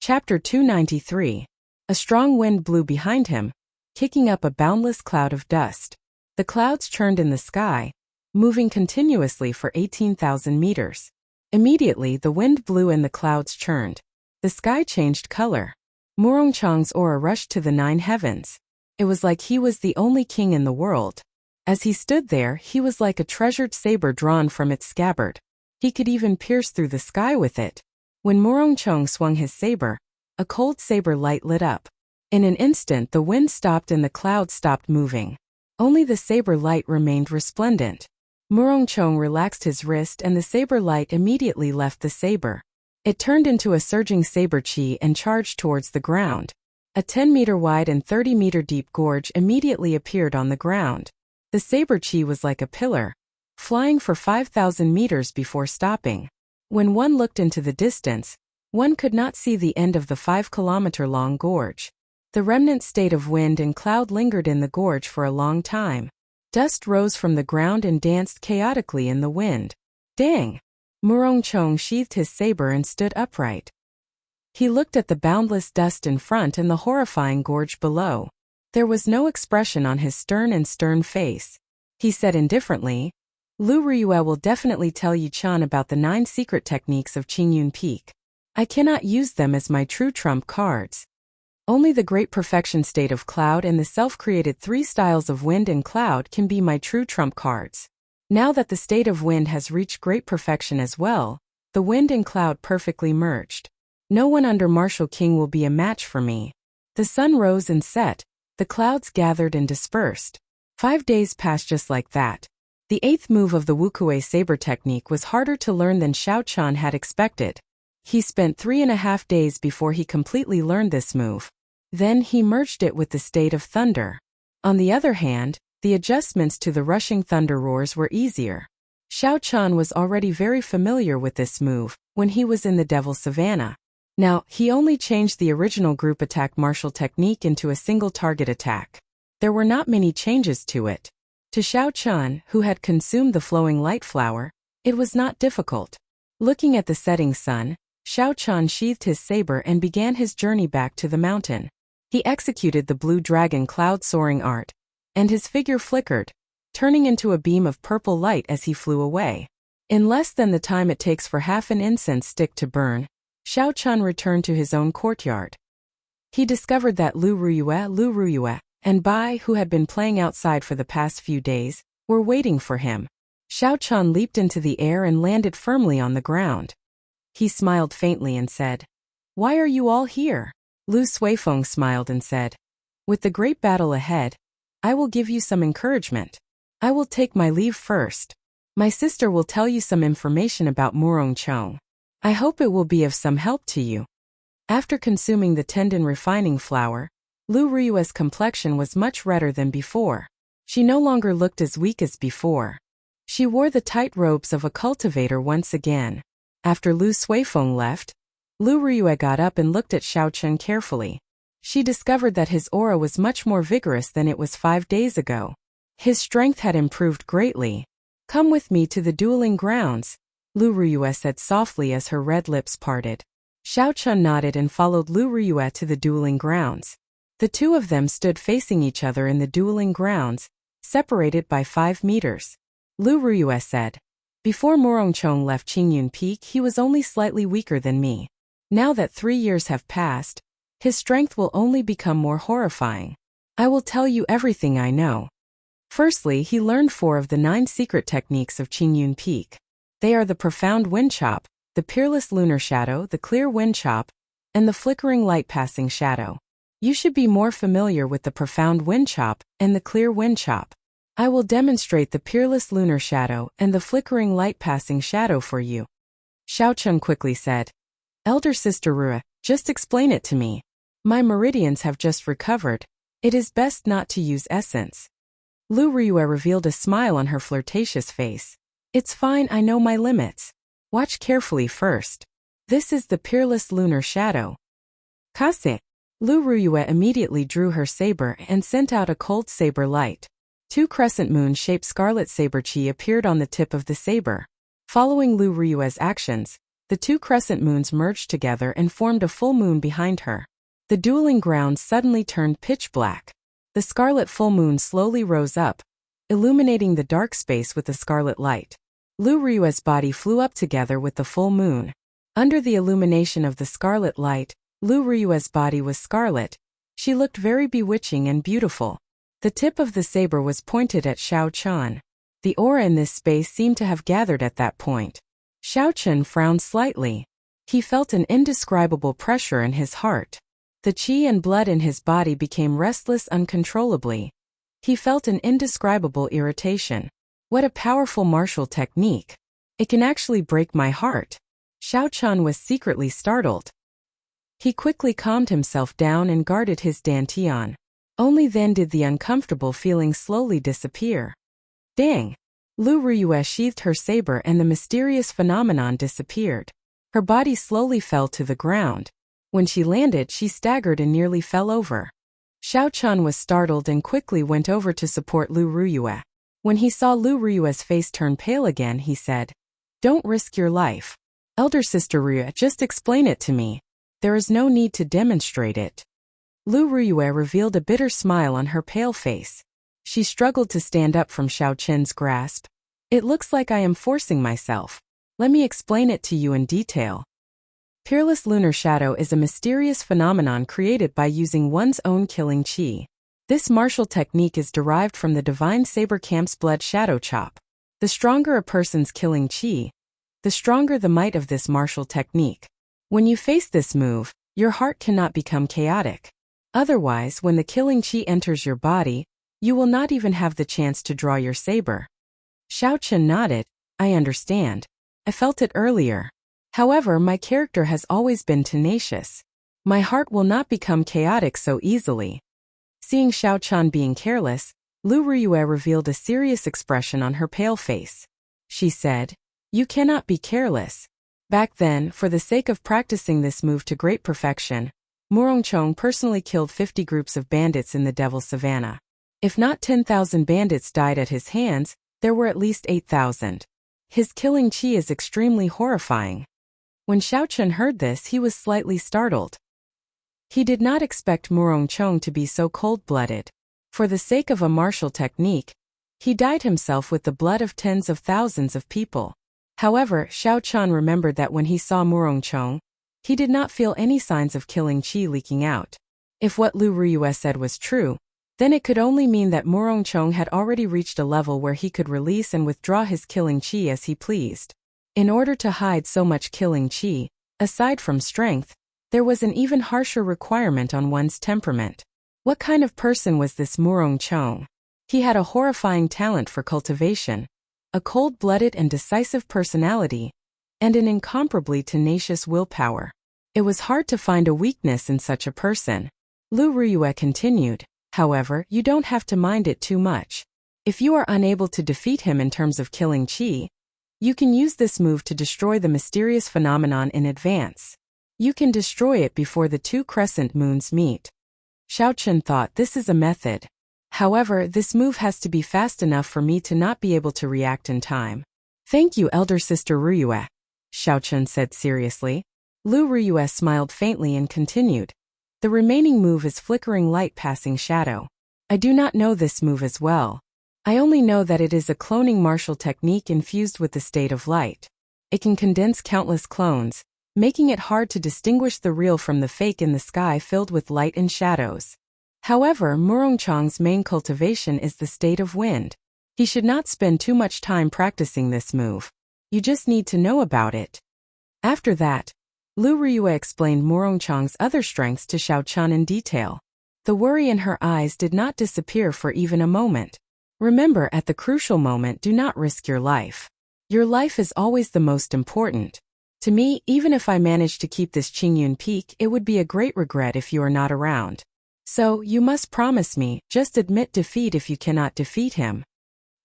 Chapter 293. A strong wind blew behind him, kicking up a boundless cloud of dust. The clouds churned in the sky, moving continuously for 18,000 meters. Immediately the wind blew and the clouds churned. The sky changed color. Murongchang's aura rushed to the 9 heavens. It was like he was the only king in the world. As he stood there, he was like a treasured saber drawn from its scabbard. He could even pierce through the sky with it. When Murongchang swung his saber, a cold saber light lit up. In an instant the wind stopped and the clouds stopped moving. Only the saber light remained resplendent. Murongchang relaxed his wrist and the saber light immediately left the saber. It turned into a surging saber chi and charged towards the ground. A 10-meter wide and 30-meter deep gorge immediately appeared on the ground. The saber chi was like a pillar, flying for 5,000 meters before stopping. When one looked into the distance, one could not see the end of the 5-kilometer-long gorge. The remnant state of wind and cloud lingered in the gorge for a long time. Dust rose from the ground and danced chaotically in the wind. Dang! Murongchang sheathed his saber and stood upright. He looked at the boundless dust in front and the horrifying gorge below. There was no expression on his stern face. He said indifferently, Lu Riyue will definitely tell Yi-chan about the 9 secret techniques of Qingyun Peak. I cannot use them as my true trump cards. Only the great perfection state of cloud and the self-created 3 styles of wind and cloud can be my true trump cards. Now that the state of wind has reached great perfection as well, the wind and cloud perfectly merged. No one under Martial King will be a match for me. The sun rose and set, the clouds gathered and dispersed. 5 days passed just like that. The 8th move of the Wukue saber technique was harder to learn than Xiaochan had expected. He spent 3.5 days before he completely learned this move. Then he merged it with the state of thunder. On the other hand, the adjustments to the rushing thunder roars were easier. Xiaochan was already very familiar with this move when he was in the Devil Savannah. Now, he only changed the original group attack martial technique into a single target attack. There were not many changes to it. To Xiaochan, who had consumed the flowing light flower, it was not difficult. Looking at the setting sun, Xiaochan sheathed his saber and began his journey back to the mountain. He executed the blue dragon cloud soaring art, and his figure flickered, turning into a beam of purple light as he flew away. In less than the time it takes for half an incense stick to burn, Xiaochan returned to his own courtyard. He discovered that Lu Riyue, and Bai, who had been playing outside for the past few days, were waiting for him. Xiaochan leaped into the air and landed firmly on the ground. He smiled faintly and said, "Why are you all here?" Lu Suifeng smiled and said, "With the great battle ahead, I will give you some encouragement. I will take my leave first. My sister will tell you some information about Murongchang. I hope it will be of some help to you." After consuming the tendon refining flower, Lu Riyue's complexion was much redder than before. She no longer looked as weak as before. She wore the tight robes of a cultivator once again. After Lu Suifeng left, Lu Riyue got up and looked at Xiaochan carefully. She discovered that his aura was much more vigorous than it was 5 days ago. His strength had improved greatly. "Come with me to the dueling grounds," Lu Riyue said softly as her red lips parted. Xiaochan nodded and followed Lu Riyue to the dueling grounds. The two of them stood facing each other in the dueling grounds, separated by 5 meters. Lu Riyue said, "Before Murongchang left Qingyun Peak, he was only slightly weaker than me. Now that 3 years have passed, his strength will only become more horrifying. I will tell you everything I know." Firstly, he learned 4 of the 9 secret techniques of Qingyun Peak. They are the profound wind chop, the peerless lunar shadow, the clear wind chop, and the flickering light passing shadow. You should be more familiar with the profound wind chop and the clear wind chop. I will demonstrate the peerless lunar shadow and the flickering light passing shadow for you. Xiaochan quickly said, "Elder Sister Rua, just explain it to me. My meridians have just recovered. It is best not to use essence." Lu Riyue revealed a smile on her flirtatious face. "It's fine, I know my limits. Watch carefully first. This is the peerless lunar shadow." "Kase." Lu Riyue immediately drew her saber and sent out a cold saber light. 2 crescent moon-shaped scarlet saber chi appeared on the tip of the saber. Following Lu Riyue's actions, The two crescent moons merged together and formed a full moon behind her. The dueling ground suddenly turned pitch black. The scarlet full moon slowly rose up, illuminating the dark space with a scarlet light. Lu Ryue's body flew up together with the full moon. Under the illumination of the scarlet light, Lu Ryue's body was scarlet. She looked very bewitching and beautiful. The tip of the saber was pointed at Xiao Chen. The aura in this space seemed to have gathered at that point. Xiao Chen frowned slightly. He felt an indescribable pressure in his heart. The qi and blood in his body became restless uncontrollably. He felt an indescribable irritation. What a powerful martial technique. It can actually break my heart. Xiao Chen was secretly startled. He quickly calmed himself down and guarded his dantian. Only then did the uncomfortable feeling slowly disappear. Dang! Lu Ryue sheathed her saber and the mysterious phenomenon disappeared. Her body slowly fell to the ground. When she landed, she staggered and nearly fell over. Xiao Chen was startled and quickly went over to support Lu Ryue. When he saw Lu Ryue's face turn pale again, he said, "Don't risk your life. Elder Sister Ryue, just explain it to me. There is no need to demonstrate it." Lu Ryue revealed a bitter smile on her pale face. She struggled to stand up from Xiao Chen's grasp. "It looks like I am forcing myself. Let me explain it to you in detail. Peerless lunar shadow is a mysterious phenomenon created by using one's own killing qi. This martial technique is derived from the divine saber camp's blood shadow chop. The stronger a person's killing qi, the stronger the might of this martial technique. When you face this move, your heart cannot become chaotic. Otherwise, when the killing qi enters your body, you will not even have the chance to draw your saber." Xiao Chen nodded. "I understand. I felt it earlier. However, my character has always been tenacious. My heart will not become chaotic so easily." Seeing Xiao Chen being careless, Lu Ryue revealed a serious expression on her pale face. She said, "You cannot be careless. Back then, for the sake of practicing this move to great perfection, Murongchong personally killed 50 groups of bandits in the Devil Savannah. If not 10,000 bandits died at his hands, there were at least 8,000. His killing qi is extremely horrifying." When Xiao Chen heard this, he was slightly startled. He did not expect Murongchong to be so cold-blooded. For the sake of a martial technique, he dyed himself with the blood of tens of thousands of people. However, Xiao Chen remembered that when he saw Murongchong, he did not feel any signs of killing qi leaking out. If what Lu Ryue said was true, then it could only mean that Murongchong had already reached a level where he could release and withdraw his killing qi as he pleased. In order to hide so much killing qi, aside from strength, there was an even harsher requirement on one's temperament. What kind of person was this Murongchong? He had a horrifying talent for cultivation, a cold-blooded and decisive personality, and an incomparably tenacious willpower. It was hard to find a weakness in such a person. Lu Ryue continued, "However, you don't have to mind it too much. If you are unable to defeat him in terms of killing qi, you can use this move to destroy the mysterious phenomenon in advance. You can destroy it before the two crescent moons meet." Xiao Chen thought, this is a method. However, this move has to be fast enough for me to not be able to react in time. "Thank you, Elder Sister Ryue," Xiao Chen said seriously. Lu Ryue smiled faintly and continued, "The remaining move is flickering light passing shadow. I do not know this move as well. I only know that it is a cloning martial technique infused with the state of light. It can condense countless clones, making it hard to distinguish the real from the fake in the sky filled with light and shadows. However, Murongchong's main cultivation is the state of wind. He should not spend too much time practicing this move. You just need to know about it." After that, Lu Ryue explained Murongchong's other strengths to Xiao Chen in detail. The worry in her eyes did not disappear for even a moment. Remember, at the crucial moment, do not risk your life. Your life is always the most important. To me, even if I manage to keep this Qingyun peak, it would be a great regret if you are not around. So, you must promise me, just admit defeat if you cannot defeat him."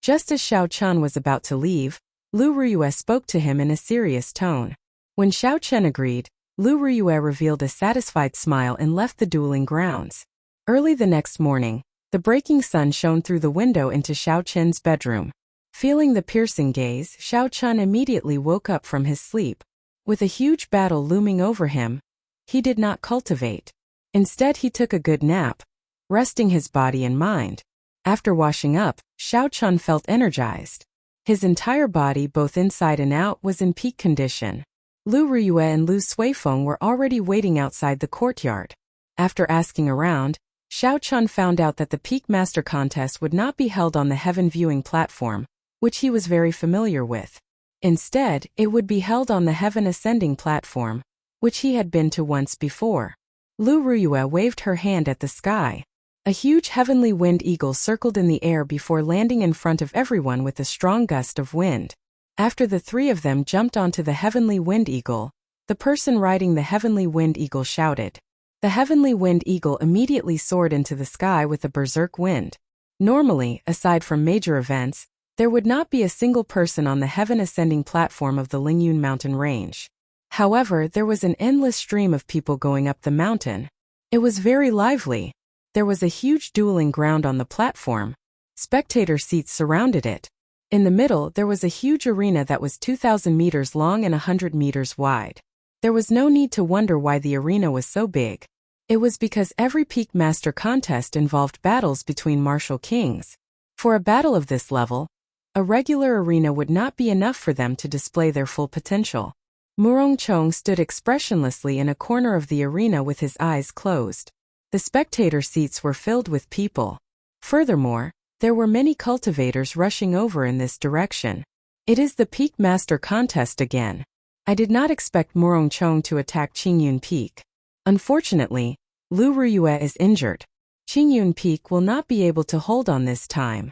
Just as Xiao Chen was about to leave, Lu Ryue spoke to him in a serious tone. When Xiao Chen agreed, Lu Ryue revealed a satisfied smile and left the dueling grounds. Early the next morning, the breaking sun shone through the window into Xiao Chen's bedroom. Feeling the piercing gaze, Xiao Chen immediately woke up from his sleep. With a huge battle looming over him, he did not cultivate. Instead, he took a good nap, resting his body and mind. After washing up, Xiao Chun felt energized. His entire body, both inside and out, was in peak condition. Lu Ruyue and Lu Suifeng were already waiting outside the courtyard. After asking around, Xiao Chun found out that the Peak Master contest would not be held on the Heaven Viewing platform, which he was very familiar with. Instead, it would be held on the Heaven Ascending platform, which he had been to once before. Lu Ruyue waved her hand at the sky. A huge heavenly wind eagle circled in the air before landing in front of everyone with a strong gust of wind. After the three of them jumped onto the heavenly wind eagle, the person riding the heavenly wind eagle shouted. The heavenly wind eagle immediately soared into the sky with a berserk wind. Normally, aside from major events, there would not be a single person on the heaven ascending platform of the Lingyun mountain range. However, there was an endless stream of people going up the mountain. It was very lively. There was a huge dueling ground on the platform. Spectator seats surrounded it. In the middle, there was a huge arena that was 2,000 meters long and 100 meters wide. There was no need to wonder why the arena was so big. It was because every Peak Master contest involved battles between martial kings. For a battle of this level, a regular arena would not be enough for them to display their full potential. Murong Chong stood expressionlessly in a corner of the arena with his eyes closed. The spectator seats were filled with people. Furthermore, there were many cultivators rushing over in this direction. It is the Peak Master contest again. I did not expect Murong Chong to attack Qingyun Peak. Unfortunately, Lu Ruyue is injured. Qingyun Peak will not be able to hold on this time.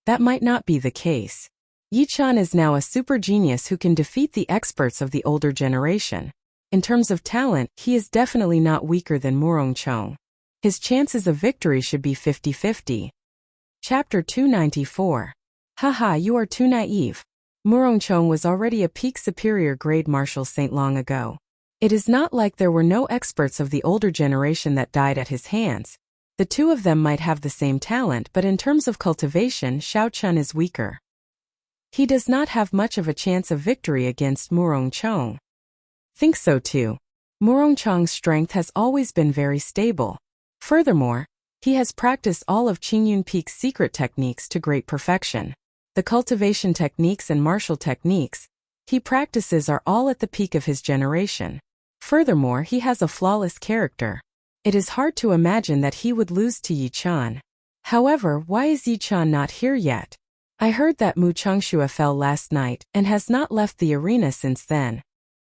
That might not be the case. Yichan is now a super genius who can defeat the experts of the older generation. In terms of talent, he is definitely not weaker than Murong Chong. His chances of victory should be 50-50. Chapter 294. Haha, you are too naive. Murong Chong was already a peak superior grade martial saint long ago. It is not like there were no experts of the older generation that died at his hands. The two of them might have the same talent, but in terms of cultivation, Xiao Chun is weaker. He does not have much of a chance of victory against Murong Chong. Think so too. Murong Chong's strength has always been very stable. Furthermore, he has practiced all of Qingyun Peak's secret techniques to great perfection. The cultivation techniques and martial techniques he practices are all at the peak of his generation. Furthermore, he has a flawless character. It is hard to imagine that he would lose to Yichan. However, why is Yichan not here yet? I heard that Mu Chengxue fell last night and has not left the arena since then.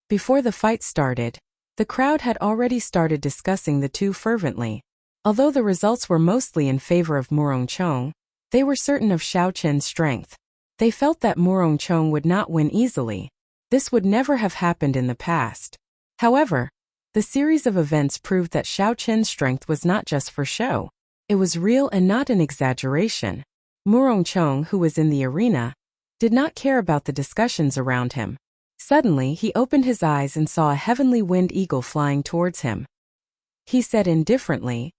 Before the fight started, the crowd had already started discussing the two fervently. Although the results were mostly in favor of Murong Chong, they were certain of Xiao Chen's strength. They felt that Murong Chong would not win easily. This would never have happened in the past. However, the series of events proved that Xiao Chen's strength was not just for show. It was real and not an exaggeration. Murong Chong, who was in the arena, did not care about the discussions around him. Suddenly, he opened his eyes and saw a heavenly wind eagle flying towards him. He said indifferently,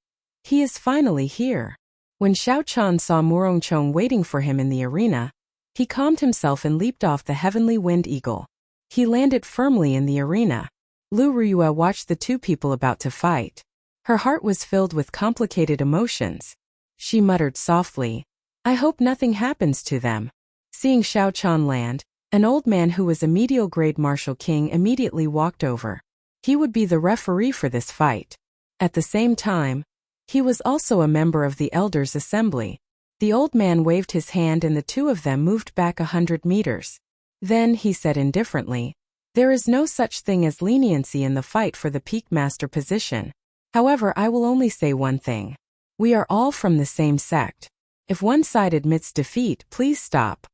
"He is finally here." When Xiao Chan saw Murong Chong waiting for him in the arena, he calmed himself and leaped off the heavenly wind eagle. He landed firmly in the arena. Lu Ruyue watched the two people about to fight. Her heart was filled with complicated emotions. She muttered softly, "I hope nothing happens to them." Seeing Xiao Chan land, an old man who was a medial grade martial king immediately walked over. He would be the referee for this fight. At the same time, he was also a member of the Elders' Assembly. The old man waved his hand and the two of them moved back 100 meters. Then he said indifferently, "There is no such thing as leniency in the fight for the Peak Master position. However, I will only say one thing. We are all from the same sect. If one side admits defeat, please stop.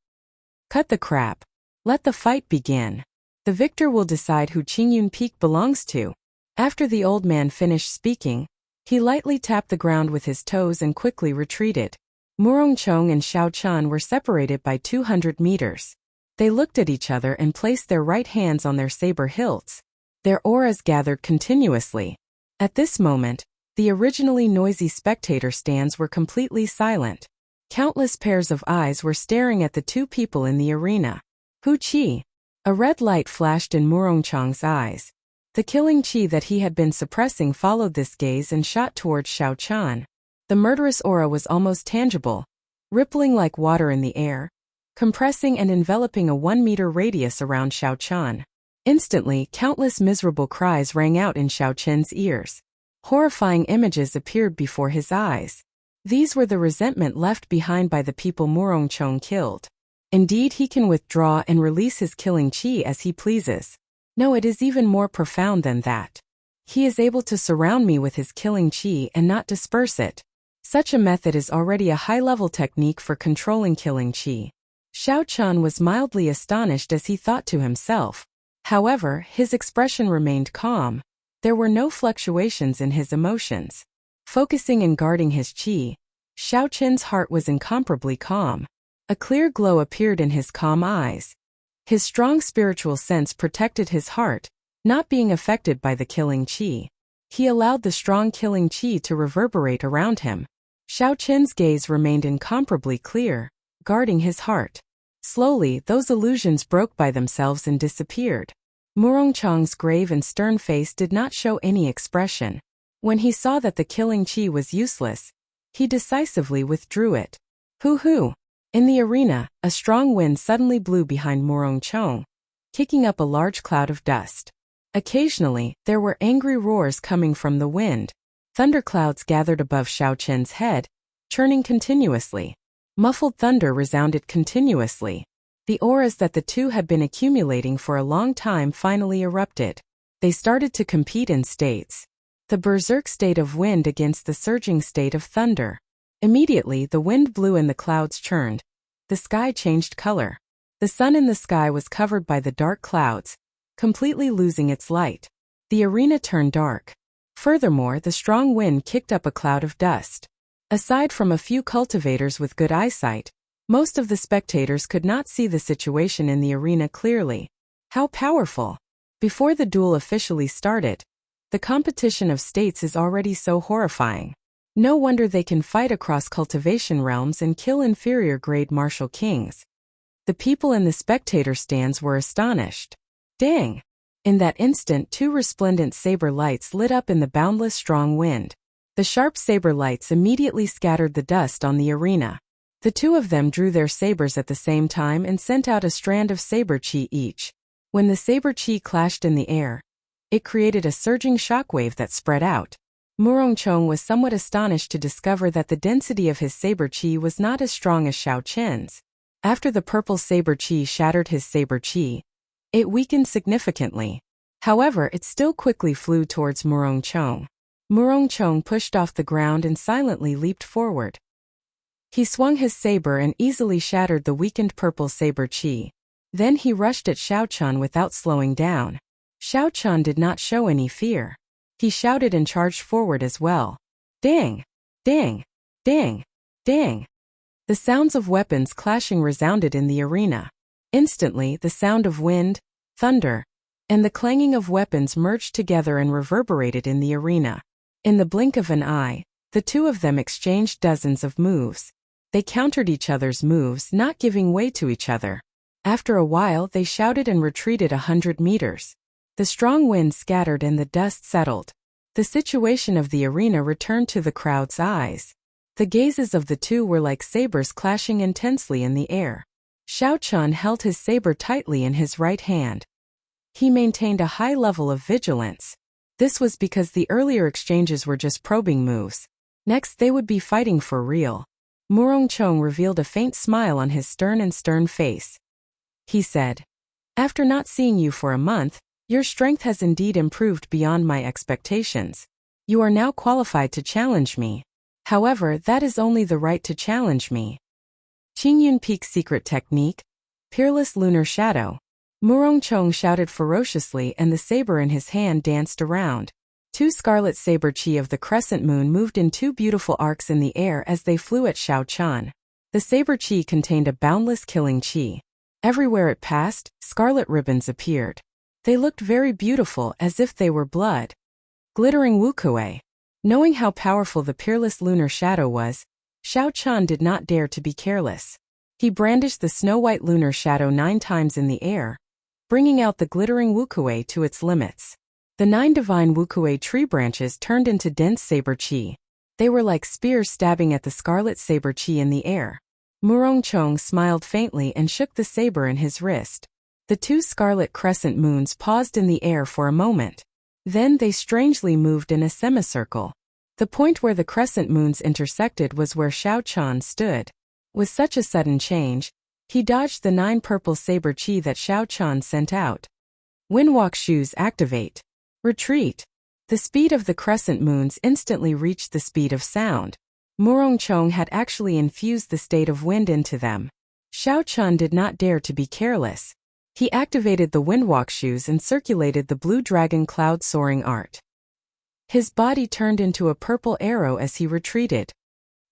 Cut the crap. Let the fight begin. The victor will decide who Qingyun Peak belongs to." After the old man finished speaking, he lightly tapped the ground with his toes and quickly retreated. Murong Chong and Xiao Chan were separated by 200 meters. They looked at each other and placed their right hands on their saber hilts. Their auras gathered continuously. At this moment, the originally noisy spectator stands were completely silent. Countless pairs of eyes were staring at the two people in the arena. Hu Qi. A red light flashed in Murongchang's eyes. The killing chi that he had been suppressing followed this gaze and shot towards Xiao Chan. The murderous aura was almost tangible, rippling like water in the air, compressing and enveloping a 1-meter radius around Xiao Chan. Instantly, countless miserable cries rang out in Xiao Chen's ears. Horrifying images appeared before his eyes. These were the resentment left behind by the people Murongchang killed. Indeed, he can withdraw and release his killing chi as he pleases. No, it is even more profound than that. He is able to surround me with his killing chi and not disperse it. Such a method is already a high-level technique for controlling killing chi. Xiao Chan was mildly astonished as he thought to himself. However, his expression remained calm. There were no fluctuations in his emotions. Focusing and guarding his chi, Xiao Chen's heart was incomparably calm. A clear glow appeared in his calm eyes. His strong spiritual sense protected his heart, not being affected by the killing chi. He allowed the strong killing chi to reverberate around him. Xiao Chen's gaze remained incomparably clear, guarding his heart. Slowly, those illusions broke by themselves and disappeared. Murongchang's grave and stern face did not show any expression. When he saw that the killing chi was useless, he decisively withdrew it. Hoo-hoo! In the arena, a strong wind suddenly blew behind Murongchang, kicking up a large cloud of dust. Occasionally, there were angry roars coming from the wind. Thunderclouds gathered above Xiao Chen's head, churning continuously. Muffled thunder resounded continuously. The auras that the two had been accumulating for a long time finally erupted. They started to compete in states. The berserk state of wind against the surging state of thunder. Immediately, the wind blew and the clouds churned. The sky changed color. The sun in the sky was covered by the dark clouds, completely losing its light. The arena turned dark. Furthermore, the strong wind kicked up a cloud of dust. Aside from a few cultivators with good eyesight, most of the spectators could not see the situation in the arena clearly. How powerful! Before the duel officially started, the competition of states is already so horrifying. No wonder they can fight across cultivation realms and kill inferior-grade martial kings. The people in the spectator stands were astonished. Dang! In that instant, 2 resplendent saber lights lit up in the boundless strong wind. The sharp saber lights immediately scattered the dust on the arena. The 2 of them drew their sabers at the same time and sent out a strand of saber chi each. When the saber chi clashed in the air, it created a surging shockwave that spread out. Murongchang was somewhat astonished to discover that the density of his saber chi was not as strong as Xiao Chen's. After the purple saber chi shattered his saber chi, it weakened significantly. However, it still quickly flew towards Murongchang. Murongchang pushed off the ground and silently leaped forward. He swung his saber and easily shattered the weakened purple saber chi. Then he rushed at Xiao Chan without slowing down. Xiao Chan did not show any fear. He shouted and charged forward as well. Dang! Dang! Dang! Dang! The sounds of weapons clashing resounded in the arena. Instantly, the sound of wind, thunder, and the clanging of weapons merged together and reverberated in the arena. In the blink of an eye, the 2 of them exchanged dozens of moves. They countered each other's moves, not giving way to each other. After a while, they shouted and retreated 100 meters. The strong wind scattered and the dust settled. The situation of the arena returned to the crowd's eyes. The gazes of the 2 were like sabers clashing intensely in the air. Xiao Chan held his saber tightly in his right hand. He maintained a high level of vigilance. This was because the earlier exchanges were just probing moves. Next, they would be fighting for real. Murongchang revealed a faint smile on his stern face. He said, "After not seeing you for a month, your strength has indeed improved beyond my expectations. You are now qualified to challenge me. However, that is only the right to challenge me." Qingyun Peak's secret technique, Peerless Lunar Shadow. Murongchang shouted ferociously and the saber in his hand danced around. 2 scarlet saber chi of the crescent moon moved in 2 beautiful arcs in the air as they flew at Xiao Chan. The saber chi contained a boundless killing chi. Everywhere it passed, scarlet ribbons appeared. They looked very beautiful as if they were blood. Glittering wukuei. Knowing how powerful the peerless lunar shadow was, Xiao Chan did not dare to be careless. He brandished the snow-white lunar shadow 9 times in the air, bringing out the glittering wukuei to its limits. The 9 divine wukuei tree branches turned into dense saber chi. They were like spears stabbing at the scarlet saber chi in the air. Murongchong smiled faintly and shook the saber in his wrist. The 2 scarlet crescent moons paused in the air for a moment. Then they strangely moved in a semicircle. The point where the crescent moons intersected was where Xiao Chan stood. With such a sudden change, he dodged the 9 purple saber chi that Xiao Chan sent out. Windwalk shoes activate. Retreat. The speed of the crescent moons instantly reached the speed of sound. Murongchong had actually infused the state of wind into them. Xiao Chan did not dare to be careless. He activated the windwalk shoes and circulated the blue dragon cloud soaring art. His body turned into a purple arrow as he retreated.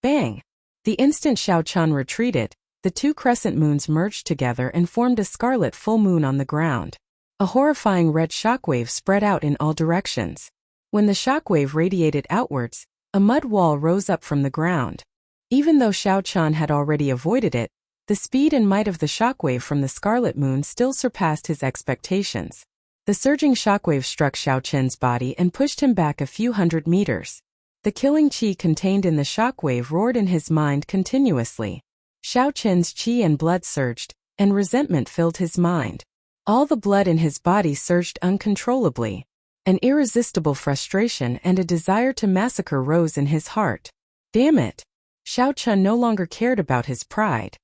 Bang! The instant Xiao Chan retreated, the 2 crescent moons merged together and formed a scarlet full moon on the ground. A horrifying red shockwave spread out in all directions. When the shockwave radiated outwards, a mud wall rose up from the ground. Even though Xiao Chan had already avoided it, the speed and might of the shockwave from the scarlet moon still surpassed his expectations. The surging shockwave struck Xiao Chen's body and pushed him back a few hundred meters. The killing qi contained in the shockwave roared in his mind continuously. Xiao Chen's qi and blood surged, and resentment filled his mind. All the blood in his body surged uncontrollably. An irresistible frustration and a desire to massacre rose in his heart. Damn it! Xiao Chen no longer cared about his pride.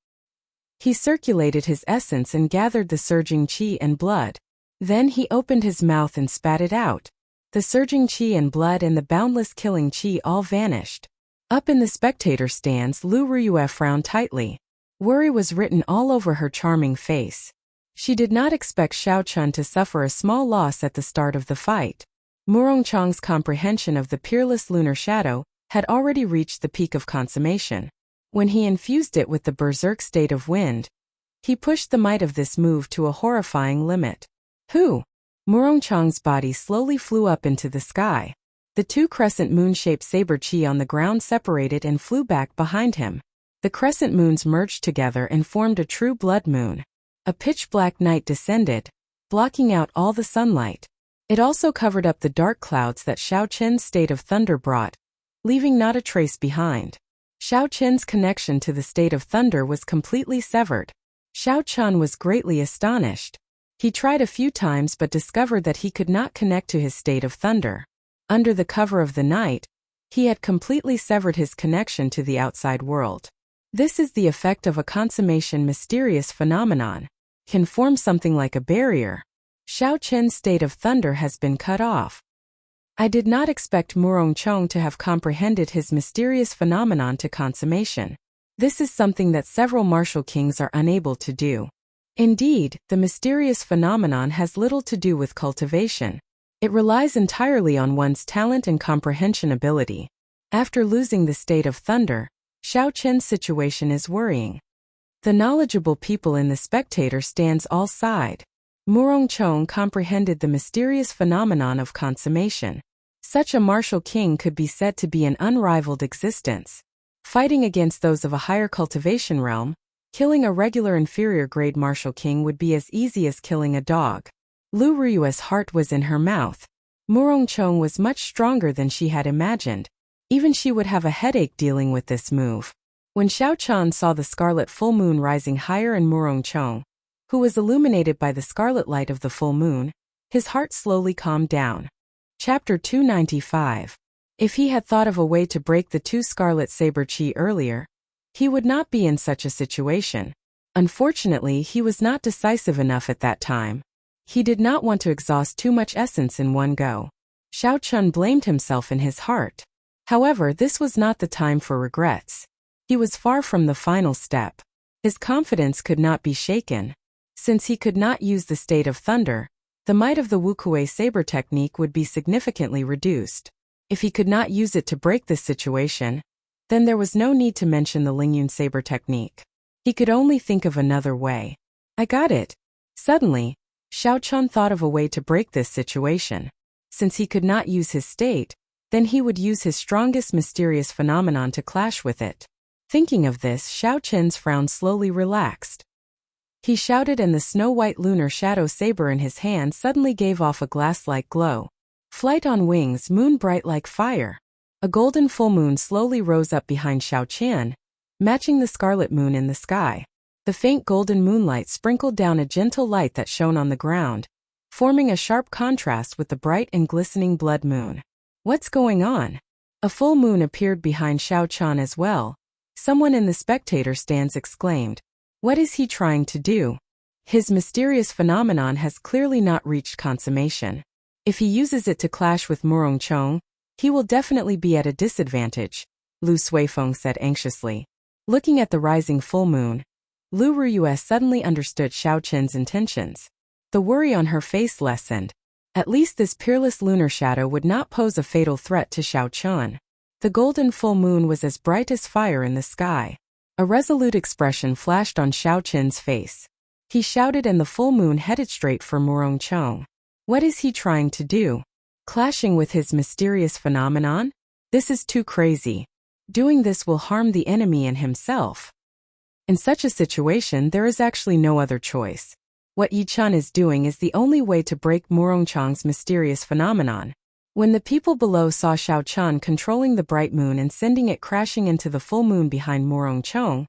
He circulated his essence and gathered the surging qi and blood. Then he opened his mouth and spat it out. The surging qi and blood and the boundless killing qi all vanished. Up in the spectator stands, Lu Ruyue frowned tightly. Worry was written all over her charming face. She did not expect Xiao Chun to suffer a small loss at the start of the fight. Murongchong's comprehension of the peerless lunar shadow had already reached the peak of consummation. When he infused it with the berserk state of wind, he pushed the might of this move to a horrifying limit. Who? Murongchong's body slowly flew up into the sky. The 2 crescent moon-shaped saber chi on the ground separated and flew back behind him. The crescent moons merged together and formed a true blood moon. A pitch-black night descended, blocking out all the sunlight. It also covered up the dark clouds that Xiao Chen's state of thunder brought, leaving not a trace behind. Xiao Chen's connection to the state of thunder was completely severed. Xiao Chen was greatly astonished. He tried a few times but discovered that he could not connect to his state of thunder. Under the cover of the night, he had completely severed his connection to the outside world. This is the effect of a consummation mysterious phenomenon. Can form something like a barrier. Xiao Chen's state of thunder has been cut off. I did not expect Murongchong to have comprehended his mysterious phenomenon to consummation. This is something that several martial kings are unable to do. Indeed, the mysterious phenomenon has little to do with cultivation. It relies entirely on one's talent and comprehension ability. After losing the state of thunder, Xiao Chen's situation is worrying. The knowledgeable people in the spectator stands all sighed. Murongchong comprehended the mysterious phenomenon of consummation. Such a martial king could be said to be an unrivaled existence. Fighting against those of a higher cultivation realm, killing a regular inferior grade martial king would be as easy as killing a dog. Lu Ruyue's heart was in her mouth. Murongchong was much stronger than she had imagined. Even she would have a headache dealing with this move. When Xiao Chan saw the scarlet full moon rising higher in Murongchong, who was illuminated by the scarlet light of the full moon, his heart slowly calmed down. Chapter 295. If he had thought of a way to break the 2 scarlet saber chi earlier, he would not be in such a situation. Unfortunately, he was not decisive enough at that time. He did not want to exhaust too much essence in one go. Xiao Chun blamed himself in his heart. However, this was not the time for regrets. He was far from the final step. His confidence could not be shaken. Since he could not use the state of thunder, the might of the Wukuei saber technique would be significantly reduced. If he could not use it to break this situation, then there was no need to mention the Lingyun saber technique. He could only think of another way. I got it. Suddenly, Xiao Chun thought of a way to break this situation. Since he could not use his state, then he would use his strongest mysterious phenomenon to clash with it. Thinking of this, Xiao Chen's frown slowly relaxed. he shouted, and the snow-white lunar shadow saber in his hand suddenly gave off a glass-like glow. Flight on wings, moon bright like fire. A golden full moon slowly rose up behind Xiao Qian, matching the scarlet moon in the sky. The faint golden moonlight sprinkled down a gentle light that shone on the ground, forming a sharp contrast with the bright and glistening blood moon. What's going on? A full moon appeared behind Xiao Qian as well. Someone in the spectator stands exclaimed. What is he trying to do? His mysterious phenomenon has clearly not reached consummation. If he uses it to clash with Murongchong, he will definitely be at a disadvantage, Lu Suifeng said anxiously. Looking at the rising full moon, Lu Ruyue suddenly understood Xiao Qian's intentions. The worry on her face lessened. At least this peerless lunar shadow would not pose a fatal threat to Xiao Qian. The golden full moon was as bright as fire in the sky. A resolute expression flashed on Xiao Qian's face. He shouted, and the full moon headed straight for Murongchong. What is he trying to do? Clashing with his mysterious phenomenon? This is too crazy. Doing this will harm the enemy and himself. In such a situation, there is actually no other choice. What Yi Chun is doing is the only way to break Murongchong's mysterious phenomenon. When the people below saw Xiao Qian controlling the bright moon and sending it crashing into the full moon behind Murongchong,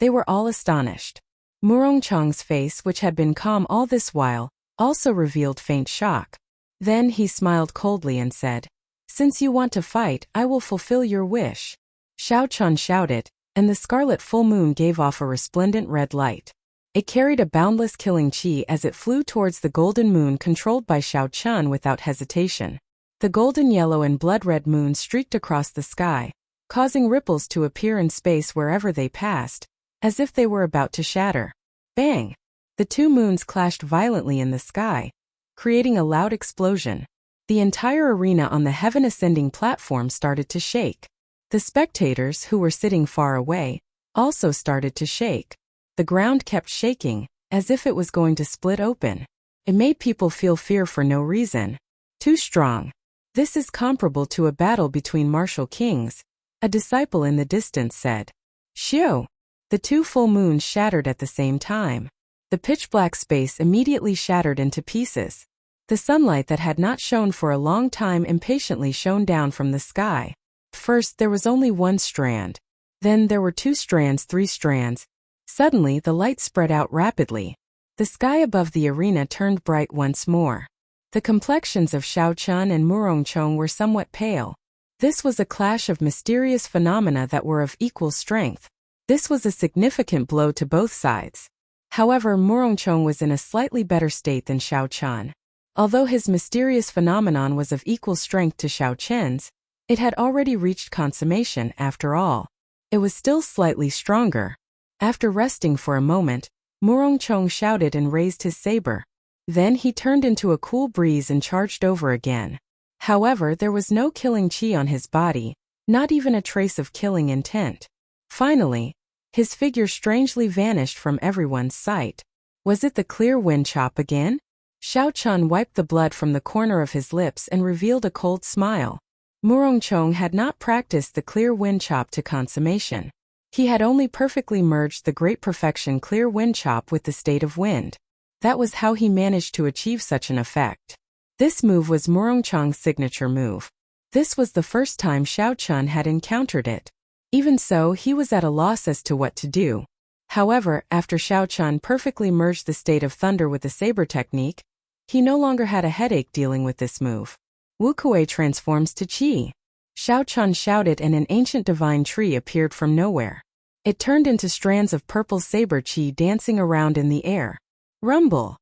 they were all astonished. Murongchong's face, which had been calm all this while, also revealed faint shock. Then he smiled coldly and said, Since you want to fight, I will fulfill your wish. Xiao Qian shouted, and the scarlet full moon gave off a resplendent red light. It carried a boundless killing qi as it flew towards the golden moon controlled by Xiao Qian without hesitation. The golden yellow and blood-red moon streaked across the sky, causing ripples to appear in space wherever they passed, as if they were about to shatter. Bang! The two moons clashed violently in the sky, creating a loud explosion. The entire arena on the heaven-ascending platform started to shake. The spectators, who were sitting far away, also started to shake. The ground kept shaking, as if it was going to split open. It made people feel fear for no reason. Too strong. This is comparable to a battle between martial kings, a disciple in the distance said. Xiu! The two full moons shattered at the same time. The pitch-black space immediately shattered into pieces. The sunlight that had not shone for a long time impatiently shone down from the sky. First there was only one strand. Then there were 2 strands, 3 strands. Suddenly the light spread out rapidly. The sky above the arena turned bright once more. The complexions of Xiao Qian and Murongchong were somewhat pale. This was a clash of mysterious phenomena that were of equal strength. This was a significant blow to both sides. However, Murongchong was in a slightly better state than Xiao Qian. Although his mysterious phenomenon was of equal strength to Xiao Qian's, it had already reached consummation after all. It was still slightly stronger. After resting for a moment, Murongchong shouted and raised his saber. Then he turned into a cool breeze and charged over again. However, there was no killing qi on his body, not even a trace of killing intent. Finally, his figure strangely vanished from everyone's sight. Was it the clear wind chop again? Xiao Qian wiped the blood from the corner of his lips and revealed a cold smile. Murongchong had not practiced the clear wind chop to consummation. He had only perfectly merged the great perfection clear wind chop with the state of wind. That was how he managed to achieve such an effect. This move was Murongchong's signature move. This was the first time Xiao Qian had encountered it. Even so, he was at a loss as to what to do. However, after Xiao Qian perfectly merged the state of thunder with the saber technique, he no longer had a headache dealing with this move. Wukuei transforms to qi. Xiao Qian shouted and an ancient divine tree appeared from nowhere. It turned into strands of purple saber qi dancing around in the air. Rumble!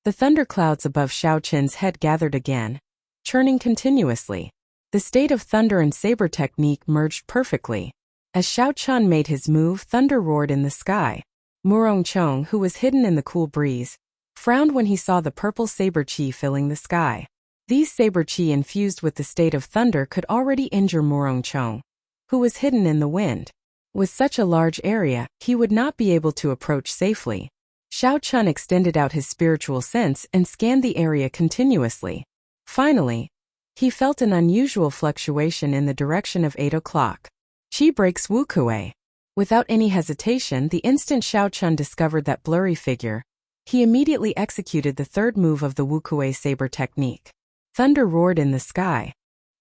The thunderclouds above Xiao Qian's head gathered again, churning continuously. The state of thunder and saber technique merged perfectly. As Xiao Qian made his move, thunder roared in the sky. Murongchong, who was hidden in the cool breeze, frowned when he saw the purple saber qi filling the sky. These saber qi infused with the state of thunder could already injure Murongchong, who was hidden in the wind. With such a large area, he would not be able to approach safely. Xiao Qian extended out his spiritual sense and scanned the area continuously. Finally, he felt an unusual fluctuation in the direction of 8 o'clock. Qi breaks Wukuei. Without any hesitation, the instant Xiao Qian discovered that blurry figure, He immediately executed the third move of the Wukuei saber technique. Thunder roared in the sky.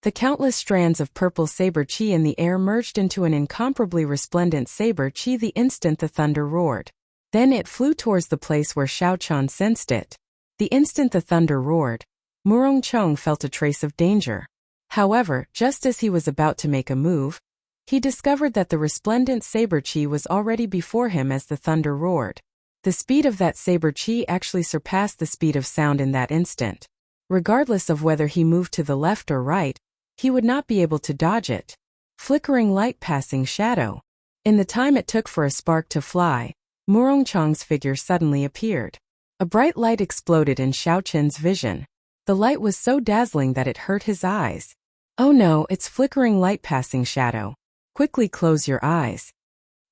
The countless strands of purple saber chi in the air merged into an incomparably resplendent saber chi the instant the thunder roared. Then it flew towards the place where Xiaochan sensed it. The instant the thunder roared, Murongchong felt a trace of danger. However, just as he was about to make a move, he discovered that the resplendent saber chi was already before him as the thunder roared. The speed of that saber chi actually surpassed the speed of sound in that instant. Regardless of whether he moved to the left or right, he would not be able to dodge it. Flickering light passing shadow. In the time it took for a spark to fly, Murongchong's figure suddenly appeared. A bright light exploded in Xiaochen's vision. The light was so dazzling that it hurt his eyes. Oh no, it's flickering light passing shadow. Quickly close your eyes.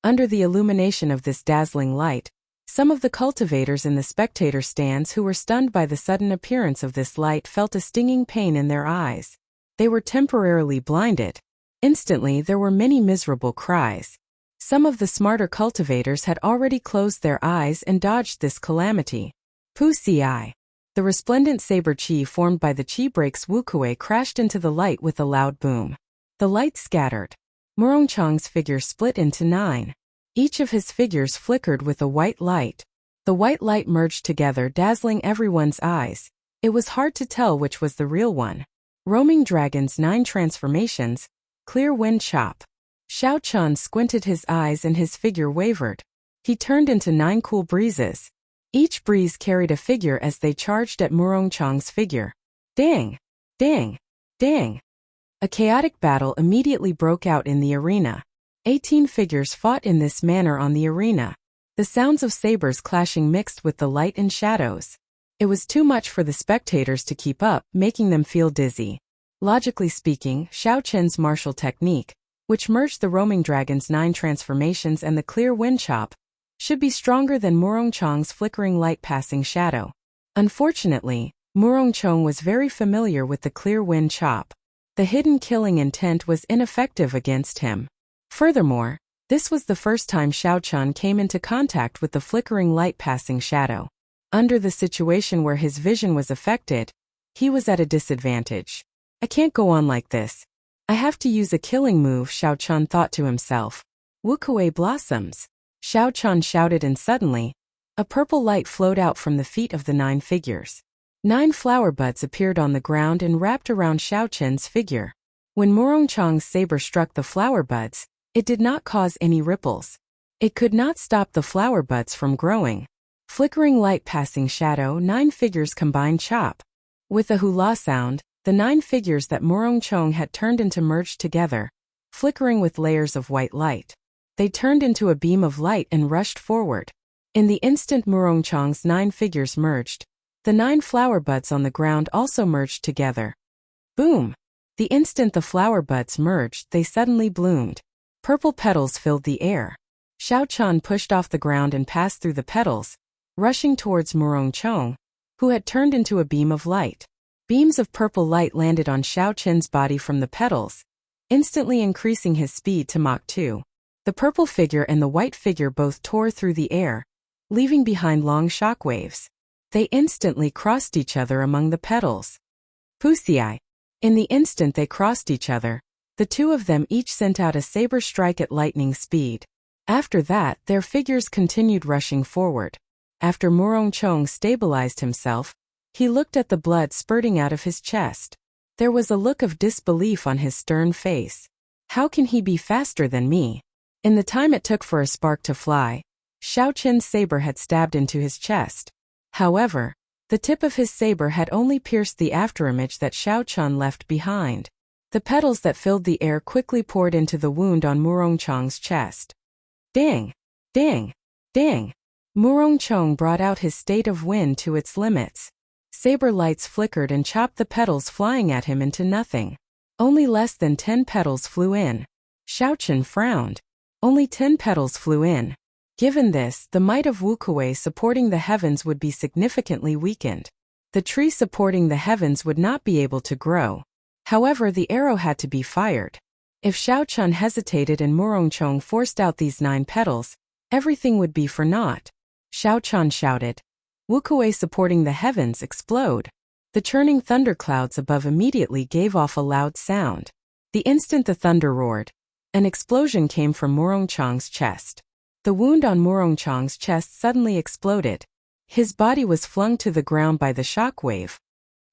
Under the illumination of this dazzling light, some of the cultivators in the spectator stands who were stunned by the sudden appearance of this light felt a stinging pain in their eyes. They were temporarily blinded. Instantly there were many miserable cries. Some of the smarter cultivators had already closed their eyes and dodged this calamity. Pusi. The resplendent saber chi formed by the chi breaks Wukuei crashed into the light with a loud boom. The light scattered. Murongchong's figure split into 9. Each of his figures flickered with a white light. The white light merged together, dazzling everyone's eyes. It was hard to tell which was the real one. Roaming Dragon's 9 transformations, Clear Wind Chop. Xiaochan squinted his eyes and his figure wavered. He turned into 9 cool breezes. Each breeze carried a figure as they charged at Murongchong's figure. Ding! Ding! Ding! A chaotic battle immediately broke out in the arena. 18 figures fought in this manner on the arena. The sounds of sabers clashing mixed with the light and shadows. It was too much for the spectators to keep up, making them feel dizzy. Logically speaking, Xiaochen's martial technique, which merged the Roaming Dragon's 9 transformations and the Clear Wind Chop, should be stronger than Murongchong's flickering light passing shadow. Unfortunately, Murongchong was very familiar with the Clear Wind Chop. The hidden killing intent was ineffective against him. Furthermore, this was the first time Xiaochan came into contact with the flickering light passing shadow. Under the situation where his vision was affected, he was at a disadvantage. I can't go on like this. I have to use a killing move, Xiaochan thought to himself. Wukuei blossoms. Xiaochan shouted, and suddenly, a purple light flowed out from the feet of the 9 figures. 9 flower buds appeared on the ground and wrapped around Xiaochen's figure. When Murongchong's saber struck the flower buds, it did not cause any ripples. It could not stop the flower buds from growing. Flickering light passing shadow, 9 figures combined chop. With a hula sound, the 9 figures that Murongchong had turned into merged together, flickering with layers of white light. They turned into a beam of light and rushed forward. In the instant Murongchong's 9 figures merged, the 9 flower buds on the ground also merged together. Boom! The instant the flower buds merged, they suddenly bloomed. Purple petals filled the air. Xiaochan pushed off the ground and passed through the petals, rushing towards Murongchong, who had turned into a beam of light. Beams of purple light landed on Xiaochen's body from the petals, instantly increasing his speed to Mach 2. The purple figure and the white figure both tore through the air, leaving behind long shockwaves. They instantly crossed each other among the petals. Pusi. In the instant they crossed each other, the 2 of them each sent out a saber strike at lightning speed. After that, their figures continued rushing forward. After Murongchong stabilized himself, he looked at the blood spurting out of his chest. There was a look of disbelief on his stern face. How can he be faster than me? In the time it took for a spark to fly, Xiaochen's saber had stabbed into his chest. However, the tip of his saber had only pierced the afterimage that Xiaochan left behind. The petals that filled the air quickly poured into the wound on Murongchong's chest. Ding! Ding! Ding! Murongchong brought out his state of wind to its limits. Saber lights flickered and chopped the petals flying at him into nothing. Only less than 10 petals flew in. Xiaochan frowned. Only 10 petals flew in. Given this, the might of Wukuei supporting the heavens would be significantly weakened. The tree supporting the heavens would not be able to grow. However, the arrow had to be fired. If Xiaochan hesitated and Murongchong forced out these 9 petals, everything would be for naught. Xiaochan shouted, Wukuei supporting the heavens explode. The churning thunderclouds above immediately gave off a loud sound. The instant the thunder roared, an explosion came from Murongchang's chest. The wound on Murongchang's chest suddenly exploded. His body was flung to the ground by the shockwave.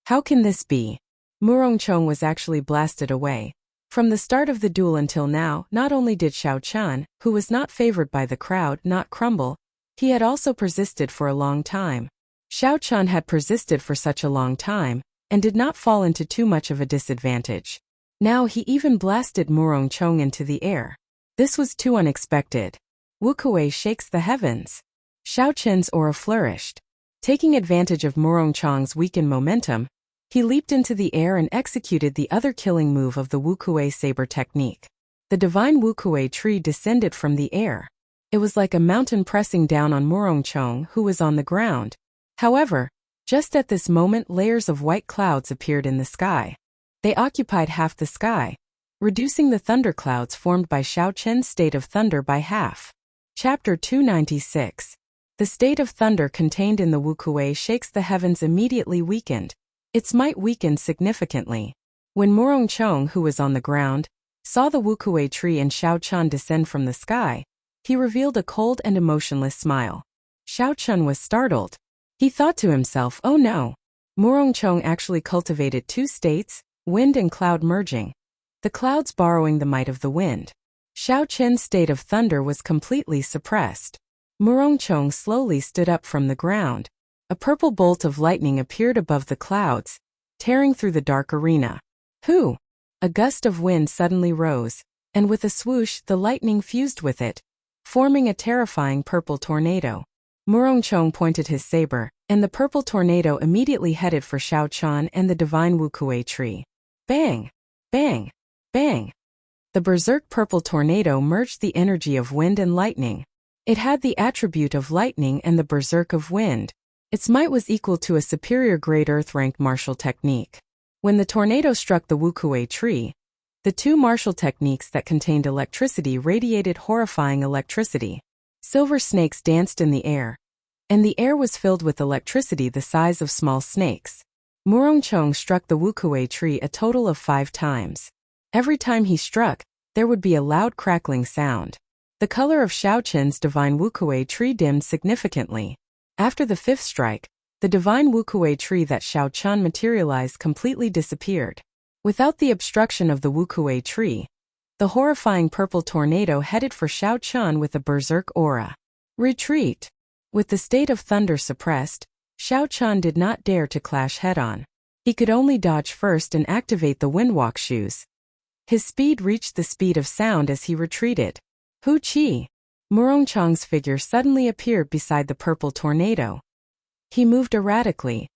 How can this be? Murongchang was actually blasted away. From the start of the duel until now, not only did Xiao Chun, who was not favored by the crowd, not crumble, he had also persisted for a long time. Xiao Chun had persisted for such a long time, and did not fall into too much of a disadvantage. Now he even blasted Murongchang into the air. This was too unexpected. Wukuei shakes the heavens. Xiao Chun's aura flourished. Taking advantage of Murongchang's weakened momentum, he leaped into the air and executed the other killing move of the Wukuei saber technique. The divine Wukuei tree descended from the air. It was like a mountain pressing down on Murongchang, who was on the ground. However, just at this moment layers of white clouds appeared in the sky. They occupied half the sky, reducing the thunderclouds formed by Xiao Chun's state of thunder by half. Chapter 296. The state of thunder contained in the Wukuei shakes the heavens immediately weakened. Its might weakened significantly. When Murongchang, who was on the ground, saw the Wukuei tree and Xiao Chun descend from the sky, he revealed a cold and emotionless smile. Xiao Chun was startled. He thought to himself, oh no. Murongchang actually cultivated two states, wind and cloud merging. The clouds borrowing the might of the wind. Xiao Chun's state of thunder was completely suppressed. Murongchang slowly stood up from the ground. A purple bolt of lightning appeared above the clouds, tearing through the dark arena. Who? A gust of wind suddenly rose, and with a swoosh the lightning fused with it, forming a terrifying purple tornado. Murongchang pointed his saber, and the purple tornado immediately headed for Xiao Chun and the divine Wukuei tree. Bang! Bang! Bang! The berserk purple tornado merged the energy of wind and lightning. It had the attribute of lightning and the berserk of wind. Its might was equal to a superior grade earth-ranked martial technique. When the tornado struck the Wukuei tree, the two martial techniques that contained electricity radiated horrifying electricity. Silver snakes danced in the air, and the air was filled with electricity the size of small snakes. Murongchang struck the Wukuei tree a total of 5 times. Every time he struck, there would be a loud crackling sound. The color of Xiao Chun's divine Wukuei tree dimmed significantly. After the 5th strike, the divine Wukuei tree that Xiao Chun materialized completely disappeared. Without the obstruction of the Wukuei tree, the horrifying purple tornado headed for Xiao Chun with a berserk aura. Retreat! With the state of thunder suppressed, Xiao Chun did not dare to clash head-on. He could only dodge first and activate the windwalk shoes. His speed reached the speed of sound as he retreated. Hu Qi! Murongchang's figure suddenly appeared beside the purple tornado. He moved erratically.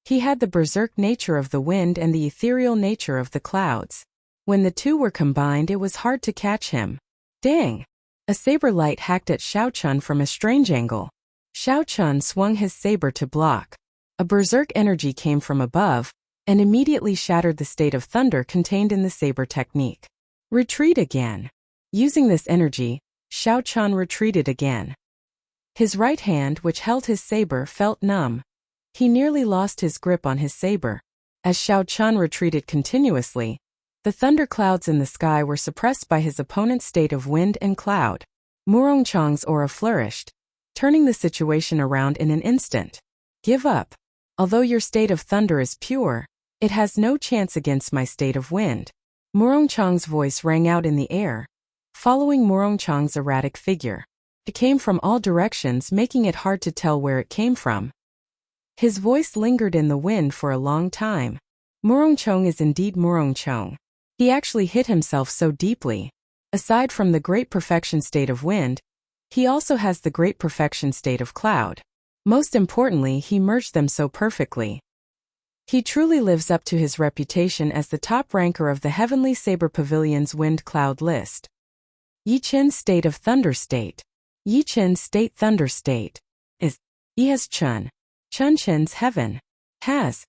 He had the berserk nature of the wind and the ethereal nature of the clouds. When the two were combined, it was hard to catch him. Dang! A saber light hacked at Xiao Chun from a strange angle. Xiao Chun swung his saber to block. A berserk energy came from above, and immediately shattered the state of thunder contained in the saber technique. Retreat again. Using this energy, Xiao Chun retreated again. His right hand, which held his saber, felt numb. He nearly lost his grip on his saber. As Xiao Chun retreated continuously, the thunderclouds in the sky were suppressed by his opponent's state of wind and cloud. Murongchang's aura flourished, turning the situation around in an instant. Give up. Although your state of thunder is pure, it has no chance against my state of wind. Murongchang's voice rang out in the air, following Murongchang's erratic figure. It came from all directions, making it hard to tell where it came from. His voice lingered in the wind for a long time. Murongchang is indeed Murongchang. He actually hit himself so deeply. Aside from the great perfection state of wind, he also has the great perfection state of cloud. Most importantly, he merged them so perfectly. He truly lives up to his reputation as the top ranker of the Heavenly Saber Pavilion's wind cloud list. Yichen's state of thunder state. Yichen's state thunder state is Yihas Chun. Chunchen's heaven has.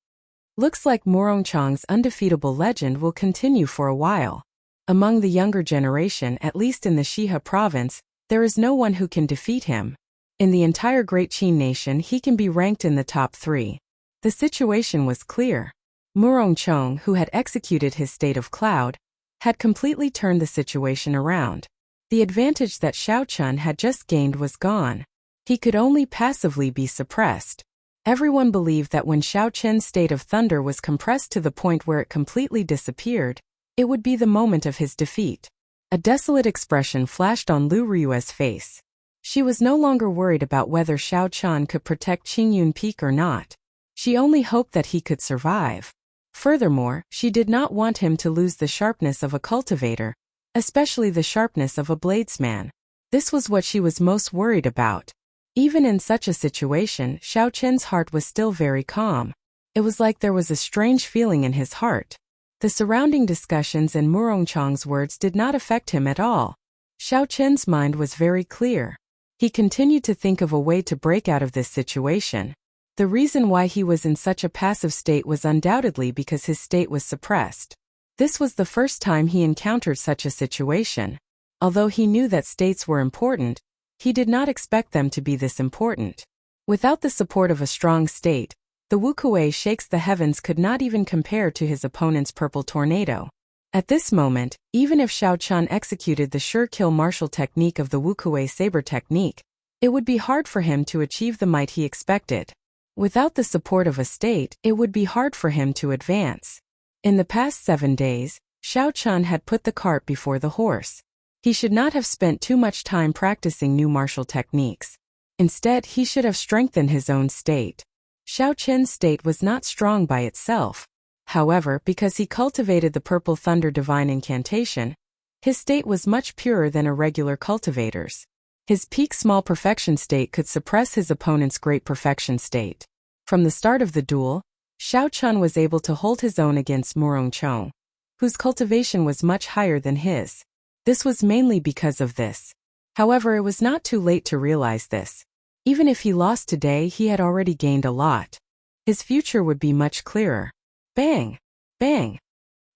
Looks like Murongchang's undefeatable legend will continue for a while. Among the younger generation, at least in the Shihe province, there is no one who can defeat him. In the entire Great Qin nation he can be ranked in the top 3. The situation was clear. Murongchong, who had executed his state of cloud, had completely turned the situation around. The advantage that Xiao Chun had just gained was gone. He could only passively be suppressed. Everyone believed that when Xiao Chun's state of thunder was compressed to the point where it completely disappeared, it would be the moment of his defeat. A desolate expression flashed on Lu Rui's face. She was no longer worried about whether Xiao Chun could protect Qingyun Peak or not. She only hoped that he could survive. Furthermore, she did not want him to lose the sharpness of a cultivator, especially the sharpness of a bladesman. This was what she was most worried about. Even in such a situation, Xiao Chen's heart was still very calm. It was like there was a strange feeling in his heart. The surrounding discussions and Murongchong's words did not affect him at all. Xiao Chen's mind was very clear. He continued to think of a way to break out of this situation. The reason why he was in such a passive state was undoubtedly because his state was suppressed. This was the first time he encountered such a situation. Although he knew that states were important, he did not expect them to be this important. Without the support of a strong state, the Wukuei shakes the heavens could not even compare to his opponent's purple tornado. At this moment, even if Xiao Chun executed the sure-kill martial technique of the Wukuei saber technique, it would be hard for him to achieve the might he expected. Without the support of a state, it would be hard for him to advance. In the past 7 days, Xiao Chun had put the cart before the horse. He should not have spent too much time practicing new martial techniques. Instead, he should have strengthened his own state. Xiao Chen's state was not strong by itself. However, because he cultivated the Purple Thunder Divine Incantation, his state was much purer than a regular cultivator's. His peak small perfection state could suppress his opponent's great perfection state. From the start of the duel, Xiao Chun was able to hold his own against Murongchong, whose cultivation was much higher than his. This was mainly because of this. However, it was not too late to realize this. Even if he lost today, he had already gained a lot. His future would be much clearer. Bang! Bang!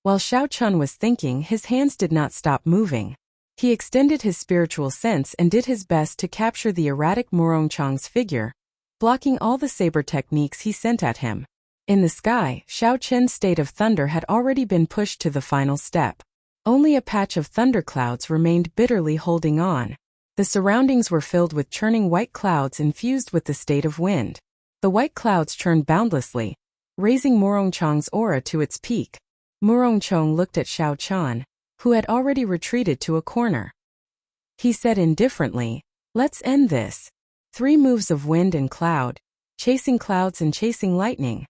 While Xiao Chun was thinking, his hands did not stop moving. He extended his spiritual sense and did his best to capture the erratic Murongchong's figure, blocking all the saber techniques he sent at him. In the sky, Xiao Chen's state of thunder had already been pushed to the final step. Only a patch of thunderclouds remained bitterly holding on. The surroundings were filled with churning white clouds infused with the state of wind. The white clouds churned boundlessly, raising Murongchong's aura to its peak. Murongchong looked at Xiao Chun, who had already retreated to a corner. He said indifferently, "Let's end this." 3 moves of wind and cloud, chasing clouds and chasing lightning.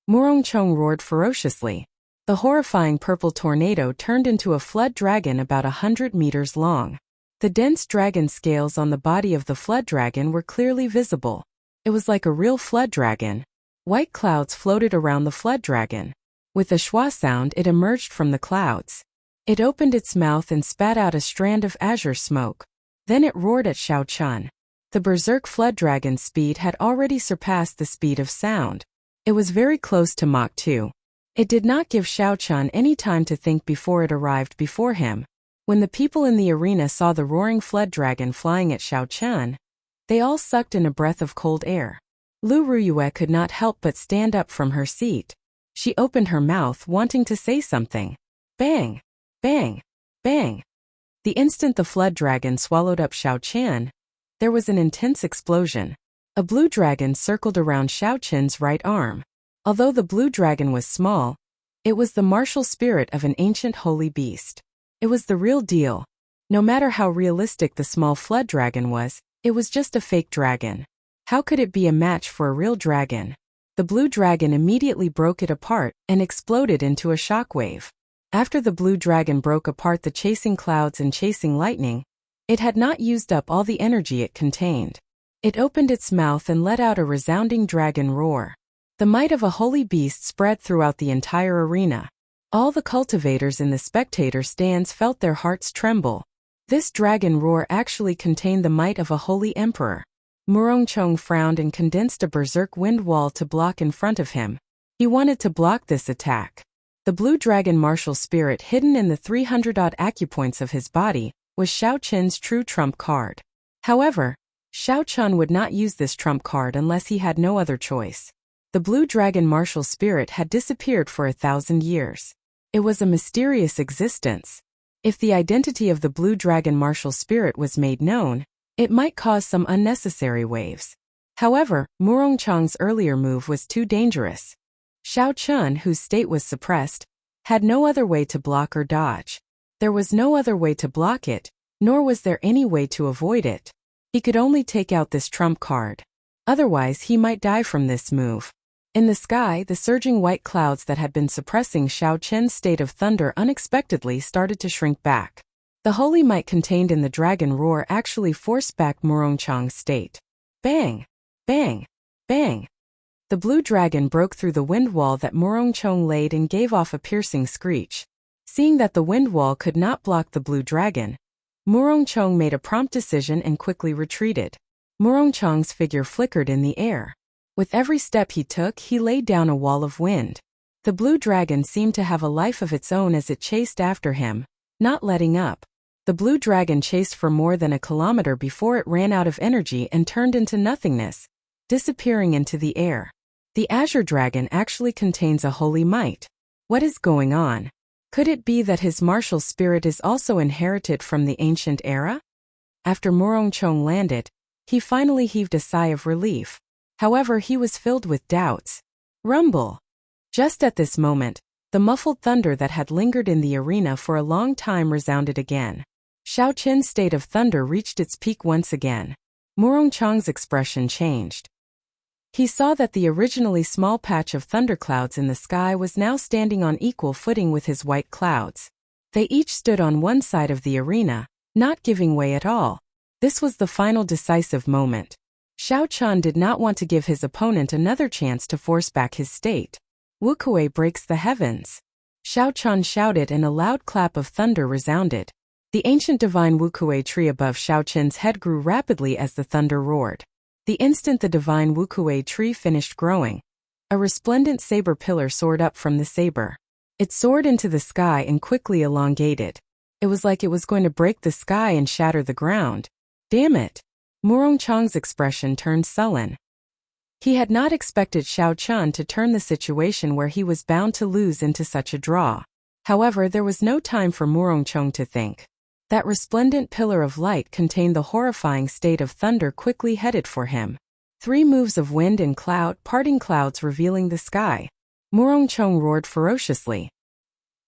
Murongchong roared ferociously. The horrifying purple tornado turned into a flood dragon about 100 meters long. The dense dragon scales on the body of the flood dragon were clearly visible. It was like a real flood dragon. White clouds floated around the flood dragon. With a schwa sound, it emerged from the clouds. It opened its mouth and spat out a strand of azure smoke. Then it roared at Xiao Chun. The berserk flood dragon's speed had already surpassed the speed of sound. It was very close to Mach 2. It did not give Xiao Chun any time to think before it arrived before him. When the people in the arena saw the roaring flood dragon flying at Xiao Chun, they all sucked in a breath of cold air. Lu Ruyue could not help but stand up from her seat. She opened her mouth wanting to say something. Bang! Bang! Bang! The instant the flood dragon swallowed up Xiao Chun, there was an intense explosion. A blue dragon circled around Xiao Chun's right arm. Although the blue dragon was small, it was the martial spirit of an ancient holy beast. It was the real deal. No matter how realistic the small flood dragon was, it was just a fake dragon. How could it be a match for a real dragon? The blue dragon immediately broke it apart and exploded into a shockwave. After the blue dragon broke apart the chasing clouds and chasing lightning, it had not used up all the energy it contained. It opened its mouth and let out a resounding dragon roar. The might of a holy beast spread throughout the entire arena. All the cultivators in the spectator stands felt their hearts tremble. This dragon roar actually contained the might of a holy emperor. Murongchong frowned and condensed a berserk wind wall to block in front of him. He wanted to block this attack. The blue dragon martial spirit hidden in the 300-odd acupoints of his body was Xiao Chen's true trump card. However, Xiao Chun would not use this trump card unless he had no other choice. The blue dragon martial spirit had disappeared for 1,000 years. It was a mysterious existence. If the identity of the blue dragon martial spirit was made known, it might cause some unnecessary waves. However, Murong Chang's earlier move was too dangerous. Xiao Chun, whose state was suppressed, had no other way to block or dodge. There was no other way to block it, nor was there any way to avoid it. He could only take out this trump card. Otherwise, he might die from this move. In the sky, the surging white clouds that had been suppressing Xiao Chen's state of thunder unexpectedly started to shrink back. The holy might contained in the dragon roar actually forced back Murong Chang's state. Bang! Bang! Bang! The blue dragon broke through the wind wall that Murong Chang laid and gave off a piercing screech. Seeing that the wind wall could not block the blue dragon, Murong Chang made a prompt decision and quickly retreated. Murong Chang's figure flickered in the air. With every step he took, he laid down a wall of wind. The blue dragon seemed to have a life of its own as it chased after him, not letting up. The blue dragon chased for more than a kilometer before it ran out of energy and turned into nothingness, disappearing into the air. The azure dragon actually contains a holy might. What is going on? Could it be that his martial spirit is also inherited from the ancient era? After Murong Chang landed, he finally heaved a sigh of relief. However, he was filled with doubts. Rumble! Just at this moment, the muffled thunder that had lingered in the arena for a long time resounded again. Xiao Chen's state of thunder reached its peak once again. Murong Chang's expression changed. He saw that the originally small patch of thunderclouds in the sky was now standing on equal footing with his white clouds. They each stood on one side of the arena, not giving way at all. This was the final decisive moment. Xiao Chun did not want to give his opponent another chance to force back his state. Wukuei breaks the heavens. Xiao Chun shouted and a loud clap of thunder resounded. The ancient divine Wukuei tree above Xiao Chun's head grew rapidly as the thunder roared. The instant the divine Wukuei tree finished growing, a resplendent saber pillar soared up from the saber. It soared into the sky and quickly elongated. It was like it was going to break the sky and shatter the ground. Damn it! Murong Chang's expression turned sullen. He had not expected Xiao Chun to turn the situation where he was bound to lose into such a draw. However, there was no time for Murong Chang to think. That resplendent pillar of light contained the horrifying state of thunder quickly headed for him. 3 moves of wind and cloud, parting clouds revealing the sky. Murong Chang roared ferociously.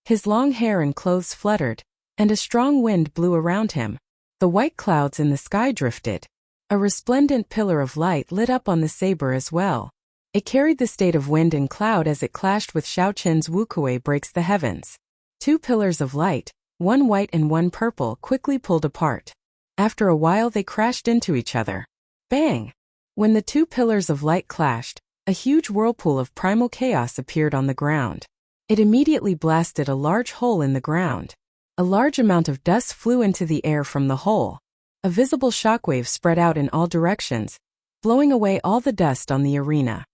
His long hair and clothes fluttered, and a strong wind blew around him. The white clouds in the sky drifted. A resplendent pillar of light lit up on the saber as well. It carried the state of wind and cloud as it clashed with Xiao Chen's Wukuei breaks the heavens. 2 pillars of light, one white and one purple, quickly pulled apart. After a while they crashed into each other. Bang! When the 2 pillars of light clashed, a huge whirlpool of primal chaos appeared on the ground. It immediately blasted a large hole in the ground. A large amount of dust flew into the air from the hole. A visible shockwave spread out in all directions, blowing away all the dust on the arena.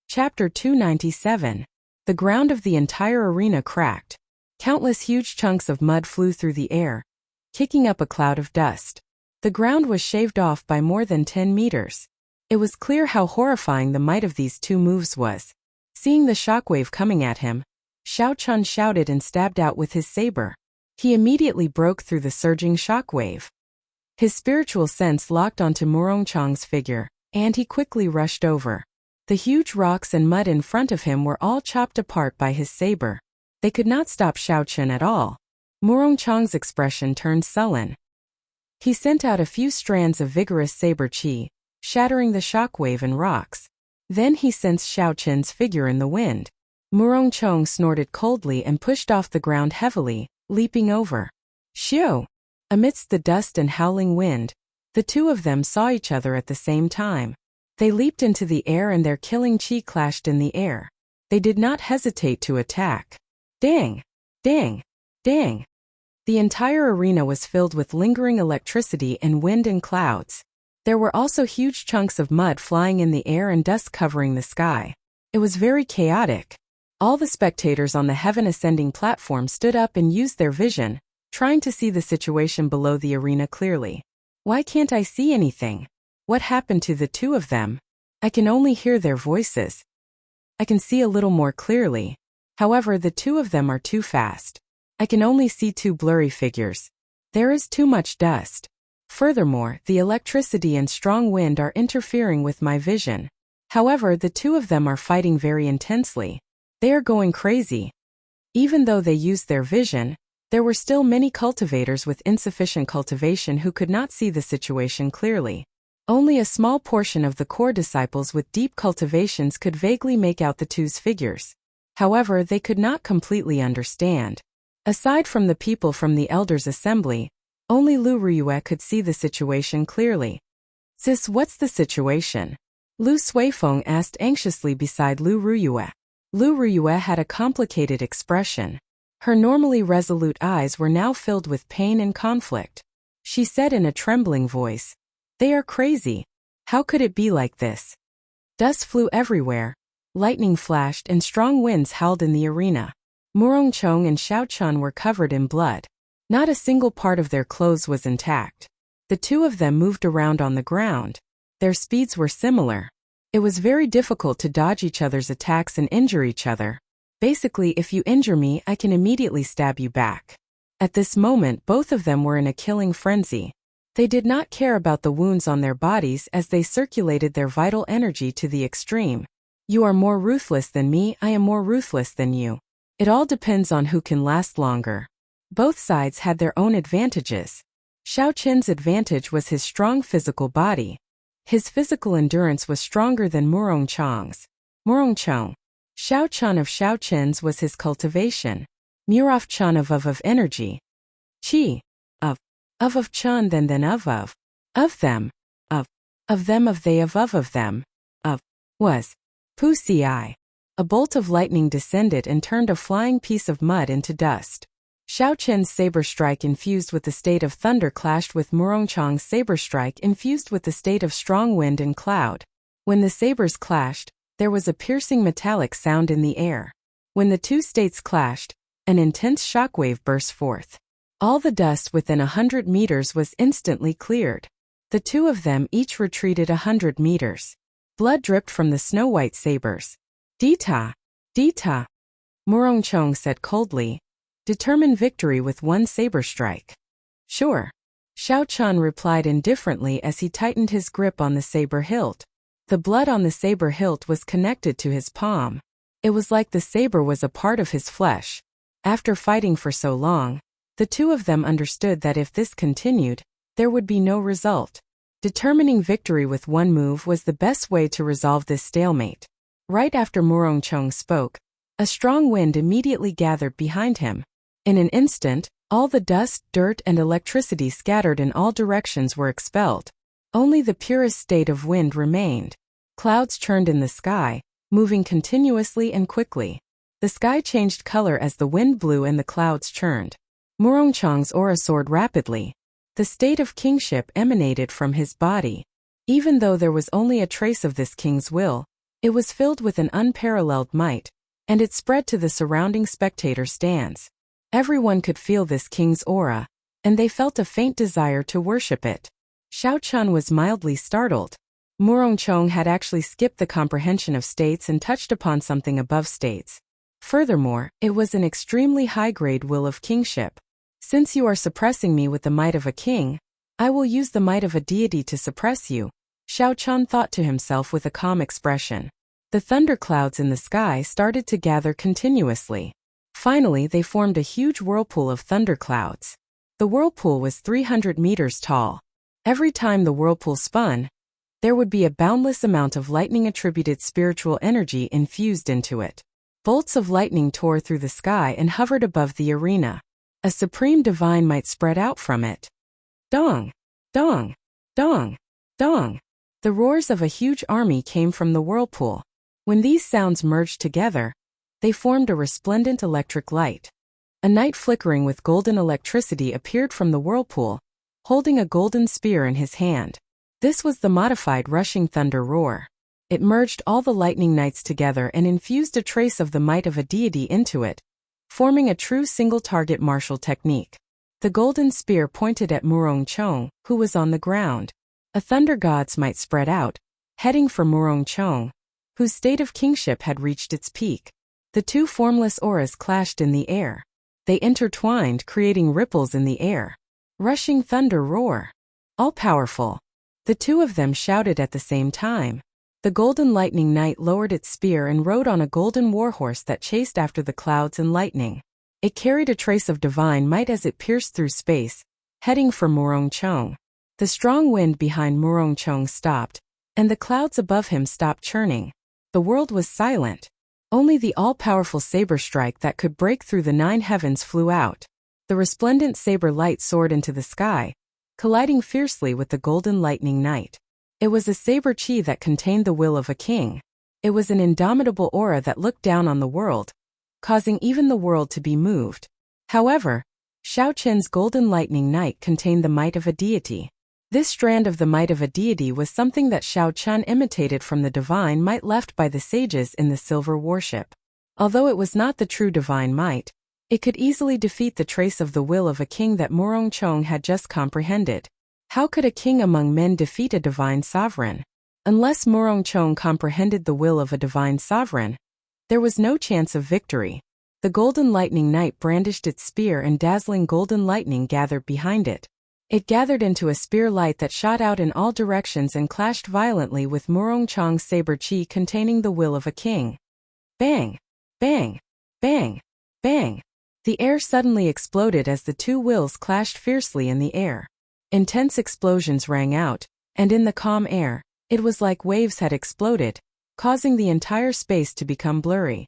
Chapter 297. The ground of the entire arena cracked. Countless huge chunks of mud flew through the air, kicking up a cloud of dust. The ground was shaved off by more than 10 meters. It was clear how horrifying the might of these 2 moves was. Seeing the shockwave coming at him, Xiao Chun shouted and stabbed out with his saber. He immediately broke through the surging shockwave. His spiritual sense locked onto Murong Chang's figure, and he quickly rushed over. The huge rocks and mud in front of him were all chopped apart by his saber. They could not stop Xiao Chun at all. Murong Chang's expression turned sullen. He sent out a few strands of vigorous saber chi, shattering the shockwave and rocks. Then he sensed Xiao Chun's figure in the wind. Murong Chang snorted coldly and pushed off the ground heavily, leaping over. Xiao! Amidst the dust and howling wind, the 2 of them saw each other at the same time. They leaped into the air and their killing chi clashed in the air. They did not hesitate to attack. Dang! Dang! Dang! The entire arena was filled with lingering electricity and wind and clouds. There were also huge chunks of mud flying in the air and dust covering the sky. It was very chaotic. All the spectators on the heaven ascending platform stood up and used their vision, trying to see the situation below the arena clearly. Why can't I see anything? What happened to the two of them? I can only hear their voices. I can see a little more clearly. However, the two of them are too fast. I can only see two blurry figures. There is too much dust. Furthermore, the electricity and strong wind are interfering with my vision. However, the two of them are fighting very intensely. They are going crazy. Even though they used their vision, there were still many cultivators with insufficient cultivation who could not see the situation clearly. Only a small portion of the core disciples with deep cultivations could vaguely make out the two's figures. However, they could not completely understand. Aside from the people from the elders' assembly, only Lu Ruyue could see the situation clearly. Sis, what's the situation? Lu Suifeng asked anxiously beside Lu Ruyue. Lu Ruyue had a complicated expression. Her normally resolute eyes were now filled with pain and conflict. She said in a trembling voice, "They are crazy. How could it be like this?" Dust flew everywhere. Lightning flashed and strong winds howled in the arena. Murongchong and Xiaochun were covered in blood. Not a single part of their clothes was intact. The two of them moved around on the ground. Their speeds were similar. It was very difficult to dodge each other's attacks and injure each other. Basically, if you injure me, I can immediately stab you back. At this moment, both of them were in a killing frenzy. They did not care about the wounds on their bodies as they circulated their vital energy to the extreme. You are more ruthless than me, I am more ruthless than you. It all depends on who can last longer. Both sides had their own advantages. Xiaoqin's advantage was his strong physical body. His physical endurance was stronger than Murongchong's. Xiaochun of Xiaoqin's was his cultivation. Murofchun of energy. Qi. Of Chun then of them. Of them of they of them. Was. Pu ci. A bolt of lightning descended and turned a flying piece of mud into dust. Xiaoqin's saber strike infused with the state of thunder clashed with Murongchong's saber strike infused with the state of strong wind and cloud. When the sabers clashed, there was a piercing metallic sound in the air. When the two states clashed, an intense shockwave burst forth. All the dust within 100 meters was instantly cleared. The two of them each retreated 100 meters. Blood dripped from the snow-white sabers. Dita. Murongchong said coldly. Determine victory with one saber strike. Sure. Xiaochun replied indifferently as he tightened his grip on the saber hilt. The blood on the saber hilt was connected to his palm. It was like the saber was a part of his flesh. After fighting for so long, the two of them understood that if this continued, there would be no result. Determining victory with one move was the best way to resolve this stalemate. Right after Murongchong spoke, a strong wind immediately gathered behind him. In an instant, all the dust, dirt, and electricity scattered in all directions were expelled. Only the purest state of wind remained. Clouds churned in the sky, moving continuously and quickly. The sky changed color as the wind blew and the clouds churned. Murongchong's aura soared rapidly. The state of kingship emanated from his body. Even though there was only a trace of this king's will, it was filled with an unparalleled might, and it spread to the surrounding spectator stands. Everyone could feel this king's aura, and they felt a faint desire to worship it. Xiaochun was mildly startled. Murongchong had actually skipped the comprehension of states and touched upon something above states. Furthermore, it was an extremely high-grade will of kingship. Since you are suppressing me with the might of a king, I will use the might of a deity to suppress you, Xiaochun thought to himself with a calm expression. The thunderclouds in the sky started to gather continuously. Finally, they formed a huge whirlpool of thunderclouds. The whirlpool was 300 meters tall. Every time the whirlpool spun, there would be a boundless amount of lightning-attributed spiritual energy infused into it. Bolts of lightning tore through the sky and hovered above the arena. A supreme divine might spread out from it. Dong! Dong! Dong! Dong! The roars of a huge army came from the whirlpool. When these sounds merged together, they formed a resplendent electric light. A knight flickering with golden electricity appeared from the whirlpool, holding a golden spear in his hand. This was the modified rushing thunder roar. It merged all the lightning knights together and infused a trace of the might of a deity into it, forming a true single-target martial technique. The golden spear pointed at Murongchong, who was on the ground. a thunder god's might spread out, heading for Murong-chong, whose state of kingship had reached its peak. The two formless auras clashed in the air. They intertwined, creating ripples in the air. Rushing thunder roar. All-powerful. The two of them shouted at the same time. The golden lightning knight lowered its spear and rode on a golden warhorse that chased after the clouds and lightning. It carried a trace of divine might as it pierced through space, heading for Murong-chong. The strong wind behind Murong-chong stopped, and the clouds above him stopped churning. The world was silent. Only the all-powerful saber strike that could break through the 9 heavens flew out. The resplendent saber light soared into the sky, colliding fiercely with the golden lightning knight. It was a saber chi that contained the will of a king. It was an indomitable aura that looked down on the world, causing even the world to be moved. However, Xiao Qin's golden lightning knight contained the might of a deity. This strand of the might of a deity was something that Xiao Qin imitated from the divine might left by the sages in the silver warship. Although it was not the true divine might, it could easily defeat the trace of the will of a king that Murong-chong had just comprehended. How could a king among men defeat a divine sovereign? Unless Murong-chong comprehended the will of a divine sovereign, there was no chance of victory. The golden lightning knight brandished its spear and dazzling golden lightning gathered behind it. It gathered into a spear light that shot out in all directions and clashed violently with Murong-chong's saber chi containing the will of a king. Bang! Bang! Bang! Bang! The air suddenly exploded as the two wills clashed fiercely in the air. Intense explosions rang out, and in the calm air, it was like waves had exploded, causing the entire space to become blurry.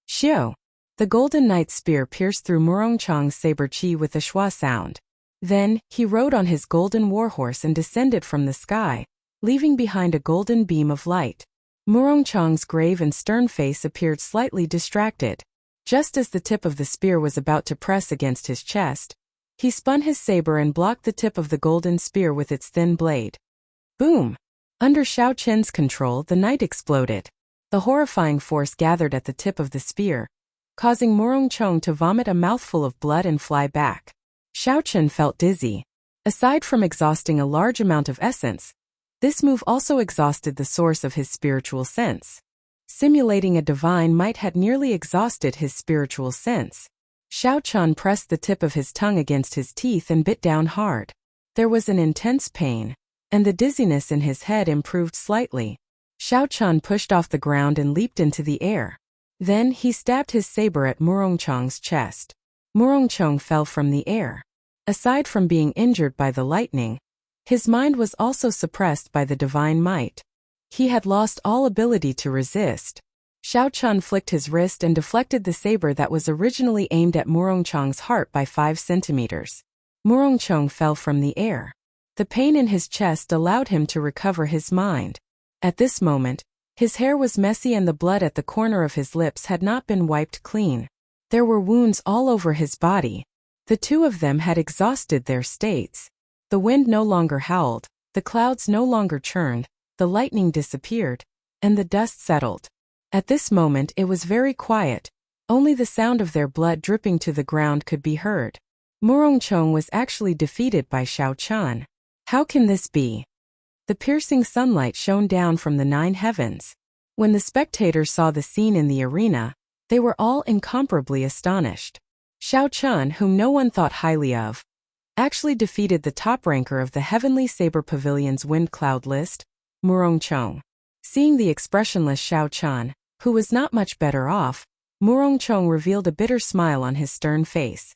Xiao! The golden knight's spear pierced through Murong-chong's saber chi with a schwa sound. Then, he rode on his golden warhorse and descended from the sky, leaving behind a golden beam of light. Murong-chong's grave and stern face appeared slightly distracted. Just as the tip of the spear was about to press against his chest, he spun his saber and blocked the tip of the golden spear with its thin blade. Boom! Under Xiao Qin's control, the knight exploded. The horrifying force gathered at the tip of the spear, causing Murong-chong to vomit a mouthful of blood and fly back. Xiao Qin felt dizzy. Aside from exhausting a large amount of essence, this move also exhausted the source of his spiritual sense. Simulating a divine might had nearly exhausted his spiritual sense. Xiao Qin pressed the tip of his tongue against his teeth and bit down hard. There was an intense pain, and the dizziness in his head improved slightly. Xiao Qin pushed off the ground and leaped into the air. Then he stabbed his saber at Murong-chong's chest. Murong-chong fell from the air. Aside from being injured by the lightning, his mind was also suppressed by the divine might. He had lost all ability to resist. Xiao Qin flicked his wrist and deflected the saber that was originally aimed at Murong-chong's heart by 5 centimeters. Murong-chong fell from the air. The pain in his chest allowed him to recover his mind. At this moment, his hair was messy and the blood at the corner of his lips had not been wiped clean. There were wounds all over his body. The two of them had exhausted their states. The wind no longer howled, the clouds no longer churned, the lightning disappeared, and the dust settled. At this moment it was very quiet. Only the sound of their blood dripping to the ground could be heard. Murong-chong was actually defeated by Xiao Qin. How can this be? The piercing sunlight shone down from the 9 heavens. When the spectators saw the scene in the arena, they were all incomparably astonished. Xiao Qin, whom no one thought highly of, actually defeated the top ranker of the Heavenly Saber Pavilion's wind cloud list, Murong-chong. Seeing the expressionless Xiao Qin, who was not much better off, Murong-chong revealed a bitter smile on his stern face.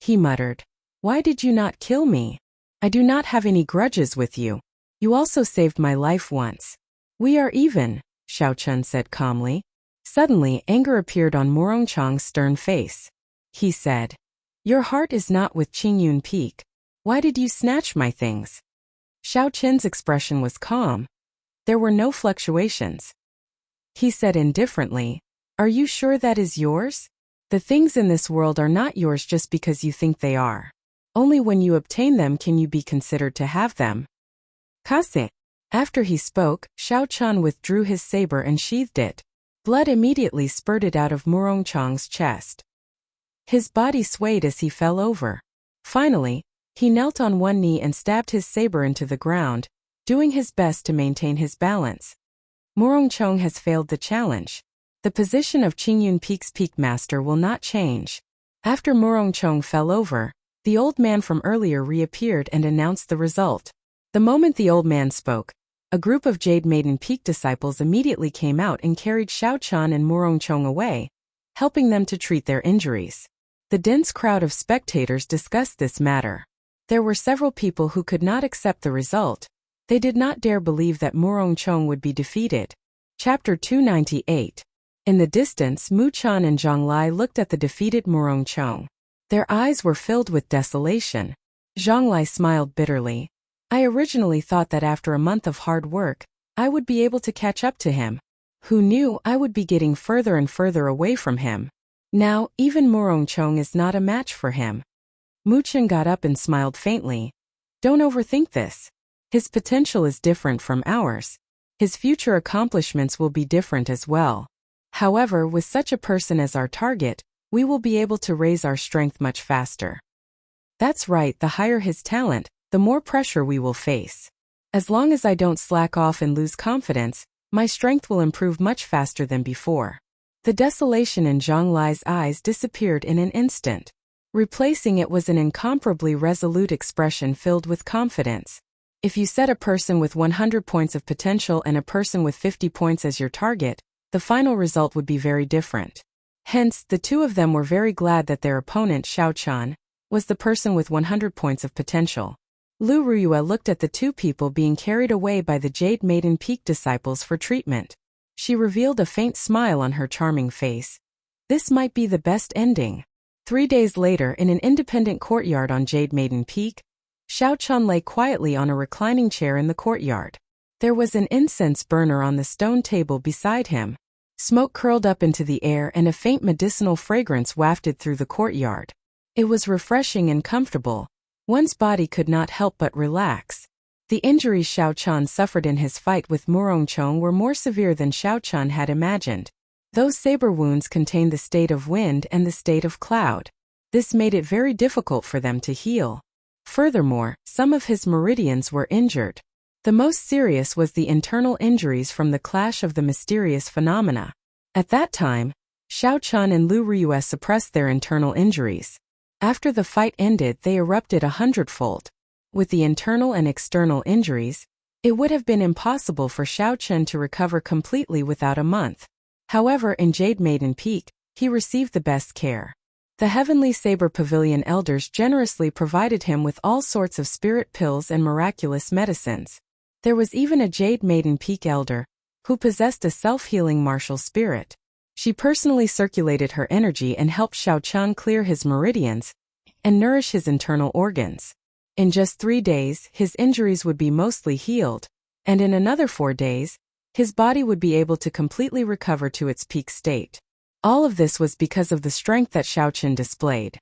He muttered, "Why did you not kill me? I do not have any grudges with you. You also saved my life once. We are even," Xiao Qin said calmly. Suddenly, anger appeared on Murong-chong's stern face. He said, "Your heart is not with Qingyun Peak. Why did you snatch my things?" Xiao Qin's expression was calm. There were no fluctuations. He said indifferently, "Are you sure that is yours? The things in this world are not yours just because you think they are. Only when you obtain them can you be considered to have them." Kase. After he spoke, Xiao Qin withdrew his saber and sheathed it. Blood immediately spurted out of Murong-chong's chest. His body swayed as he fell over. Finally, he knelt on one knee and stabbed his saber into the ground, doing his best to maintain his balance. Murongchong has failed the challenge. The position of Qingyun Peak's Peak Master will not change. After Murongchong fell over, the old man from earlier reappeared and announced the result. The moment the old man spoke, a group of Jade Maiden Peak disciples immediately came out and carried Xiaochan and Murongchong away, helping them to treat their injuries. The dense crowd of spectators discussed this matter. There were several people who could not accept the result. They did not dare believe that Murongchong would be defeated. Chapter 298. In the distance, Mu Chan and Zhang Lai looked at the defeated Murongchong. Their eyes were filled with desolation. Zhang Lai smiled bitterly. I originally thought that after a month of hard work, I would be able to catch up to him. Who knew I would be getting further and further away from him? Now, even Murongchong is not a match for him. Mu Chan got up and smiled faintly. Don't overthink this. His potential is different from ours. His future accomplishments will be different as well. However, with such a person as our target, we will be able to raise our strength much faster. That's right, the higher his talent, the more pressure we will face. As long as I don't slack off and lose confidence, my strength will improve much faster than before. The desolation in Zhang Lai's eyes disappeared in an instant. Replacing it was an incomparably resolute expression filled with confidence. If you set a person with 100 points of potential and a person with 50 points as your target, the final result would be very different. Hence, the two of them were very glad that their opponent, Xiaochan, was the person with 100 points of potential. Lu Ruyue looked at the two people being carried away by the Jade Maiden Peak disciples for treatment. She revealed a faint smile on her charming face. This might be the best ending. 3 days later, in an independent courtyard on Jade Maiden Peak, Xiaochan lay quietly on a reclining chair in the courtyard. There was an incense burner on the stone table beside him. Smoke curled up into the air and a faint medicinal fragrance wafted through the courtyard. It was refreshing and comfortable. One's body could not help but relax. The injuries Xiaochan suffered in his fight with Murongchong were more severe than Xiaochan had imagined. Those saber wounds contained the state of wind and the state of cloud. This made it very difficult for them to heal. Furthermore, some of his meridians were injured. The most serious was the internal injuries from the clash of the mysterious phenomena. At that time, Xiaochan and Lu Ruyue suppressed their internal injuries. After the fight ended, they erupted 100-fold. With the internal and external injuries, it would have been impossible for Xiaochan to recover completely without a month. However, in Jade Maiden Peak, he received the best care. The Heavenly Saber Pavilion elders generously provided him with all sorts of spirit pills and miraculous medicines. There was even a Jade Maiden Peak elder, who possessed a self-healing martial spirit. She personally circulated her energy and helped Xiaochan clear his meridians and nourish his internal organs. In just 3 days, his injuries would be mostly healed, and in another 4 days, his body would be able to completely recover to its peak state. All of this was because of the strength that Xiaochan displayed.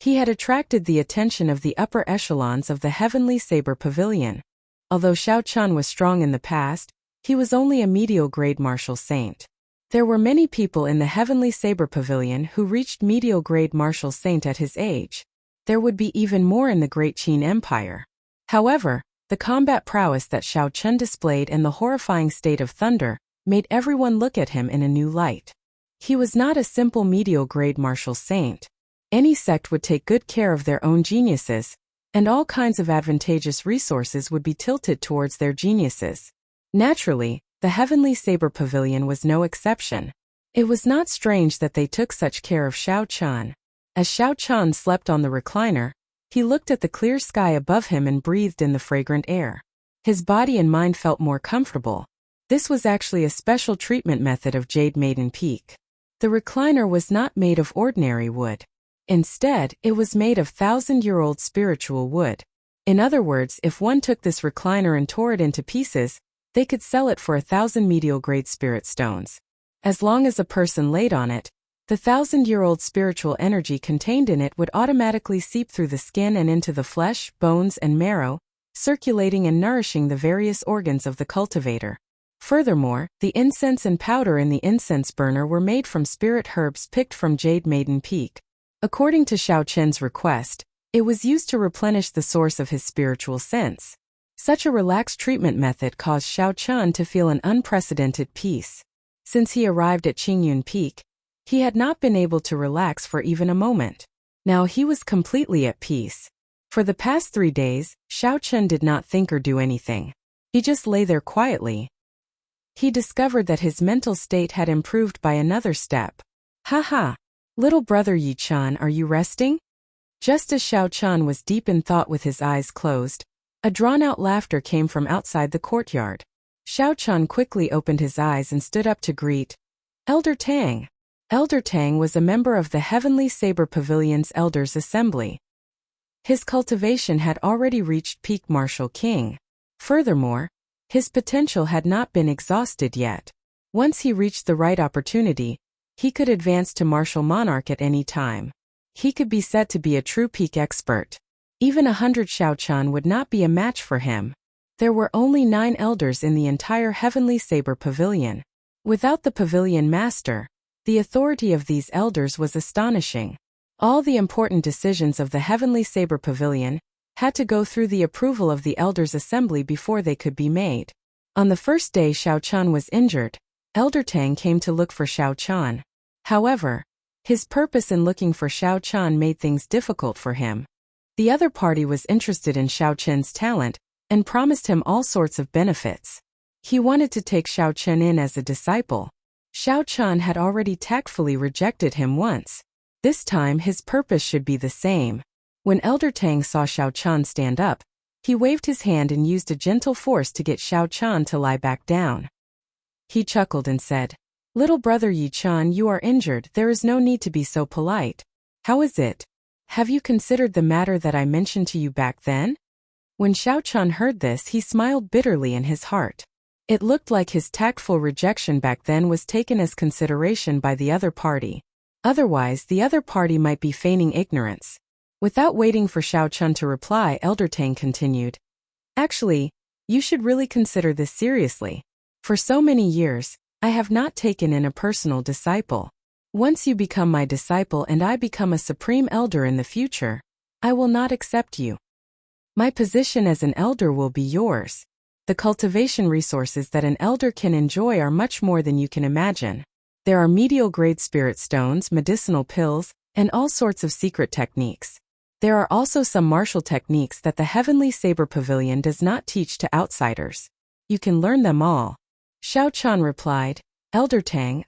He had attracted the attention of the upper echelons of the Heavenly Saber Pavilion. Although Xiaochan was strong in the past, he was only a medial-grade martial saint. There were many people in the Heavenly Saber Pavilion who reached medial-grade martial saint at his age. There would be even more in the Great Qin Empire. However, the combat prowess that Xiaochan displayed and the horrifying state of thunder made everyone look at him in a new light. He was not a simple medial-grade martial saint. Any sect would take good care of their own geniuses, and all kinds of advantageous resources would be tilted towards their geniuses. Naturally, the Heavenly Saber Pavilion was no exception. It was not strange that they took such care of Xiaochan. As Xiaochan slept on the recliner, he looked at the clear sky above him and breathed in the fragrant air. His body and mind felt more comfortable. This was actually a special treatment method of Jade Maiden Peak. The recliner was not made of ordinary wood. Instead, it was made of 1,000-year-old spiritual wood. In other words, if one took this recliner and tore it into pieces, they could sell it for 1,000 medial-grade spirit stones. As long as a person laid on it, the 1,000-year-old spiritual energy contained in it would automatically seep through the skin and into the flesh, bones, and marrow, circulating and nourishing the various organs of the cultivator. Furthermore, the incense and powder in the incense burner were made from spirit herbs picked from Jade Maiden Peak. According to Xiaochan's request, it was used to replenish the source of his spiritual sense. Such a relaxed treatment method caused Xiao Chun to feel an unprecedented peace. Since he arrived at Qingyun Peak, he had not been able to relax for even a moment. Now he was completely at peace. For the past 3 days, Xiao Chun did not think or do anything. He just lay there quietly. He discovered that his mental state had improved by another step. "Ha! Little brother Yi Chan, are you resting?" Just as Xiao Chun was deep in thought with his eyes closed, a drawn-out laughter came from outside the courtyard. Xiao Chun quickly opened his eyes and stood up to greet Elder Tang. Elder Tang was a member of the Heavenly Saber Pavilion's Elders Assembly. His cultivation had already reached peak Martial King. Furthermore, his potential had not been exhausted yet. Once he reached the right opportunity, he could advance to Martial Monarch at any time. He could be said to be a true peak expert. Even 100 Xiao Chun would not be a match for him. There were only 9 elders in the entire Heavenly Saber Pavilion. Without the Pavilion Master, the authority of these elders was astonishing. All the important decisions of the Heavenly Saber Pavilion had to go through the approval of the Elders' Assembly before they could be made. On the first day Xiao Chun was injured, Elder Tang came to look for Xiao Chun. However, his purpose in looking for Xiao Chun made things difficult for him. The other party was interested in Xiao Chun's talent and promised him all sorts of benefits. He wanted to take Xiao Chun in as a disciple. Xiao Chun had already tactfully rejected him once. This time his purpose should be the same. When Elder Tang saw Xiao Chun stand up, he waved his hand and used a gentle force to get Xiao Chun to lie back down. He chuckled and said, "Little brother Yi Chun, you are injured. There is no need to be so polite. How is it? Have you considered the matter that I mentioned to you back then?" When Xiao Chun heard this, he smiled bitterly in his heart. It looked like his tactful rejection back then was taken as consideration by the other party. Otherwise, the other party might be feigning ignorance. Without waiting for Xiao Chun to reply, Elder Tang continued, "Actually, you should really consider this seriously. For so many years, I have not taken in a personal disciple. Once you become my disciple and I become a supreme elder in the future, I will not accept you. My position as an elder will be yours. The cultivation resources that an elder can enjoy are much more than you can imagine. There are medial-grade spirit stones, medicinal pills, and all sorts of secret techniques. There are also some martial techniques that the Heavenly Saber Pavilion does not teach to outsiders. You can learn them all." Xiao Chun replied, "Elder Tang,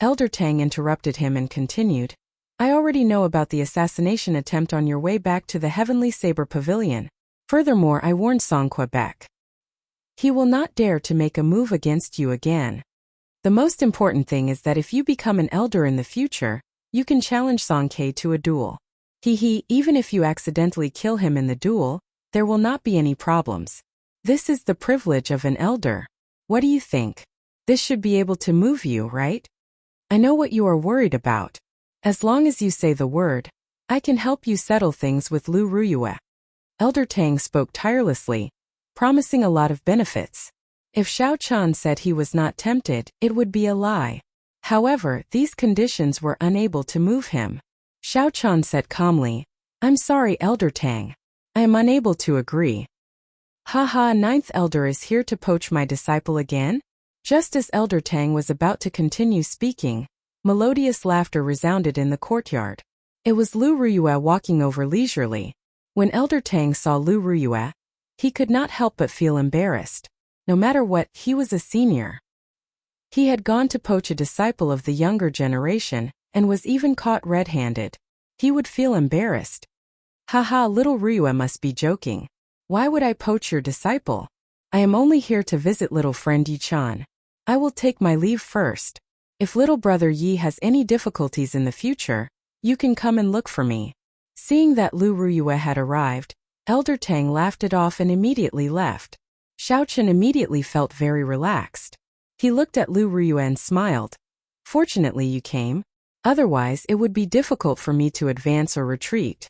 Elder Tang interrupted him and continued, "I already know about the assassination attempt on your way back to the Heavenly Saber Pavilion. Furthermore, I warned Song Quebec. He will not dare to make a move against you again. The most important thing is that if you become an elder in the future, you can challenge Song Ke to a duel. Even if you accidentally kill him in the duel, there will not be any problems. This is the privilege of an elder. What do you think? This should be able to move you, right? I know what you are worried about. As long as you say the word, I can help you settle things with Lu Ruyue." Elder Tang spoke tirelessly, promising a lot of benefits. If Xiao Chun said he was not tempted, it would be a lie. However, these conditions were unable to move him. Xiao Chun said calmly, "I'm sorry, Elder Tang. I am unable to agree." "Haha, 9th Elder is here to poach my disciple again?" Just as Elder Tang was about to continue speaking, melodious laughter resounded in the courtyard. It was Lu Ruyue walking over leisurely. When Elder Tang saw Lu Ruyue, he could not help but feel embarrassed. No matter what, he was a senior. He had gone to poach a disciple of the younger generation, and was even caught red-handed. He would feel embarrassed. "Haha, little Ruyue must be joking. Why would I poach your disciple? I am only here to visit little friend Yi Chan. I will take my leave first. If little brother Yi has any difficulties in the future, you can come and look for me." Seeing that Lu Ruyue had arrived, Elder Tang laughed it off and immediately left. Xiao Chun immediately felt very relaxed. He looked at Lu Ruyue and smiled. "Fortunately you came. Otherwise it would be difficult for me to advance or retreat."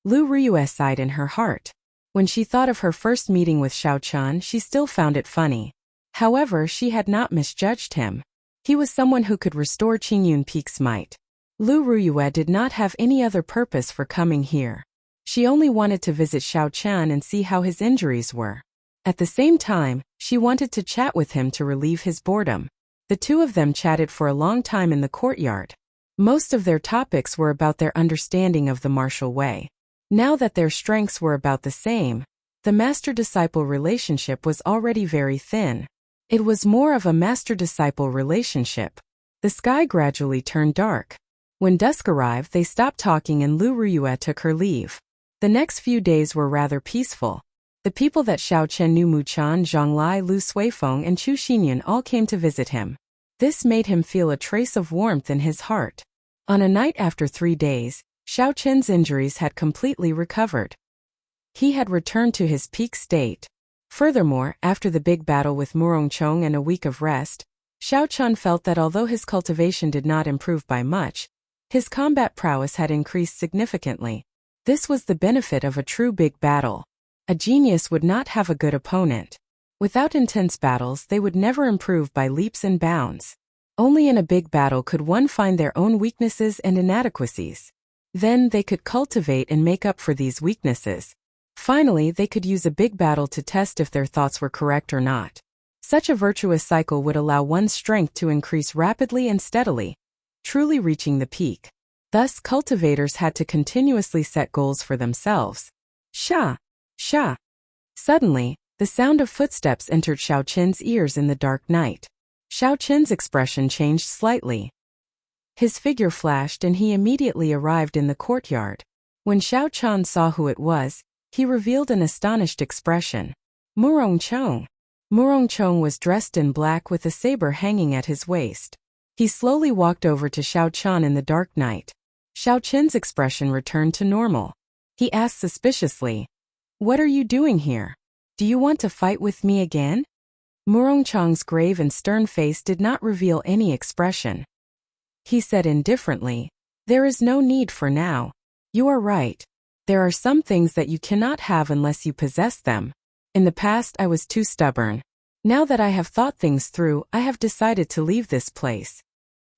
Lu Ruyue sighed in her heart. When she thought of her first meeting with Xiao Chun, she still found it funny. However, she had not misjudged him. He was someone who could restore Qingyun Peak's might. Lu Ruyue did not have any other purpose for coming here. She only wanted to visit Xiao Chun and see how his injuries were. At the same time, she wanted to chat with him to relieve his boredom. The two of them chatted for a long time in the courtyard. Most of their topics were about their understanding of the martial way. Now that their strengths were about the same, the master-disciple relationship was already very thin. It was more of a master-disciple relationship. The sky gradually turned dark. When dusk arrived, they stopped talking and Lu Ruyue took her leave. The next few days were rather peaceful. The people that Xiao Chen knew, Mu Chan, Zhang Lai, Lu Suifeng, and Chu Xinyun all came to visit him. This made him feel a trace of warmth in his heart. On a night after 3 days, Xiao Chen's injuries had completely recovered. He had returned to his peak state. Furthermore, after the big battle with Murongchong and a week of rest, Xiao Chen felt that although his cultivation did not improve by much, his combat prowess had increased significantly. This was the benefit of a true big battle. A genius would not have a good opponent. Without intense battles, they would never improve by leaps and bounds. Only in a big battle could one find their own weaknesses and inadequacies. Then they could cultivate and make up for these weaknesses. Finally, they could use a big battle to test if their thoughts were correct or not. Such a virtuous cycle would allow one's strength to increase rapidly and steadily, truly reaching the peak. Thus, cultivators had to continuously set goals for themselves. Sha! Sha! Suddenly, the sound of footsteps entered Xiao Chen's ears in the dark night. Xiao Chen's expression changed slightly. His figure flashed and he immediately arrived in the courtyard. When Xiao Chen saw who it was, he revealed an astonished expression. Murongchong. Murongchong was dressed in black with a saber hanging at his waist. He slowly walked over to Xiao Chen in the dark night. Xiao Chen's expression returned to normal. He asked suspiciously, "What are you doing here? Do you want to fight with me again?" Murongchong's grave and stern face did not reveal any expression. He said indifferently, "There is no need for now. You are right. There are some things that you cannot have unless you possess them. In the past I was too stubborn. Now that I have thought things through, I have decided to leave this place."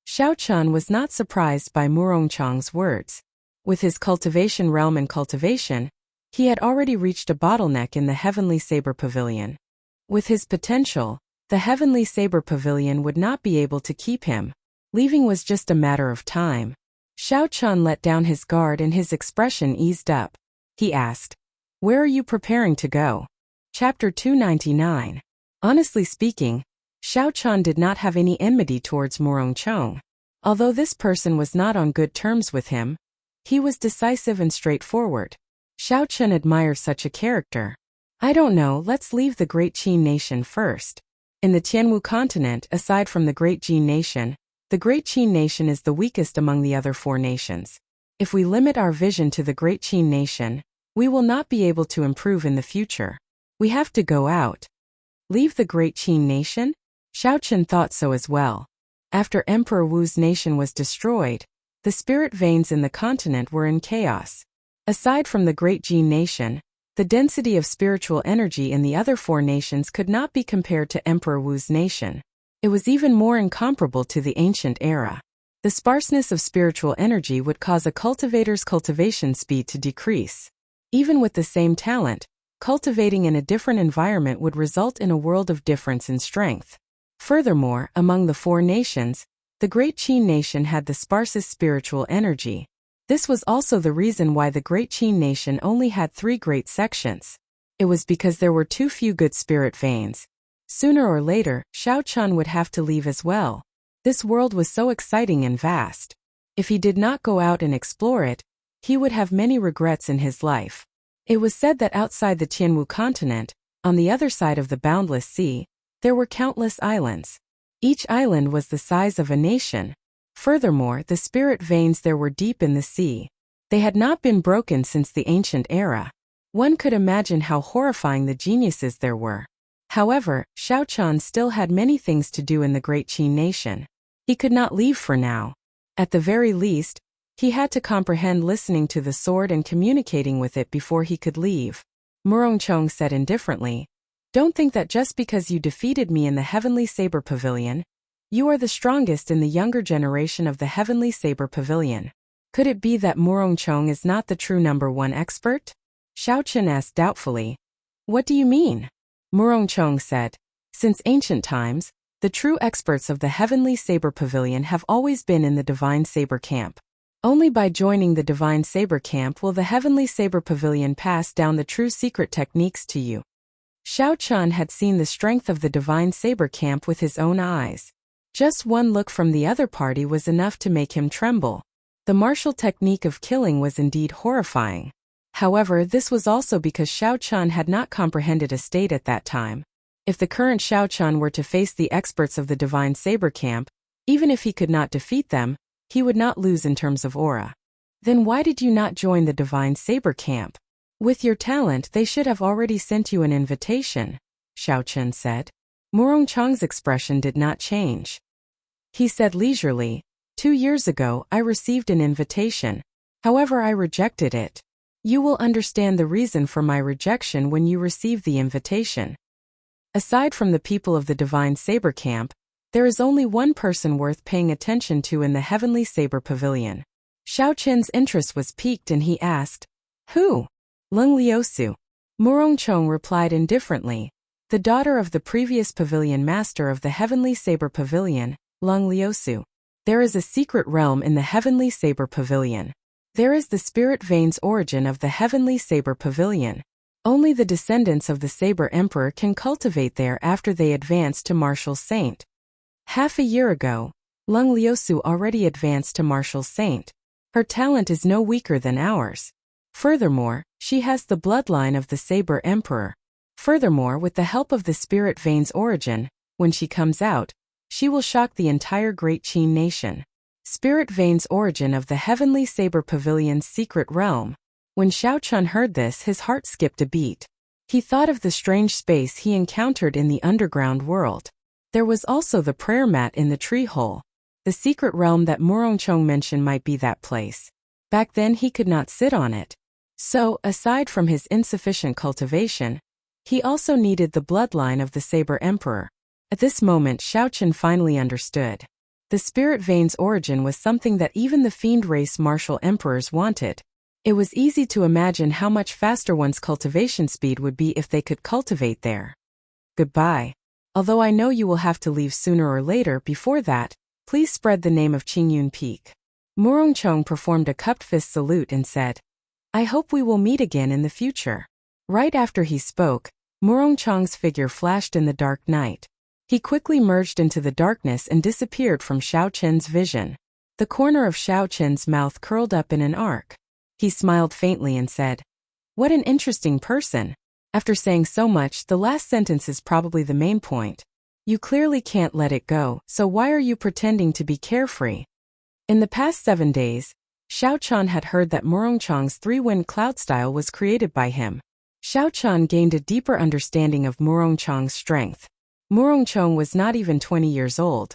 Xiao Chen was not surprised by Murongchong's words. With his cultivation realm and cultivation, he had already reached a bottleneck in the Heavenly Saber Pavilion. With his potential, the Heavenly Saber Pavilion would not be able to keep him. Leaving was just a matter of time. Xiao Chen let down his guard and his expression eased up. He asked, "Where are you preparing to go?" Chapter 299. Honestly speaking, Xiao Chen did not have any enmity towards Murongchong. Although this person was not on good terms with him, he was decisive and straightforward. Xiao Chen admired such a character. "I don't know, let's leave the Great Qin Nation first." In the Tianwu continent, aside from the Great Qin Nation, the Great Qin Nation is the weakest among the other 4 nations. If we limit our vision to the Great Qin Nation, we will not be able to improve in the future. We have to go out. Leave the Great Qin Nation? Xiao Chen thought so as well. After Emperor Wu's nation was destroyed, the spirit veins in the continent were in chaos. Aside from the Great Qin Nation, the density of spiritual energy in the other 4 nations could not be compared to Emperor Wu's nation. It was even more incomparable to the ancient era. The sparseness of spiritual energy would cause a cultivator's cultivation speed to decrease. Even with the same talent, cultivating in a different environment would result in a world of difference in strength. Furthermore, among the 4 nations, the Great Qin Nation had the sparsest spiritual energy. This was also the reason why the Great Qin Nation only had 3 great sections. It was because there were too few good spirit veins. Sooner or later, Xiao Chen would have to leave as well. This world was so exciting and vast. If he did not go out and explore it, he would have many regrets in his life. It was said that outside the Tianwu continent, on the other side of the boundless sea, there were countless islands. Each island was the size of a nation. Furthermore, the spirit veins there were deep in the sea. They had not been broken since the ancient era. One could imagine how horrifying the geniuses there were. However, Xiao Chen still had many things to do in the Great Qin Nation. He could not leave for now. At the very least, he had to comprehend listening to the sword and communicating with it before he could leave. Murongchong said indifferently, "Don't think that just because you defeated me in the Heavenly Saber Pavilion, you are the strongest in the younger generation of the Heavenly Saber Pavilion. Could it be that Murongchong is not the true #1 expert?" Xiao Chen asked doubtfully. "What do you mean?" Murongchong said. Since ancient times, the true experts of the Heavenly Saber Pavilion have always been in the Divine Saber Camp. Only by joining the Divine Saber Camp will the Heavenly Saber Pavilion pass down the true secret techniques to you. Xiao Chun had seen the strength of the Divine Saber Camp with his own eyes. Just one look from the other party was enough to make him tremble. The martial technique of killing was indeed horrifying. However, this was also because Xiao Chun had not comprehended a state at that time. If the current Xiao Chun were to face the experts of the Divine Saber Camp, even if he could not defeat them, he would not lose in terms of aura. Then why did you not join the Divine Saber Camp? With your talent, they should have already sent you an invitation, Xiao Chun said. Murongchong's expression did not change. He said leisurely, 2 years ago I received an invitation. However, I rejected it. You will understand the reason for my rejection when you receive the invitation. Aside from the people of the Divine Saber Camp, there is only one person worth paying attention to in the Heavenly Saber Pavilion. Xiao Chun's interest was piqued and he asked, Who? Lung Liusu. Murongchong replied indifferently, the daughter of the previous pavilion master of the Heavenly Saber Pavilion, Lung Liusu. There is a secret realm in the Heavenly Saber Pavilion. There is the spirit veins origin of the Heavenly Saber Pavilion. Only the descendants of the Saber Emperor can cultivate there after they advance to Martial Saint. Half a year ago, Lung Liusu already advanced to Martial Saint. Her talent is no weaker than ours. Furthermore, she has the bloodline of the Saber Emperor. Furthermore, with the help of the spirit veins origin, when she comes out, she will shock the entire Great Qin nation. Spirit veins origin of the Heavenly Saber Pavilion's secret realm. When Xiao Chun heard this, his heart skipped a beat. He thought of the strange space he encountered in the underground world. There was also the prayer mat in the tree hole. The secret realm that Murongchong mentioned might be that place. Back then he could not sit on it. So, aside from his insufficient cultivation, he also needed the bloodline of the Saber Emperor. At this moment Xiao Chun finally understood. The spirit veins origin was something that even the fiend race martial emperors wanted. It was easy to imagine how much faster one's cultivation speed would be if they could cultivate there. Goodbye. Although I know you will have to leave sooner or later, before that, please spread the name of Qingyun Peak. Murongchong performed a cupped fist salute and said, I hope we will meet again in the future. Right after he spoke, Murongchong's figure flashed in the dark night. He quickly merged into the darkness and disappeared from Xiao Chun's vision. The corner of Xiao Chun's mouth curled up in an arc. He smiled faintly and said, What an interesting person. After saying so much, the last sentence is probably the main point. You clearly can't let it go, so why are you pretending to be carefree? In the past 7 days, Xiao Chun had heard that Murongchong's three-wind cloud style was created by him. Xiao Chun gained a deeper understanding of Murongchong's strength. Murongchong was not even 20 years old.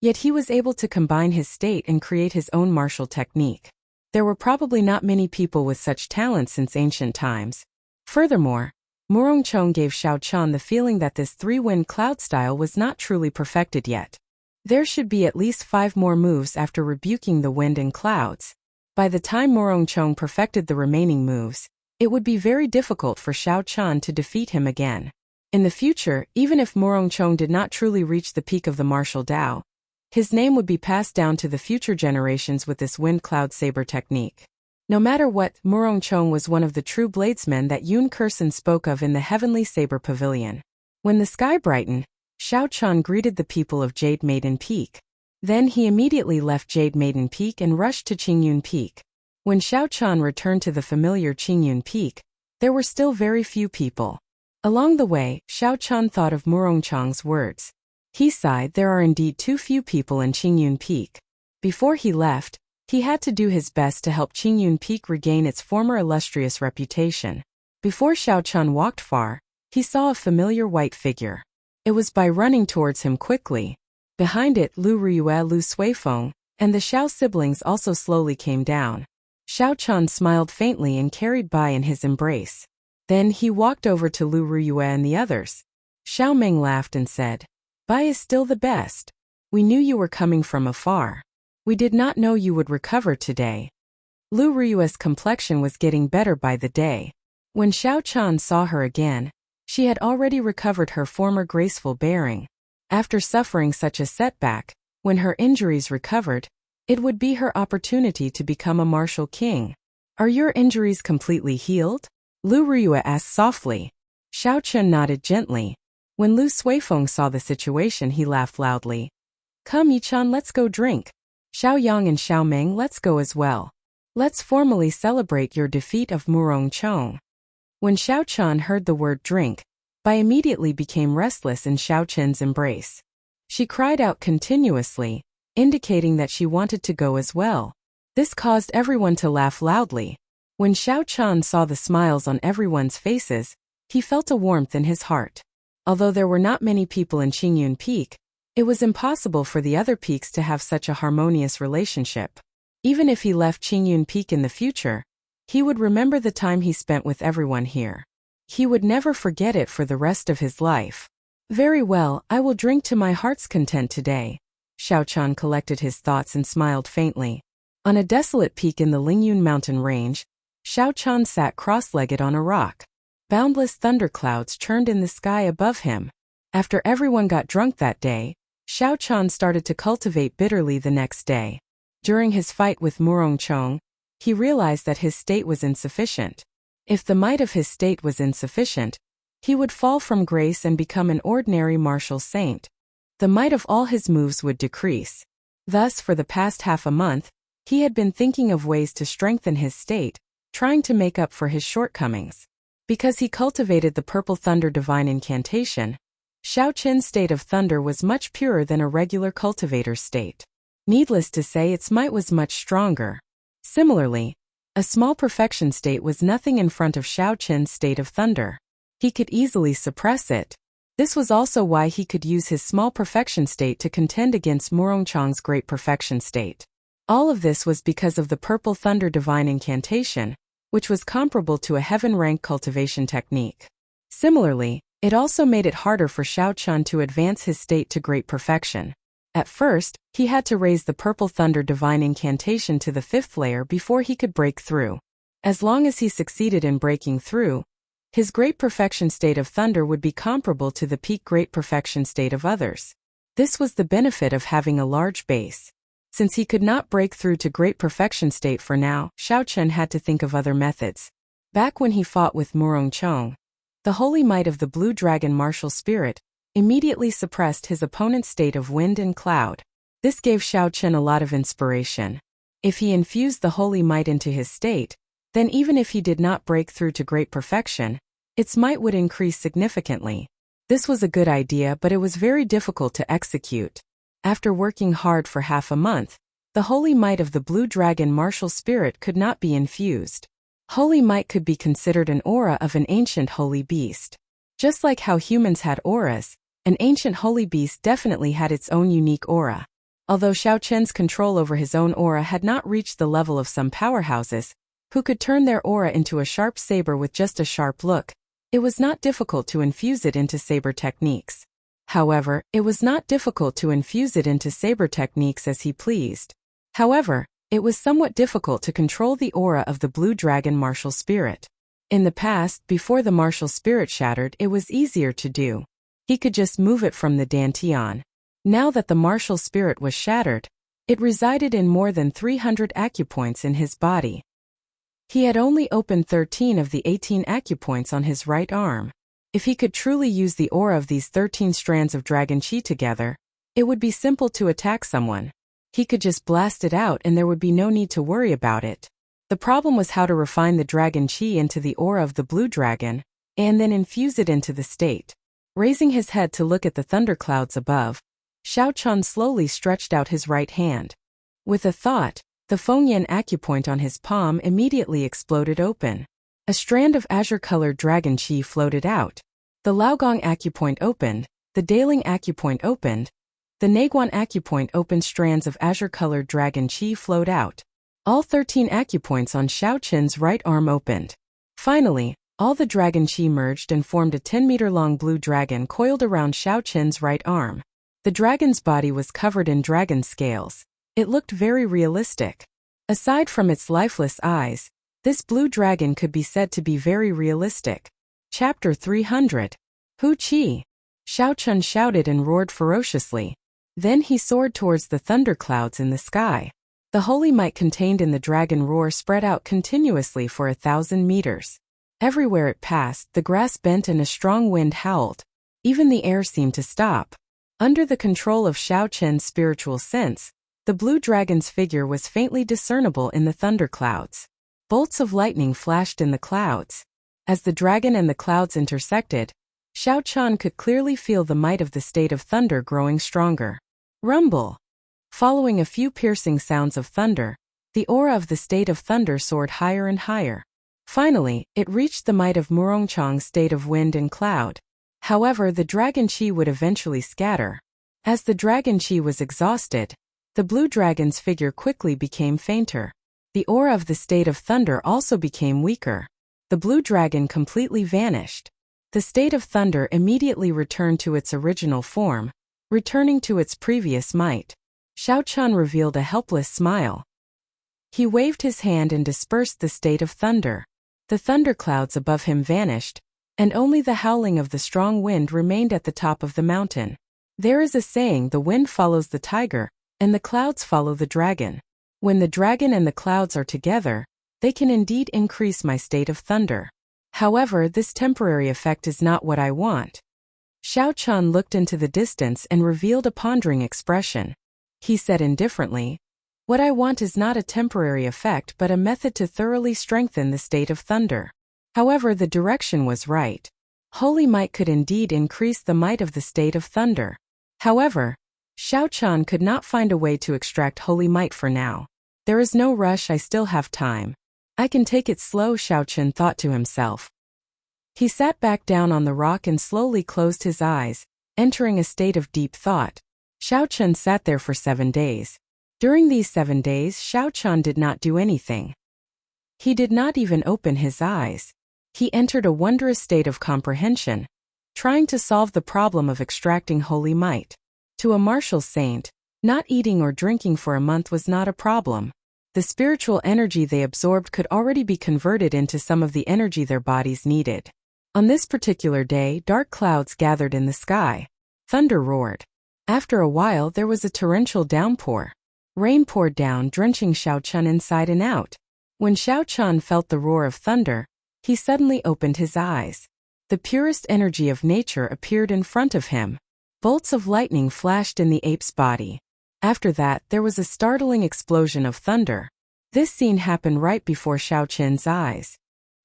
Yet he was able to combine his state and create his own martial technique. There were probably not many people with such talent since ancient times. Furthermore, Murongchong gave Xiao Chun the feeling that this three-wind cloud style was not truly perfected yet. There should be at least 5 more moves after rebuking the wind and clouds. By the time Murongchong perfected the remaining moves, it would be very difficult for Xiao Chun to defeat him again. In the future, even if Murongchong did not truly reach the peak of the martial Tao, his name would be passed down to the future generations with this wind cloud saber technique. No matter what, Murongchong was one of the true bladesmen that Yun Kursen spoke of in the Heavenly Saber Pavilion. When the sky brightened, Xiao Chun greeted the people of Jade Maiden Peak. Then he immediately left Jade Maiden Peak and rushed to Qingyun Peak. When Xiao Chun returned to the familiar Qingyun Peak, there were still very few people. Along the way, Xiao Chun thought of Murongchong's words. He sighed, there are indeed too few people in Qingyun Peak. Before he left, he had to do his best to help Qingyun Peak regain its former illustrious reputation. Before Xiao Chun walked far, he saw a familiar white figure. It was by running towards him quickly. Behind it, Lu Riyue, Lu Suifeng, and the Xiao siblings also slowly came down. Xiao Chun smiled faintly and carried Bai in his embrace. Then he walked over to Lu Riyue and the others. Xiao Meng laughed and said, Bai is still the best. We knew you were coming from afar. We did not know you would recover today. Lu Riyue's complexion was getting better by the day. When Xiao Chun saw her again, She had already recovered her former graceful bearing. After suffering such a setback, when her injuries recovered, it would be her opportunity to become a martial king. Are your injuries completely healed? Lu Ruiyue asked softly. Xiao Chen nodded gently. When Lu Suifeng saw the situation, he laughed loudly. Come Yichan, let's go drink. Xiao Yang and Xiao Meng, let's go as well. Let's formally celebrate your defeat of Murong Chong. When Xiao Chen heard the word drink, Bai immediately became restless in Xiao Chen's embrace. She cried out continuously, indicating that she wanted to go as well. This caused everyone to laugh loudly. When Xiao Chen saw the smiles on everyone's faces, he felt a warmth in his heart. Although there were not many people in Qingyun Peak, it was impossible for the other peaks to have such a harmonious relationship. Even if he left Qingyun Peak in the future, he would remember the time he spent with everyone here. He would never forget it for the rest of his life. Very well, I will drink to my heart's content today. Xiao Chen collected his thoughts and smiled faintly. On a desolate peak in the Lingyun mountain range, Xiao Chen sat cross-legged on a rock. Boundless thunderclouds churned in the sky above him. After everyone got drunk that day, Xiao Chen started to cultivate bitterly the next day. During his fight with Murong Chong, he realized that his state was insufficient. If the might of his state was insufficient, he would fall from grace and become an ordinary martial saint. The might of all his moves would decrease. Thus, for the past half a month, he had been thinking of ways to strengthen his state, trying to make up for his shortcomings. Because he cultivated the Purple Thunder Divine Incantation, Xiao Chen's state of thunder was much purer than a regular cultivator's state. Needless to say, its might was much stronger. Similarly, a small perfection state was nothing in front of Xiao Chen's state of thunder. He could easily suppress it. This was also why he could use his small perfection state to contend against Murong Chong's great perfection state. All of this was because of the Purple Thunder Divine Incantation, which was comparable to a heaven-rank cultivation technique. Similarly, it also made it harder for Xiao Chen to advance his state to great perfection. At first, he had to raise the Purple Thunder Divine Incantation to the 5th layer before he could break through. As long as he succeeded in breaking through, his great perfection state of thunder would be comparable to the peak great perfection state of others. This was the benefit of having a large base. Since he could not break through to great perfection state for now, Xiao Chen had to think of other methods. Back when he fought with Murong Chong, the holy might of the Blue Dragon martial spirit immediately suppressed his opponent's state of wind and cloud. This gave Xiao Chen a lot of inspiration. If he infused the holy might into his state, then even if he did not break through to great perfection, its might would increase significantly. This was a good idea, but it was very difficult to execute. After working hard for half a month, the holy might of the Blue Dragon martial spirit could not be infused. Holy might could be considered an aura of an ancient holy beast. Just like how humans had auras, an ancient holy beast definitely had its own unique aura. Although Xiao Chen's control over his own aura had not reached the level of some powerhouses, who could turn their aura into a sharp saber with just a sharp look, it was not difficult to infuse it into saber techniques. However, it was not difficult to infuse it into saber techniques as he pleased. However, it was somewhat difficult to control the aura of the Blue Dragon martial spirit. In the past, before the martial spirit shattered, it was easier to do. He could just move it from the dantian. Now that the martial spirit was shattered, it resided in more than 300 acupoints in his body. He had only opened 13 of the 18 acupoints on his right arm. If he could truly use the aura of these 13 strands of dragon qi together, it would be simple to attack someone. He could just blast it out and there would be no need to worry about it. The problem was how to refine the dragon qi into the aura of the blue dragon, and then infuse it into the state. Raising his head to look at the thunderclouds above, Xiao Chen slowly stretched out his right hand. With a thought, the Fengyan acupoint on his palm immediately exploded open. A strand of azure-colored dragon qi floated out. The Laogong acupoint opened, the Daling acupoint opened, the Naguan acupoint opened. Strands of azure-colored dragon qi flowed out. All 13 acupoints on Xiao Chen's right arm opened. Finally, all the dragon qi merged and formed a 10-meter-long blue dragon coiled around Xiao Chen's right arm. The dragon's body was covered in dragon scales. It looked very realistic. Aside from its lifeless eyes, this blue dragon could be said to be very realistic. Chapter 300. Hu Qi. Xiao Chun shouted and roared ferociously. Then he soared towards the thunderclouds in the sky. The holy might contained in the dragon roar spread out continuously for 1,000 meters. Everywhere it passed, the grass bent and a strong wind howled. Even the air seemed to stop. Under the control of Xiao Chen's spiritual sense, the blue dragon's figure was faintly discernible in the thunderclouds. Bolts of lightning flashed in the clouds. As the dragon and the clouds intersected, Xiao Chan could clearly feel the might of the state of thunder growing stronger. Rumble. Following a few piercing sounds of thunder, the aura of the state of thunder soared higher and higher. Finally, it reached the might of Murongchang's state of wind and cloud. However, the dragon chi would eventually scatter. As the dragon chi was exhausted, the blue dragon's figure quickly became fainter. The aura of the state of thunder also became weaker. The blue dragon completely vanished. The state of thunder immediately returned to its original form, returning to its previous might. Xiao Chun revealed a helpless smile. He waved his hand and dispersed the state of thunder. The thunderclouds above him vanished, and only the howling of the strong wind remained at the top of the mountain. There is a saying, the wind follows the tiger, and the clouds follow the dragon. When the dragon and the clouds are together, they can indeed increase my state of thunder. However, this temporary effect is not what I want. Xiao Chun looked into the distance and revealed a pondering expression. He said indifferently, "What I want is not a temporary effect but a method to thoroughly strengthen the state of thunder." However, the direction was right. Holy might could indeed increase the might of the state of thunder. However, Xiao Chun could not find a way to extract holy might for now. There is no rush, I still have time. I can take it slow, Xiao Chun thought to himself. He sat back down on the rock and slowly closed his eyes, entering a state of deep thought. Xiao Chun sat there for 7 days. During these 7 days, Xiao Chun did not do anything. He did not even open his eyes. He entered a wondrous state of comprehension, trying to solve the problem of extracting holy might. To a martial saint, not eating or drinking for a month was not a problem. The spiritual energy they absorbed could already be converted into some of the energy their bodies needed. On this particular day, dark clouds gathered in the sky. Thunder roared. After a while, there was a torrential downpour. Rain poured down, drenching Xiao Chun inside and out. When Xiao Chun felt the roar of thunder, he suddenly opened his eyes. The purest energy of nature appeared in front of him. Bolts of lightning flashed in the ape's body. After that, there was a startling explosion of thunder. This scene happened right before Xiao Chun's eyes.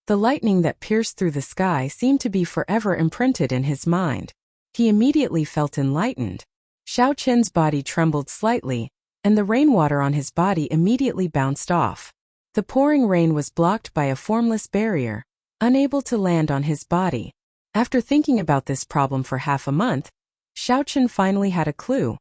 The lightning that pierced through the sky seemed to be forever imprinted in his mind. He immediately felt enlightened. Xiao Chun's body trembled slightly, and the rainwater on his body immediately bounced off. The pouring rain was blocked by a formless barrier, unable to land on his body. After thinking about this problem for half a month, Xiao Chun finally had a clue.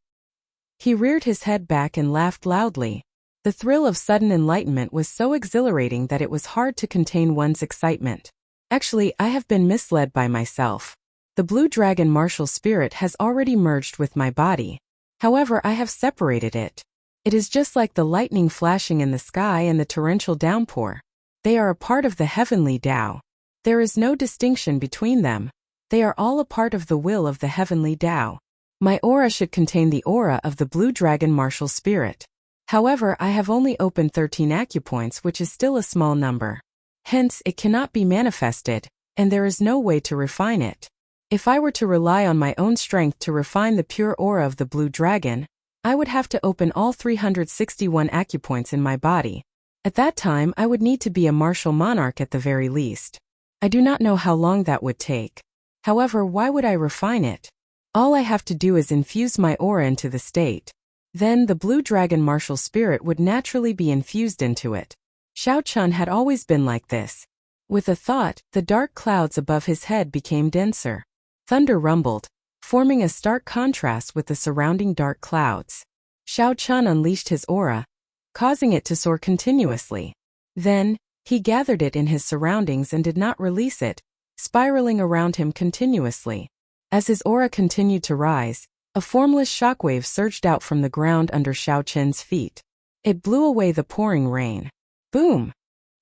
He reared his head back and laughed loudly. The thrill of sudden enlightenment was so exhilarating that it was hard to contain one's excitement. Actually, I have been misled by myself. The blue dragon martial spirit has already merged with my body. However, I have separated it. It is just like the lightning flashing in the sky and the torrential downpour. They are a part of the heavenly Tao. There is no distinction between them. They are all a part of the will of the heavenly Tao. My aura should contain the aura of the blue dragon martial spirit. However, I have only opened 13 acupoints, which is still a small number. Hence, it cannot be manifested, and there is no way to refine it. If I were to rely on my own strength to refine the pure aura of the blue dragon, I would have to open all 361 acupoints in my body. At that time, I would need to be a martial monarch at the very least. I do not know how long that would take. However, why would I refine it? All I have to do is infuse my aura into the state. Then the blue dragon martial spirit would naturally be infused into it. Xiao Chun had always been like this. With a thought, the dark clouds above his head became denser. Thunder rumbled, forming a stark contrast with the surrounding dark clouds. Xiao Chun unleashed his aura, causing it to soar continuously. Then, he gathered it in his surroundings and did not release it, spiraling around him continuously. As his aura continued to rise, a formless shockwave surged out from the ground under Xiao Chun's feet. It blew away the pouring rain. Boom!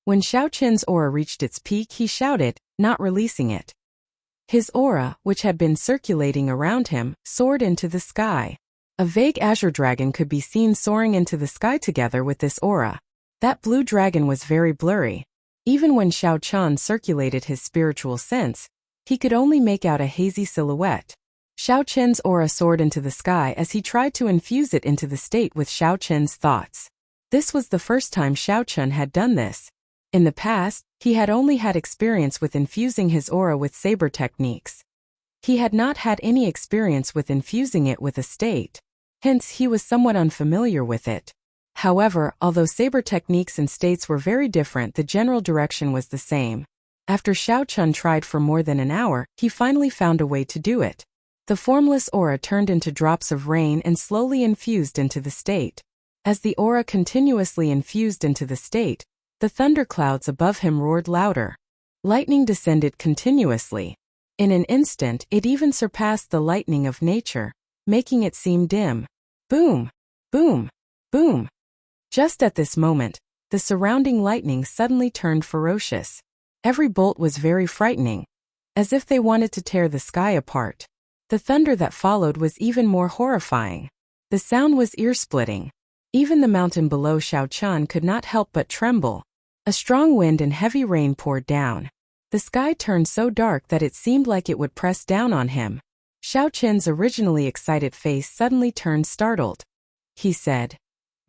When Xiao Chun's aura reached its peak, he shouted, not releasing it. His aura, which had been circulating around him, soared into the sky. A vague azure dragon could be seen soaring into the sky together with this aura. That blue dragon was very blurry. Even when Xiao Qian circulated his spiritual sense, he could only make out a hazy silhouette. Xiao Qian's aura soared into the sky as he tried to infuse it into the state with Xiao Qian's thoughts. This was the first time Xiao Qian had done this. In the past, he had only had experience with infusing his aura with saber techniques. He had not had any experience with infusing it with a state. Hence, he was somewhat unfamiliar with it. However, although saber techniques and states were very different, the general direction was the same. After Xiao Qian tried for more than an hour, he finally found a way to do it. The formless aura turned into drops of rain and slowly infused into the state. As the aura continuously infused into the state, the thunderclouds above him roared louder. Lightning descended continuously. In an instant, it even surpassed the lightning of nature, making it seem dim. Boom! Boom! Boom! Just at this moment, the surrounding lightning suddenly turned ferocious. Every bolt was very frightening, as if they wanted to tear the sky apart. The thunder that followed was even more horrifying. The sound was ear-splitting. Even the mountain below Xiao Qian could not help but tremble. A strong wind and heavy rain poured down. The sky turned so dark that it seemed like it would press down on him. Xiao Qian's originally excited face suddenly turned startled. He said,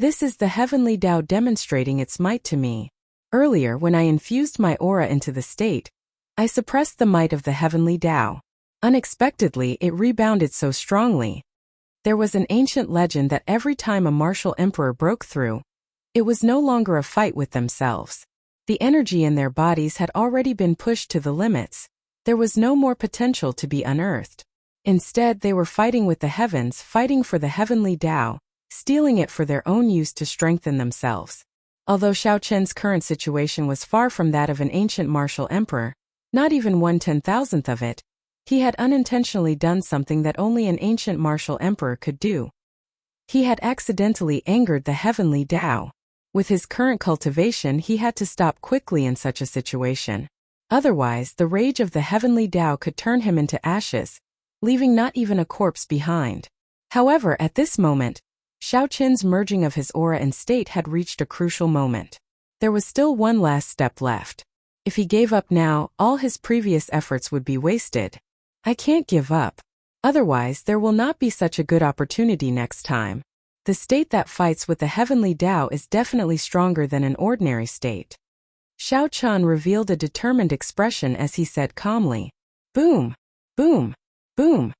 "This is the heavenly Tao demonstrating its might to me. Earlier, when I infused my aura into the state, I suppressed the might of the heavenly Tao. Unexpectedly, it rebounded so strongly. There was an ancient legend that every time a martial emperor broke through, it was no longer a fight with themselves. The energy in their bodies had already been pushed to the limits. There was no more potential to be unearthed. Instead, they were fighting with the heavens, fighting for the heavenly Tao, stealing it for their own use to strengthen themselves." Although Xiao Qian's current situation was far from that of an ancient martial emperor, not even 1/10,000th of it, he had unintentionally done something that only an ancient martial emperor could do. He had accidentally angered the heavenly Tao. With his current cultivation, he had to stop quickly in such a situation. Otherwise, the rage of the heavenly Tao could turn him into ashes, leaving not even a corpse behind. However, at this moment, Xiao Qian's merging of his aura and state had reached a crucial moment. There was still one last step left. If he gave up now, all his previous efforts would be wasted. "I can't give up. Otherwise, there will not be such a good opportunity next time. The state that fights with the heavenly Tao is definitely stronger than an ordinary state." Xiao Qian revealed a determined expression as he said calmly, "Boom! Boom! Boom!"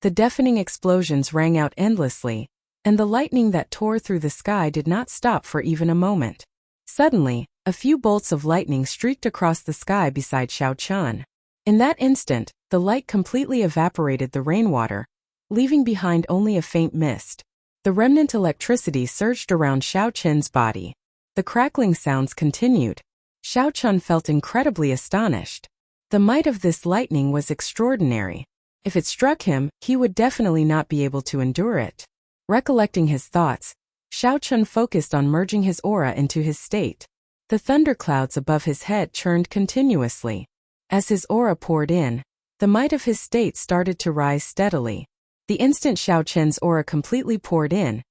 The deafening explosions rang out endlessly, and the lightning that tore through the sky did not stop for even a moment. Suddenly, a few bolts of lightning streaked across the sky beside Xiao Qian. In that instant, the light completely evaporated the rainwater, leaving behind only a faint mist. The remnant electricity surged around Xiao Qian's body. The crackling sounds continued. Xiao Qian felt incredibly astonished. The might of this lightning was extraordinary. If it struck him, he would definitely not be able to endure it. Recollecting his thoughts, Xiao Qian focused on merging his aura into his state. The thunderclouds above his head churned continuously. As his aura poured in, the might of his state started to rise steadily. The instant Xiao Qian's aura completely poured in,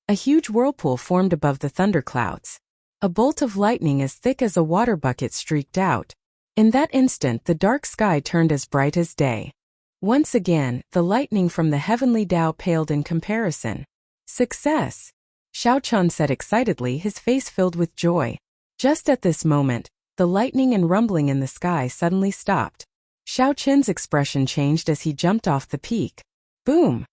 a huge whirlpool formed above the thunderclouds. A bolt of lightning as thick as a water bucket streaked out. In that instant, the dark sky turned as bright as day. Once again, the lightning from the heavenly Tao paled in comparison. "Success!" Xiao Qian said excitedly, his face filled with joy. Just at this moment, the lightning and rumbling in the sky suddenly stopped. Xiao Qian's expression changed as he jumped off the peak. Boom!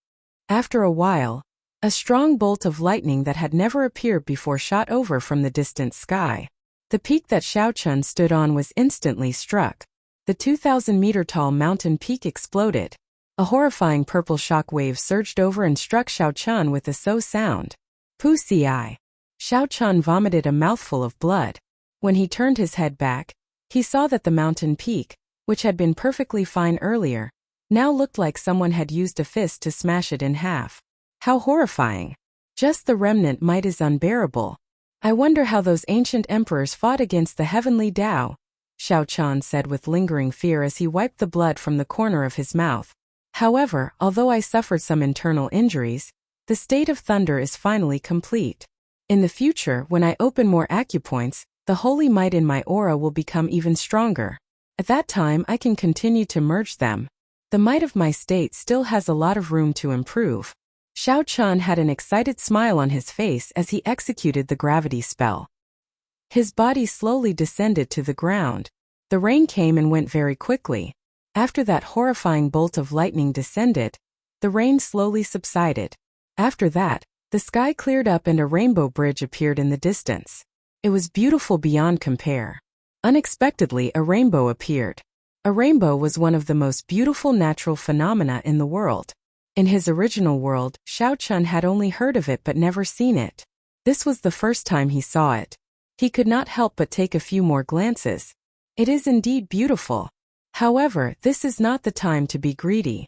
After a while, a strong bolt of lightning that had never appeared before shot over from the distant sky. The peak that Xiao Qian stood on was instantly struck. The 2,000-meter-tall mountain peak exploded. A horrifying purple shock wave surged over and struck Xiao Qian with a so sound. Pussy eye. Xiao Qian vomited a mouthful of blood. When he turned his head back, he saw that the mountain peak, which had been perfectly fine earlier, now looked like someone had used a fist to smash it in half. How horrifying. Just the remnant might is unbearable. I wonder how those ancient emperors fought against the heavenly Tao. Xiao Chan said with lingering fear as he wiped the blood from the corner of his mouth. However, although I suffered some internal injuries, the state of thunder is finally complete. In the future, when I open more acupoints, the holy might in my aura will become even stronger. At that time, I can continue to merge them. The might of my state still has a lot of room to improve. Xiao Chan had an excited smile on his face as he executed the gravity spell. His body slowly descended to the ground. The rain came and went very quickly. After that horrifying bolt of lightning descended, the rain slowly subsided. After that, the sky cleared up and a rainbow bridge appeared in the distance. It was beautiful beyond compare. Unexpectedly, a rainbow appeared. A rainbow was one of the most beautiful natural phenomena in the world. In his original world, Xiao Chan had only heard of it but never seen it. This was the first time he saw it. He could not help but take a few more glances. It is indeed beautiful. However, this is not the time to be greedy.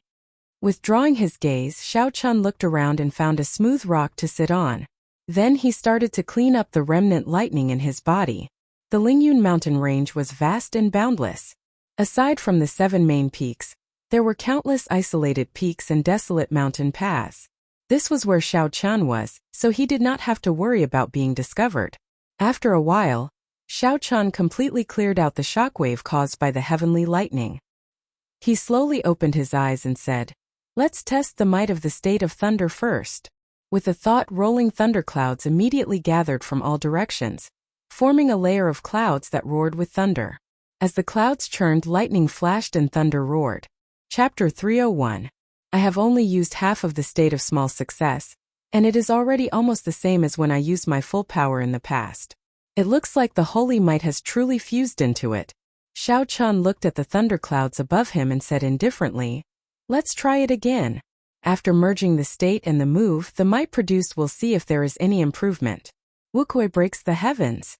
Withdrawing his gaze, Xiao Chan looked around and found a smooth rock to sit on. Then he started to clean up the remnant lightning in his body. The Lingyun mountain range was vast and boundless. Aside from the 7 main peaks, there were countless isolated peaks and desolate mountain paths. This was where Xiao Chan was, so he did not have to worry about being discovered. After a while, Xiao Chan completely cleared out the shockwave caused by the heavenly lightning. He slowly opened his eyes and said, "Let's test the might of the state of thunder first." With a thought, rolling thunderclouds immediately gathered from all directions, forming a layer of clouds that roared with thunder. As the clouds churned, lightning flashed and thunder roared. Chapter 301. I have only used half of the state of small success, and it is already almost the same as when I used my full power in the past. It looks like the holy might has truly fused into it. Xiao Chan looked at the thunderclouds above him and said indifferently, "Let's try it again." After merging the state and the move the might produced, we'll see if there is any improvement. Wukuei breaks the heavens.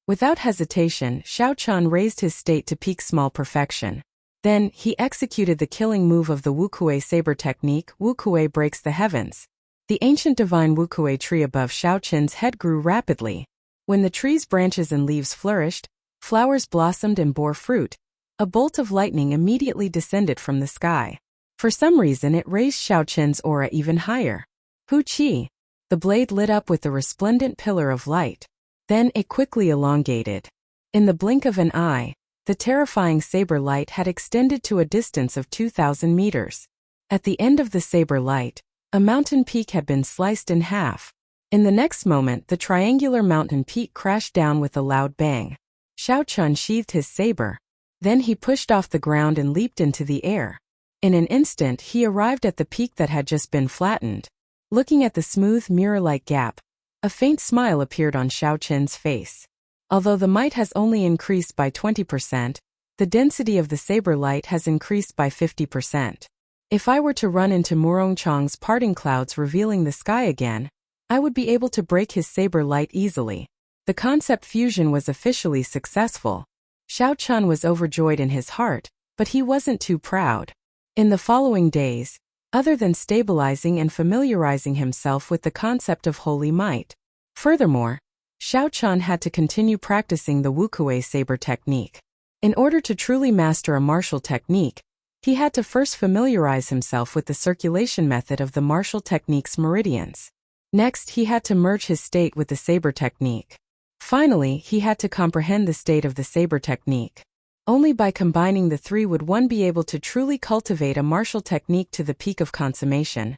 Without hesitation, Xiao Chan raised his state to peak small perfection. Then, he executed the killing move of the Wukuei saber technique. Wukuei breaks the heavens. The ancient divine Wukuei tree above Xiao Chen's head grew rapidly. When the tree's branches and leaves flourished, flowers blossomed and bore fruit. A bolt of lightning immediately descended from the sky. For some reason it raised Xiao Chen's aura even higher. Hu Qi. The blade lit up with a resplendent pillar of light. Then it quickly elongated. In the blink of an eye, the terrifying saber light had extended to a distance of 2,000 meters. At the end of the saber light, a mountain peak had been sliced in half. In the next moment, the triangular mountain peak crashed down with a loud bang. Xiao Chan sheathed his saber. Then he pushed off the ground and leaped into the air. In an instant, he arrived at the peak that had just been flattened. Looking at the smooth mirror-like gap, a faint smile appeared on Xiao Chen's face. Although the might has only increased by 20%, the density of the saber light has increased by 50%. If I were to run into Murong Chang's parting clouds revealing the sky again, I would be able to break his saber light easily. The concept fusion was officially successful. Xiao Chan was overjoyed in his heart, but he wasn't too proud. In the following days, other than stabilizing and familiarizing himself with the concept of holy might, furthermore, Xiao Chan had to continue practicing the Wukuei saber technique. In order to truly master a martial technique, he had to first familiarize himself with the circulation method of the martial technique's meridians. Next, he had to merge his state with the saber technique. Finally, he had to comprehend the state of the saber technique. Only by combining the three would one be able to truly cultivate a martial technique to the peak of consummation,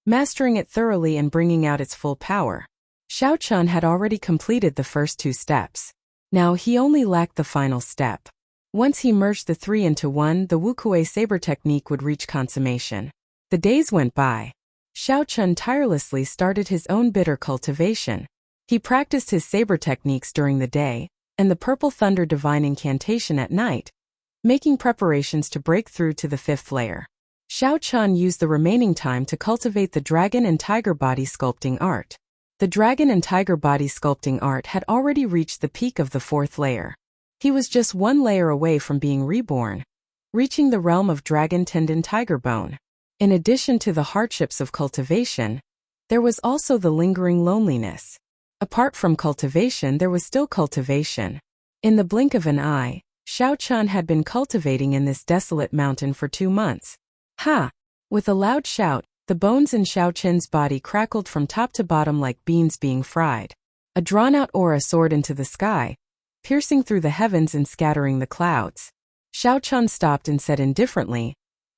mastering it thoroughly and bringing out its full power. Xiao Chan had already completed the first 2 steps. Now he only lacked the final step. Once he merged the 3 into one, the Wukuei saber technique would reach consummation. The days went by. Xiao Chan tirelessly started his own bitter cultivation. He practiced his saber techniques during the day, and the Purple Thunder Divine Incantation at night, making preparations to break through to the 5th layer. Xiao Chan used the remaining time to cultivate the Dragon and Tiger Body Sculpting Art. The Dragon and Tiger Body Sculpting Art had already reached the peak of the 4th layer. He was just 1 layer away from being reborn, reaching the realm of Dragon Tendon Tiger Bone. In addition to the hardships of cultivation, there was also the lingering loneliness. Apart from cultivation, there was still cultivation. In the blink of an eye, Xiao Chun had been cultivating in this desolate mountain for 2 months. Ha! With a loud shout, the bones in Xiao Chun's body crackled from top to bottom like beans being fried. A drawn-out aura soared into the sky, piercing through the heavens and scattering the clouds. Xiao Chun stopped and said indifferently,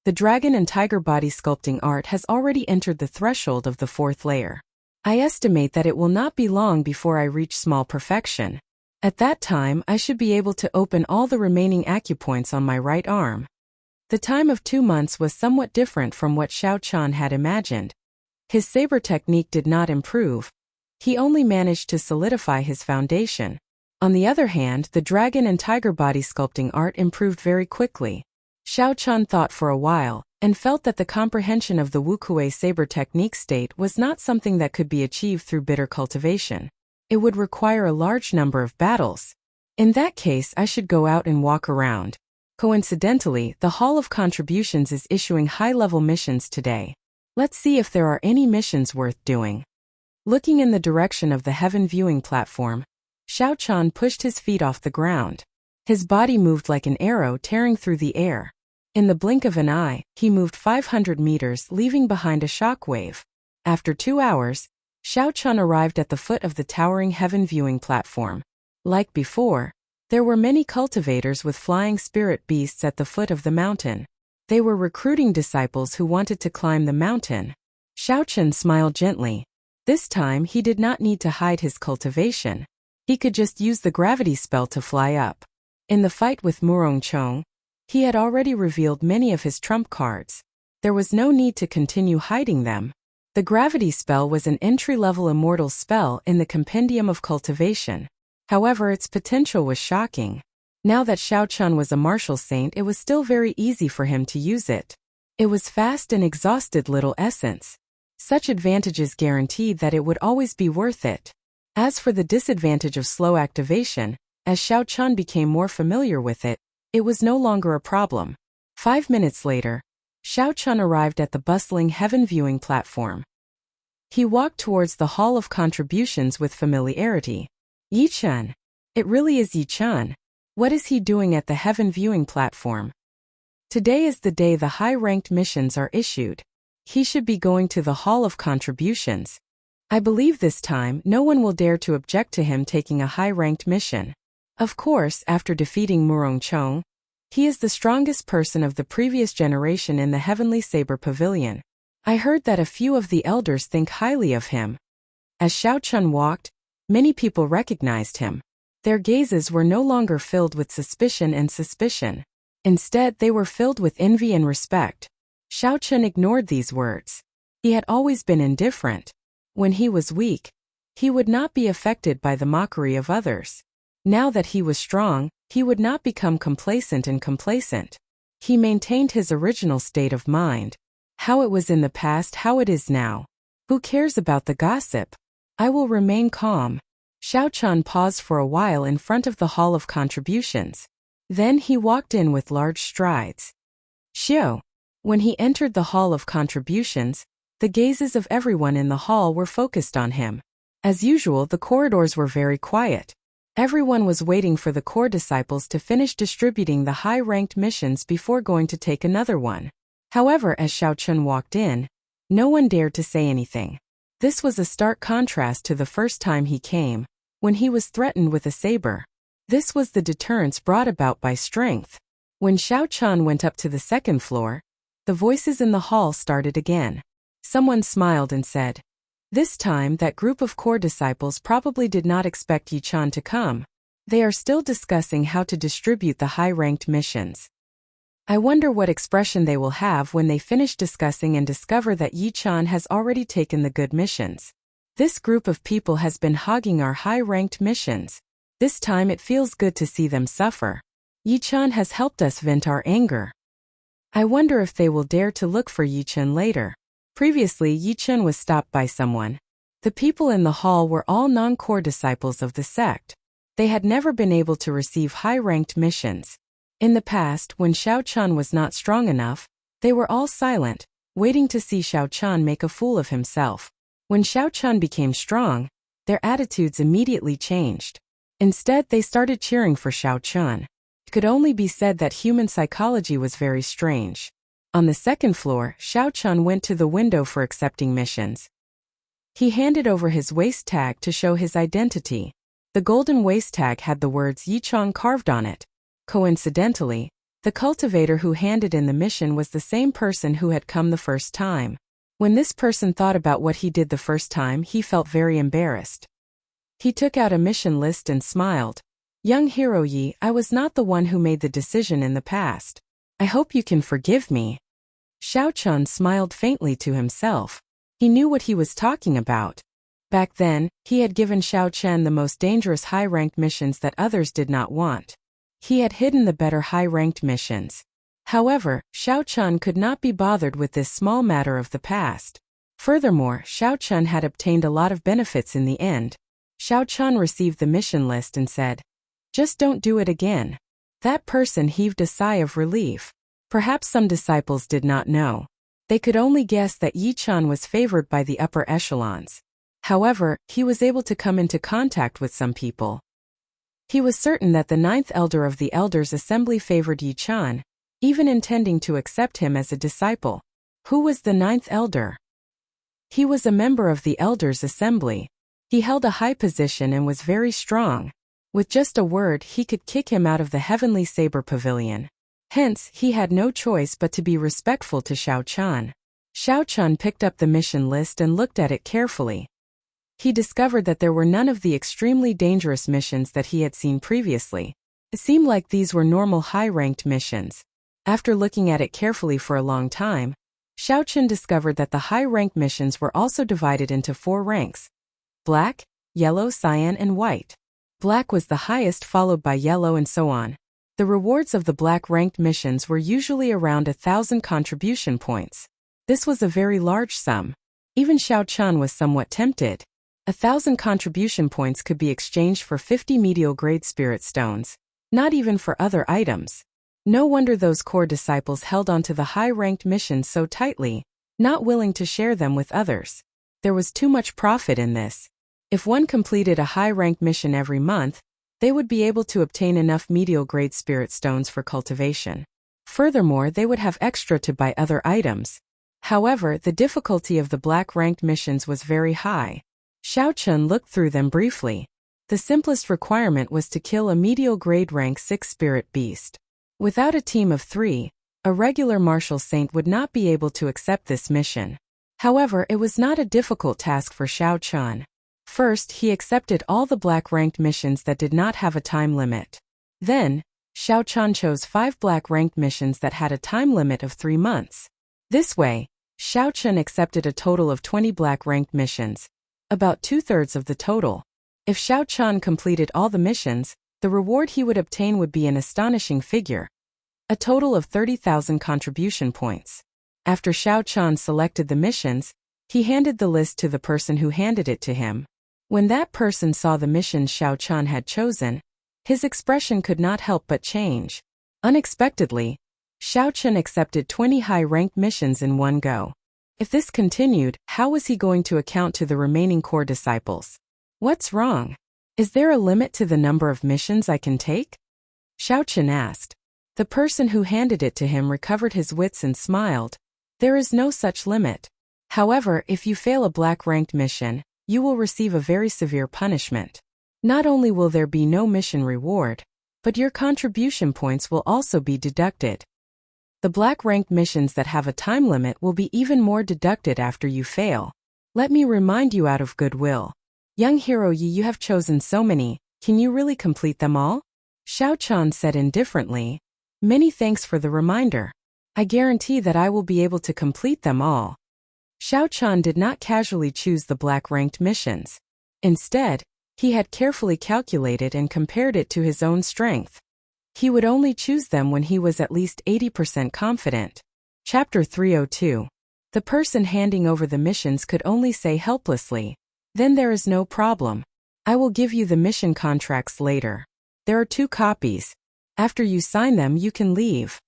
"The dragon and tiger body sculpting art has already entered the threshold of the 4th layer. I estimate that it will not be long before I reach small perfection. At that time, I should be able to open all the remaining acupoints on my right arm." The time of 2 months was somewhat different from what Xiao Chun had imagined. His saber technique did not improve. He only managed to solidify his foundation. On the other hand, the dragon and tiger body sculpting art improved very quickly. Xiao Chun thought for a while, and felt that the comprehension of the Wukuei saber technique state was not something that could be achieved through bitter cultivation. It would require a large number of battles. In that case, I should go out and walk around. Coincidentally, the Hall of Contributions is issuing high-level missions today. Let's see if there are any missions worth doing. Looking in the direction of the heaven viewing platform, Xiao Chun pushed his feet off the ground. His body moved like an arrow tearing through the air. In the blink of an eye, he moved 500 meters, leaving behind a shockwave. After 2 hours, Xiao Chun arrived at the foot of the towering heaven viewing platform. Like before, there were many cultivators with flying spirit beasts at the foot of the mountain. They were recruiting disciples who wanted to climb the mountain. Xiao Chun smiled gently. This time he did not need to hide his cultivation. He could just use the gravity spell to fly up. In the fight with Murongchong, he had already revealed many of his trump cards. There was no need to continue hiding them. The gravity spell was an entry-level immortal spell in the Compendium of Cultivation. However, its potential was shocking. Now that Xiao Chun was a martial saint, it was still very easy for him to use it. It was fast and exhausted little essence. Such advantages guaranteed that it would always be worth it. As for the disadvantage of slow activation, as Xiao Chun became more familiar with it, it was no longer a problem. 5 minutes later, Xiao Chun arrived at the bustling heaven viewing platform. He walked towards the Hall of Contributions with familiarity. Yi Chun. It really is Yi Chun. What is he doing at the heaven viewing platform? Today is the day the high-ranked missions are issued. He should be going to the Hall of Contributions. I believe this time no one will dare to object to him taking a high-ranked mission. Of course, after defeating Murongchong, he is the strongest person of the previous generation in the Heavenly Saber Pavilion. I heard that a few of the elders think highly of him. As Xiao Chun walked, many people recognized him. Their gazes were no longer filled with suspicion and suspicion. Instead, they were filled with envy and respect. Xiao Chun ignored these words. He had always been indifferent. When he was weak, he would not be affected by the mockery of others. Now that he was strong, he would not become complacent. He maintained his original state of mind. How it was in the past, how it is now. Who cares about the gossip? I will remain calm. Xiao Chun paused for a while in front of the Hall of Contributions. Then he walked in with large strides. Xiao. When he entered the Hall of Contributions, the gazes of everyone in the hall were focused on him. As usual, the corridors were very quiet. Everyone was waiting for the core disciples to finish distributing the high-ranked missions before going to take another one. However, as Xiao Chun walked in, no one dared to say anything. This was a stark contrast to the first time he came, when he was threatened with a saber. This was the deterrence brought about by strength. When Xiao Chun went up to the 2nd floor, the voices in the hall started again. Someone smiled and said, "This time that group of core disciples probably did not expect Yi Chun to come. They are still discussing how to distribute the high-ranked missions. I wonder what expression they will have when they finish discussing and discover that Yi Chun has already taken the good missions. This group of people has been hogging our high-ranked missions. This time it feels good to see them suffer. Yi Chun has helped us vent our anger. I wonder if they will dare to look for Yi Chun later." Previously, Yi Chun was stopped by someone. The people in the hall were all non-core disciples of the sect. They had never been able to receive high-ranked missions. In the past, when Xiao Chun was not strong enough, they were all silent, waiting to see Xiao Chun make a fool of himself. When Xiao Chun became strong, their attitudes immediately changed. Instead, they started cheering for Xiao Chun. Could only be said that human psychology was very strange. On the second floor, Xiao Chun went to the window for accepting missions. He handed over his waist tag to show his identity. The golden waist tag had the words Yichang carved on it. Coincidentally, the cultivator who handed in the mission was the same person who had come the first time. When this person thought about what he did the first time, he felt very embarrassed. He took out a mission list and smiled. Young hero Yi, I was not the one who made the decision in the past. I hope you can forgive me. Xiao Chun smiled faintly to himself. He knew what he was talking about. Back then, he had given Xiao Chen the most dangerous high-ranked missions that others did not want. He had hidden the better high-ranked missions. However, Xiao Chun could not be bothered with this small matter of the past. Furthermore, Xiao Chun had obtained a lot of benefits in the end. Xiao Chun received the mission list and said, "Just don't do it again." That person heaved a sigh of relief. Perhaps some disciples did not know. They could only guess that Yi Chan was favored by the upper echelons. However, he was able to come into contact with some people. He was certain that the ninth elder of the elders' assembly favored Yi Chan, even intending to accept him as a disciple. Who was the ninth elder? He was a member of the elders' assembly. He held a high position and was very strong. With just a word, he could kick him out of the heavenly saber pavilion. Hence, he had no choice but to be respectful to Xiao Chun. Xiao Chun picked up the mission list and looked at it carefully. He discovered that there were none of the extremely dangerous missions that he had seen previously. It seemed like these were normal high-ranked missions. After looking at it carefully for a long time, Xiao Chun discovered that the high-ranked missions were also divided into 4 ranks: black, yellow, cyan, and white. Black was the highest, followed by yellow, and so on. The rewards of the black-ranked missions were usually around 1,000 contribution points. This was a very large sum. Even Xiao Chun was somewhat tempted. 1,000 contribution points could be exchanged for 50 medial-grade spirit stones, not even for other items. No wonder those core disciples held onto the high-ranked missions so tightly, not willing to share them with others. There was too much profit in this. If one completed a high-ranked mission every month, they would be able to obtain enough medial-grade spirit stones for cultivation. Furthermore, they would have extra to buy other items. However, the difficulty of the black-ranked missions was very high. Xiao Chun looked through them briefly. The simplest requirement was to kill a medial grade rank 6 spirit beast. Without a team of 3, a regular martial saint would not be able to accept this mission. However, it was not a difficult task for Xiao Chun. First, he accepted all the black-ranked missions that did not have a time limit. Then, Xiao Chun chose 5 black-ranked missions that had a time limit of 3 months. This way, Xiao Chun accepted a total of 20 black-ranked missions, about 2/3 of the total. If Xiao Chun completed all the missions, the reward he would obtain would be an astonishing figure. A total of 30,000 contribution points. After Xiao Chun selected the missions, he handed the list to the person who handed it to him. When that person saw the missions Xiao Chun had chosen, his expression could not help but change. Unexpectedly, Xiao Chun accepted 20 high-ranked missions in one go. If this continued, how was he going to account to the remaining core disciples? What's wrong? Is there a limit to the number of missions I can take? Xiao Chun asked. The person who handed it to him recovered his wits and smiled. There is no such limit. However, if you fail a black-ranked mission, you will receive a very severe punishment. Not only will there be no mission reward, but your contribution points will also be deducted. The black-ranked missions that have a time limit will be even more deducted after you fail. Let me remind you out of goodwill. Young hero Yi, you have chosen so many, can you really complete them all? Xiao Chun said indifferently. Many thanks for the reminder. I guarantee that I will be able to complete them all. Xiao Chun did not casually choose the black-ranked missions. Instead, he had carefully calculated and compared it to his own strength. He would only choose them when he was at least 80% confident. Chapter 302. The person handing over the missions could only say helplessly, "Then there is no problem. I will give you the mission contracts later. There are 2 copies. After you sign them, you can leave."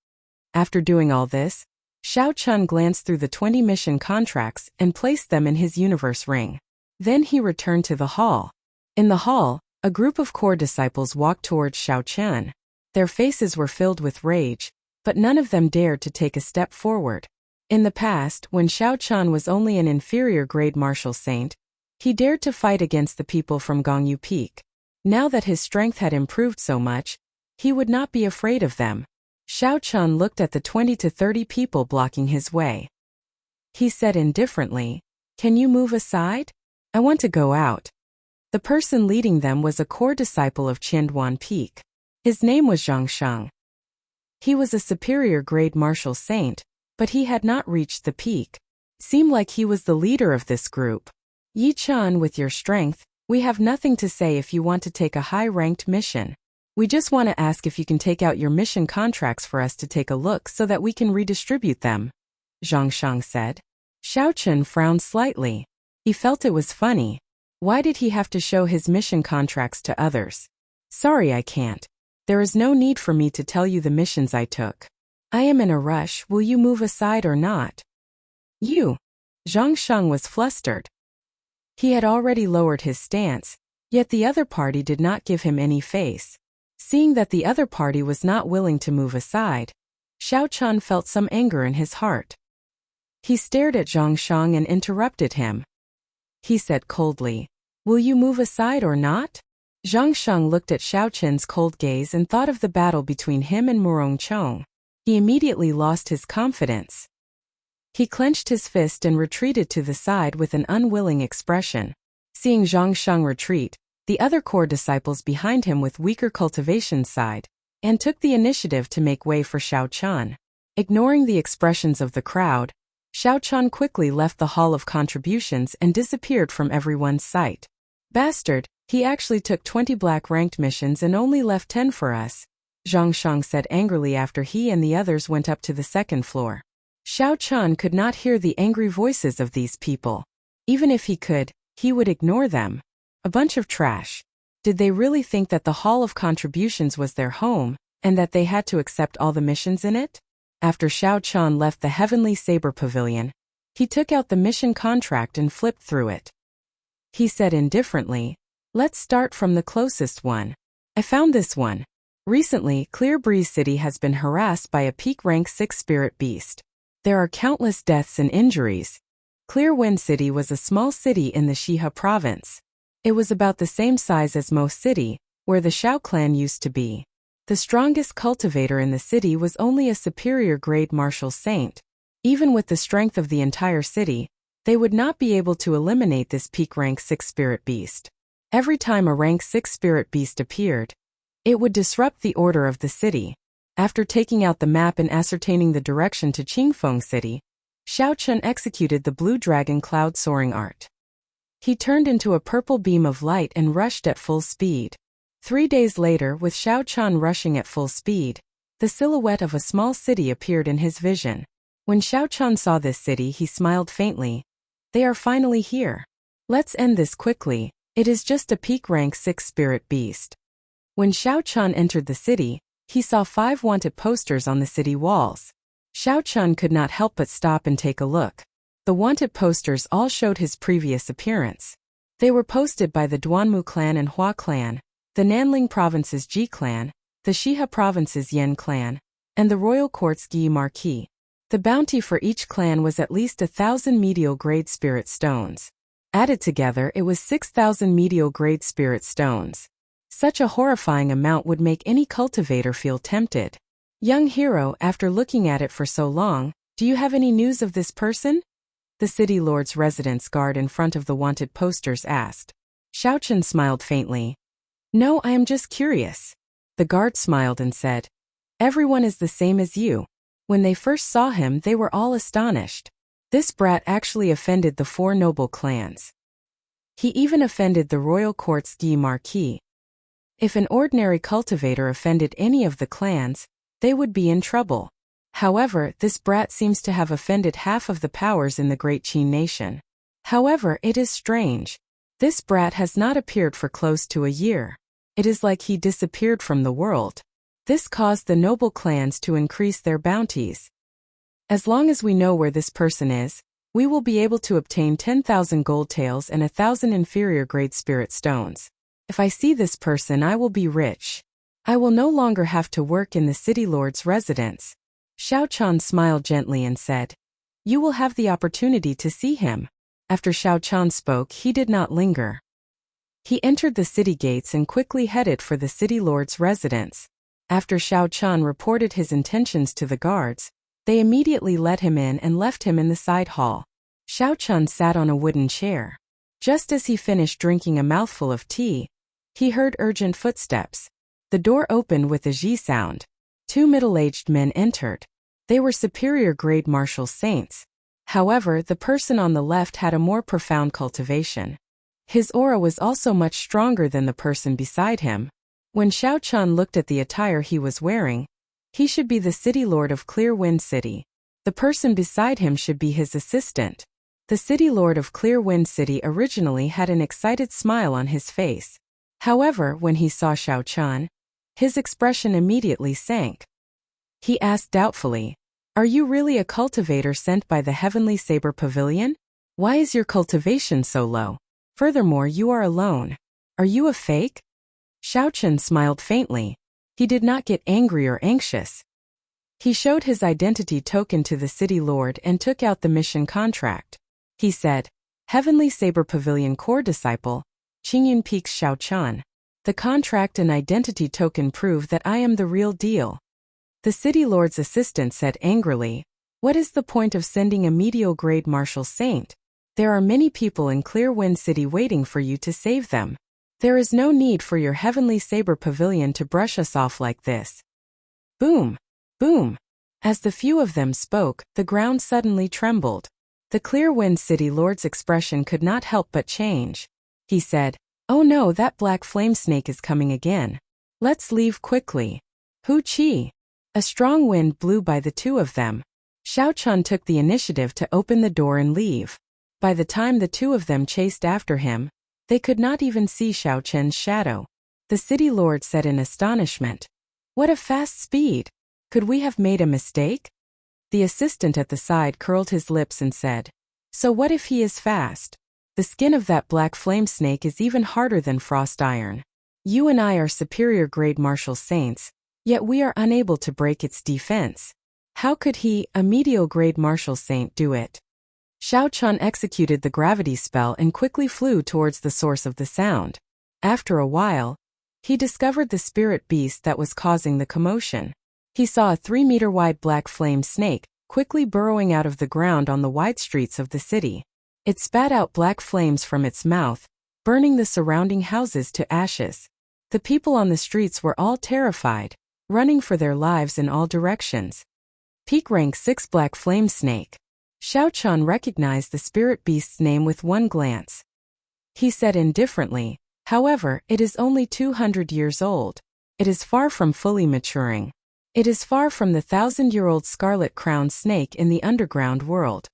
After doing all this, Xiao Chun glanced through the 20 mission contracts and placed them in his universe ring. Then he returned to the hall. In the hall, a group of core disciples walked towards Xiao Chun. Their faces were filled with rage, but none of them dared to take a step forward. In the past, when Xiao Chan was only an inferior-grade martial saint, he dared to fight against the people from Gongyu Peak. Now that his strength had improved so much, he would not be afraid of them. Xiao Chan looked at the 20 to 30 people blocking his way. He said indifferently, "Can you move aside? I want to go out." The person leading them was a core disciple of Qianduan Peak. His name was Zhang Sheng. He was a superior-grade martial saint, but he had not reached the peak. Seemed like he was the leader of this group. "Yi Chan, with your strength, we have nothing to say if you want to take a high-ranked mission. We just want to ask if you can take out your mission contracts for us to take a look so that we can redistribute them," Zhang Sheng said. Xiao Chen frowned slightly. He felt it was funny. Why did he have to show his mission contracts to others? "Sorry, I can't. There is no need for me to tell you the missions I took. I am in a rush. Will you move aside or not?" "You." Zhang Sheng was flustered. He had already lowered his stance, yet the other party did not give him any face. Seeing that the other party was not willing to move aside, Xiao Chan felt some anger in his heart. He stared at Zhang Sheng and interrupted him. He said coldly, "Will you move aside or not?" Zhang Sheng looked at Xiao Chen's cold gaze and thought of the battle between him and Murong Chong. He immediately lost his confidence. He clenched his fist and retreated to the side with an unwilling expression. Seeing Zhang Sheng retreat, the other core disciples behind him with weaker cultivation sighed, and took the initiative to make way for Xiao Chan. Ignoring the expressions of the crowd, Xiao Chan quickly left the hall of contributions and disappeared from everyone's sight. "Bastard, he actually took 20 black-ranked missions and only left 10 for us," Zhang Sheng said angrily after he and the others went up to the second floor. Xiao Chan could not hear the angry voices of these people. Even if he could, he would ignore them. A bunch of trash. Did they really think that the Hall of Contributions was their home, and that they had to accept all the missions in it? After Xiao Chan left the Heavenly Saber Pavilion, he took out the mission contract and flipped through it. He said indifferently, "Let's start from the closest one. I found this one. Recently, Clear Breeze City has been harassed by a peak rank 6 spirit beast. There are countless deaths and injuries. Clear Wind City was a small city in the Shiha province. It was about the same size as Mo City, where the Shao clan used to be. The strongest cultivator in the city was only a superior-grade martial saint. Even with the strength of the entire city, they would not be able to eliminate this peak rank 6 spirit beast. Every time a rank 6 spirit beast appeared, it would disrupt the order of the city." After taking out the map and ascertaining the direction to Qingfeng City, Xiao Chen executed the blue dragon cloud soaring art. He turned into a purple beam of light and rushed at full speed. 3 days later, with Xiao Chen rushing at full speed, the silhouette of a small city appeared in his vision. When Xiao Chen saw this city, he smiled faintly. "They are finally here. Let's end this quickly. It is just a peak rank 6 spirit beast." When Xiao Chen entered the city, he saw 5 wanted posters on the city walls. Xiao Chen could not help but stop and take a look. The wanted posters all showed his previous appearance. They were posted by the Duanmu clan and Hua clan, the Nanling province's Ji clan, the Shiha province's Yen clan, and the royal court's Gi Marquis. The bounty for each clan was at least 1,000 medial-grade spirit stones. Added together, it was 6,000 medial-grade spirit stones. Such a horrifying amount would make any cultivator feel tempted. "Young hero, after looking at it for so long, do you have any news of this person?" The city lord's residence guard in front of the wanted posters asked. Xiao Chen smiled faintly. "No, I am just curious." The guard smiled and said, "Everyone is the same as you." When they first saw him, they were all astonished. This brat actually offended the 4 noble clans. He even offended the royal court's Gi Marquis. If an ordinary cultivator offended any of the clans, they would be in trouble. However, this brat seems to have offended half of the powers in the Great Qin nation. However, it is strange. This brat has not appeared for close to a year. It is like he disappeared from the world. This caused the noble clans to increase their bounties. As long as we know where this person is, we will be able to obtain 10,000 gold taels and 1,000 inferior grade spirit stones. If I see this person, I will be rich. I will no longer have to work in the city lord's residence. Xiao Chan smiled gently and said, You will have the opportunity to see him. After Xiao Chan spoke, he did not linger. He entered the city gates and quickly headed for the city lord's residence. After Xiao Chan reported his intentions to the guards, they immediately let him in and left him in the side hall. Xiao Chan sat on a wooden chair. Just as he finished drinking a mouthful of tea, he heard urgent footsteps. The door opened with a zhi sound. 2 middle-aged men entered. They were superior-grade martial saints. However, the person on the left had a more profound cultivation. His aura was also much stronger than the person beside him. When Xiao Chan looked at the attire he was wearing, he should be the city lord of Clear Wind City. The person beside him should be his assistant. The city lord of Clear Wind City originally had an excited smile on his face. However, when he saw Xiao Chan, his expression immediately sank. He asked doubtfully, Are you really a cultivator sent by the Heavenly Saber Pavilion? Why is your cultivation so low? Furthermore, you are alone. Are you a fake? Xiao Chan smiled faintly. He did not get angry or anxious. He showed his identity token to the city lord and took out the mission contract. He said, Heavenly Saber Pavilion Core Disciple, Qingyun Peaks Xiao Chan. The contract and identity token prove that I am the real deal. The city lord's assistant said angrily, What is the point of sending a medial-grade martial saint? There are many people in Clear Wind City waiting for you to save them. There is no need for your Heavenly Saber Pavilion to brush us off like this. Boom! Boom! As the few of them spoke, the ground suddenly trembled. The Clear Wind City lord's expression could not help but change. He said, Oh no, that black flame snake is coming again. Let's leave quickly. Hu Qi. A strong wind blew by the two of them. Xiao Chan took the initiative to open the door and leave. By the time the two of them chased after him, they could not even see Xiao Chen's shadow. The city lord said in astonishment, What a fast speed! Could we have made a mistake? The assistant at the side curled his lips and said, So what if he is fast? The skin of that black flame snake is even harder than frost iron. You and I are superior-grade martial saints, yet we are unable to break its defense. How could he, a medial-grade martial saint, do it? Xiao Chan executed the gravity spell and quickly flew towards the source of the sound. After a while, he discovered the spirit beast that was causing the commotion. He saw a 3-meter-wide black flame snake, quickly burrowing out of the ground on the wide streets of the city. It spat out black flames from its mouth, burning the surrounding houses to ashes. The people on the streets were all terrified, running for their lives in all directions. Peak Rank 6 Black Flame Snake. Xiao Chan recognized the spirit beast's name with one glance. He said indifferently, However, it is only 200 years old. It is far from fully maturing. It is far from the 1,000-year-old scarlet-crowned snake in the underground world.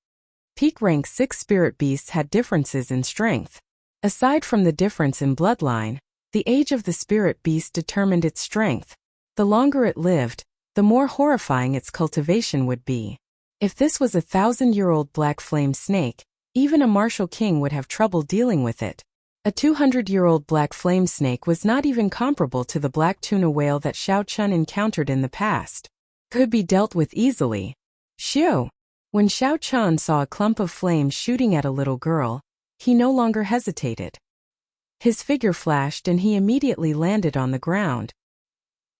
Peak Rank 6 spirit beasts had differences in strength. Aside from the difference in bloodline, the age of the spirit beast determined its strength. The longer it lived, the more horrifying its cultivation would be. If this was a 1,000-year-old black flame snake, even a martial king would have trouble dealing with it. A 200-year-old black flame snake was not even comparable to the black tuna whale that Xiao Chan encountered in the past. Could be dealt with easily. Xiu. When Xiao Chan saw a clump of flames shooting at a little girl, he no longer hesitated. His figure flashed and he immediately landed on the ground.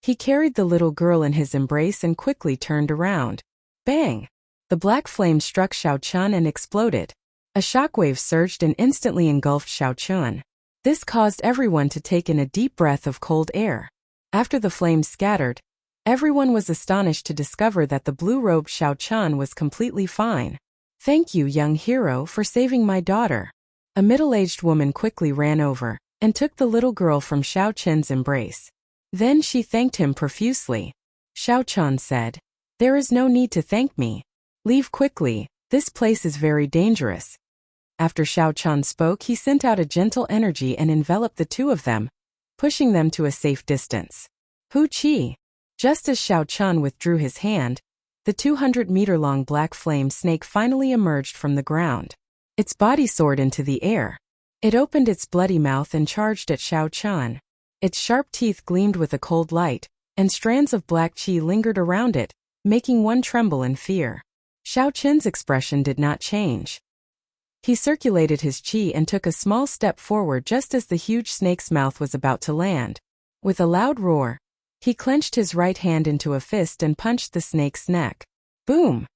He carried the little girl in his embrace and quickly turned around. Bang! The black flame struck Xiao Chan and exploded. A shockwave surged and instantly engulfed Xiao Chan. This caused everyone to take in a deep breath of cold air. After the flames scattered, everyone was astonished to discover that the blue-robed Xiao Chan was completely fine. Thank you, young hero, for saving my daughter. A middle-aged woman quickly ran over and took the little girl from Xiao Chen's embrace. Then she thanked him profusely. Xiao Chan said, There is no need to thank me. Leave quickly, this place is very dangerous. After Xiao Chan spoke, he sent out a gentle energy and enveloped the two of them, pushing them to a safe distance. Hu Qi. Just as Xiao Chan withdrew his hand, the 200-meter-long black flame snake finally emerged from the ground. Its body soared into the air. It opened its bloody mouth and charged at Xiao Chan. Its sharp teeth gleamed with a cold light, and strands of black qi lingered around it, making one tremble in fear. Xiao Qin's expression did not change. He circulated his qi and took a small step forward just as the huge snake's mouth was about to land. With a loud roar, he clenched his right hand into a fist and punched the snake's neck. Boom!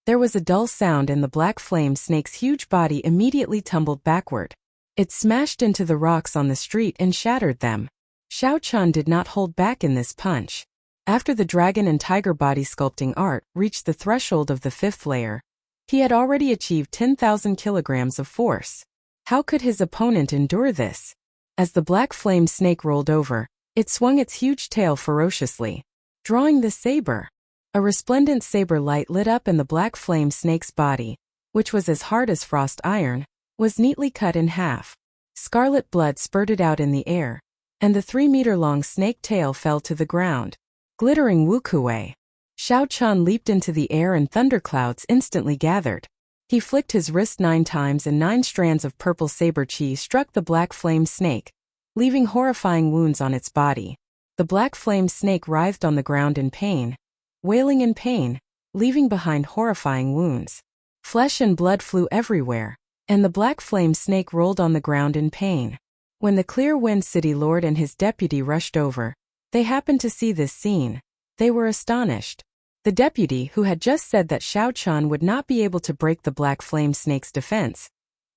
There was a dull sound and the black flame snake's huge body immediately tumbled backward. It smashed into the rocks on the street and shattered them. Xiao Chun did not hold back in this punch. After the dragon and tiger body sculpting art reached the threshold of the 5th layer, he had already achieved 10,000 kilograms of force. How could his opponent endure this? As the black flame snake rolled over, it swung its huge tail ferociously, drawing the saber. A resplendent saber light lit up and the black flame snake's body, which was as hard as frost iron, was neatly cut in half. Scarlet blood spurted out in the air, and the 3-meter-long snake tail fell to the ground, glittering wukuei. Xiao Chun leaped into the air and thunderclouds instantly gathered. He flicked his wrist 9 times and 9 strands of purple saber qi struck the black flame snake, leaving horrifying wounds on its body. The black flame snake writhed on the ground in pain, wailing in pain, leaving behind horrifying wounds. Flesh and blood flew everywhere, and the black flame snake rolled on the ground in pain. When the Clear Wind City Lord and his deputy rushed over, they happened to see this scene. They were astonished. The deputy, who had just said that Xiao Chun would not be able to break the black flame snake's defense,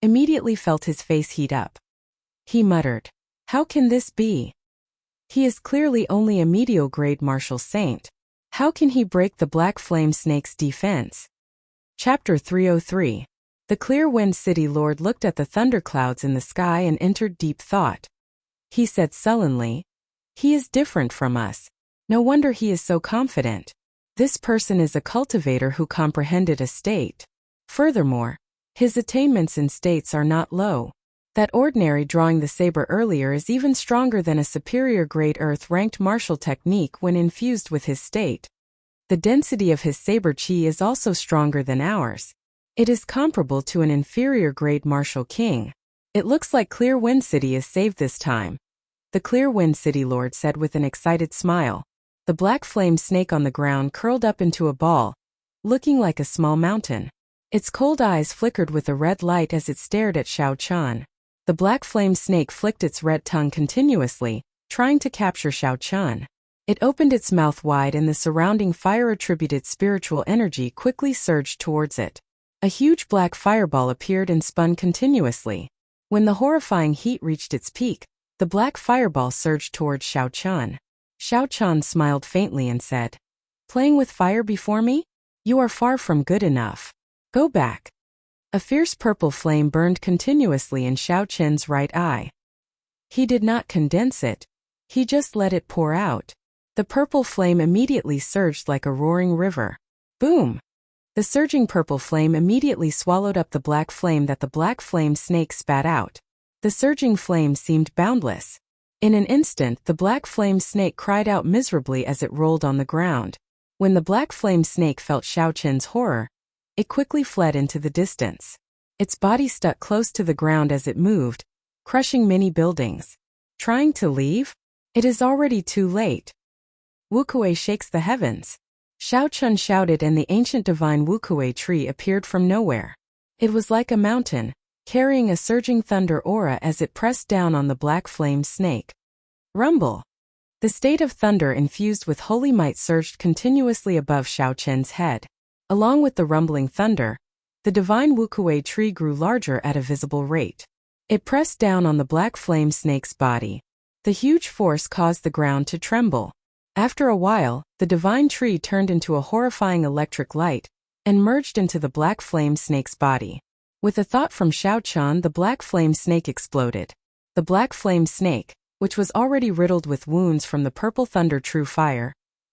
immediately felt his face heat up. He muttered, "How can this be? He is clearly only a mediocre-grade martial saint. How can he break the black flame snake's defense?" Chapter 303. The Clear Wind City Lord looked at the thunderclouds in the sky and entered deep thought. He said sullenly, "He is different from us. No wonder he is so confident. This person is a cultivator who comprehended a state. Furthermore, his attainments in states are not low. That ordinary drawing the saber earlier is even stronger than a superior grade earth-ranked martial technique when infused with his state. The density of his saber qi is also stronger than ours. It is comparable to an inferior grade martial king. It looks like Clear Wind City is saved this time," the Clear Wind City Lord said with an excited smile. The black flame snake on the ground curled up into a ball, looking like a small mountain. Its cold eyes flickered with a red light as it stared at Xiao Chun. The black flame snake flicked its red tongue continuously, trying to capture Xiao Chun. It opened its mouth wide and the surrounding fire-attributed spiritual energy quickly surged towards it. A huge black fireball appeared and spun continuously. When the horrifying heat reached its peak, the black fireball surged towards Xiao Chun. Xiao Chun smiled faintly and said, "Playing with fire before me? You are far from good enough. Go back." A fierce purple flame burned continuously in Xiao Chun's right eye. He did not condense it. He just let it pour out. The purple flame immediately surged like a roaring river. Boom! The surging purple flame immediately swallowed up the black flame that the black flame snake spat out. The surging flame seemed boundless. In an instant, the black flame snake cried out miserably as it rolled on the ground. When the black flame snake felt Xiao Chun's horror, it quickly fled into the distance. Its body stuck close to the ground as it moved, crushing many buildings. Trying to leave? It is already too late. Wukuei shakes the heavens. Xiao Chun shouted and the ancient divine Wukuei tree appeared from nowhere. It was like a mountain, carrying a surging thunder aura as it pressed down on the black flame snake. Rumble! The state of thunder infused with holy might surged continuously above Xiao Chun's head. Along with the rumbling thunder, the divine Wukuei tree grew larger at a visible rate. It pressed down on the black flame snake's body. The huge force caused the ground to tremble. After a while, the divine tree turned into a horrifying electric light and merged into the black flame snake's body. With a thought from Xiao Chun, the black flame snake exploded. The black flame snake, which was already riddled with wounds from the purple thunder true fire,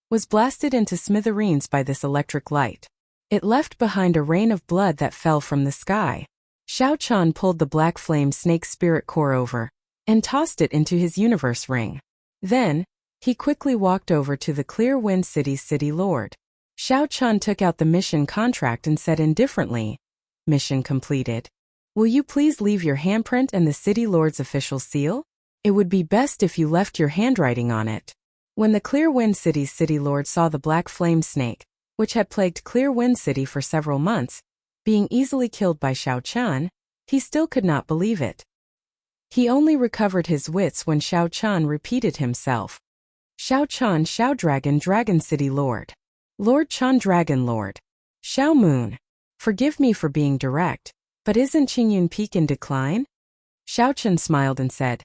was blasted into smithereens by this electric light. It left behind a rain of blood that fell from the sky. Xiao Chun pulled the black flame snake's spirit core over and tossed it into his universe ring. Then, he quickly walked over to the Clear Wind City's city lord. Xiao Chun took out the mission contract and said indifferently, "Mission completed. Will you please leave your handprint and the city lord's official seal?" It would be best if you left your handwriting on it. When the Clear Wind City's city lord saw the black flame snake, which had plagued Clear Wind City for several months, being easily killed by Xiao Chan, he still could not believe it. He only recovered his wits when Xiao Chan repeated himself. Xiao Chan, Xiao Dragon, Dragon City Lord. Lord Chan, Dragon Lord. Xiao Moon. Forgive me for being direct, but isn't Qingyun Peak in decline? Xiao Chan smiled and said,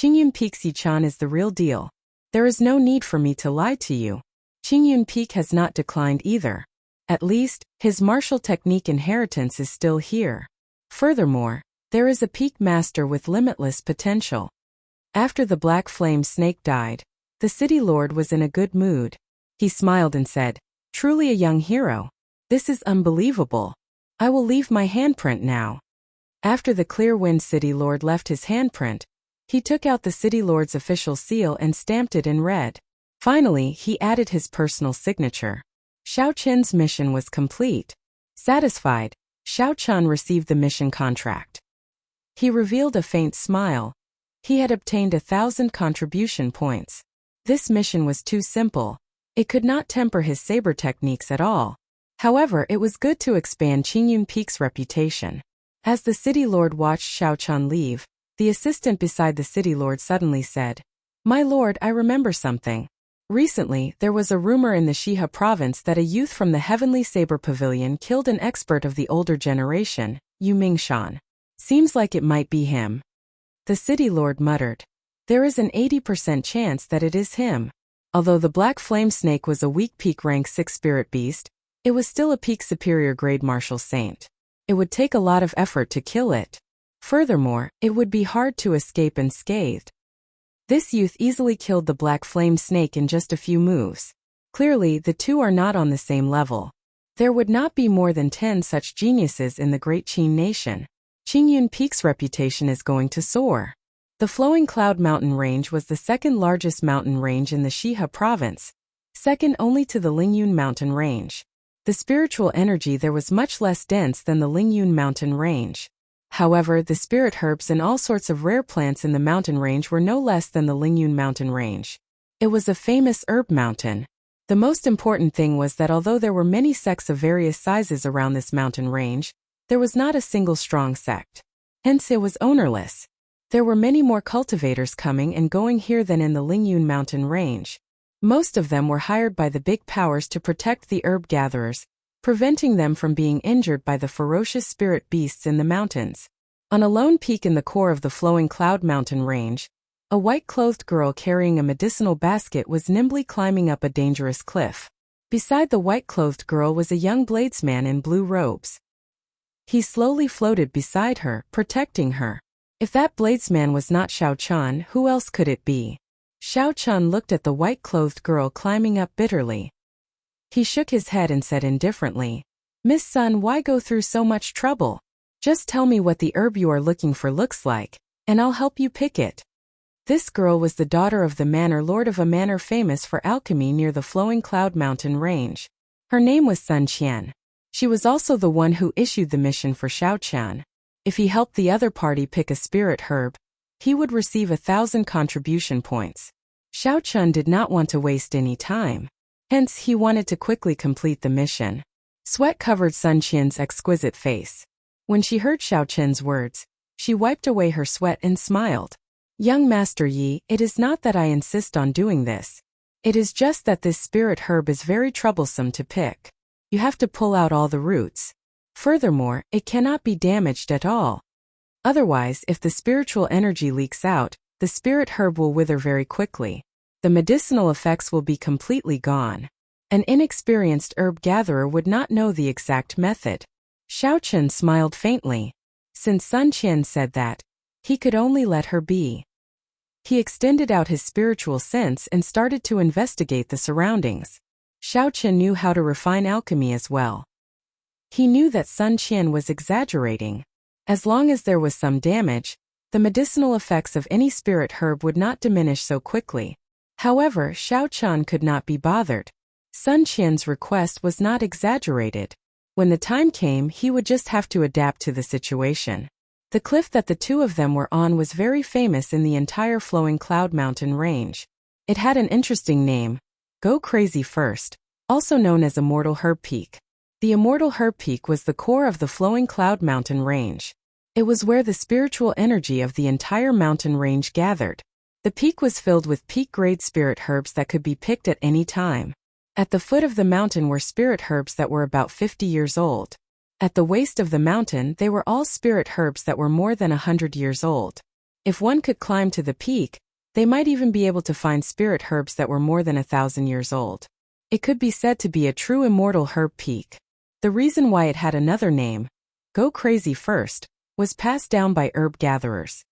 Qingyun Peak Chan is the real deal. There is no need for me to lie to you. Qingyun Peak has not declined either. At least, his martial technique inheritance is still here. Furthermore, there is a peak master with limitless potential. After the black flame snake died, the city lord was in a good mood. He smiled and said, Truly a young hero. This is unbelievable. I will leave my handprint now. After the Clear Wind City Lord left his handprint, he took out the city lord's official seal and stamped it in red. Finally, he added his personal signature. Xiao Chen's mission was complete. Satisfied, Xiao Chan received the mission contract. He revealed a faint smile. He had obtained 1,000 contribution points. This mission was too simple. It could not temper his saber techniques at all. However, it was good to expand Qingyun Peak's reputation. As the city lord watched Xiao Chan leave, the assistant beside the city lord suddenly said, My lord, I remember something. Recently, there was a rumor in the Shiha province that a youth from the Heavenly Saber Pavilion killed an expert of the older generation, Yu Mingshan. Seems like it might be him. The city lord muttered. There is an 80% chance that it is him. Although the black flame snake was a weak peak rank 6 spirit beast, it was still a peak superior grade martial saint. It would take a lot of effort to kill it. Furthermore, it would be hard to escape unscathed. This youth easily killed the black flame snake in just a few moves. Clearly, the two are not on the same level. There would not be more than 10 such geniuses in the Great Qin nation. Qingyun Peak's reputation is going to soar. The Flowing Cloud Mountain Range was the second largest mountain range in the Shiha province, second only to the Lingyun Mountain Range. The spiritual energy there was much less dense than the Lingyun Mountain Range. However, the spirit herbs and all sorts of rare plants in the mountain range were no less than the Lingyun Mountain Range. It was a famous herb mountain. The most important thing was that although there were many sects of various sizes around this mountain range, there was not a single strong sect. Hence it was ownerless. There were many more cultivators coming and going here than in the Lingyun Mountain Range. Most of them were hired by the big powers to protect the herb gatherers, preventing them from being injured by the ferocious spirit beasts in the mountains. On a lone peak in the core of the Flowing Cloud Mountain Range, a white-clothed girl carrying a medicinal basket was nimbly climbing up a dangerous cliff. Beside the white-clothed girl was a young bladesman in blue robes. He slowly floated beside her, protecting her. If that bladesman was not Xiao Chan, who else could it be? Xiao Chan looked at the white-clothed girl climbing up bitterly. He shook his head and said indifferently, Miss Sun, why go through so much trouble? Just tell me what the herb you are looking for looks like, and I'll help you pick it. This girl was the daughter of the manor lord of a manor famous for alchemy near the Flowing Cloud Mountain Range. Her name was Sun Qian. She was also the one who issued the mission for Xiao Chan. If he helped the other party pick a spirit herb, he would receive 1,000 contribution points. Xiao Chan did not want to waste any time. Hence, he wanted to quickly complete the mission. Sweat covered Sun Qian's exquisite face. When she heard Xiao Chen's words, she wiped away her sweat and smiled. Young Master Yi, it is not that I insist on doing this. It is just that this spirit herb is very troublesome to pick. You have to pull out all the roots. Furthermore, it cannot be damaged at all. Otherwise, if the spiritual energy leaks out, the spirit herb will wither very quickly. The medicinal effects will be completely gone. An inexperienced herb gatherer would not know the exact method. Xiao Chen smiled faintly. Since Sun Qian said that, he could only let her be. He extended out his spiritual sense and started to investigate the surroundings. Xiao Chen knew how to refine alchemy as well. He knew that Sun Qian was exaggerating. As long as there was some damage, the medicinal effects of any spirit herb would not diminish so quickly. However, Xiao Chan could not be bothered. Sun Qian's request was not exaggerated. When the time came, he would just have to adapt to the situation. The cliff that the two of them were on was very famous in the entire flowing cloud mountain range. It had an interesting name, Go Crazy First, also known as Immortal Herb Peak. The Immortal Herb Peak was the core of the flowing cloud mountain range. It was where the spiritual energy of the entire mountain range gathered. The peak was filled with peak-grade spirit herbs that could be picked at any time. At the foot of the mountain were spirit herbs that were about 50 years old. At the waist of the mountain they were all spirit herbs that were more than 100 years old. If one could climb to the peak, they might even be able to find spirit herbs that were more than 1,000 years old. It could be said to be a true immortal herb peak. The reason why it had another name, Go Crazy First, was passed down by herb gatherers.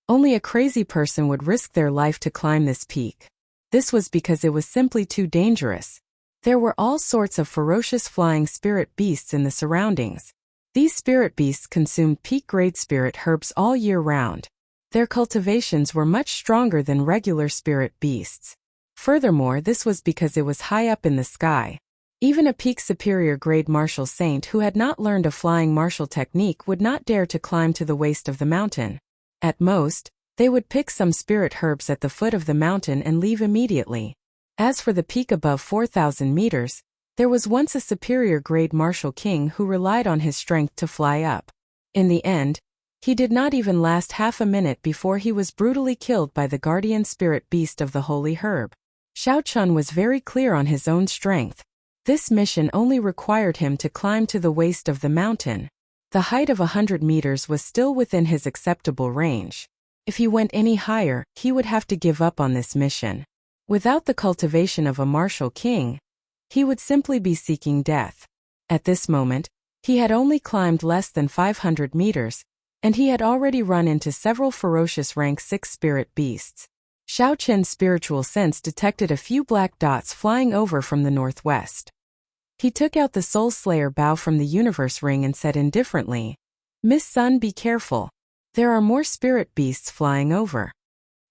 Only a crazy person would risk their life to climb this peak. This was because it was simply too dangerous. There were all sorts of ferocious flying spirit beasts in the surroundings. These spirit beasts consumed peak-grade spirit herbs all year round. Their cultivations were much stronger than regular spirit beasts. Furthermore, this was because it was high up in the sky. Even a peak superior grade martial saint who had not learned a flying martial technique would not dare to climb to the waist of the mountain. At most, they would pick some spirit herbs at the foot of the mountain and leave immediately. As for the peak above 4,000 meters, there was once a superior grade martial king who relied on his strength to fly up. In the end, he did not even last half a minute before he was brutally killed by the guardian spirit beast of the holy herb. Xiao Chun was very clear on his own strength. This mission only required him to climb to the waist of the mountain. The height of 100 meters was still within his acceptable range. If he went any higher, he would have to give up on this mission. Without the cultivation of a martial king, he would simply be seeking death. At this moment, he had only climbed less than 500 meters, and he had already run into several ferocious rank 6 spirit beasts. Xiao Chen's spiritual sense detected a few black dots flying over from the northwest. He took out the Soul Slayer bow from the universe ring and said indifferently, "Miss Sun, be careful. There are more spirit beasts flying over."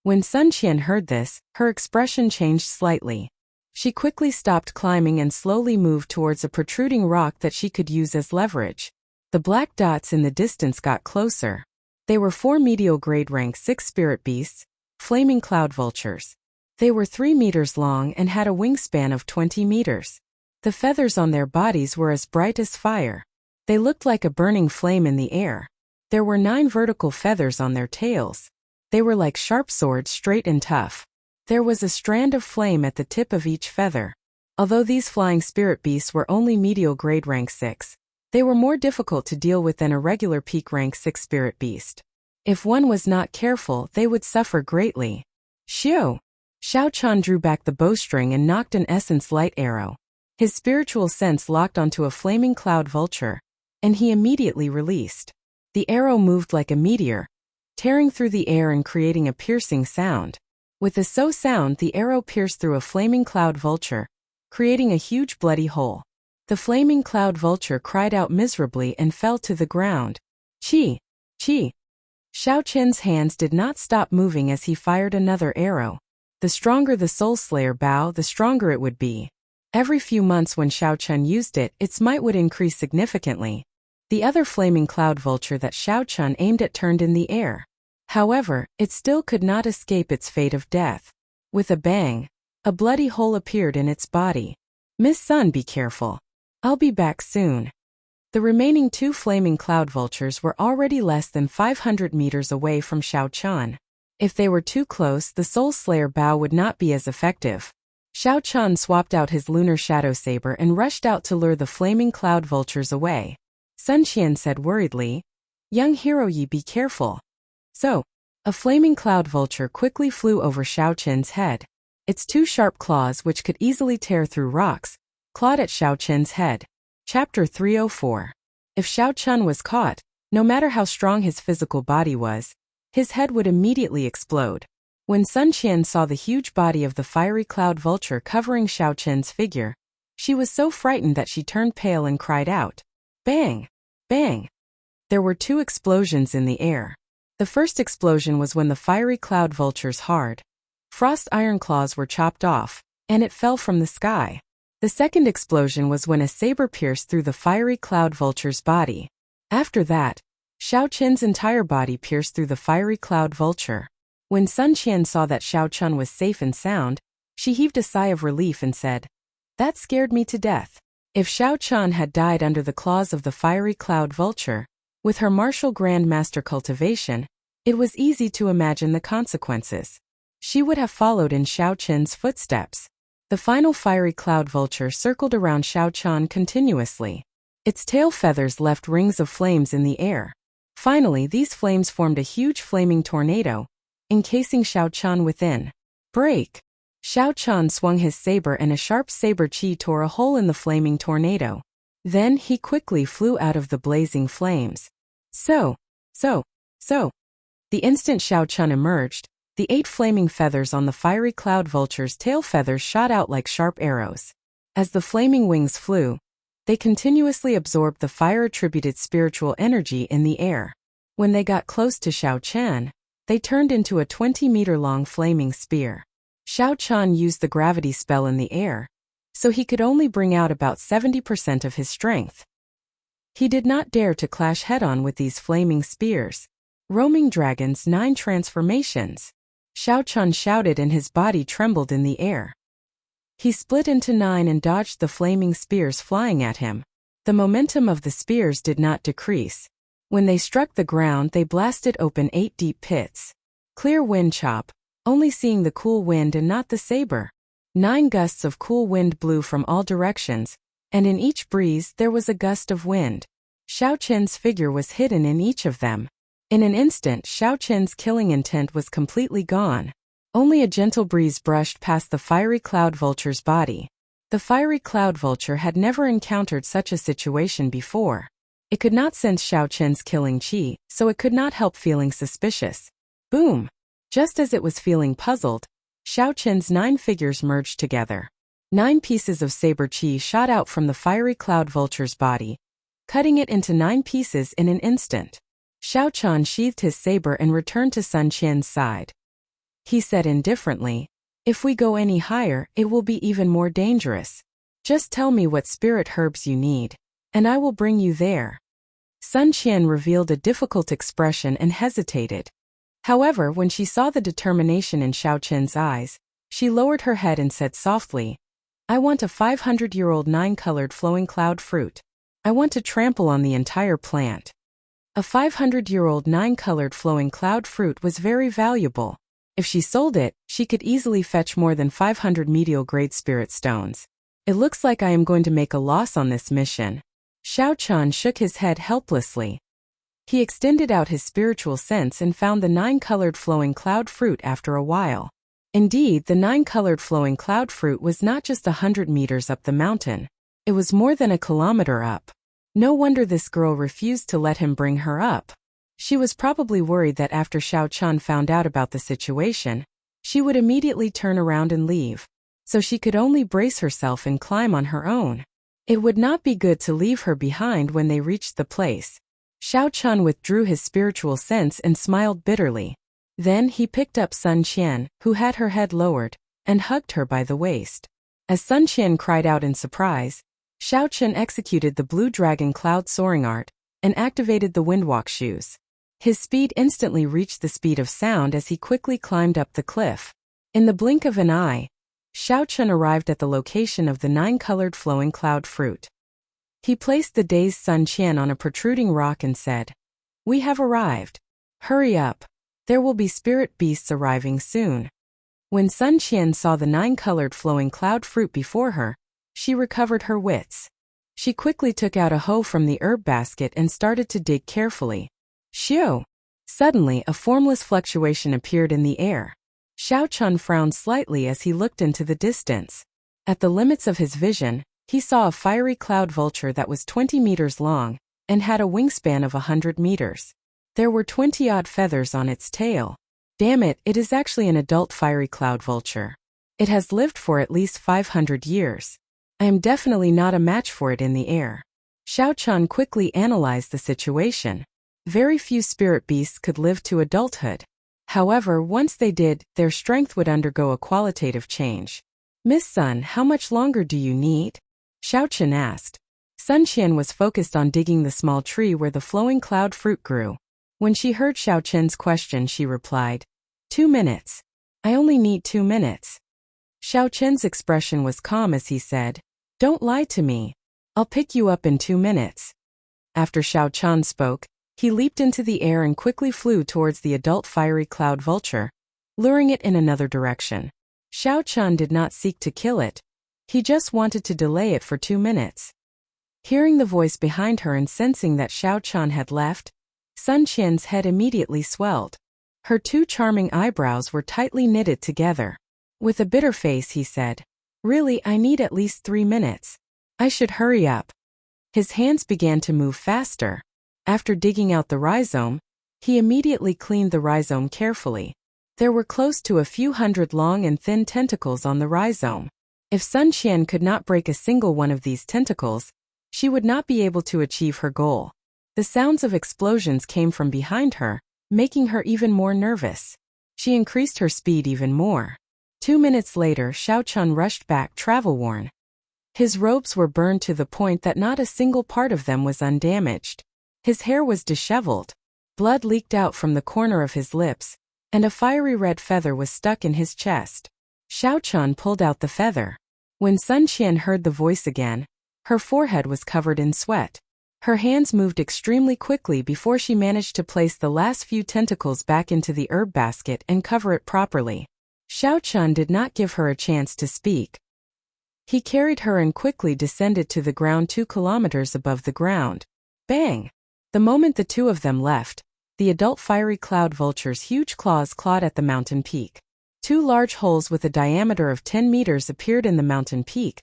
When Sun Qian heard this, her expression changed slightly. She quickly stopped climbing and slowly moved towards a protruding rock that she could use as leverage. The black dots in the distance got closer. They were 4 medial grade rank 6 spirit beasts, flaming cloud vultures. They were 3 meters long and had a wingspan of 20 meters. The feathers on their bodies were as bright as fire. They looked like a burning flame in the air. There were 9 vertical feathers on their tails. They were like sharp swords, straight and tough. There was a strand of flame at the tip of each feather. Although these flying spirit beasts were only medial grade rank 6, they were more difficult to deal with than a regular peak rank 6 spirit beast. If one was not careful, they would suffer greatly. Xiao Chun drew back the bowstring and knocked an essence light arrow. His spiritual sense locked onto a flaming cloud vulture, and he immediately released. The arrow moved like a meteor, tearing through the air and creating a piercing sound. With a so sound, the arrow pierced through a flaming cloud vulture, creating a huge bloody hole. The flaming cloud vulture cried out miserably and fell to the ground. Chi! Xiao Chen's hands did not stop moving as he fired another arrow. The stronger the Soul Slayer bow, the stronger it would be. Every few months when Xiao Chun used it, its might would increase significantly. The other flaming cloud vulture that Xiao Chun aimed at turned in the air. However, it still could not escape its fate of death. With a bang, a bloody hole appeared in its body. "Miss Sun, be careful. I'll be back soon." The remaining 2 flaming cloud vultures were already less than 500 meters away from Xiao Chun. If they were too close, the Soul Slayer bow would not be as effective. Xiao Chun swapped out his lunar shadow saber and rushed out to lure the flaming cloud vultures away. Sun Qian said worriedly, "Young hero, ye be careful." So, a flaming cloud vulture quickly flew over Xiao Chen's head. Its 2 sharp claws, which could easily tear through rocks, clawed at Xiao Chen's head. Chapter 304. If Xiao Chun was caught, no matter how strong his physical body was, his head would immediately explode. When Sun Qian saw the huge body of the fiery cloud vulture covering Xiao Chen's figure, she was so frightened that she turned pale and cried out, "Bang! Bang!" There were 2 explosions in the air. The first explosion was when the fiery cloud vulture's hard, frost iron claws were chopped off, and it fell from the sky. The second explosion was when a saber pierced through the fiery cloud vulture's body. After that, Xiao Qin's entire body pierced through the fiery cloud vulture. When Sun Qian saw that Xiao Chun was safe and sound, she heaved a sigh of relief and said, "That scared me to death." If Xiao Chun had died under the claws of the fiery cloud vulture, with her martial grandmaster cultivation, it was easy to imagine the consequences. She would have followed in Xiao Qin's footsteps. The final fiery cloud vulture circled around Xiao Chun continuously. Its tail feathers left rings of flames in the air. Finally, these flames formed a huge flaming tornado, encasing Xiao Chun within. Break! Xiao Chun swung his saber and a sharp saber chi tore a hole in the flaming tornado. Then he quickly flew out of the blazing flames. So. The instant Xiao Chun emerged, the 8 flaming feathers on the fiery cloud vulture's tail feathers shot out like sharp arrows. As the flaming wings flew, they continuously absorbed the fire-attributed spiritual energy in the air. When they got close to Xiao Chun, they turned into a 20-meter-long flaming spear. Xiao Chun used the gravity spell in the air, so he could only bring out about 70% of his strength. He did not dare to clash head-on with these flaming spears. Roaming Dragon's 9 transformations. Xiao Chun shouted and his body trembled in the air. He split into 9 and dodged the flaming spears flying at him. The momentum of the spears did not decrease. When they struck the ground, they blasted open 8 deep pits. Clear wind chop, only seeing the cool wind and not the saber. 9 gusts of cool wind blew from all directions, and in each breeze there was a gust of wind. Xiao Qin's figure was hidden in each of them. In an instant, Xiao Qin's killing intent was completely gone. Only a gentle breeze brushed past the fiery cloud vulture's body. The fiery cloud vulture had never encountered such a situation before. It could not sense Xiao Qin's killing chi, so it could not help feeling suspicious. Boom! Just as it was feeling puzzled, Xiao Qin's 9 figures merged together. 9 pieces of saber chi shot out from the fiery cloud vulture's body, cutting it into 9 pieces in an instant. Xiao Chun sheathed his saber and returned to Sun Qian's side. He said indifferently, "If we go any higher, it will be even more dangerous. Just tell me what spirit herbs you need, and I will bring you there." Sun Qian revealed a difficult expression and hesitated. However, when she saw the determination in Xiao Qin's eyes, she lowered her head and said softly, "I want a 500-year-old 9-colored flowing cloud fruit. I want to trample on the entire plant." A 500-year-old 9-colored flowing cloud fruit was very valuable. If she sold it, she could easily fetch more than 500 medial-grade spirit stones. "It looks like I am going to make a loss on this mission." Xiao Chun shook his head helplessly. He extended out his spiritual sense and found the 9-colored flowing cloud fruit after a while. Indeed, the 9-colored flowing cloud fruit was not just 100 meters up the mountain. It was more than a kilometer up. No wonder this girl refused to let him bring her up. She was probably worried that after Xiao Chun found out about the situation, she would immediately turn around and leave. So she could only brace herself and climb on her own. It would not be good to leave her behind when they reached the place. Xiao Chun withdrew his spiritual sense and smiled bitterly. Then he picked up Sun Qian, who had her head lowered, and hugged her by the waist. As Sun Qian cried out in surprise, Xiao Chun executed the blue dragon cloud soaring art and activated the windwalk shoes. His speed instantly reached the speed of sound as he quickly climbed up the cliff. In the blink of an eye, Xiao Chun arrived at the location of the 9-colored flowing cloud fruit. He placed the dazed Sun Qian on a protruding rock and said, "We have arrived. Hurry up. There will be spirit beasts arriving soon." When Sun Qian saw the 9-colored flowing cloud fruit before her, she recovered her wits. She quickly took out a hoe from the herb basket and started to dig carefully. Shio! Suddenly, a formless fluctuation appeared in the air. Xiao Chun frowned slightly as he looked into the distance. At the limits of his vision, he saw a fiery cloud vulture that was 20 meters long and had a wingspan of 100 meters. There were 20-odd feathers on its tail. Damn it, it is actually an adult fiery cloud vulture. It has lived for at least 500 years. I am definitely not a match for it in the air. Xiao Chun quickly analyzed the situation. Very few spirit beasts could live to adulthood. However, once they did, their strength would undergo a qualitative change. "Miss Sun, how much longer do you need?" Xiao Chun asked. Sun Qian was focused on digging the small tree where the flowing cloud fruit grew. When she heard Xiao Chen's question, she replied, 2 minutes. I only need 2 minutes. Xiao Chen's expression was calm as he said, don't lie to me. I'll pick you up in 2 minutes. After Xiao Chen spoke, he leaped into the air and quickly flew towards the adult fiery cloud vulture, luring it in another direction. Xiao Chen did not seek to kill it. He just wanted to delay it for 2 minutes. Hearing the voice behind her and sensing that Xiao Chen had left, Sun Qian's head immediately swelled. Her 2 charming eyebrows were tightly knitted together. With a bitter face he said, really, I need at least 3 minutes. I should hurry up. His hands began to move faster. After digging out the rhizome, he immediately cleaned the rhizome carefully. There were close to a few hundred long and thin tentacles on the rhizome. If Sun Qian could not break a single one of these tentacles, she would not be able to achieve her goal. The sounds of explosions came from behind her, making her even more nervous. She increased her speed even more. 2 minutes later, Xiao Chen rushed back travel-worn. His robes were burned to the point that not a single part of them was undamaged. His hair was disheveled. Blood leaked out from the corner of his lips, and a fiery red feather was stuck in his chest. Xiao Chen pulled out the feather. When Sun Qian heard the voice again, her forehead was covered in sweat. Her hands moved extremely quickly before she managed to place the last few tentacles back into the herb basket and cover it properly. Xiao Chen did not give her a chance to speak. He carried her and quickly descended to the ground 2 kilometers above the ground. Bang! The moment the 2 of them left, the adult fiery cloud vulture's huge claws clawed at the mountain peak. 2 large holes with a diameter of 10 meters appeared in the mountain peak,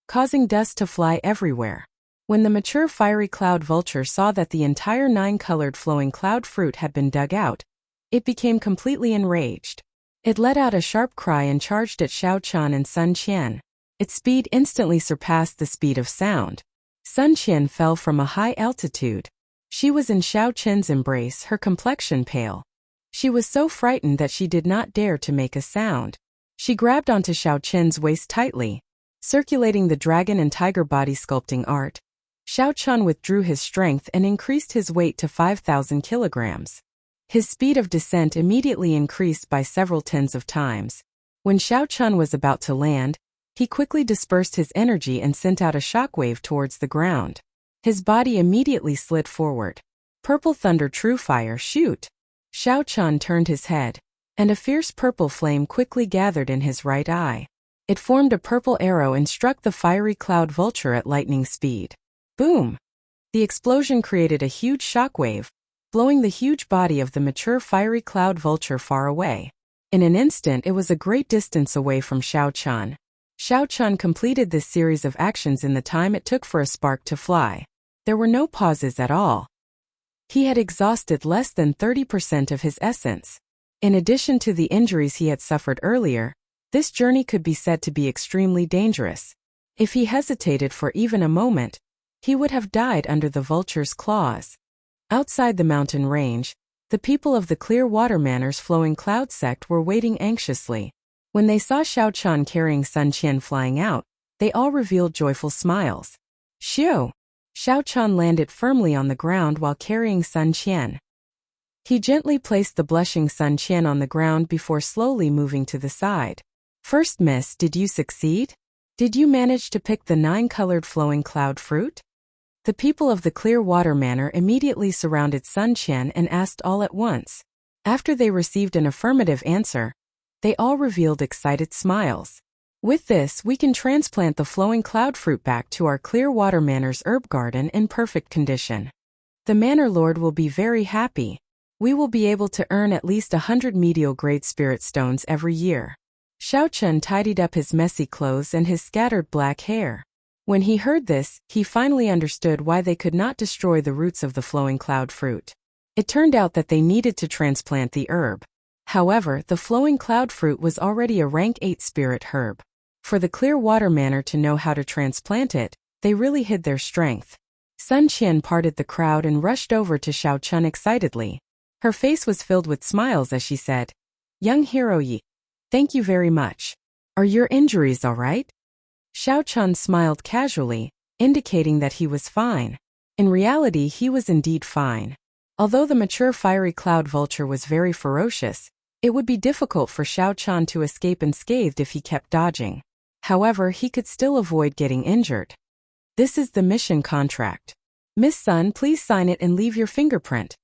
causing dust to fly everywhere. When the mature fiery cloud vulture saw that the entire 9-colored flowing cloud fruit had been dug out, it became completely enraged. It let out a sharp cry and charged at Xiao Chen and Sun Qian. Its speed instantly surpassed the speed of sound. Sun Qian fell from a high altitude. She was in Xiao Chen's embrace, her complexion pale. She was so frightened that she did not dare to make a sound. She grabbed onto Xiao Chen's waist tightly. Circulating the dragon and tiger body sculpting art, Xiao Chen withdrew his strength and increased his weight to 5,000 kilograms. His speed of descent immediately increased by several tens of times. When Xiao Chen was about to land, he quickly dispersed his energy and sent out a shockwave towards the ground. His body immediately slid forward. Purple thunder, true fire, shoot! Xiao Chen turned his head, and a fierce purple flame quickly gathered in his right eye. It formed a purple arrow and struck the fiery cloud vulture at lightning speed. Boom! The explosion created a huge shockwave, blowing the huge body of the mature fiery cloud vulture far away. In an instant, it was a great distance away from Xiao Chen. Xiao Chen completed this series of actions in the time it took for a spark to fly. There were no pauses at all. He had exhausted less than 30% of his essence. In addition to the injuries he had suffered earlier, this journey could be said to be extremely dangerous. If he hesitated for even a moment, he would have died under the vulture's claws. Outside the mountain range, the people of the Clear Water Manor's flowing cloud sect were waiting anxiously. When they saw Xiao Chen carrying Sun Qian flying out, they all revealed joyful smiles. Xiao! Xiao Chen landed firmly on the ground while carrying Sun Qian. He gently placed the blushing Sun Qian on the ground before slowly moving to the side. First miss, did you succeed? Did you manage to pick the 9-colored flowing cloud fruit? The people of the Clear Water Manor immediately surrounded Sun Qian and asked all at once. After they received an affirmative answer, they all revealed excited smiles. With this, we can transplant the flowing cloud fruit back to our Clear Water Manor's herb garden in perfect condition. The Manor Lord will be very happy. We will be able to earn at least 100 medial grade spirit stones every year. Xiao Chen tidied up his messy clothes and his scattered black hair. When he heard this, he finally understood why they could not destroy the roots of the flowing cloud fruit. It turned out that they needed to transplant the herb. However, the flowing cloud fruit was already a rank 8 spirit herb. For the Clear Water Manor to know how to transplant it, they really hid their strength. Sun Qian parted the crowd and rushed over to Xiao Chen excitedly. Her face was filled with smiles as she said, "Young hero Yi, thank you very much. Are your injuries all right?" Xiao Chen smiled casually, indicating that he was fine. In reality, he was indeed fine. Although the mature fiery cloud vulture was very ferocious, it would be difficult for Xiao Chan to escape unscathed if he kept dodging. However, he could still avoid getting injured. This is the mission contract. Miss Sun, please sign it and leave your fingerprint,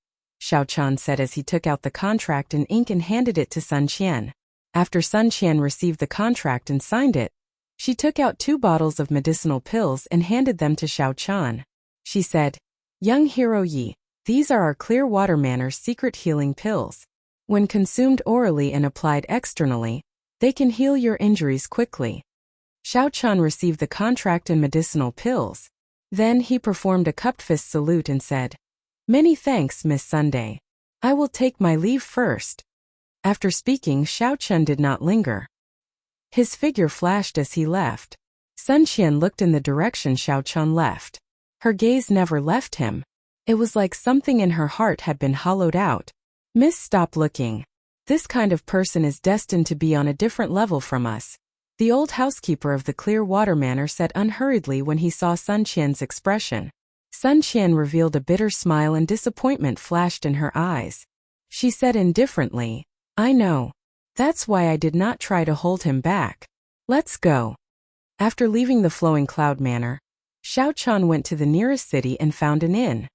Xiao Chan said as he took out the contract in ink and handed it to Sun Qian. After Sun Qian received the contract and signed it, she took out 2 bottles of medicinal pills and handed them to Xiao Chan. She said, "Young hero Yi, these are our clear water manner's secret healing pills. When consumed orally and applied externally, they can heal your injuries quickly." Xiao Chan received the contract and medicinal pills. Then he performed a cupped fist salute and said, "Many thanks, Miss Sunday. I will take my leave first." After speaking, Xiao Chan did not linger. His figure flashed as he left. Sun Qian looked in the direction Xiao Chan left. Her gaze never left him. It was like something in her heart had been hollowed out. "Miss, stop looking. This kind of person is destined to be on a different level from us," the old housekeeper of the Clear Water Manor said unhurriedly when he saw Sun Qian's expression. Sun Qian revealed a bitter smile and disappointment flashed in her eyes. She said indifferently, "I know. That's why I did not try to hold him back. Let's go." After leaving the Flowing Cloud Manor, Xiao Chan went to the nearest city and found an inn.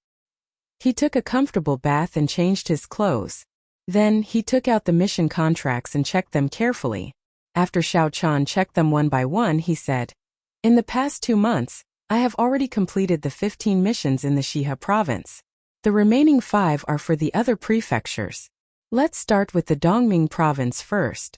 He took a comfortable bath and changed his clothes. Then, he took out the mission contracts and checked them carefully. After Xiao Chan checked them one by one, he said, "In the past 2 months, I have already completed the 15 missions in the Shihe province. The remaining 5 are for the other prefectures. Let's start with the Dongming province first."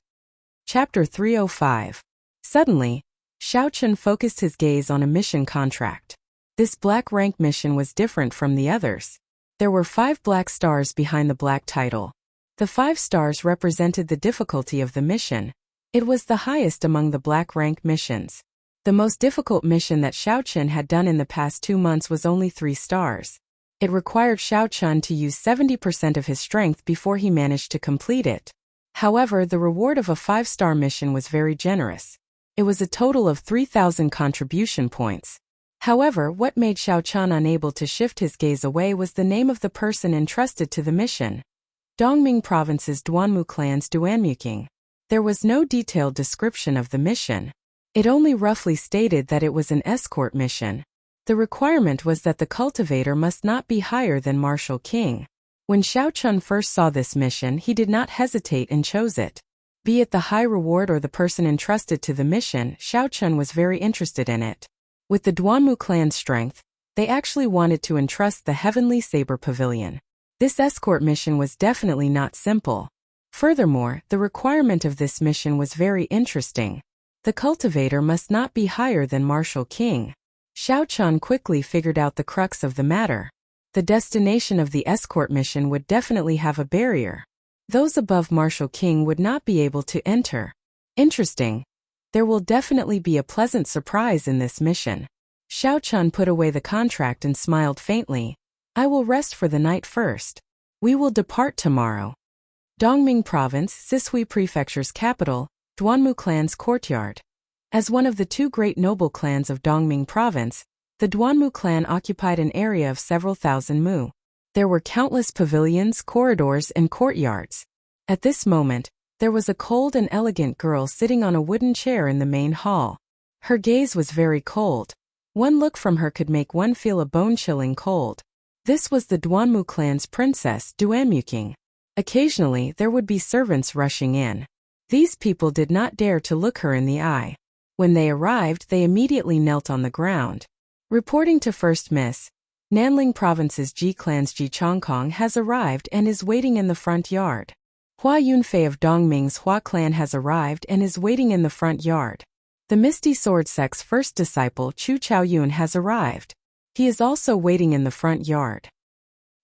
Chapter 305. Suddenly, Xiao Chan focused his gaze on a mission contract. This black rank mission was different from the others. There were 5 black stars behind the black title. The 5 stars represented the difficulty of the mission. It was the highest among the black rank missions. The most difficult mission that Xiao Chan had done in the past 2 months was only 3 stars. It required Xiao Chan to use 70% of his strength before he managed to complete it. However, the reward of a 5-star mission was very generous. It was a total of 3,000 contribution points. However, what made Xiao Chan unable to shift his gaze away was the name of the person entrusted to the mission. Dongming Province's Duanmu clan's Duanmuking. There was no detailed description of the mission. It only roughly stated that it was an escort mission. The requirement was that the cultivator must not be higher than Martial King. When Xiao Chan first saw this mission, he did not hesitate and chose it. Be it the high reward or the person entrusted to the mission, Xiao Chan was very interested in it. With the Duanmu clan's strength, they actually wanted to entrust the Heavenly Saber Pavilion. This escort mission was definitely not simple. Furthermore, the requirement of this mission was very interesting. The cultivator must not be higher than Martial King. Xiao Chan quickly figured out the crux of the matter. The destination of the escort mission would definitely have a barrier. Those above Martial King would not be able to enter. Interesting. There will definitely be a pleasant surprise in this mission. Xiao Chan put away the contract and smiled faintly. "I will rest for the night first. We will depart tomorrow." Dongming Province, Sisui Prefecture's capital, Duanmu clan's courtyard. As one of the 2 great noble clans of Dongming Province, the Duanmu clan occupied an area of several thousand mu. There were countless pavilions, corridors, and courtyards. At this moment, there was a cold and elegant girl sitting on a wooden chair in the main hall. Her gaze was very cold. One look from her could make one feel a bone-chilling cold. This was the Duanmu clan's princess, Duanmuking. Occasionally, there would be servants rushing in. These people did not dare to look her in the eye. When they arrived, they immediately knelt on the ground. Reporting to First Miss, Nanling Province's Ji clan's Ji Chongkong has arrived and is waiting in the front yard. Hua Yunfei of Dongming's Hua clan has arrived and is waiting in the front yard. The Misty Sword Sect's first disciple Chu Chaoyun has arrived. He is also waiting in the front yard.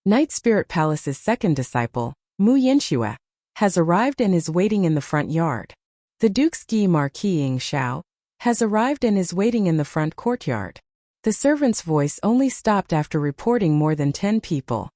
Night Spirit Palace's second disciple, Mu Yinxue, has arrived and is waiting in the front yard. The Duke's Gi Marquis Ying Xiao has arrived and is waiting in the front courtyard. The servant's voice only stopped after reporting more than 10 people.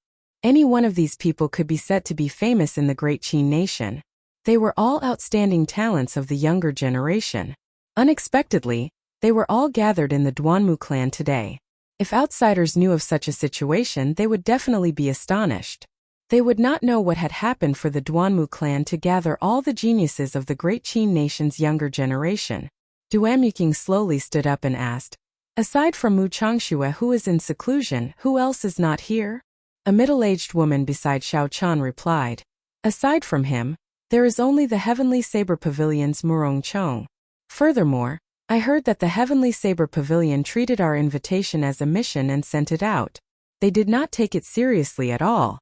Any one of these people could be said to be famous in the Great Qin nation. They were all outstanding talents of the younger generation. Unexpectedly, they were all gathered in the Duanmu clan today. If outsiders knew of such a situation, they would definitely be astonished. They would not know what had happened for the Duanmu clan to gather all the geniuses of the great Qin nation's younger generation. Duanmu slowly stood up and asked, "Aside from Mu Changxue, who is in seclusion, who else is not here?" A middle-aged woman beside Xiao Chan replied, "Aside from him, there is only the Heavenly Saber Pavilion's Murong Chong. Furthermore, I heard that the Heavenly Saber Pavilion treated our invitation as a mission and sent it out. They did not take it seriously at all."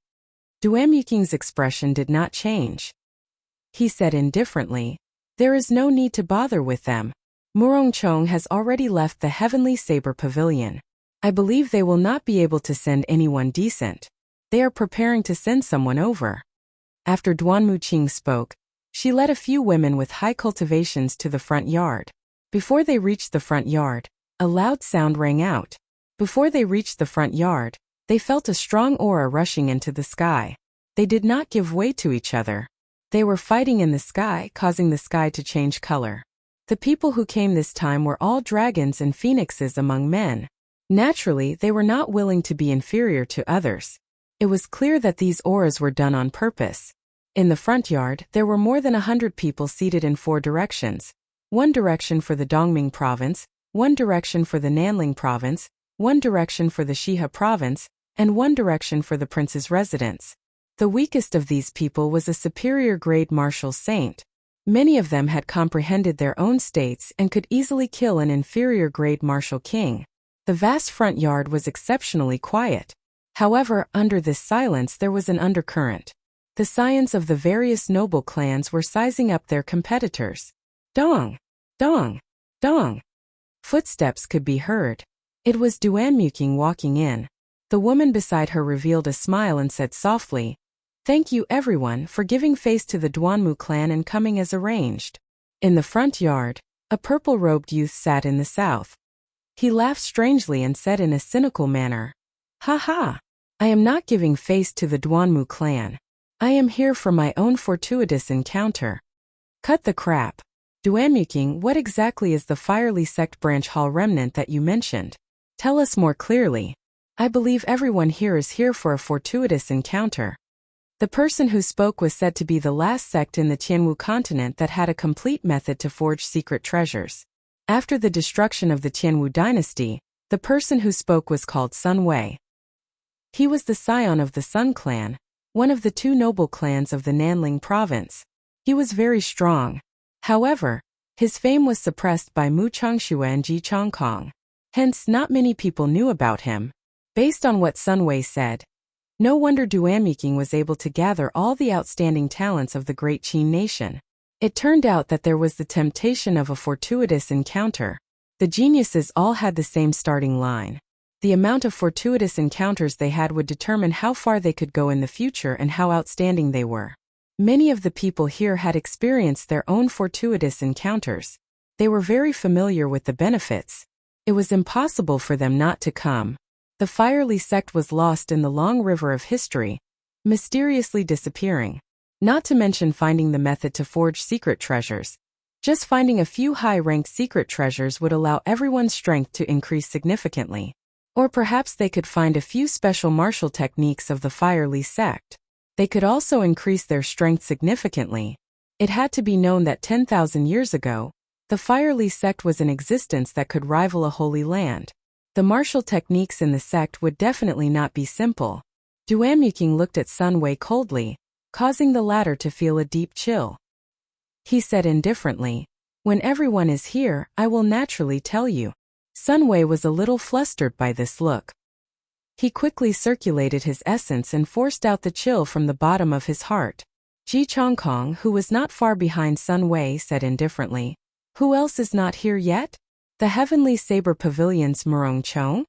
Duanmu's expression did not change. He said indifferently, "There is no need to bother with them. Murong Chong has already left the Heavenly Saber Pavilion. I believe they will not be able to send anyone decent. They are preparing to send someone over." After Duanmu Qing spoke, she led a few women with high cultivations to the front yard. Before they reached the front yard, a loud sound rang out. Before they reached the front yard, they felt a strong aura rushing into the sky. They did not give way to each other. They were fighting in the sky, causing the sky to change color. The people who came this time were all dragons and phoenixes among men. Naturally, they were not willing to be inferior to others. It was clear that these auras were done on purpose. In the front yard, there were more than 100 people seated in 4 directions. 1 direction for the Dongming province, 1 direction for the Nanling province, 1 direction for the Shihe province, and 1 direction for the prince's residence. The weakest of these people was a superior grade martial saint. Many of them had comprehended their own states and could easily kill an inferior grade martial king. The vast front yard was exceptionally quiet. However, under this silence there was an undercurrent. The scions of the various noble clans were sizing up their competitors. Dong! Dong! Dong! Footsteps could be heard. It was Duanmu walking in. The woman beside her revealed a smile and said softly, "Thank you everyone for giving face to the Duanmu clan and coming as arranged." In the front yard, a purple-robed youth sat in the south. He laughed strangely and said in a cynical manner, "Ha ha! I am not giving face to the Duanmu clan. I am here for my own fortuitous encounter." "Cut the crap. Duanmu, what exactly is the Firely Sect branch hall remnant that you mentioned? Tell us more clearly. I believe everyone here is here for a fortuitous encounter." The person who spoke was said to be the last sect in the Tianwu continent that had a complete method to forge secret treasures. After the destruction of the Tianwu dynasty, the person who spoke was called Sun Wei. He was the scion of the Sun clan, one of the 2 noble clans of the Nanling province. He was very strong. However, his fame was suppressed by Mu Changxue and Ji Chongkong. Hence, not many people knew about him. Based on what Sun Wei said, no wonder Duanmu was able to gather all the outstanding talents of the great Qin nation. It turned out that there was the temptation of a fortuitous encounter. The geniuses all had the same starting line. The amount of fortuitous encounters they had would determine how far they could go in the future and how outstanding they were. Many of the people here had experienced their own fortuitous encounters. They were very familiar with the benefits. It was impossible for them not to come. The Firely sect was lost in the long river of history, mysteriously disappearing. Not to mention finding the method to forge secret treasures. Just finding a few high-ranked secret treasures would allow everyone's strength to increase significantly. Or perhaps they could find a few special martial techniques of the Firely sect. They could also increase their strength significantly. It had to be known that 10,000 years ago, the Firely sect was in existence that could rival a holy land. The martial techniques in the sect would definitely not be simple. Duanmu looked at Sun Wei coldly, causing the latter to feel a deep chill. He said indifferently, "When everyone is here, I will naturally tell you." Sun Wei was a little flustered by this look. He quickly circulated his essence and forced out the chill from the bottom of his heart. Ji Chongkong, who was not far behind Sun Wei, said indifferently, "Who else is not here yet? The Heavenly Saber Pavilion's Murong Chong?"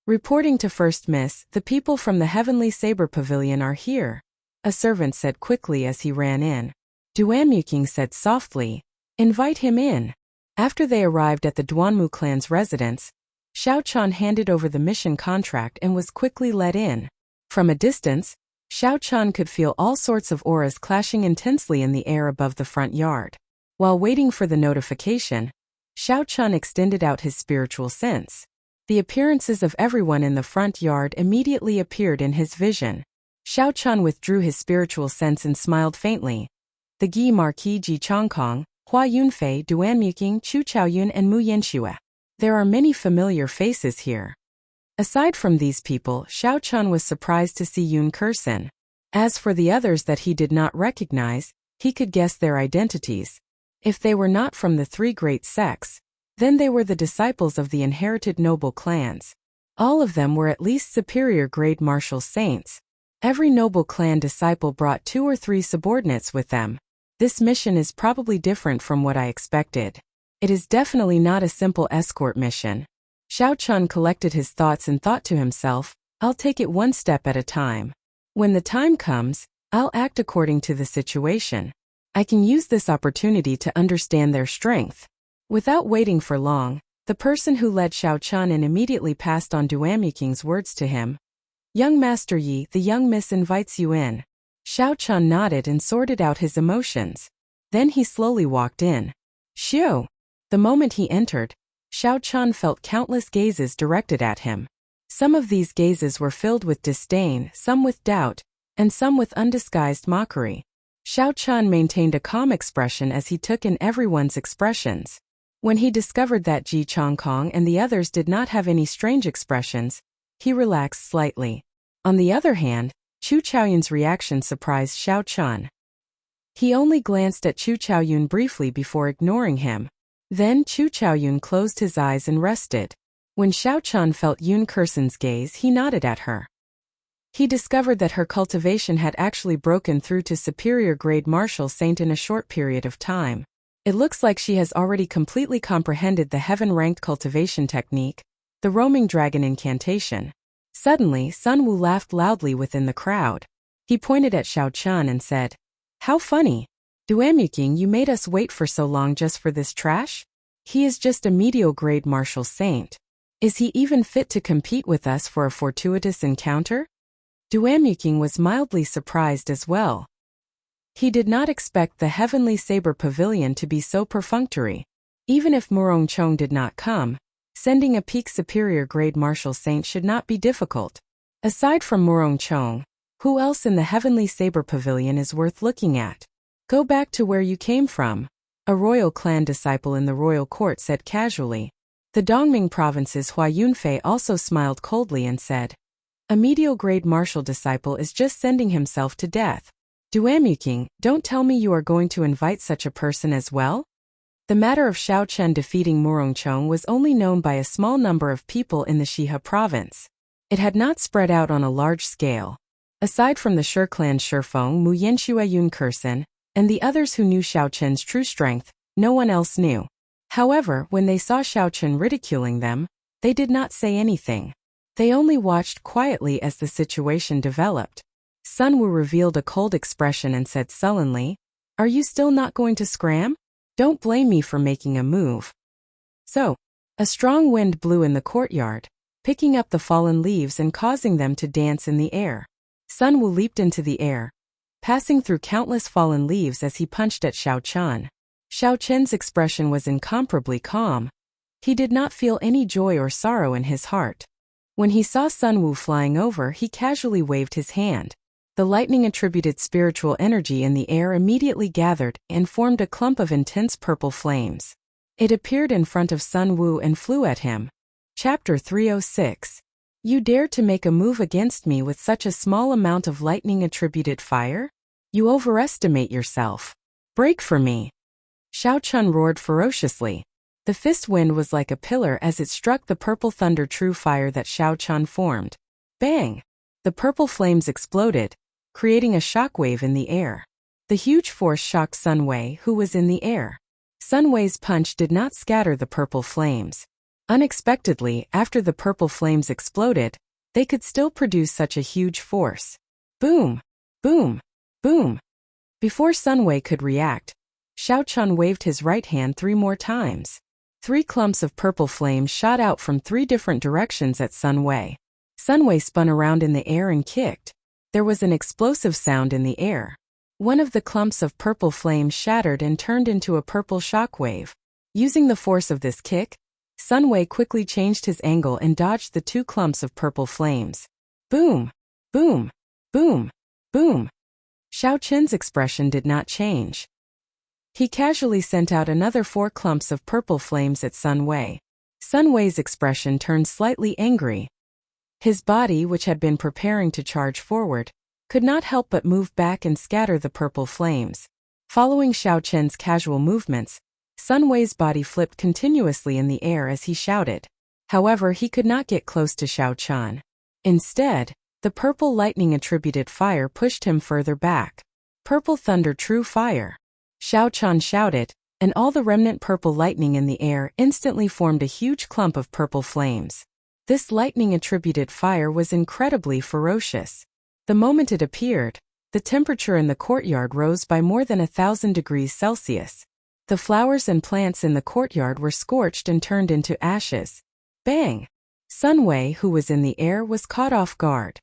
Reporting to First Miss, "The people from the Heavenly Saber Pavilion are here," a servant said quickly as he ran in. Duanmu said softly, "Invite him in." After they arrived at the Duanmu clan's residence, Xiao Chan handed over the mission contract and was quickly let in. From a distance, Xiao Chan could feel all sorts of auras clashing intensely in the air above the front yard. While waiting for the notification, Xiao Chan extended out his spiritual sense. The appearances of everyone in the front yard immediately appeared in his vision. Xiao Chun withdrew his spiritual sense and smiled faintly. The Gi Marquis Ji Chongkong, Hua Yunfei, Duanmuking, Chu Chaoyun and Mu Yanxue. There are many familiar faces here. Aside from these people, Xiao Chun was surprised to see Yun Kursin. As for the others that he did not recognize, he could guess their identities. If they were not from the three great sects, then they were the disciples of the inherited noble clans. All of them were at least superior grade martial saints. Every noble clan disciple brought 2 or 3 subordinates with them. This mission is probably different from what I expected. It is definitely not a simple escort mission. Xiao Chun collected his thoughts and thought to himself, I'll take it one step at a time. When the time comes, I'll act according to the situation. I can use this opportunity to understand their strength. Without waiting for long, the person who led Xiao Chun in immediately passed on Duanmuking's words to him. Young Master Yi, the young miss invites you in. Xiao Chun nodded and sorted out his emotions. Then he slowly walked in. Xiu! The moment he entered, Xiao Chun felt countless gazes directed at him. Some of these gazes were filled with disdain, some with doubt, and some with undisguised mockery. Xiao Chun maintained a calm expression as he took in everyone's expressions. When he discovered that Ji Chongkong and the others did not have any strange expressions, he relaxed slightly. On the other hand, Chu Chaoyun's reaction surprised Xiao Chun. He only glanced at Chu Chaoyun briefly before ignoring him. Then Chu Chaoyun closed his eyes and rested. When Xiao Chun felt Yun Kursin's gaze, he nodded at her. He discovered that her cultivation had actually broken through to superior grade martial saint in a short period of time. It looks like she has already completely comprehended the heaven-ranked cultivation technique, the roaming dragon incantation. Suddenly, Sun Wu laughed loudly within the crowd. He pointed at Xiao Chun and said, How funny! Duanmuking, you made us wait for so long just for this trash? He is just a mediocre grade martial saint. Is he even fit to compete with us for a fortuitous encounter? Duanmuking was mildly surprised as well. He did not expect the Heavenly Saber Pavilion to be so perfunctory. Even if Murong Chong did not come, sending a peak superior grade martial saint should not be difficult. Aside from Murong Chong, who else in the Heavenly Saber Pavilion is worth looking at? Go back to where you came from, a royal clan disciple in the royal court said casually. The Dongming province's Hua Yunfei also smiled coldly and said, A mediocre grade martial disciple is just sending himself to death. Duanmuking, don't tell me you are going to invite such a person as well? The matter of Xiao Chun defeating Murongchong was only known by a small number of people in the Shihe province. It had not spread out on a large scale. Aside from the Shi clan Shifeng, Mu Yanxue Yun Kursin, and the others who knew Xiao Chun's true strength, no one else knew. However, when they saw Xiao Chun ridiculing them, they did not say anything. They only watched quietly as the situation developed. Sun Wu revealed a cold expression and said sullenly, Are you still not going to scram? Don't blame me for making a move. So, a strong wind blew in the courtyard, picking up the fallen leaves and causing them to dance in the air. Sun Wu leaped into the air, passing through countless fallen leaves as he punched at Xiao Chun. Xiao Chun's expression was incomparably calm. He did not feel any joy or sorrow in his heart. When he saw Sun Wu flying over, he casually waved his hand. The lightning-attributed spiritual energy in the air immediately gathered and formed a clump of intense purple flames. It appeared in front of Sun Wu and flew at him. Chapter 306. You dare to make a move against me with such a small amount of lightning-attributed fire? You overestimate yourself. Break for me. Xiao Chun roared ferociously. The fist wind was like a pillar as it struck the purple thunder true fire that Xiao Chun formed. Bang! The purple flames exploded, creating a shockwave in the air. The huge force shocked Sun Wei, who was in the air. Sun Wei's punch did not scatter the purple flames. Unexpectedly, after the purple flames exploded, they could still produce such a huge force. Boom! Boom! Boom! Before Sun Wei could react, Xiao Chun waved his right hand 3 more times. 3 clumps of purple flames shot out from 3 different directions at Sun Wei. Sun Wei spun around in the air and kicked. There was an explosive sound in the air. One of the clumps of purple flame shattered and turned into a purple shockwave. Using the force of this kick, Sun Wei quickly changed his angle and dodged the 2 clumps of purple flames. Boom! Boom! Boom! Boom! Xiao Qin's expression did not change. He casually sent out another 4 clumps of purple flames at Sun Wei. Sun Wei's expression turned slightly angry. His body, which had been preparing to charge forward, could not help but move back and scatter the purple flames. Following Xiao Qin's casual movements, Sun Wei's body flipped continuously in the air as he shouted. However, he could not get close to Xiao Qin. Instead, the purple lightning-attributed fire pushed him further back. Purple thunder, true fire! Xiao Qin shouted, and all the remnant purple lightning in the air instantly formed a huge clump of purple flames. This lightning-attributed fire was incredibly ferocious. The moment it appeared, the temperature in the courtyard rose by more than 1,000 degrees Celsius. The flowers and plants in the courtyard were scorched and turned into ashes. Bang! Sun Wei, who was in the air, was caught off guard.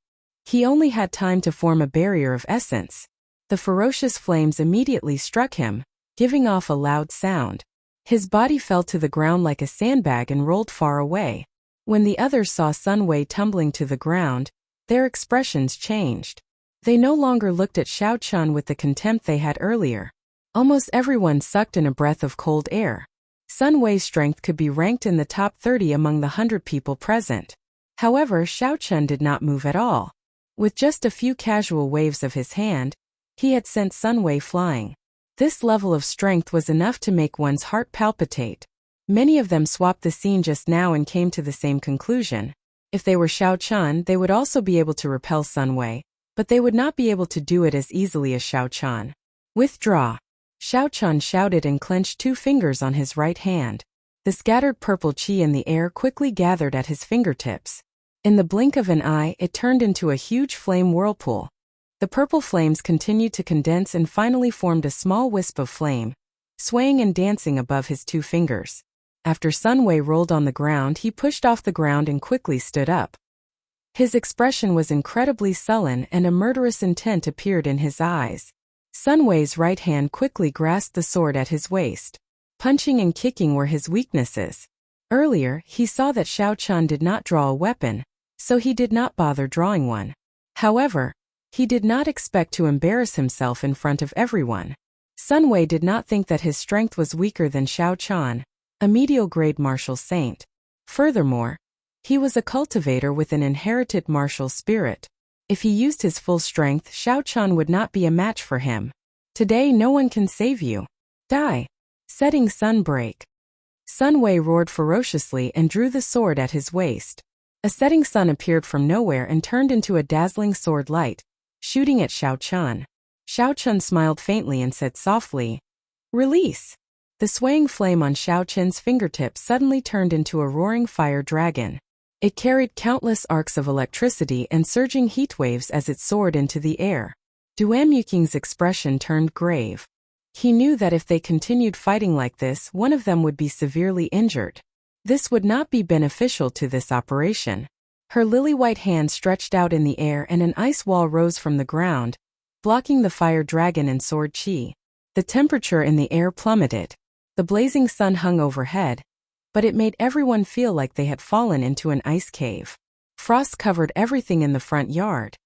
He only had time to form a barrier of essence. The ferocious flames immediately struck him, giving off a loud sound. His body fell to the ground like a sandbag and rolled far away. When the others saw Sun Wei tumbling to the ground, their expressions changed. They no longer looked at Xiao Qin with the contempt they had earlier. Almost everyone sucked in a breath of cold air. Sun Wei's strength could be ranked in the top 30 among the 100 people present. However, Xiao Qin did not move at all. With just a few casual waves of his hand, he had sent Sun Wei flying. This level of strength was enough to make one's heart palpitate. Many of them swapped the scene just now and came to the same conclusion. If they were Xiao Qin, they would also be able to repel Sun Wei, but they would not be able to do it as easily as Xiao Qin. Withdraw! Xiao Qin shouted and clenched 2 fingers on his right hand. The scattered purple qi in the air quickly gathered at his fingertips. In the blink of an eye, it turned into a huge flame whirlpool. The purple flames continued to condense and finally formed a small wisp of flame, swaying and dancing above his 2 fingers. After Sun Wei rolled on the ground, he pushed off the ground and quickly stood up. His expression was incredibly sullen and a murderous intent appeared in his eyes. Sun Wei's right hand quickly grasped the sword at his waist. Punching and kicking were his weaknesses. Earlier, he saw that Xiao Qin did not draw a weapon, so he did not bother drawing one. However, he did not expect to embarrass himself in front of everyone. Sun Wei did not think that his strength was weaker than Xiao Qin, a medial-grade martial saint. Furthermore, he was a cultivator with an inherited martial spirit. If he used his full strength, Xiao Qin would not be a match for him. Today no one can save you. Die! Setting sun break. Sun Wei roared ferociously and drew the sword at his waist. A setting sun appeared from nowhere and turned into a dazzling sword light, shooting at Xiao Qin. Xiao Qin smiled faintly and said softly, "Release!" The swaying flame on Xiao Qin's fingertips suddenly turned into a roaring fire dragon. It carried countless arcs of electricity and surging heat waves as it soared into the air. Duan Yuking's expression turned grave. He knew that if they continued fighting like this, one of them would be severely injured. This would not be beneficial to this operation. Her lily-white hand stretched out in the air and an ice wall rose from the ground, blocking the fire dragon and sword chi. The temperature in the air plummeted. The blazing sun hung overhead, but it made everyone feel like they had fallen into an ice cave. Frost covered everything in the front yard.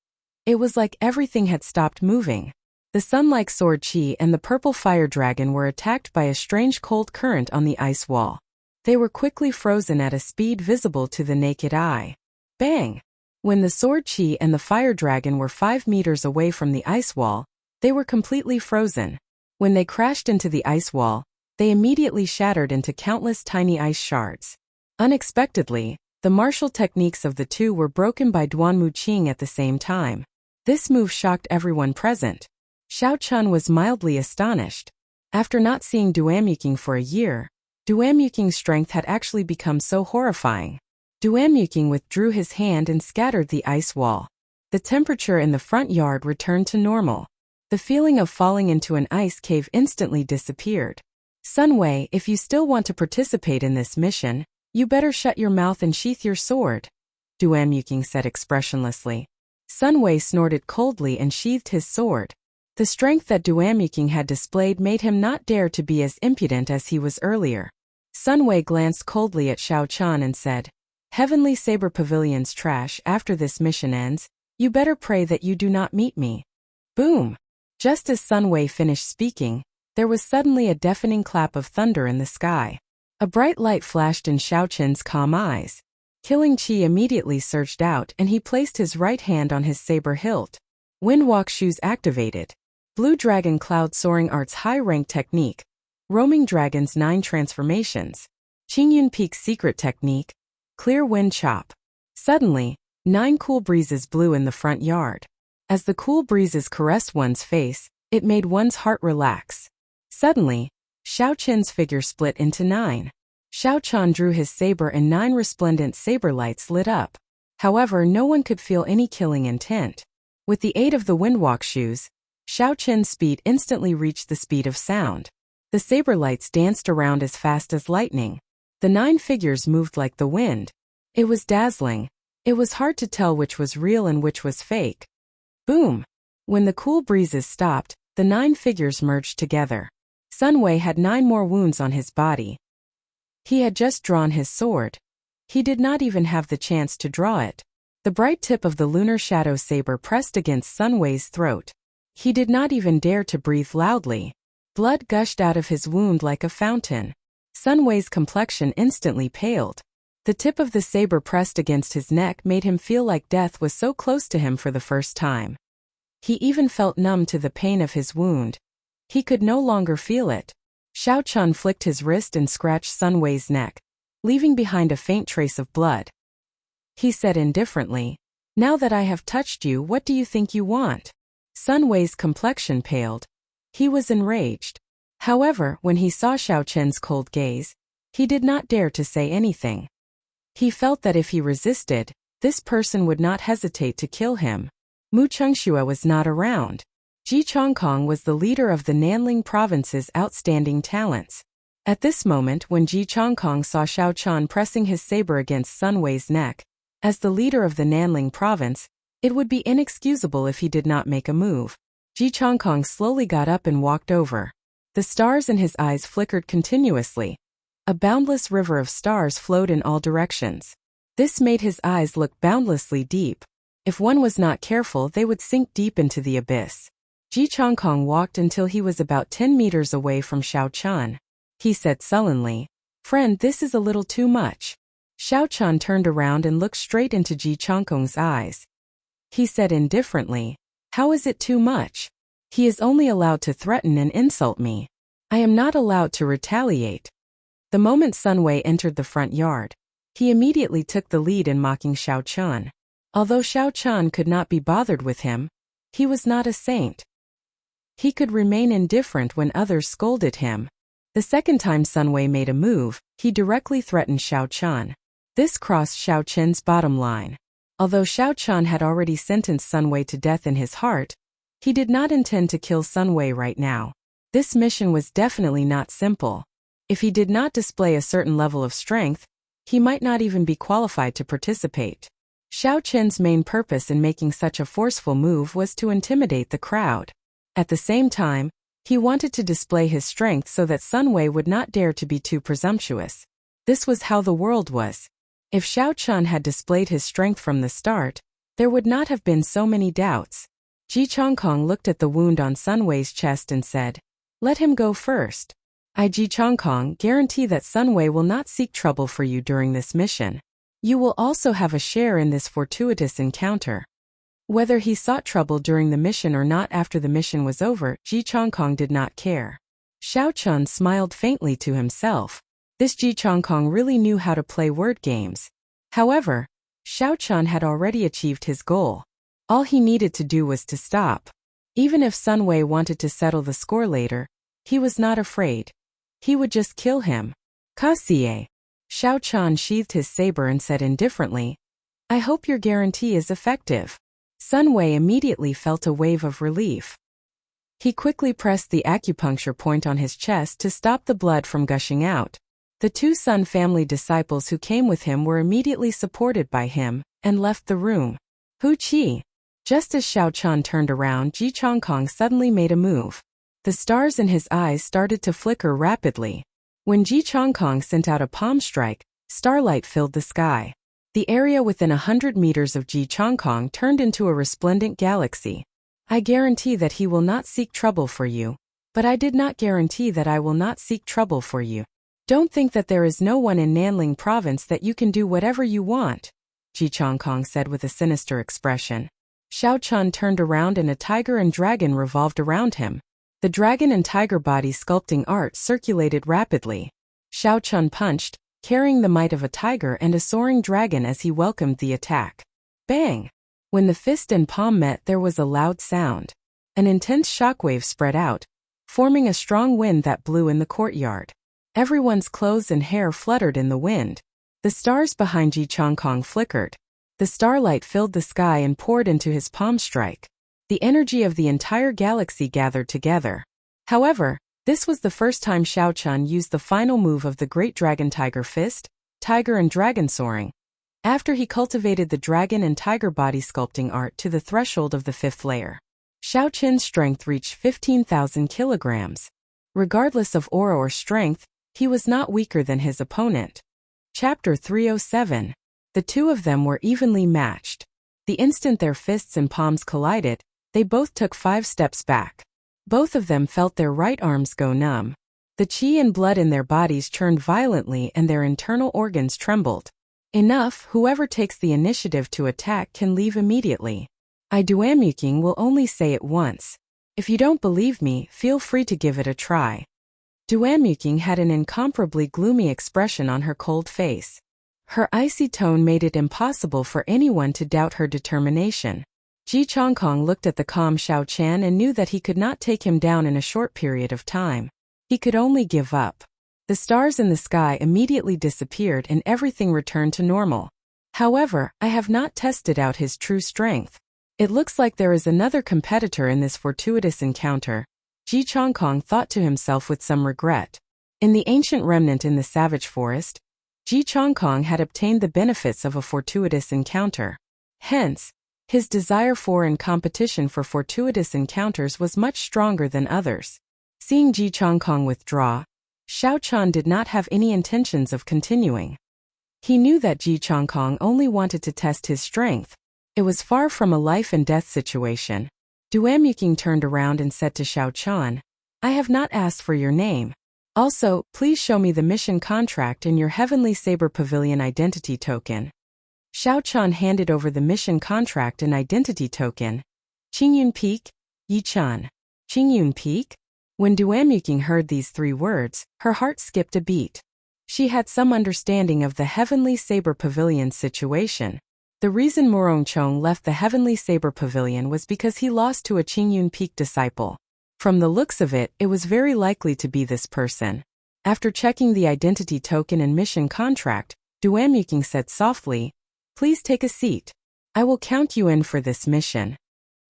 It was like everything had stopped moving. The sun-like sword chi and the purple fire dragon were attacked by a strange cold current on the ice wall. They were quickly frozen at a speed visible to the naked eye. Bang! When the sword chi and the fire dragon were 5 meters away from the ice wall, they were completely frozen. When they crashed into the ice wall, they immediately shattered into countless tiny ice shards. Unexpectedly, the martial techniques of the two were broken by Duan Muqing at the same time. This move shocked everyone present. Xiao Qin was mildly astonished. After not seeing Duan Muqing for a year, Duan Muqing's strength had actually become so horrifying. Duan Muqing withdrew his hand and scattered the ice wall. The temperature in the front yard returned to normal. The feeling of falling into an ice cave instantly disappeared. Sun Wei, if you still want to participate in this mission, you better shut your mouth and sheath your sword, Duan Muqing said expressionlessly. Sun Wei snorted coldly and sheathed his sword. The strength that Duan Muqing had displayed made him not dare to be as impudent as he was earlier. Sun Wei glanced coldly at Xiao Qin and said, "Heavenly Saber Pavilion's trash. After this mission ends, You better pray that you do not meet me. Boom! Just as Sun Wei finished speaking, there was suddenly a deafening clap of thunder in the sky. A bright light flashed in Xiao Qin's calm eyes. Killing Qi immediately surged out and he placed his right hand on his saber hilt. Wind Walk Shoes activated. Blue Dragon Cloud Soaring Arts High Rank Technique. Roaming Dragon's 9 Transformations. Qingyun Peak's Secret Technique. Clear Wind Chop. Suddenly, 9 cool breezes blew in the front yard. As the cool breezes caressed one's face, it made one's heart relax. Suddenly, Xiao Qin's figure split into 9. Xiao Qian drew his saber and 9 resplendent saber lights lit up. However, no one could feel any killing intent. With the aid of the Windwalk Shoes, Xiao Qin's speed instantly reached the speed of sound. The saber lights danced around as fast as lightning. The 9 figures moved like the wind. It was dazzling. It was hard to tell which was real and which was fake. Boom! When the cool breezes stopped, the 9 figures merged together. Sun Wei had 9 more wounds on his body. He had just drawn his sword. He did not even have the chance to draw it. The bright tip of the lunar shadow saber pressed against Sun Wei's throat. He did not even dare to breathe loudly. Blood gushed out of his wound like a fountain. Sun Wei's complexion instantly paled. The tip of the saber pressed against his neck made him feel like death was so close to him for the first time. He even felt numb to the pain of his wound. He could no longer feel it. Xiao Qian flicked his wrist and scratched Sun Wei's neck, leaving behind a faint trace of blood. He said indifferently, "Now that I have touched you, what do you think you want?" Sun Wei's complexion paled. He was enraged. However, when he saw Xiao Qian's cold gaze, he did not dare to say anything. He felt that if he resisted, this person would not hesitate to kill him. Mu Chengxue was not around. Ji Chongkong was the leader of the Nanling province's outstanding talents. At this moment when Ji Chongkong saw Xiao Qian pressing his saber against Sun Wei's neck, as the leader of the Nanling province, it would be inexcusable if he did not make a move. Ji Chongkong slowly got up and walked over. The stars in his eyes flickered continuously. A boundless river of stars flowed in all directions. This made his eyes look boundlessly deep. If one was not careful, they would sink deep into the abyss. Ji Chongkong walked until he was about 10 meters away from Xiao Qian. He said sullenly, "Friend, this is a little too much." Xiao Qian turned around and looked straight into Ji Chongkong's eyes. He said indifferently, "How is it too much? He is only allowed to threaten and insult me. I am not allowed to retaliate." The moment Sun Wei entered the front yard, he immediately took the lead in mocking Xiao Qian. Although Xiao Qian could not be bothered with him, he was not a saint. He could remain indifferent when others scolded him. The second time Sun Wei made a move, he directly threatened Xiao Qian. This crossed Xiao Qian's bottom line. Although Xiao Qian had already sentenced Sun Wei to death in his heart, he did not intend to kill Sun Wei right now. This mission was definitely not simple. If he did not display a certain level of strength, he might not even be qualified to participate. Xiao Qian's main purpose in making such a forceful move was to intimidate the crowd. At the same time, he wanted to display his strength so that Sun Wei would not dare to be too presumptuous. This was how the world was. If Xiao Qian had displayed his strength from the start, there would not have been so many doubts. Ji Chongkong looked at the wound on Sun Wei's chest and said, "Let him go first. I, Ji Chongkong, guarantee that Sun Wei will not seek trouble for you during this mission. You will also have a share in this fortuitous encounter." Whether he sought trouble during the mission or not after the mission was over, Ji Chongkong did not care. Xiao Qian smiled faintly to himself. This Ji Chongkong really knew how to play word games. However, Xiao Qian had already achieved his goal. All he needed to do was to stop. Even if Sun Wei wanted to settle the score later, he was not afraid. He would just kill him. "Kasie." Xiao Qian sheathed his saber and said indifferently, "I hope your guarantee is effective." Sun Wei immediately felt a wave of relief. He quickly pressed the acupuncture point on his chest to stop the blood from gushing out. The 2 Sun family disciples who came with him were immediately supported by him, and left the room. "Hu Qi." Just as Xiao Qian turned around, Ji Chongkong suddenly made a move. The stars in his eyes started to flicker rapidly. When Ji Chongkong sent out a palm strike, starlight filled the sky. The area within 100 meters of Ji Chongkong turned into a resplendent galaxy. I guarantee that he will not seek trouble for you. But I did not guarantee that I will not seek trouble for you. Don't think that there is no one in Nanling province that you can do whatever you want, Ji Chongkong said with a sinister expression. Xiao Chun turned around and a tiger and dragon revolved around him. The dragon and tiger body sculpting art circulated rapidly. Xiao Chun punched, carrying the might of a tiger and a soaring dragon as he welcomed the attack. Bang! When the fist and palm met, there was a loud sound. An intense shockwave spread out, forming a strong wind that blew in the courtyard. Everyone's clothes and hair fluttered in the wind. The stars behind Ji Chongkong flickered. The starlight filled the sky and poured into his palm strike. The energy of the entire galaxy gathered together. However, this was the first time Xiao Chun used the final move of the Great Dragon Tiger Fist, Tiger and Dragon Soaring. After he cultivated the dragon and tiger body sculpting art to the threshold of the 5th layer, Xiao Chun's strength reached 15,000 kilograms. Regardless of aura or strength, he was not weaker than his opponent. Chapter 307. The two of them were evenly matched. The instant their fists and palms collided, they both took 5 steps back. Both of them felt their right arms go numb. The qi and blood in their bodies churned violently and their internal organs trembled. Enough, whoever takes the initiative to attack can leave immediately. I Duamyuking will only say it once. If you don't believe me, feel free to give it a try. Duamyuking had an incomparably gloomy expression on her cold face. Her icy tone made it impossible for anyone to doubt her determination. Ji Chongkong looked at the calm Xiao Chan and knew that he could not take him down in a short period of time. He could only give up. The stars in the sky immediately disappeared and everything returned to normal. However, I have not tested out his true strength. It looks like there is another competitor in this fortuitous encounter, Ji Chongkong thought to himself with some regret. In the ancient remnant in the savage forest, Ji Chongkong had obtained the benefits of a fortuitous encounter. Hence, his desire for and competition for fortuitous encounters was much stronger than others. Seeing Ji Chongkong withdraw, Xiao Chun did not have any intentions of continuing. He knew that Ji Chongkong only wanted to test his strength. It was far from a life and death situation. Duamyuking turned around and said to Xiao Chun, I have not asked for your name. Also, please show me the mission contract and your Heavenly Saber Pavilion identity token. Xiao Chun handed over the mission contract and identity token. Qingyun Peak, Yi Chun. Qingyun Peak? When Duamyuking heard these 3 words, her heart skipped a beat. She had some understanding of the Heavenly Saber Pavilion situation. The reason Morongchong left the Heavenly Saber Pavilion was because he lost to a Qingyun Peak disciple. From the looks of it, it was very likely to be this person. After checking the identity token and mission contract, Duamyuking said softly, Please take a seat. I will count you in for this mission.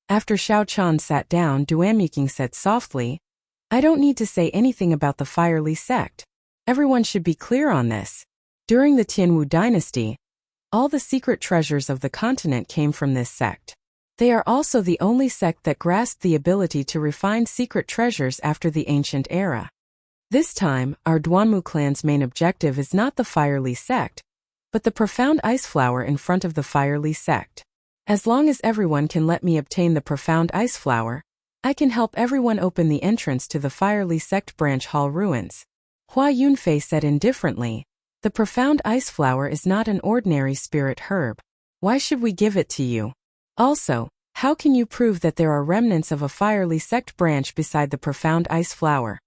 After Xiao Chun sat down, Duamyuking said softly, I don't need to say anything about the Firely sect. Everyone should be clear on this. During the Tianwu dynasty, all the secret treasures of the continent came from this sect. They are also the only sect that grasped the ability to refine secret treasures after the ancient era. This time, our Duanmu clan's main objective is not the Firely sect, but the profound ice flower in front of the Firely sect. As long as everyone can let me obtain the profound ice flower, I can help everyone open the entrance to the Firely sect branch hall ruins. Hua Yunfei said indifferently, The profound ice flower is not an ordinary spirit herb. Why should we give it to you? Also, how can you prove that there are remnants of a Firely sect branch beside the profound ice flower?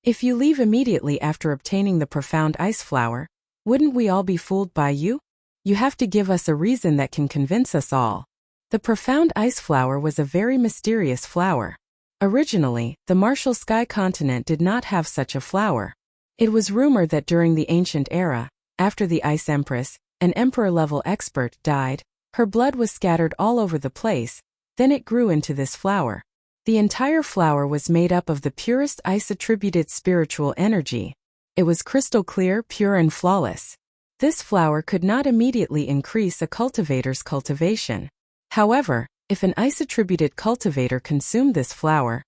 If you leave immediately after obtaining the profound ice flower, wouldn't we all be fooled by you? You have to give us a reason that can convince us all. The profound ice flower was a very mysterious flower. Originally, the Martial Sky continent did not have such a flower. It was rumored that during the ancient era, after the Ice Empress, an emperor-level expert, died, her blood was scattered all over the place, then it grew into this flower. The entire flower was made up of the purest ice-attributed spiritual energy. It was crystal clear, pure and flawless. This flower could not immediately increase a cultivator's cultivation. However, if an ice-attributed cultivator consumed this flower,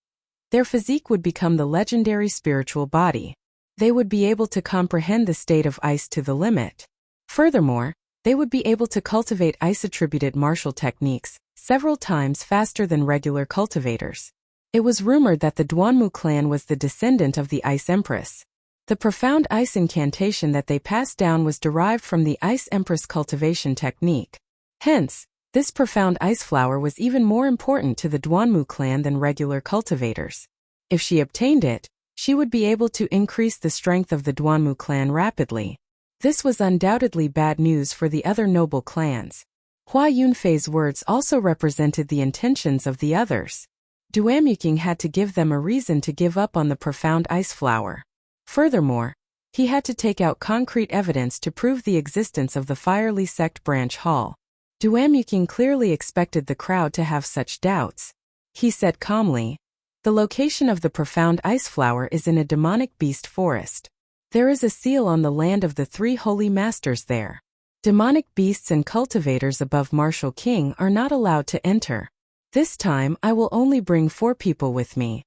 their physique would become the legendary spiritual body. They would be able to comprehend the state of ice to the limit. Furthermore, They would be able to cultivate ice-attributed martial techniques several times faster than regular cultivators. It was rumored that the Duanmu clan was the descendant of the Ice Empress. The profound ice incantation that they passed down was derived from the Ice Empress cultivation technique. Hence, this profound ice flower was even more important to the Duanmu clan than regular cultivators. If she obtained it, she would be able to increase the strength of the Duanmu clan rapidly. This was undoubtedly bad news for the other noble clans. Hua Yunfei's words also represented the intentions of the others. Duanmuking had to give them a reason to give up on the profound ice flower. Furthermore, he had to take out concrete evidence to prove the existence of the Firely Sect branch hall. Duanmuking clearly expected the crowd to have such doubts. He said calmly, "The location of the profound ice flower is in a demonic beast forest. There is a seal on the land of the 3 holy masters there. Demonic beasts and cultivators above Martial King are not allowed to enter. This time I will only bring 4 people with me.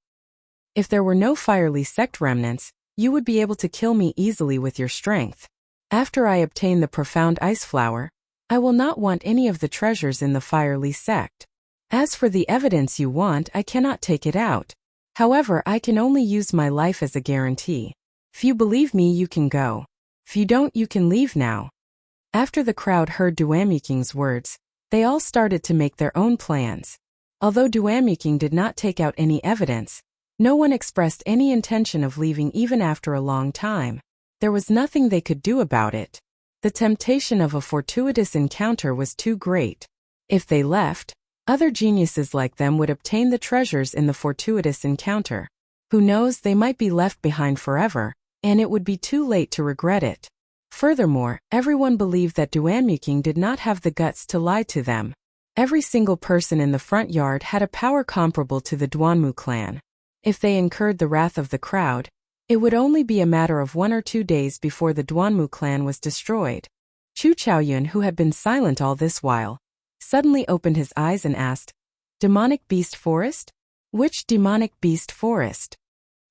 If there were no Firely Sect remnants, you would be able to kill me easily with your strength. After I obtain the profound ice flower, I will not want any of the treasures in the Firely Sect. As for the evidence you want, I cannot take it out. However, I can only use my life as a guarantee. If you believe me, you can go. If you don't, you can leave now." After the crowd heard Duanmuking's words, they all started to make their own plans. Although Duanmuking did not take out any evidence, no one expressed any intention of leaving even after a long time. There was nothing they could do about it. The temptation of a fortuitous encounter was too great. If they left, other geniuses like them would obtain the treasures in the fortuitous encounter. Who knows, they might be left behind forever, and it would be too late to regret it. Furthermore, everyone believed that Duanmuking did not have the guts to lie to them. Every single person in the front yard had a power comparable to the Duanmu clan. If they incurred the wrath of the crowd, it would only be a matter of 1 or 2 days before the Duanmu clan was destroyed. Chu Chaoyun, who had been silent all this while, suddenly opened his eyes and asked, "Demonic Beast Forest? Which demonic beast forest?"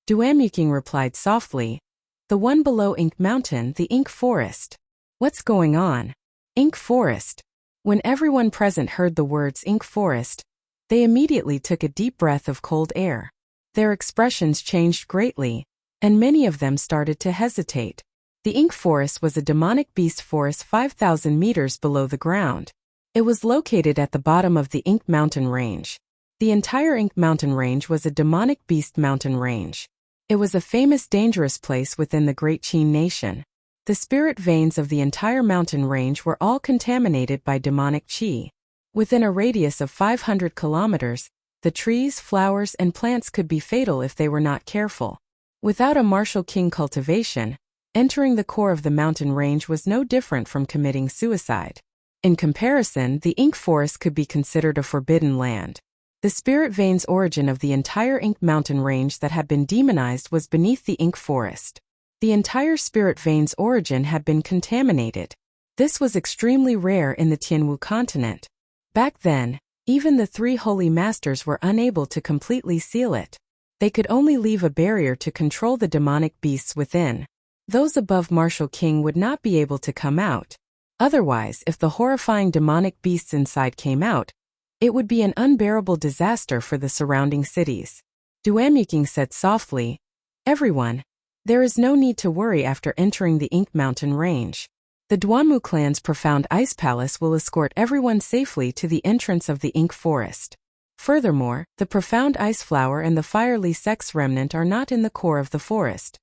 Duanmuking replied softly, "The one below Ink Mountain, the Ink Forest." "What's going on? Ink Forest?" When everyone present heard the words Ink Forest, they immediately took a deep breath of cold air. Their expressions changed greatly, and many of them started to hesitate. The Ink Forest was a demonic beast forest 5,000 meters below the ground. It was located at the bottom of the Ink Mountain Range. The entire Ink Mountain Range was a demonic beast mountain range. It was a famous dangerous place within the Great Qin Nation. The spirit veins of the entire mountain range were all contaminated by demonic qi. Within a radius of 500 kilometers, the trees, flowers, and plants could be fatal if they were not careful. Without a martial king cultivation, entering the core of the mountain range was no different from committing suicide. In comparison, the Ink Forest could be considered a forbidden land. The spirit veins origin of the entire Ink Mountain range that had been demonized was beneath the Ink Forest. The entire spirit veins origin had been contaminated. This was extremely rare in the Tianwu continent. Back then, even the 3 holy masters were unable to completely seal it. They could only leave a barrier to control the demonic beasts within. Those above Martial King would not be able to come out. Otherwise, if the horrifying demonic beasts inside came out, it would be an unbearable disaster for the surrounding cities. Duanmuking said softly, "Everyone, there is no need to worry after entering the Ink Mountain Range. The Duanmu clan's profound ice palace will escort everyone safely to the entrance of the Ink Forest. Furthermore, the profound ice flower and the Firely Sect's remnant are not in the core of the forest."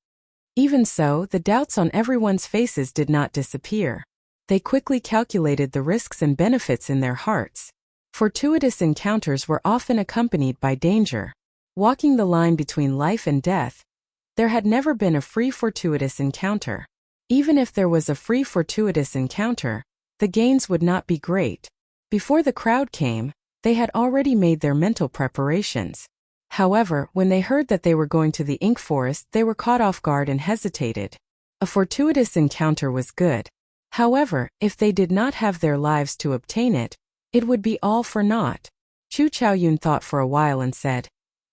Even so, the doubts on everyone's faces did not disappear. They quickly calculated the risks and benefits in their hearts. Fortuitous encounters were often accompanied by danger. Walking the line between life and death, there had never been a free fortuitous encounter. Even if there was a free fortuitous encounter, the gains would not be great. Before the crowd came, they had already made their mental preparations. However, when they heard that they were going to the Ink Forest, they were caught off guard and hesitated. A fortuitous encounter was good. However, if they did not have their lives to obtain it, it would be all for naught. Chu Chaoyun thought for a while and said,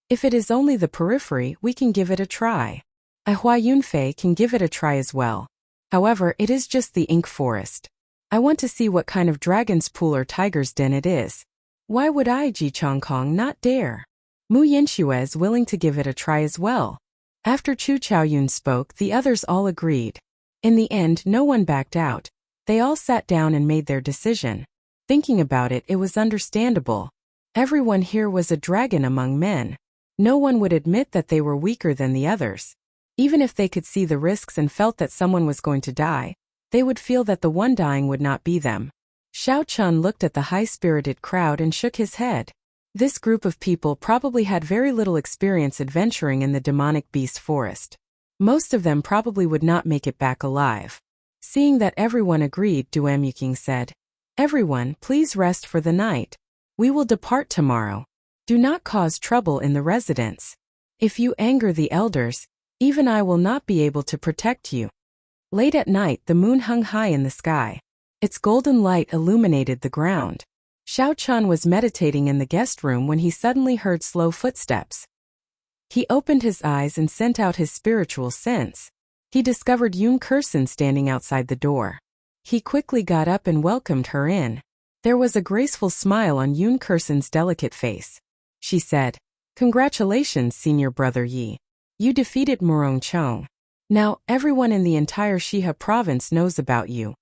"If it is only the periphery, we can give it a try. Hua Yunfei can give it a try as well. However, it is just the Ink Forest. I want to see what kind of dragon's pool or tiger's den it is. Why would I, Ji Chongkong, not dare? Mu Yanxue is willing to give it a try as well. After Chu Chaoyun spoke, the others all agreed. In the end, no one backed out. They all sat down and made their decision. Thinking about it, it was understandable. Everyone here was a dragon among men. No one would admit that they were weaker than the others. Even if they could see the risks and felt that someone was going to die, they would feel that the one dying would not be them. Xiao Chun looked at the high-spirited crowd and shook his head. This group of people probably had very little experience adventuring in the demonic beast forest. Most of them probably would not make it back alive. Seeing that everyone agreed, Duamyuking said, "Everyone, please rest for the night. We will depart tomorrow. Do not cause trouble in the residence. If you anger the elders, even I will not be able to protect you." Late at night, the moon hung high in the sky. Its golden light illuminated the ground. Xiao Chun was meditating in the guest room when he suddenly heard slow footsteps. He opened his eyes and sent out his spiritual sense. He discovered Yun Kursen standing outside the door. He quickly got up and welcomed her in. There was a graceful smile on Yun Kursen's delicate face. She said, "Congratulations, Senior Brother Yi. You defeated Murong Chong. Now, everyone in the entire Shiha province knows about you."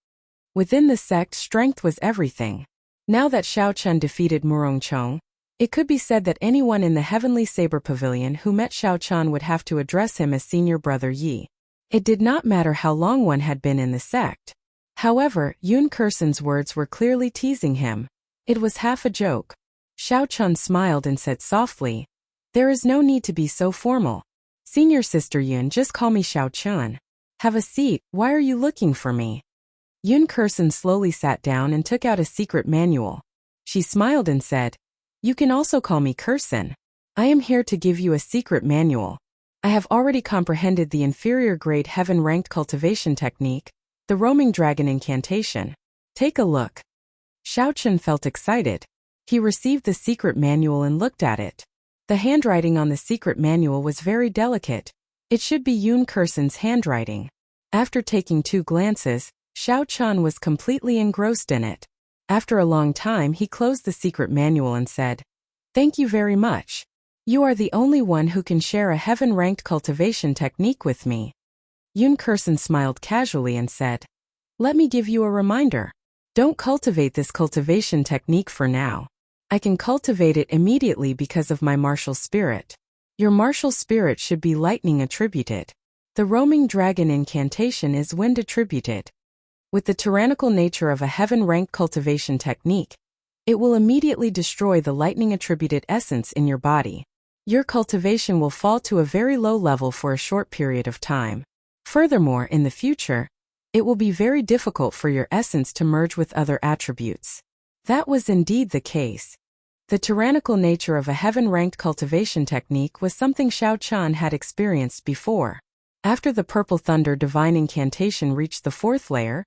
Within the sect, strength was everything. Now that Xiao Chun defeated Murong Chong, it could be said that anyone in the Heavenly Saber Pavilion who met Xiao Chun would have to address him as Senior Brother Yi. It did not matter how long one had been in the sect. However, Yun Kursen's words were clearly teasing him. It was half a joke. Xiao Chun smiled and said softly, "There is no need to be so formal. Senior Sister Yun, just call me Xiao Chun. Have a seat, why are you looking for me?" Yun Kursen slowly sat down and took out a secret manual. She smiled and said, "You can also call me Kursen. I am here to give you a secret manual. I have already comprehended the inferior grade heaven-ranked cultivation technique, the roaming dragon incantation. Take a look." Xiao Chun felt excited. He received the secret manual and looked at it. The handwriting on the secret manual was very delicate. It should be Yun Kursen's handwriting. After taking 2 glances, Xiao Chun was completely engrossed in it. After a long time, he closed the secret manual and said, "Thank you very much. You are the only one who can share a heaven-ranked cultivation technique with me." Yun Kursen smiled casually and said, "Let me give you a reminder. Don't cultivate this cultivation technique for now. I can cultivate it immediately because of my martial spirit. Your martial spirit should be lightning attributed. The roaming dragon incantation is wind attributed. With the tyrannical nature of a heaven-ranked cultivation technique, it will immediately destroy the lightning-attributed essence in your body. Your cultivation will fall to a very low level for a short period of time. Furthermore, in the future, it will be very difficult for your essence to merge with other attributes." That was indeed the case. The tyrannical nature of a heaven-ranked cultivation technique was something Xiao Chun had experienced before. After the Purple Thunder divine incantation reached the 4th layer,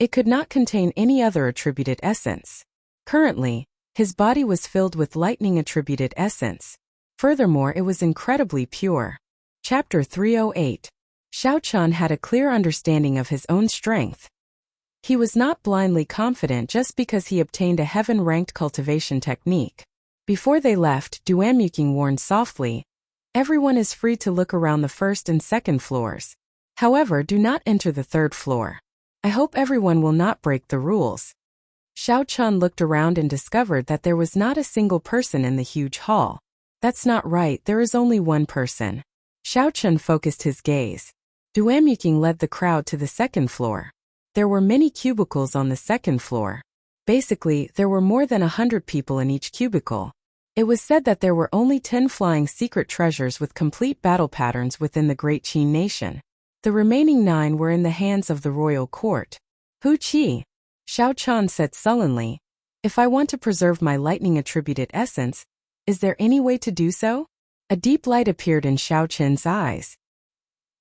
it could not contain any other attributed essence. Currently, his body was filled with lightning-attributed essence. Furthermore, it was incredibly pure. Chapter 308. Xiao Chun had a clear understanding of his own strength. He was not blindly confident just because he obtained a heaven-ranked cultivation technique. Before they left, Duamyuking warned softly, "Everyone is free to look around the 1st and 2nd floors. However, do not enter the 3rd floor. I hope everyone will not break the rules." Xiao Chun looked around and discovered that there was not a single person in the huge hall. "That's not right, there is only one person." Xiao Chun focused his gaze. Duamyuking led the crowd to the 2nd floor. There were many cubicles on the 2nd floor. Basically, there were more than 100 people in each cubicle. It was said that there were only 10 flying secret treasures with complete battle patterns within the Great Qin nation. The remaining 9 were in the hands of the royal court. "Hu Qi," Xiao Chun said sullenly, "if I want to preserve my lightning-attributed essence, is there any way to do so?" A deep light appeared in Xiao Chun's eyes.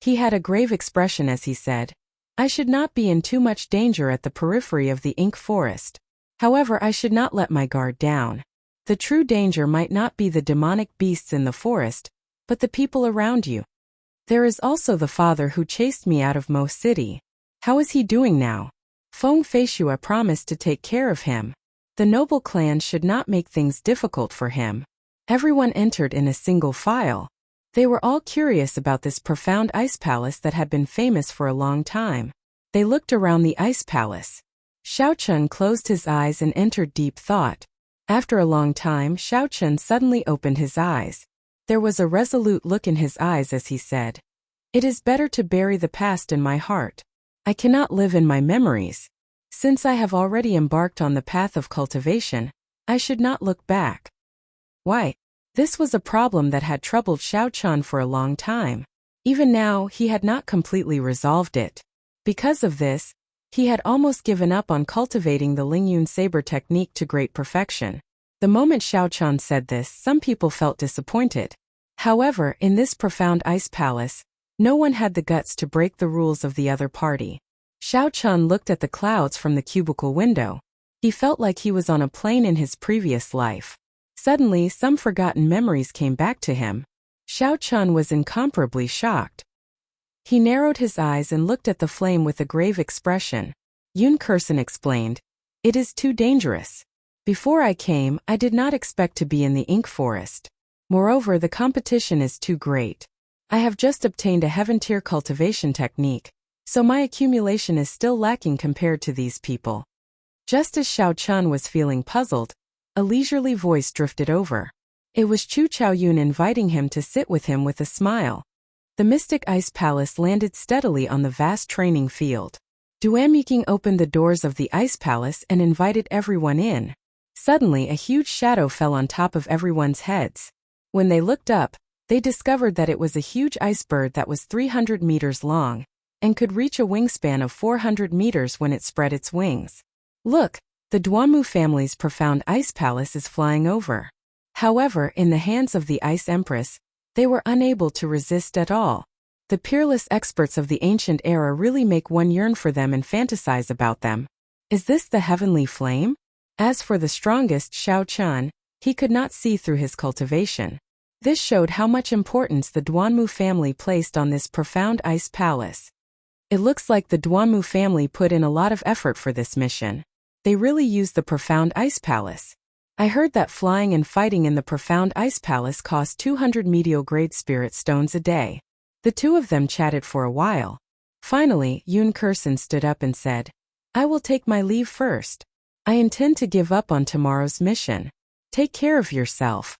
He had a grave expression as he said, "I should not be in too much danger at the periphery of the ink forest. However, I should not let my guard down. The true danger might not be the demonic beasts in the forest, but the people around you. There is also the father who chased me out of Mo City. How is he doing now?" Feng Feishua promised to take care of him. The noble clan should not make things difficult for him. Everyone entered in a single file. They were all curious about this profound ice palace that had been famous for a long time. They looked around the ice palace. Xiao Chun closed his eyes and entered deep thought. After a long time, Xiao Chun suddenly opened his eyes. There was a resolute look in his eyes as he said, "It is better to bury the past in my heart. I cannot live in my memories. Since I have already embarked on the path of cultivation, I should not look back." Why? This was a problem that had troubled Xiao Chun for a long time. Even now, he had not completely resolved it. Because of this, he had almost given up on cultivating the Lingyun saber technique to great perfection. The moment Xiao Chun said this, some people felt disappointed. However, in this profound ice palace, no one had the guts to break the rules of the other party. Xiao Chun looked at the clouds from the cubicle window. He felt like he was on a plane in his previous life. Suddenly, some forgotten memories came back to him. Xiao Chun was incomparably shocked. He narrowed his eyes and looked at the flame with a grave expression. Yun Kursen explained, "It is too dangerous. Before I came, I did not expect to be in the ink forest. Moreover, the competition is too great. I have just obtained a heaven-tier cultivation technique, so my accumulation is still lacking compared to these people." Just as Xiao Chun was feeling puzzled, a leisurely voice drifted over. It was Chu Chaoyun inviting him to sit with him with a smile. The mystic ice palace landed steadily on the vast training field. Duan opened the doors of the ice palace and invited everyone in. Suddenly, a huge shadow fell on top of everyone's heads. When they looked up, they discovered that it was a huge ice bird that was 300 meters long and could reach a wingspan of 400 meters when it spread its wings. Look, the Duanmu family's profound ice palace is flying over. However, in the hands of the Ice Empress, they were unable to resist at all. The peerless experts of the ancient era really make one yearn for them and fantasize about them. Is this the heavenly flame? As for the strongest Xiao Chun, he could not see through his cultivation. This showed how much importance the Duanmu family placed on this profound ice palace. It looks like the Duanmu family put in a lot of effort for this mission. They really used the profound ice palace. I heard that flying and fighting in the profound ice palace cost 200 meteor-grade spirit stones a day. The two of them chatted for a while. Finally, Yun Kursen stood up and said, "I will take my leave first. I intend to give up on tomorrow's mission. Take care of yourself."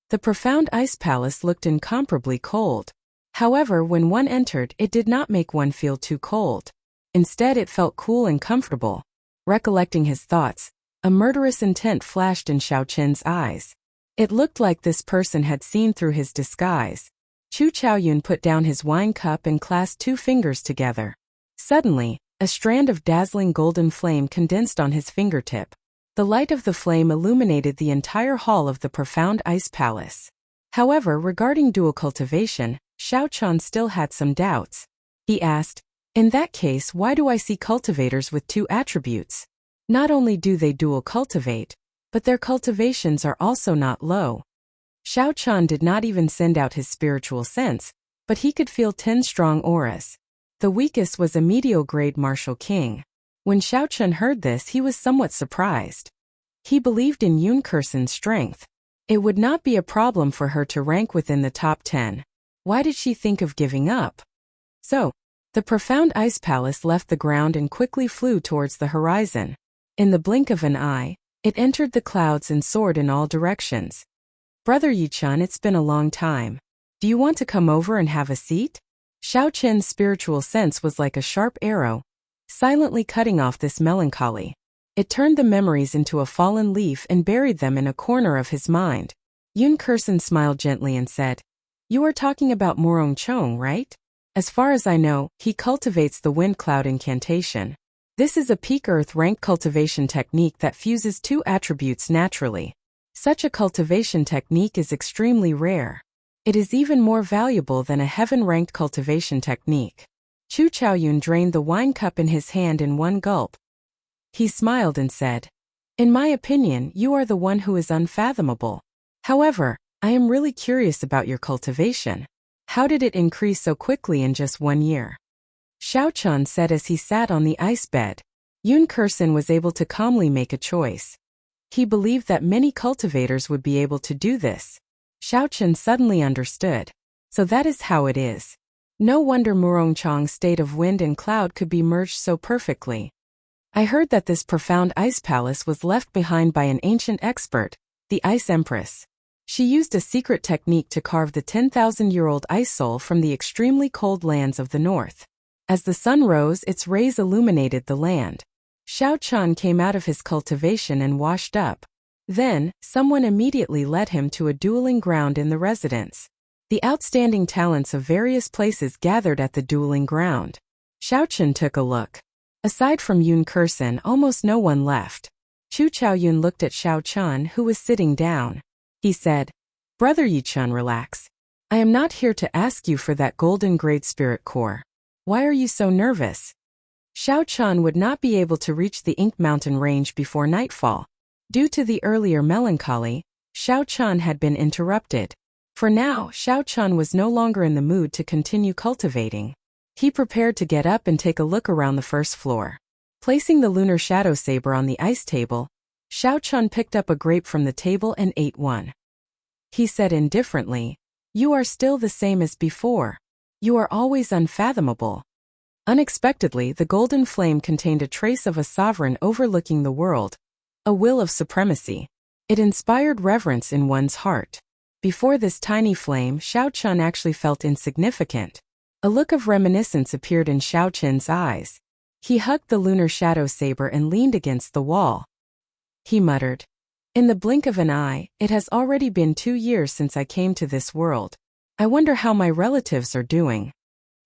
The profound ice palace looked incomparably cold. However, when one entered, it did not make one feel too cold. Instead, it felt cool and comfortable. Recollecting his thoughts, a murderous intent flashed in Xiao Chen's eyes. It looked like this person had seen through his disguise. Chu Chaoyun put down his wine cup and clasped two fingers together. Suddenly, a strand of dazzling golden flame condensed on his fingertip. The light of the flame illuminated the entire hall of the profound ice palace. However, regarding dual cultivation, Xiao Chun still had some doubts. He asked, "In that case, why do I see cultivators with two attributes? Not only do they dual cultivate, but their cultivations are also not low." Xiao Chun did not even send out his spiritual sense, but he could feel 10 strong auras. The weakest was a meteor-grade martial king. When Xiao Chun heard this, he was somewhat surprised. He believed in Yun Kursen's strength. It would not be a problem for her to rank within the top 10. Why did she think of giving up? So, the profound ice palace left the ground and quickly flew towards the horizon. In the blink of an eye, it entered the clouds and soared in all directions. "Brother Yi-chun, it's been a long time. Do you want to come over and have a seat?" Xiao Chen's spiritual sense was like a sharp arrow, silently cutting off this melancholy. It turned the memories into a fallen leaf and buried them in a corner of his mind. Yun Kursen smiled gently and said, "You are talking about Morong Chong, right? As far as I know, he cultivates the wind cloud incantation. This is a peak earth rank cultivation technique that fuses two attributes naturally. Such a cultivation technique is extremely rare. It is even more valuable than a heaven-ranked cultivation technique." Chu Chaoyun drained the wine cup in his hand in one gulp. He smiled and said, "In my opinion, you are the one who is unfathomable. However, I am really curious about your cultivation. How did it increase so quickly in just 1 year?" Xiao Chun said as he sat on the ice bed. Yun Kursin was able to calmly make a choice. He believed that many cultivators would be able to do this. Xiaochen suddenly understood. So that is how it is. No wonder Murongchang's state of wind and cloud could be merged so perfectly. I heard that this profound ice palace was left behind by an ancient expert, the Ice Empress. She used a secret technique to carve the 10,000-year-old ice soul from the extremely cold lands of the north. As the sun rose, its rays illuminated the land. Xiaochen came out of his cultivation and washed up. Then, someone immediately led him to a dueling ground in the residence. The outstanding talents of various places gathered at the dueling ground. Xiaochen took a look. Aside from Yun Kursin, almost no one left. Chu Chaoyun looked at Xiaochen, who was sitting down. He said, "Brother Yichun, relax. I am not here to ask you for that golden great spirit core. Why are you so nervous?" Xiaochen would not be able to reach the Ink Mountain range before nightfall. Due to the earlier melancholy, Xiaochen had been interrupted. For now, Xiaochen was no longer in the mood to continue cultivating. He prepared to get up and take a look around the first floor. Placing the lunar shadow saber on the ice table, Xiaochen picked up a grape from the table and ate one. He said indifferently, "You are still the same as before. You are always unfathomable." Unexpectedly, the golden flame contained a trace of a sovereign overlooking the world, a will of supremacy. It inspired reverence in one's heart. Before this tiny flame, Xiaochen actually felt insignificant. A look of reminiscence appeared in Xiaochen's eyes. He hugged the lunar shadow saber and leaned against the wall. He muttered, "In the blink of an eye, it has already been 2 years since I came to this world. I wonder how my relatives are doing."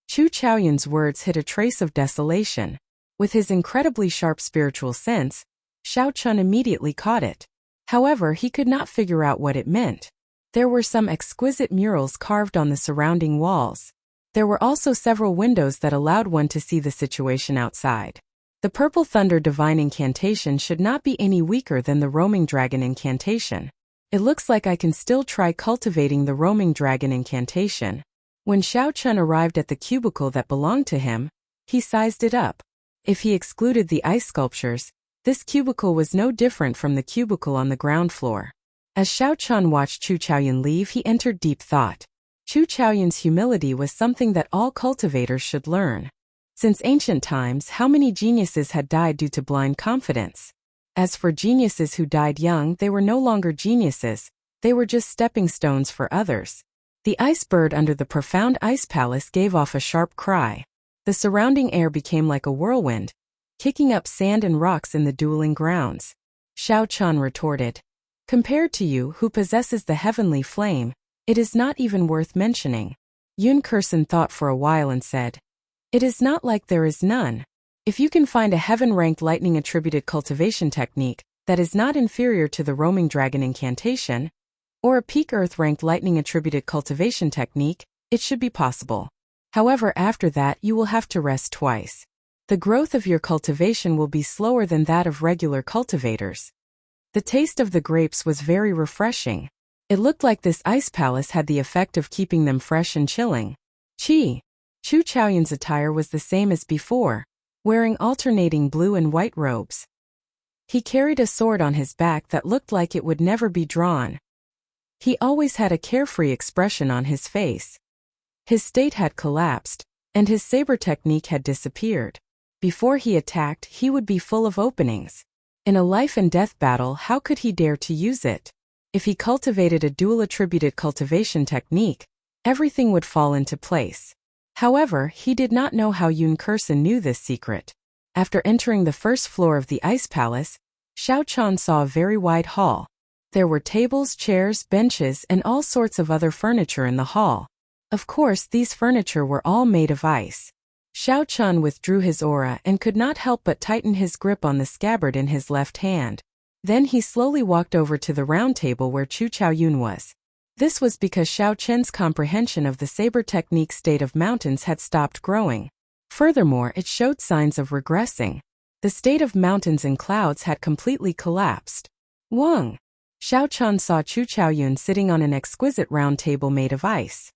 Chu Chaoyun's words hit a trace of desolation. With his incredibly sharp spiritual sense, Xiaochen immediately caught it. However, he could not figure out what it meant. There were some exquisite murals carved on the surrounding walls. There were also several windows that allowed one to see the situation outside. The Purple Thunder Divine Incantation should not be any weaker than the Roaming Dragon Incantation. It looks like I can still try cultivating the Roaming Dragon Incantation. When Xiaochen arrived at the cubicle that belonged to him, he sized it up. If he excluded the ice sculptures, this cubicle was no different from the cubicle on the ground floor. As Xiaochen watched Chu Chaoyun leave, he entered deep thought. Chu Chaoyun's humility was something that all cultivators should learn. Since ancient times, how many geniuses had died due to blind confidence? As for geniuses who died young, they were no longer geniuses, they were just stepping stones for others. The ice bird under the profound ice palace gave off a sharp cry. The surrounding air became like a whirlwind, kicking up sand and rocks in the dueling grounds. Xiaochen retorted, "Compared to you, who possesses the heavenly flame, it is not even worth mentioning." Yun Kursin thought for a while and said, "It is not like there is none. If you can find a heaven-ranked lightning-attributed cultivation technique that is not inferior to the Roaming Dragon Incantation, or a peak earth-ranked lightning-attributed cultivation technique, it should be possible. However, after that you will have to rest twice. The growth of your cultivation will be slower than that of regular cultivators." The taste of the grapes was very refreshing. It looked like this ice palace had the effect of keeping them fresh and chilling. Chu Chaoyun's attire was the same as before, wearing alternating blue and white robes. He carried a sword on his back that looked like it would never be drawn. He always had a carefree expression on his face. His state had collapsed, and his saber technique had disappeared. Before he attacked, he would be full of openings. In a life-and-death battle, how could he dare to use it? If he cultivated a dual-attributed cultivation technique, everything would fall into place. However, he did not know how Yun Kursin knew this secret. After entering the first floor of the ice palace, Xiaochen saw a very wide hall. There were tables, chairs, benches, and all sorts of other furniture in the hall. Of course, these furniture were all made of ice. Xiaochen withdrew his aura and could not help but tighten his grip on the scabbard in his left hand. Then he slowly walked over to the round table where Chu Chaoyun was. This was because Xiaochen's comprehension of the saber technique state of mountains had stopped growing. Furthermore, it showed signs of regressing. The state of mountains and clouds had completely collapsed. Wang! Xiaochen saw Chu Chaoyun sitting on an exquisite round table made of ice.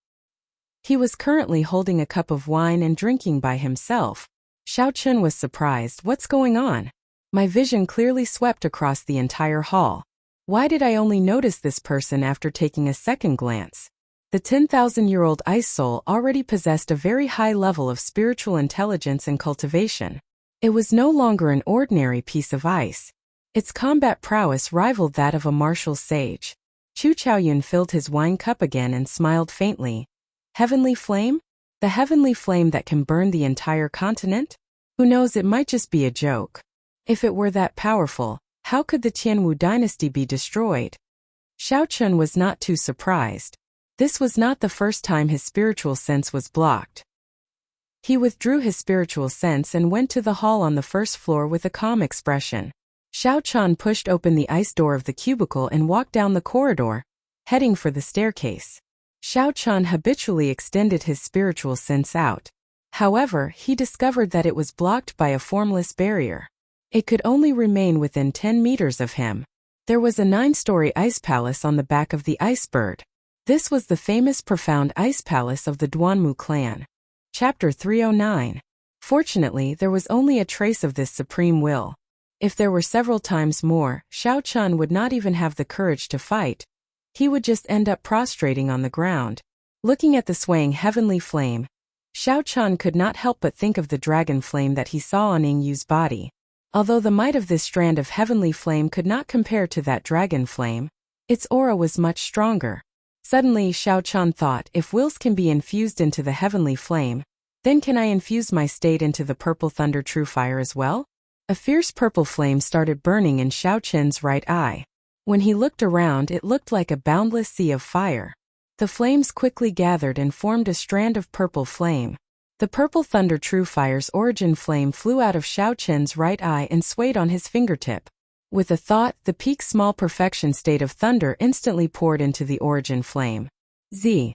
He was currently holding a cup of wine and drinking by himself. Xiaochen was surprised. "What's going on?" My vision clearly swept across the entire hall. Why did I only notice this person after taking a second glance? The 10,000-year-old ice soul already possessed a very high level of spiritual intelligence and cultivation. It was no longer an ordinary piece of ice. Its combat prowess rivaled that of a martial sage. Chu Chaoyun filled his wine cup again and smiled faintly. Heavenly flame? The heavenly flame that can burn the entire continent? Who knows, it might just be a joke. If it were that powerful, how could the Tianwu dynasty be destroyed? Xiao Chun was not too surprised. This was not the first time his spiritual sense was blocked. He withdrew his spiritual sense and went to the hall on the first floor with a calm expression. Xiao Chun pushed open the ice door of the cubicle and walked down the corridor, heading for the staircase. Xiao Chun habitually extended his spiritual sense out. However, he discovered that it was blocked by a formless barrier. It could only remain within 10 meters of him. There was a 9-story ice palace on the back of the ice bird. This was the famous profound ice palace of the Duanmu clan. Chapter 309. Fortunately, there was only a trace of this supreme will. If there were several times more, Xiao Chun would not even have the courage to fight. He would just end up prostrating on the ground. Looking at the swaying heavenly flame, Xiao Chun could not help but think of the dragon flame that he saw on Yingyu's body. Although the might of this strand of heavenly flame could not compare to that dragon flame, its aura was much stronger. Suddenly Xiao Chun thought, if wills can be infused into the heavenly flame, then can I infuse my state into the purple thunder true fire as well? A fierce purple flame started burning in Xiao Chun's right eye. When he looked around, it looked like a boundless sea of fire. The flames quickly gathered and formed a strand of purple flame. The purple thunder true fire's origin flame flew out of Xiao Chun's right eye and swayed on his fingertip. With a thought, the peak small perfection state of thunder instantly poured into the origin flame. Z.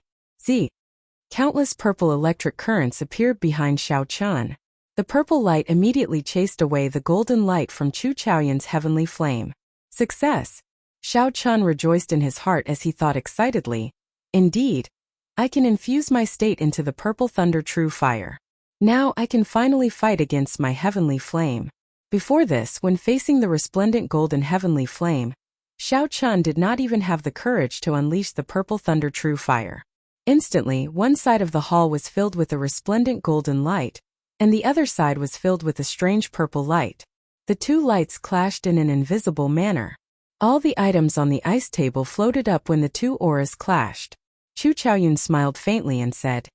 Countless purple electric currents appeared behind Xiao Chun. The purple light immediately chased away the golden light from Chu Chaoyun's heavenly flame. Success! Xiao Chun rejoiced in his heart as he thought excitedly. Indeed, I can infuse my state into the purple thunder true fire. Now I can finally fight against my heavenly flame. Before this, when facing the resplendent golden heavenly flame, Xiao Chun did not even have the courage to unleash the purple thunder true fire. Instantly, one side of the hall was filled with a resplendent golden light, and the other side was filled with a strange purple light. The two lights clashed in an invisible manner. All the items on the ice table floated up when the two auras clashed. Chu Chaoyun smiled faintly and said,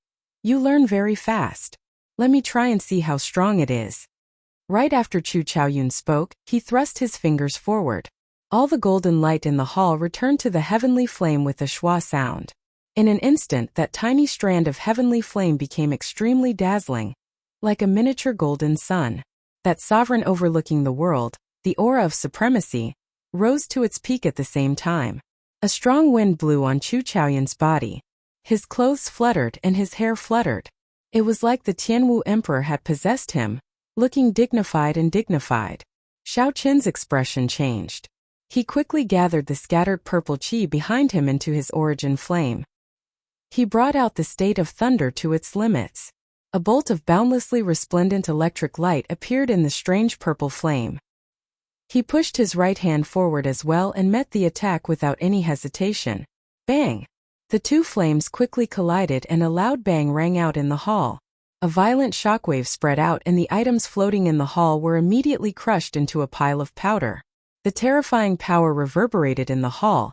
"You learn very fast. Let me try and see how strong it is." Right after Chu Chaoyun spoke, he thrust his fingers forward. All the golden light in the hall returned to the heavenly flame with a schwa sound. In an instant, that tiny strand of heavenly flame became extremely dazzling, like a miniature golden sun. That sovereign overlooking the world, the aura of supremacy, rose to its peak at the same time. A strong wind blew on Chu Chaoyun's body. His clothes fluttered and his hair fluttered. It was like the Tianwu emperor had possessed him, looking dignified and dignified. Xiao Chun's expression changed. He quickly gathered the scattered purple qi behind him into his origin flame. He brought out the state of thunder to its limits. A bolt of boundlessly resplendent electric light appeared in the strange purple flame. He pushed his right hand forward as well and met the attack without any hesitation. Bang! The two flames quickly collided and a loud bang rang out in the hall. A violent shockwave spread out and the items floating in the hall were immediately crushed into a pile of powder. The terrifying power reverberated in the hall,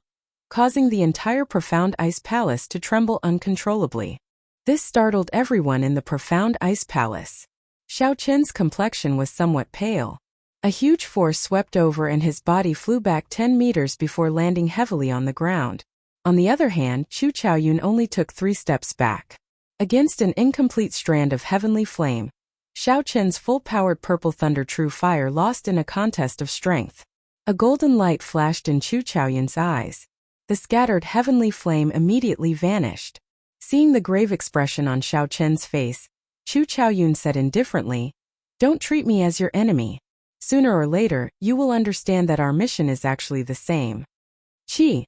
causing the entire profound ice palace to tremble uncontrollably. This startled everyone in the profound ice palace. Xiao Chun's complexion was somewhat pale. A huge force swept over and his body flew back 10 meters before landing heavily on the ground. On the other hand, Chu Chaoyun only took 3 steps back. Against an incomplete strand of heavenly flame, Xiao Chun's full-powered purple thunder true fire lost in a contest of strength. A golden light flashed in Chu Chaoyun's eyes. The scattered heavenly flame immediately vanished. Seeing the grave expression on Xiao Chun's face, Chu Chaoyun said indifferently, "Don't treat me as your enemy. Sooner or later, you will understand that our mission is actually the same." Qi.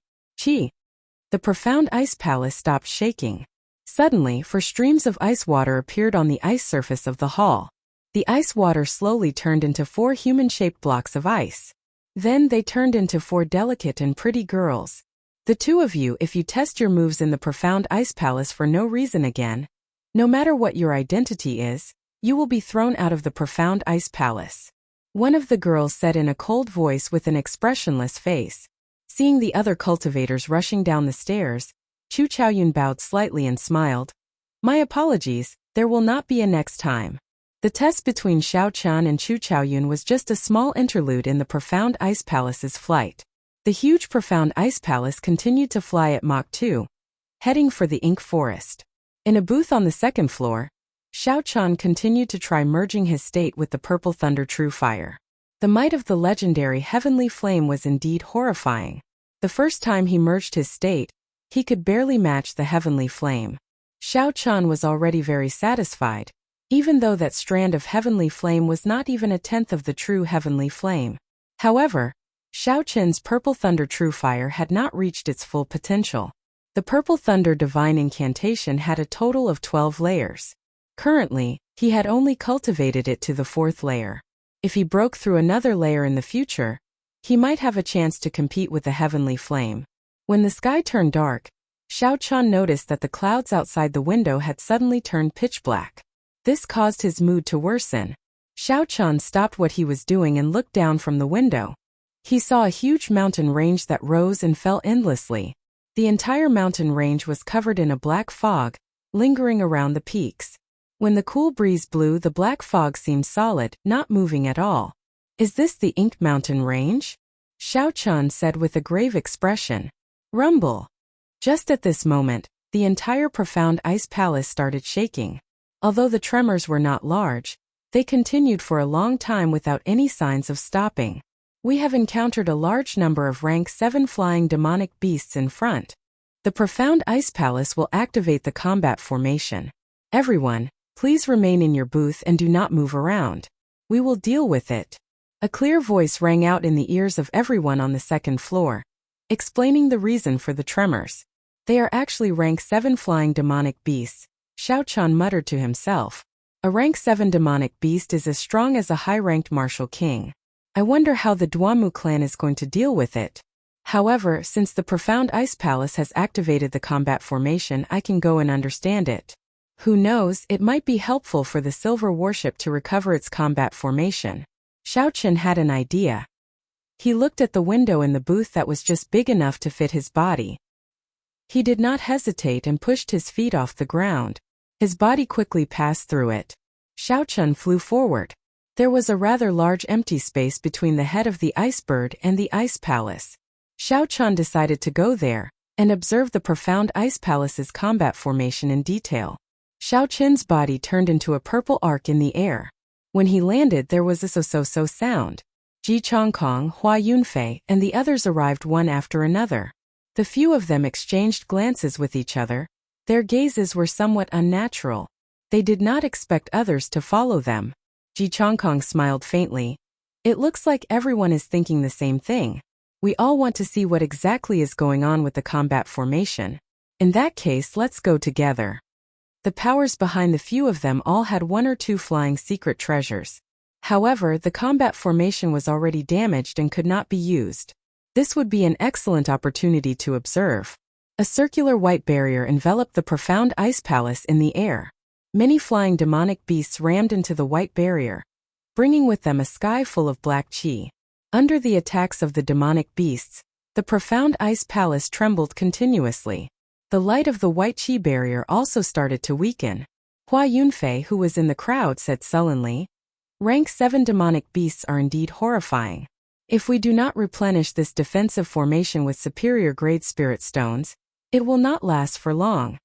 The profound ice palace stopped shaking. Suddenly, streams of ice water appeared on the ice surface of the hall. The ice water slowly turned into 4 human-shaped blocks of ice. Then they turned into 4 delicate and pretty girls. The 2 of you, if you test your moves in the profound ice palace for no reason again, no matter what your identity is, you will be thrown out of the profound ice palace. One of the girls said in a cold voice with an expressionless face. Seeing the other cultivators rushing down the stairs, Chu Chaoyun bowed slightly and smiled. My apologies, there will not be a next time. The test between Xiao Chan and Chu Chaoyun was just a small interlude in the profound ice palace's flight. The huge profound ice palace continued to fly at Mach 2, heading for the ink forest. In a booth on the 2nd floor, Xiao Chan continued to try merging his state with the purple thunder true fire. The might of the legendary heavenly flame was indeed horrifying. The first time he merged his state, he could barely match the heavenly flame. Xiao Chan was already very satisfied, even though that strand of heavenly flame was not even a tenth of the true heavenly flame. However, Xiao Chen's purple thunder true fire had not reached its full potential. The purple thunder divine incantation had a total of 12 layers. Currently, he had only cultivated it to the 4th layer. If he broke through another layer in the future, he might have a chance to compete with the heavenly flame. When the sky turned dark, Xiao Chan noticed that the clouds outside the window had suddenly turned pitch black. This caused his mood to worsen. Xiao Chan stopped what he was doing and looked down from the window. He saw a huge mountain range that rose and fell endlessly. The entire mountain range was covered in a black fog, lingering around the peaks. When the cool breeze blew, the black fog seemed solid, not moving at all. Is this the Ink Mountain Range? Xiao Chan said with a grave expression. Rumble. Just at this moment, the entire profound ice palace started shaking. Although the tremors were not large, they continued for a long time without any signs of stopping. We have encountered a large number of rank 7 flying demonic beasts in front. The profound ice palace will activate the combat formation. Everyone, please remain in your booth and do not move around. We will deal with it. A clear voice rang out in the ears of everyone on the 2nd floor, explaining the reason for the tremors. They are actually rank 7 flying demonic beasts, Xiao Chan muttered to himself. A rank 7 demonic beast is as strong as a high-ranked martial king. I wonder how the Duamu clan is going to deal with it. However, since the profound ice palace has activated the combat formation, I can go and understand it. Who knows, it might be helpful for the silver warship to recover its combat formation. Xiao Chen had an idea. He looked at the window in the booth that was just big enough to fit his body. He did not hesitate and pushed his feet off the ground. His body quickly passed through it. Xiao Chen flew forward. There was a rather large empty space between the head of the ice bird and the ice palace. Xiao Chen decided to go there and observe the profound ice palace's combat formation in detail. Xiao Chen's body turned into a purple arc in the air. When he landed, there was a so-so-so sound. Ji Chongkong, Hua Yunfei, and the others arrived one after another. The few of them exchanged glances with each other. Their gazes were somewhat unnatural. They did not expect others to follow them. Ji Chongkong smiled faintly. It looks like everyone is thinking the same thing. We all want to see what exactly is going on with the combat formation. In that case, let's go together. The powers behind the few of them all had 1 or 2 flying secret treasures. However, the combat formation was already damaged and could not be used. This would be an excellent opportunity to observe. A circular white barrier enveloped the profound ice palace in the air. Many flying demonic beasts rammed into the white barrier, bringing with them a sky full of black chi. Under the attacks of the demonic beasts, the profound ice palace trembled continuously. The light of the white chi barrier also started to weaken. Hua Yunfei, who was in the crowd, said sullenly, Rank 7 demonic beasts are indeed horrifying. If we do not replenish this defensive formation with superior grade spirit stones, it will not last for long.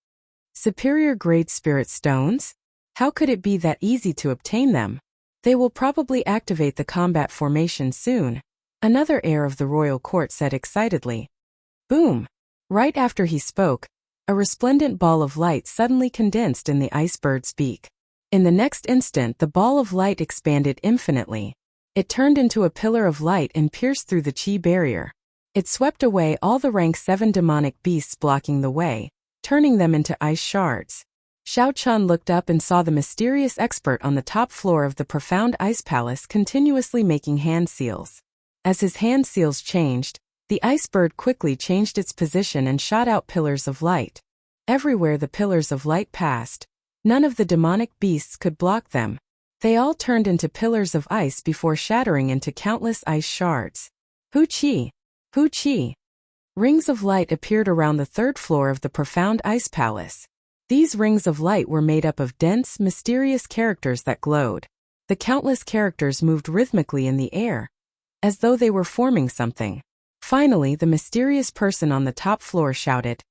Superior grade spirit stones? How could it be that easy to obtain them? They will probably activate the combat formation soon. Another heir of the royal court said excitedly. Boom! Right after he spoke, a resplendent ball of light suddenly condensed in the ice bird's beak. In the next instant, the ball of light expanded infinitely. It turned into a pillar of light and pierced through the chi barrier. It swept away all the rank 7 demonic beasts blocking the way, turning them into ice shards. Xiao Chun looked up and saw the mysterious expert on the top floor of the profound ice palace continuously making hand seals. As his hand seals changed, the ice bird quickly changed its position and shot out pillars of light. Everywhere the pillars of light passed, none of the demonic beasts could block them. They all turned into pillars of ice before shattering into countless ice shards. Hu Qi! Hu Qi! Rings of light appeared around the third floor of the profound ice palace. These rings of light were made up of dense, mysterious characters that glowed. The countless characters moved rhythmically in the air, as though they were forming something. Finally, the mysterious person on the top floor shouted,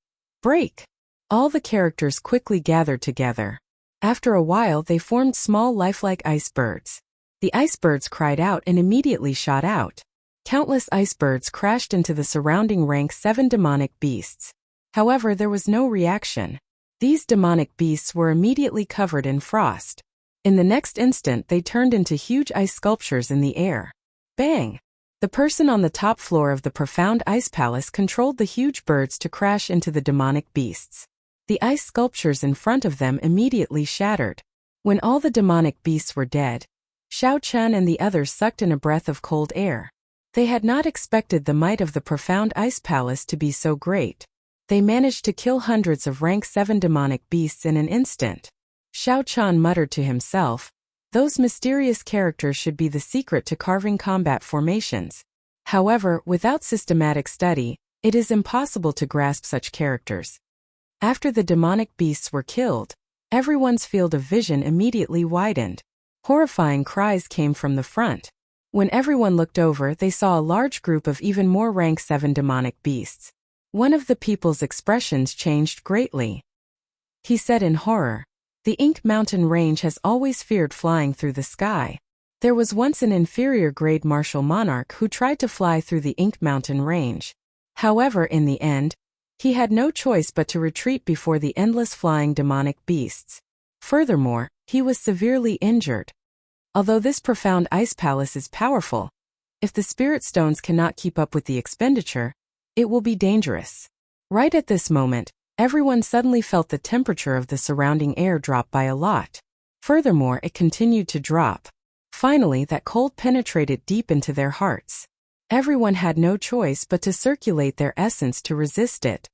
"Break!" All the characters quickly gathered together. After a while, they formed small lifelike ice birds. The ice birds cried out and immediately shot out. Countless ice birds crashed into the surrounding rank 7 demonic beasts. However, there was no reaction. These demonic beasts were immediately covered in frost. In the next instant, they turned into huge ice sculptures in the air. Bang! The person on the top floor of the profound ice palace controlled the huge birds to crash into the demonic beasts. The ice sculptures in front of them immediately shattered. When all the demonic beasts were dead, Xiao Chun and the others sucked in a breath of cold air. They had not expected the might of the profound ice palace to be so great. They managed to kill hundreds of rank 7 demonic beasts in an instant. Xiao Chun muttered to himself, "Those mysterious characters should be the secret to carving combat formations." However, without systematic study, it is impossible to grasp such characters. After the demonic beasts were killed, everyone's field of vision immediately widened. Horrifying cries came from the front. When everyone looked over, they saw a large group of even more rank 7 demonic beasts. One of the people's expressions changed greatly. He said in horror, "The Ink Mountain Range has always feared flying through the sky. There was once an inferior grade martial monarch who tried to fly through the Ink Mountain Range. However, in the end, he had no choice but to retreat before the endless flying demonic beasts. Furthermore, he was severely injured. Although this profound ice palace is powerful, if the spirit stones cannot keep up with the expenditure, it will be dangerous." Right at this moment, everyone suddenly felt the temperature of the surrounding air drop by a lot. Furthermore, it continued to drop. Finally, that cold penetrated deep into their hearts. Everyone had no choice but to circulate their essence to resist it.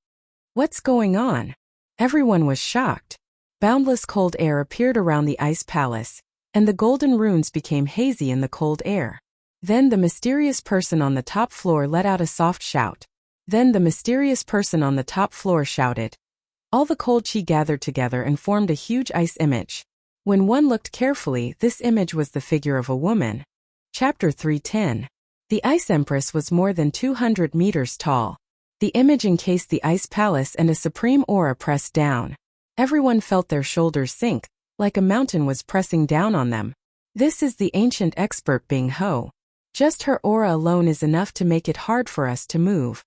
What's going on? Everyone was shocked. Boundless cold air appeared around the ice palace, and the golden runes became hazy in the cold air. Then the mysterious person on the top floor let out a soft shout. Then the mysterious person on the top floor shouted. All the cold chi gathered together and formed a huge ice image. When one looked carefully, this image was the figure of a woman. Chapter 310. The Ice Empress was more than 200 meters tall. The image encased the ice palace and a supreme aura pressed down. Everyone felt their shoulders sink, like a mountain was pressing down on them. This is the ancient expert Bing Ho. Just her aura alone is enough to make it hard for us to move.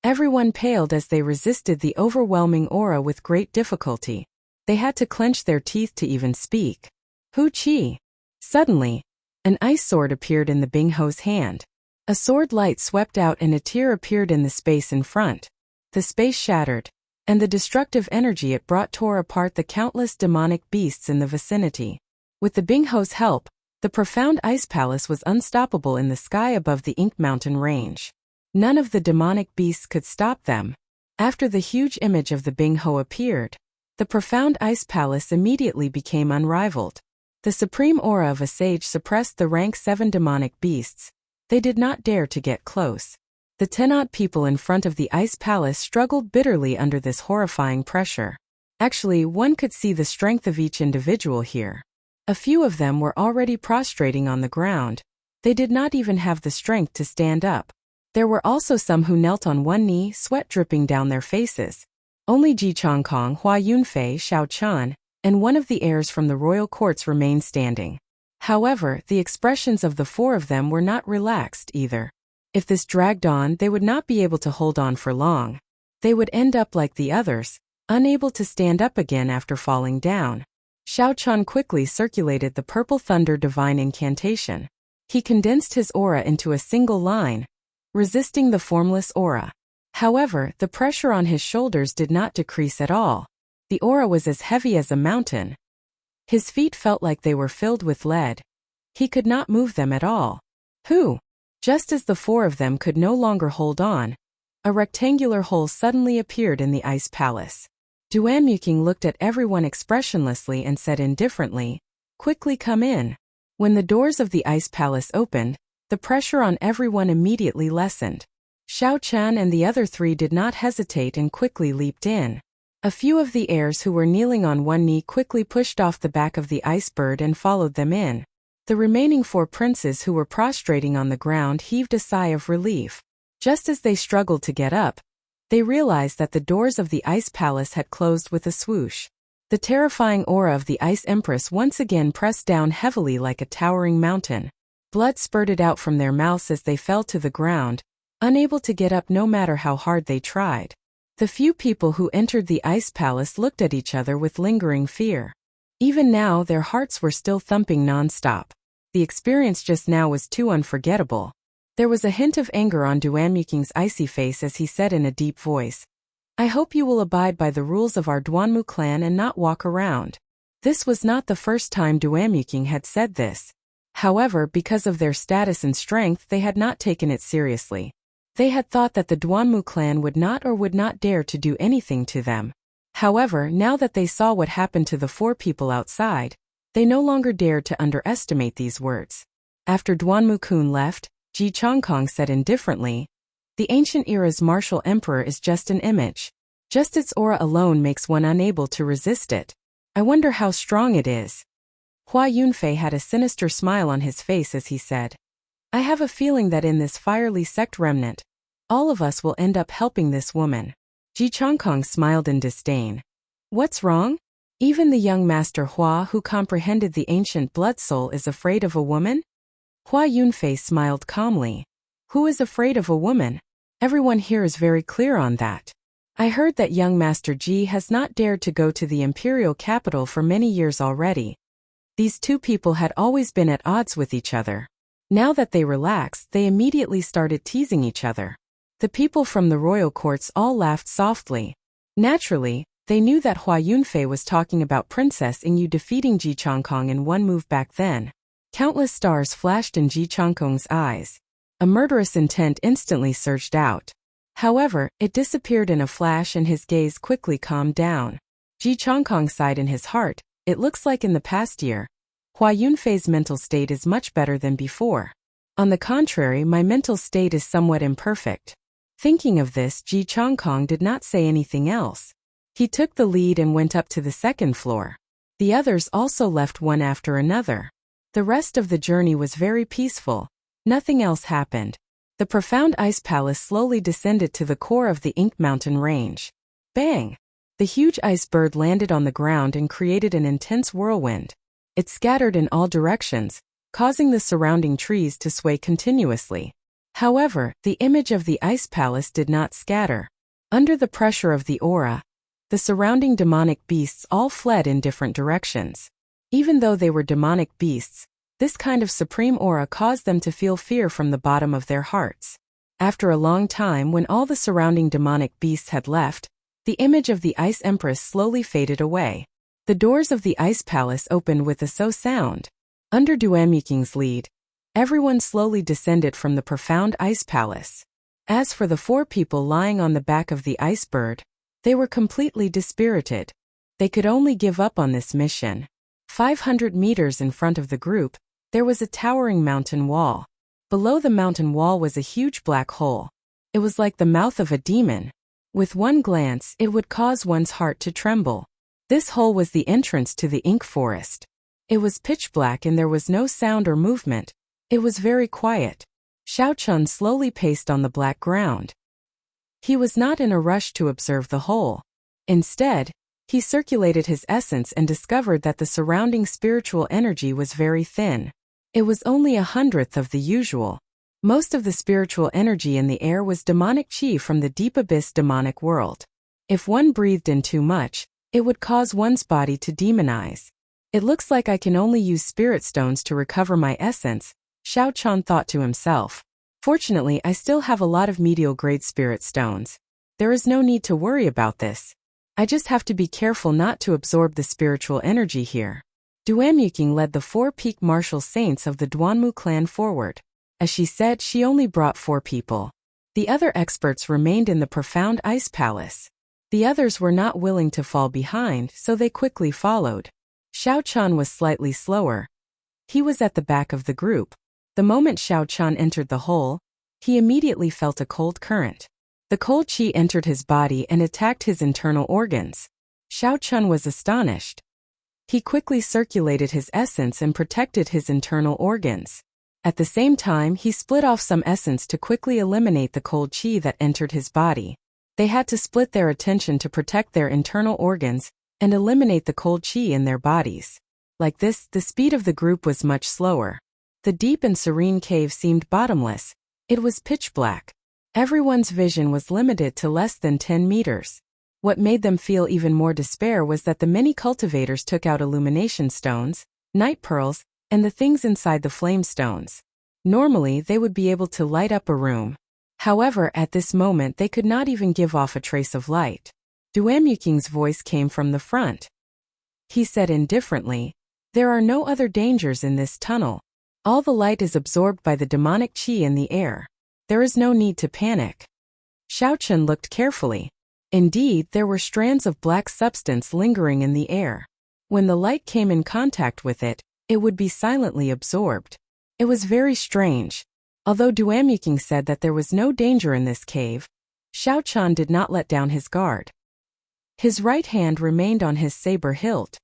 Everyone paled as they resisted the overwhelming aura with great difficulty. They had to clench their teeth to even speak. Hu Qi! Suddenly, an ice sword appeared in the Bing Ho's hand. A sword light swept out and a tear appeared in the space in front. The space shattered, and the destructive energy it brought tore apart the countless demonic beasts in the vicinity. With the Bing Ho's help, the profound ice palace was unstoppable in the sky above the Ink Mountain Range. None of the demonic beasts could stop them. After the huge image of the Bing Ho appeared, the profound ice palace immediately became unrivaled. The supreme aura of a sage suppressed the rank 7 demonic beasts. They did not dare to get close. The 10-odd people in front of the ice palace struggled bitterly under this horrifying pressure. Actually, one could see the strength of each individual here. A few of them were already prostrating on the ground. They did not even have the strength to stand up. There were also some who knelt on one knee, sweat dripping down their faces. Only Ji Changkong, Hua Yunfei, Xiao Chun, and one of the heirs from the royal courts remained standing. However, the expressions of the 4 of them were not relaxed either. If this dragged on, they would not be able to hold on for long. They would end up like the others, unable to stand up again after falling down. Xiao Chun quickly circulated the Purple Thunder Divine Incantation. He condensed his aura into a single line, resisting the formless aura. However, the pressure on his shoulders did not decrease at all. The aura was as heavy as a mountain. His feet felt like they were filled with lead. He could not move them at all. Who? Just as the four of them could no longer hold on, a rectangular hole suddenly appeared in the ice palace. Duanmuking looked at everyone expressionlessly and said indifferently, "Quickly come in." When the doors of the ice palace opened, the pressure on everyone immediately lessened. Xiao Chan and the other three did not hesitate and quickly leaped in. A few of the heirs who were kneeling on one knee quickly pushed off the back of the ice bird and followed them in. The remaining four princes who were prostrating on the ground heaved a sigh of relief. Just as they struggled to get up, they realized that the doors of the ice palace had closed with a swoosh. The terrifying aura of the Ice Empress once again pressed down heavily like a towering mountain. Blood spurted out from their mouths as they fell to the ground, unable to get up no matter how hard they tried. The few people who entered the ice palace looked at each other with lingering fear. Even now, their hearts were still thumping non-stop. The experience just now was too unforgettable. There was a hint of anger on Duanmuking's icy face as he said in a deep voice, "I hope you will abide by the rules of our Duanmu clan and not walk around." This was not the first time Duanmuking had said this. However, because of their status and strength, they had not taken it seriously. They had thought that the Duanmu clan would not dare to do anything to them. However, now that they saw what happened to the four people outside, they no longer dared to underestimate these words. After Duanmu-kun left, Ji Chongkong said indifferently, "The ancient era's martial emperor is just an image. Just its aura alone makes one unable to resist it. I wonder how strong it is." Hua Yunfei had a sinister smile on his face as he said, "I have a feeling that in this fiery sect remnant, all of us will end up helping this woman." Ji Chongkong smiled in disdain. "What's wrong? Even the young master Hua who comprehended the ancient blood soul is afraid of a woman?" Hua Yunfei smiled calmly. "Who is afraid of a woman? Everyone here is very clear on that. I heard that young Master Ji has not dared to go to the imperial capital for many years already." These two people had always been at odds with each other. Now that they relaxed, they immediately started teasing each other. The people from the royal courts all laughed softly. Naturally, they knew that Hua Yunfei was talking about Princess Ingyu defeating Ji Chongkong in one move back then. Countless stars flashed in Ji Chongkong's eyes. A murderous intent instantly surged out. However, it disappeared in a flash and his gaze quickly calmed down. Ji Chongkong sighed in his heart. It looks like in the past year, Hua Yunfei's mental state is much better than before. On the contrary, my mental state is somewhat imperfect. Thinking of this, Ji Chongkong did not say anything else. He took the lead and went up to the second floor. The others also left one after another. The rest of the journey was very peaceful. Nothing else happened. The profound ice palace slowly descended to the core of the Ink Mountain range. Bang! The huge ice bird landed on the ground and created an intense whirlwind. It scattered in all directions, causing the surrounding trees to sway continuously. However, the image of the ice palace did not scatter. Under the pressure of the aura, the surrounding demonic beasts all fled in different directions. Even though they were demonic beasts, this kind of supreme aura caused them to feel fear from the bottom of their hearts. After a long time, when all the surrounding demonic beasts had left, the image of the Ice Empress slowly faded away. The doors of the ice palace opened with a so sound. Under Duanmuking's lead, everyone slowly descended from the profound ice palace. As for the four people lying on the back of the ice bird, they were completely dispirited. They could only give up on this mission. 500 meters in front of the group, there was a towering mountain wall. Below the mountain wall was a huge black hole. It was like the mouth of a demon. With one glance, it would cause one's heart to tremble. This hole was the entrance to the ink forest. It was pitch black and there was no sound or movement. It was very quiet. Xiao Chun slowly paced on the black ground. He was not in a rush to observe the hole. Instead, he circulated his essence and discovered that the surrounding spiritual energy was very thin. It was only 1/100th of the usual. Most of the spiritual energy in the air was demonic chi from the deep abyss demonic world. If one breathed in too much, it would cause one's body to demonize. It looks like I can only use spirit stones to recover my essence, Xiao Chun thought to himself. Fortunately, I still have a lot of medial grade spirit stones. There is no need to worry about this. I just have to be careful not to absorb the spiritual energy here. Duamyuking led the 4 peak martial saints of the Duanmu clan forward. As she said, she only brought 4 people. The other experts remained in the profound ice palace. The others were not willing to fall behind, so they quickly followed. Xiao Chan was slightly slower. He was at the back of the group. The moment Xiao Chan entered the hole, he immediately felt a cold current. The cold qi entered his body and attacked his internal organs. Xiao Chan was astonished. He quickly circulated his essence and protected his internal organs. At the same time, he split off some essence to quickly eliminate the cold qi that entered his body. They had to split their attention to protect their internal organs and eliminate the cold qi in their bodies. Like this, the speed of the group was much slower. The deep and serene cave seemed bottomless. It was pitch black. Everyone's vision was limited to less than 10 meters. What made them feel even more despair was that the many cultivators took out illumination stones, night pearls, and the things inside the flame stones. Normally, they would be able to light up a room. However, at this moment they could not even give off a trace of light. Duamyuking's voice came from the front. He said indifferently, "There are no other dangers in this tunnel. All the light is absorbed by the demonic qi in the air. There is no need to panic." Xiao Chen looked carefully. Indeed, there were strands of black substance lingering in the air. When the light came in contact with it, it would be silently absorbed. It was very strange. Although Duamyuking said that there was no danger in this cave, Xiao Chan did not let down his guard. His right hand remained on his saber hilt.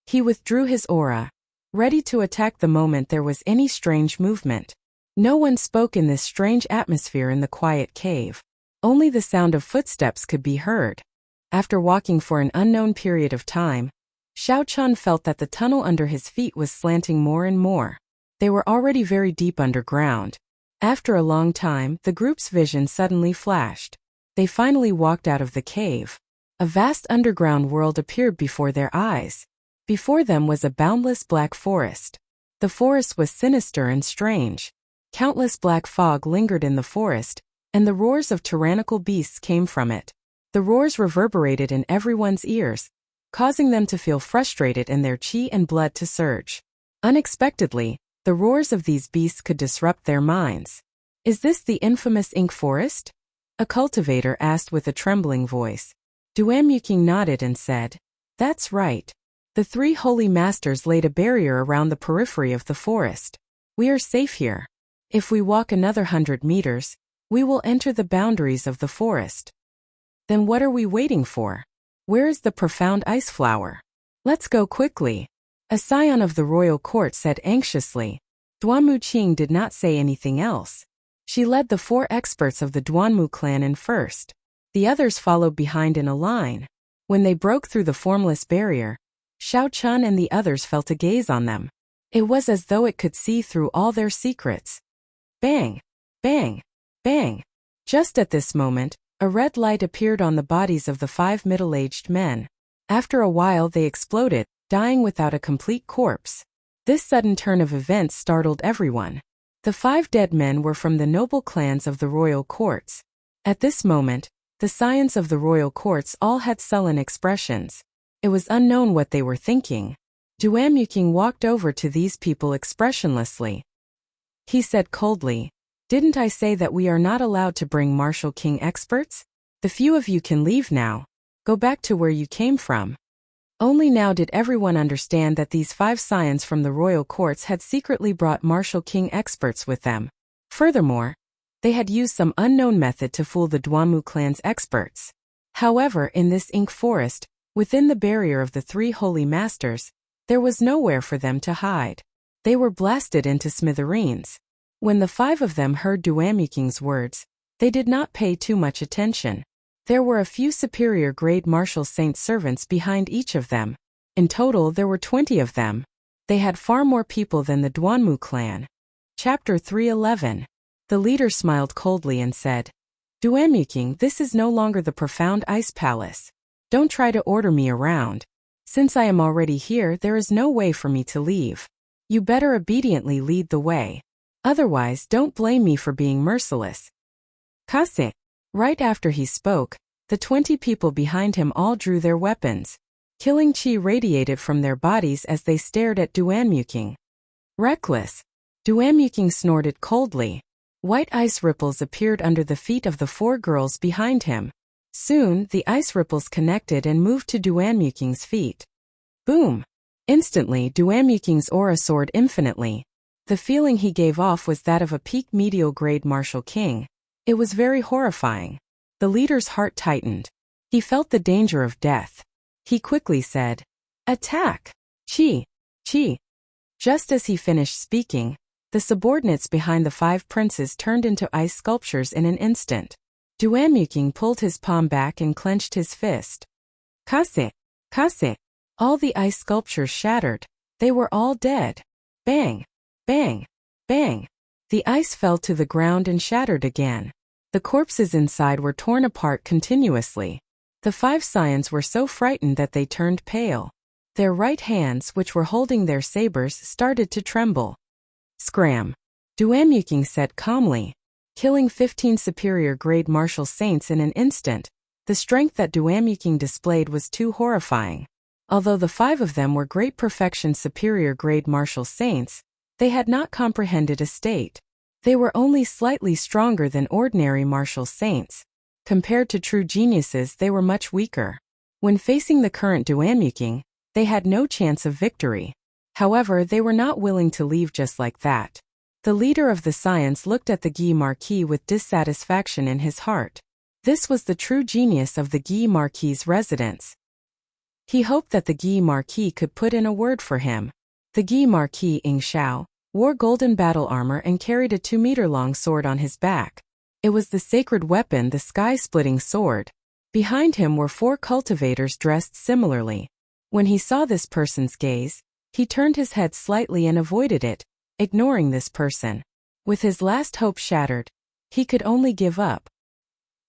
He withdrew his aura, ready to attack the moment there was any strange movement. No one spoke in this strange atmosphere in the quiet cave. Only the sound of footsteps could be heard. After walking for an unknown period of time, Xiao Chan felt that the tunnel under his feet was slanting more and more. They were already very deep underground. After a long time, the group's vision suddenly flashed. They finally walked out of the cave. A vast underground world appeared before their eyes. Before them was a boundless black forest. The forest was sinister and strange. Countless black fog lingered in the forest, and the roars of tyrannical beasts came from it. The roars reverberated in everyone's ears, causing them to feel frustrated and their qi and blood to surge. Unexpectedly, the roars of these beasts could disrupt their minds. "Is this the infamous ink forest?" a cultivator asked with a trembling voice. Duamyuking nodded and said, "That's right. The 3 holy masters laid a barrier around the periphery of the forest. We are safe here. If we walk another 100 meters, we will enter the boundaries of the forest." "Then what are we waiting for? Where is the profound ice flower? Let's go quickly," a scion of the royal court said anxiously. Duanmu Qing did not say anything else. She led the 4 experts of the Duanmu clan in first. The others followed behind in a line. When they broke through the formless barrier, Xiao Chan and the others felt a gaze on them. It was as though it could see through all their secrets. Bang! Bang! Bang! Just at this moment, a red light appeared on the bodies of the 5 middle-aged men. After a while they exploded, dying without a complete corpse. This sudden turn of events startled everyone. The 5 dead men were from the noble clans of the royal courts. At this moment, the scions of the royal courts all had sullen expressions. It was unknown what they were thinking. Duamyuking walked over to these people expressionlessly. He said coldly, "Didn't I say that we are not allowed to bring Martial King experts? The few of you can leave now. Go back to where you came from." Only now did everyone understand that these 5 scions from the royal courts had secretly brought Martial King experts with them. Furthermore, they had used some unknown method to fool the Duanmu clan's experts. However, in this ink forest, within the barrier of the 3 holy masters, there was nowhere for them to hide. They were blasted into smithereens. When the 5 of them heard Duamyuking's words, they did not pay too much attention. There were a few superior-grade martial saint servants behind each of them. In total there were 20 of them. They had far more people than the Duanmu clan. Chapter 311. The leader smiled coldly and said, "Duamyuking, this is no longer the profound ice palace. Don't try to order me around. Since I am already here, there is no way for me to leave. You better obediently lead the way. Otherwise, don't blame me for being merciless." Kase. Right after he spoke, The 20 people behind him all drew their weapons. Killing chi radiated from their bodies as they stared at Duanmuking. Reckless. Duanmuking snorted coldly. White ice ripples appeared under the feet of the 4 girls behind him. Soon, the ice ripples connected and moved to Duanmuking's feet. Boom! Instantly, Duanmuking's aura soared infinitely. The feeling he gave off was that of a peak medial grade martial king. It was very horrifying. The leader's heart tightened. He felt the danger of death. He quickly said, "Attack! Chi! Chi!" Just as he finished speaking, the subordinates behind the 5 princes turned into ice sculptures in an instant. Duanmuking pulled his palm back and clenched his fist. Kase! Kase! All the ice sculptures shattered. They were all dead. Bang! Bang! Bang! The ice fell to the ground and shattered again. The corpses inside were torn apart continuously. The 5 scions were so frightened that they turned pale. Their right hands, which were holding their sabers, started to tremble. Scram! Duanmuking said calmly. Killing 15 superior grade martial saints in an instant. The strength that Duanmuking displayed was too horrifying. Although the 5 of them were great perfection superior grade martial saints, they had not comprehended a state. They were only slightly stronger than ordinary martial saints. Compared to true geniuses, they were much weaker. When facing the current Duanmuking, they had no chance of victory. However, they were not willing to leave just like that. The leader of the scions looked at the Guy Marquis with dissatisfaction in his heart. This was the true genius of the Guy Marquis's residence. He hoped that the Guy Marquis could put in a word for him. The Guy Marquis Ing Shao wore golden battle armor and carried a 2-meter-long sword on his back. It was the sacred weapon, the sky-splitting sword. Behind him were 4 cultivators dressed similarly. When he saw this person's gaze, he turned his head slightly and avoided it, ignoring this person. With his last hope shattered, he could only give up.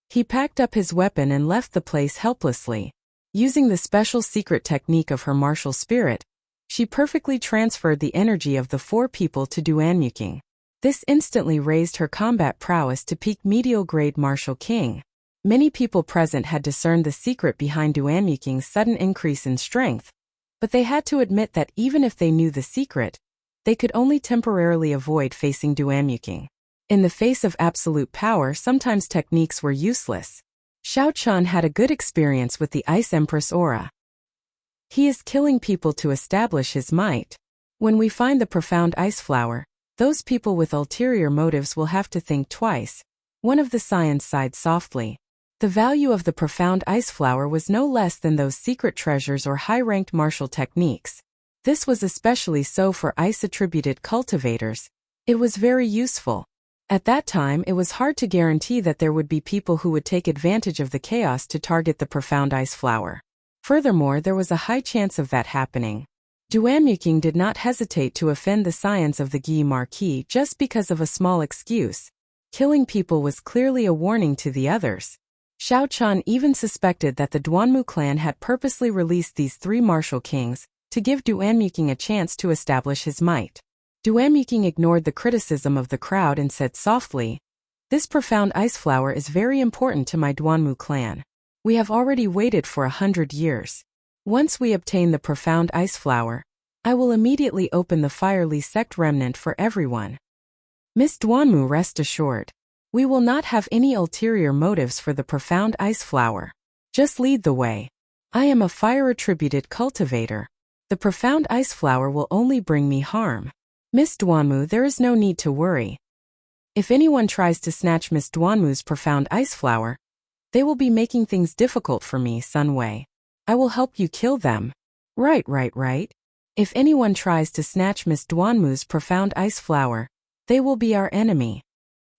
He packed up his weapon and left the place helplessly. Using the special secret technique of her martial spirit, she perfectly transferred the energy of the 4 people to Duanmuking. This instantly raised her combat prowess to peak medial grade martial king. Many people present had discerned the secret behind Duanmuking's sudden increase in strength, but they had to admit that even if they knew the secret, they could only temporarily avoid facing Duanmuking. In the face of absolute power, sometimes techniques were useless. Xiao Chun had a good experience with the Ice Empress aura. He is killing people to establish his might. When we find the profound ice flower, those people with ulterior motives will have to think twice. One of the scions sighed softly. The value of the profound ice flower was no less than those secret treasures or high-ranked martial techniques. This was especially so for ice-attributed cultivators. It was very useful. At that time, it was hard to guarantee that there would be people who would take advantage of the chaos to target the profound ice flower. Furthermore, there was a high chance of that happening. Duanmuking did not hesitate to offend the scions of the Guy Marquis just because of a small excuse. Killing people was clearly a warning to the others. Xiao Chun even suspected that the Duanmu clan had purposely released these 3 martial kings to give Duanmuking a chance to establish his might. Duanmuking ignored the criticism of the crowd and said softly, "This profound ice flower is very important to my Duanmu clan. We have already waited for 100 years. Once we obtain the profound ice flower, I will immediately open the Firely sect remnant for everyone. Miss Duanmu, rest assured. We will not have any ulterior motives for the profound ice flower. Just lead the way. I am a fire-attributed cultivator. The profound ice flower will only bring me harm. Miss Duanmu, there is no need to worry. If anyone tries to snatch Miss Duanmu's profound ice flower, they will be making things difficult for me, Sun Wei. I will help you kill them." Right. If anyone tries to snatch Miss Duanmu's profound ice flower, they will be our enemy.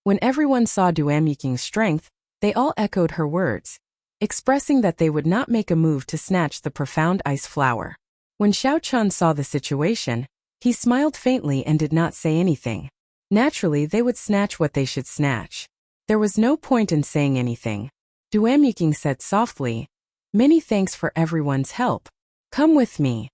When everyone saw Duanmuking's strength, they all echoed her words, expressing that they would not make a move to snatch the profound ice flower. When Xiao Chun saw the situation, he smiled faintly and did not say anything. Naturally, they would snatch what they should snatch. There was no point in saying anything. Duanmuking said softly, "Many thanks for everyone's help. Come with me."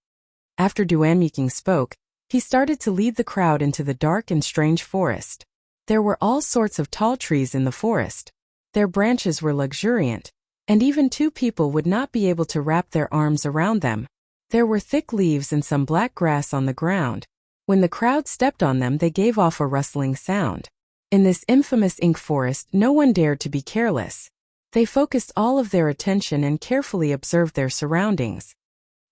After Duanmuking spoke, he started to lead the crowd into the dark and strange forest. There were all sorts of tall trees in the forest. Their branches were luxuriant, and even two people would not be able to wrap their arms around them. There were thick leaves and some black grass on the ground. When the crowd stepped on them, they gave off a rustling sound. In this infamous ink forest, no one dared to be careless. They focused all of their attention and carefully observed their surroundings.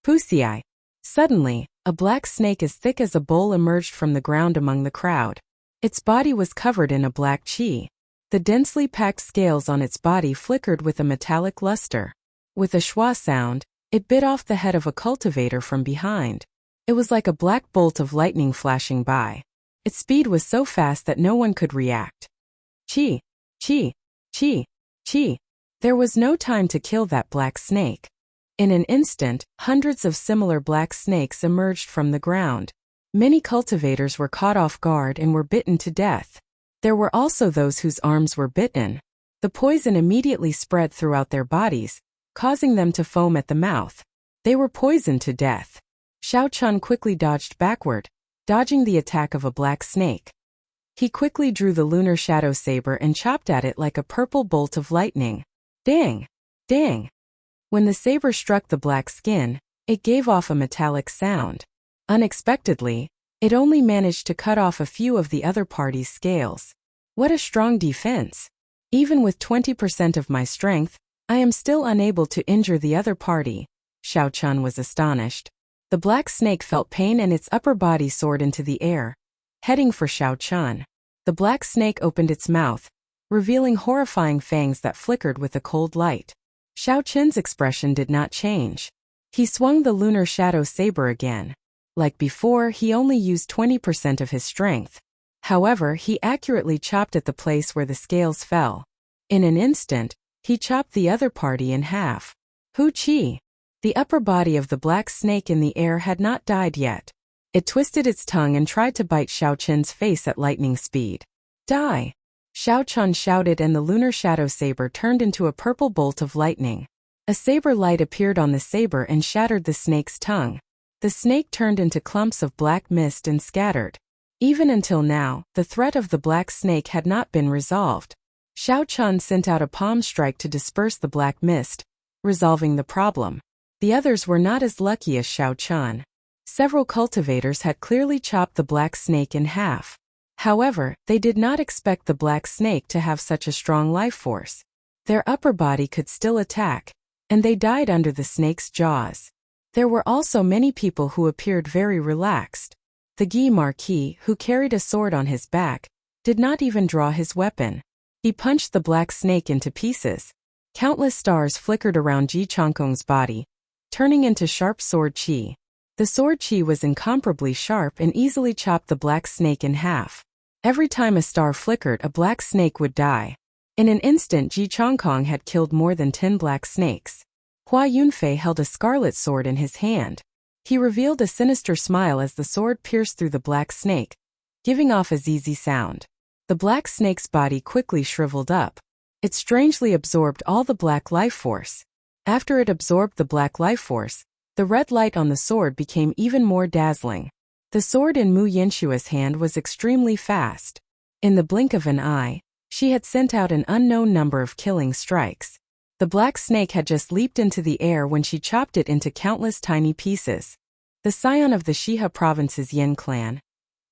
Pusii. Suddenly, a black snake as thick as a bowl emerged from the ground among the crowd. Its body was covered in a black chi. The densely packed scales on its body flickered with a metallic luster. With a schwa sound, it bit off the head of a cultivator from behind. It was like a black bolt of lightning flashing by. Its speed was so fast that no one could react. Chi, chi, chi, chi. There was no time to kill that black snake. In an instant, hundreds of similar black snakes emerged from the ground. Many cultivators were caught off guard and were bitten to death. There were also those whose arms were bitten. The poison immediately spread throughout their bodies, causing them to foam at the mouth. They were poisoned to death. Xiao Chun quickly dodged backward, dodging the attack of a black snake. He quickly drew the lunar shadow saber and chopped at it like a purple bolt of lightning. Dang! Dang! When the saber struck the black skin, it gave off a metallic sound. Unexpectedly, it only managed to cut off a few of the other party's scales. What a strong defense! Even with 20% of my strength, I am still unable to injure the other party. Xiao Chun was astonished. The black snake felt pain and its upper body soared into the air, heading for Xiao Chun. The black snake opened its mouth, revealing horrifying fangs that flickered with a cold light. Xiao Chun's expression did not change. He swung the lunar shadow saber again. Like before, he only used 20% of his strength. However, he accurately chopped at the place where the scales fell. In an instant, he chopped the other party in half. Hu Chi! The upper body of the black snake in the air had not died yet. It twisted its tongue and tried to bite Xiao Chun's face at lightning speed. Die! Xiao Chun shouted and the lunar shadow saber turned into a purple bolt of lightning. A saber light appeared on the saber and shattered the snake's tongue. The snake turned into clumps of black mist and scattered. Even until now, the threat of the black snake had not been resolved. Xiao Chun sent out a palm strike to disperse the black mist, resolving the problem. The others were not as lucky as Xiao Chun. Several cultivators had clearly chopped the black snake in half. However, they did not expect the black snake to have such a strong life force. Their upper body could still attack, and they died under the snake's jaws. There were also many people who appeared very relaxed. The Guy Marquis, who carried a sword on his back, did not even draw his weapon. He punched the black snake into pieces. Countless stars flickered around Ji Chongkong's body, turning into sharp sword chi. The sword chi was incomparably sharp and easily chopped the black snake in half. Every time a star flickered, a black snake would die. In an instant, Ji Chongkong had killed more than 10 black snakes. Hua Yunfei held a scarlet sword in his hand. He revealed a sinister smile as the sword pierced through the black snake, giving off a zizi sound. The black snake's body quickly shriveled up. It strangely absorbed all the black life force. After it absorbed the black life force, the red light on the sword became even more dazzling. The sword in Mu Yinshua's hand was extremely fast. In the blink of an eye, she had sent out an unknown number of killing strikes. The black snake had just leaped into the air when she chopped it into countless tiny pieces. The scion of the Shiha province's Yin clan,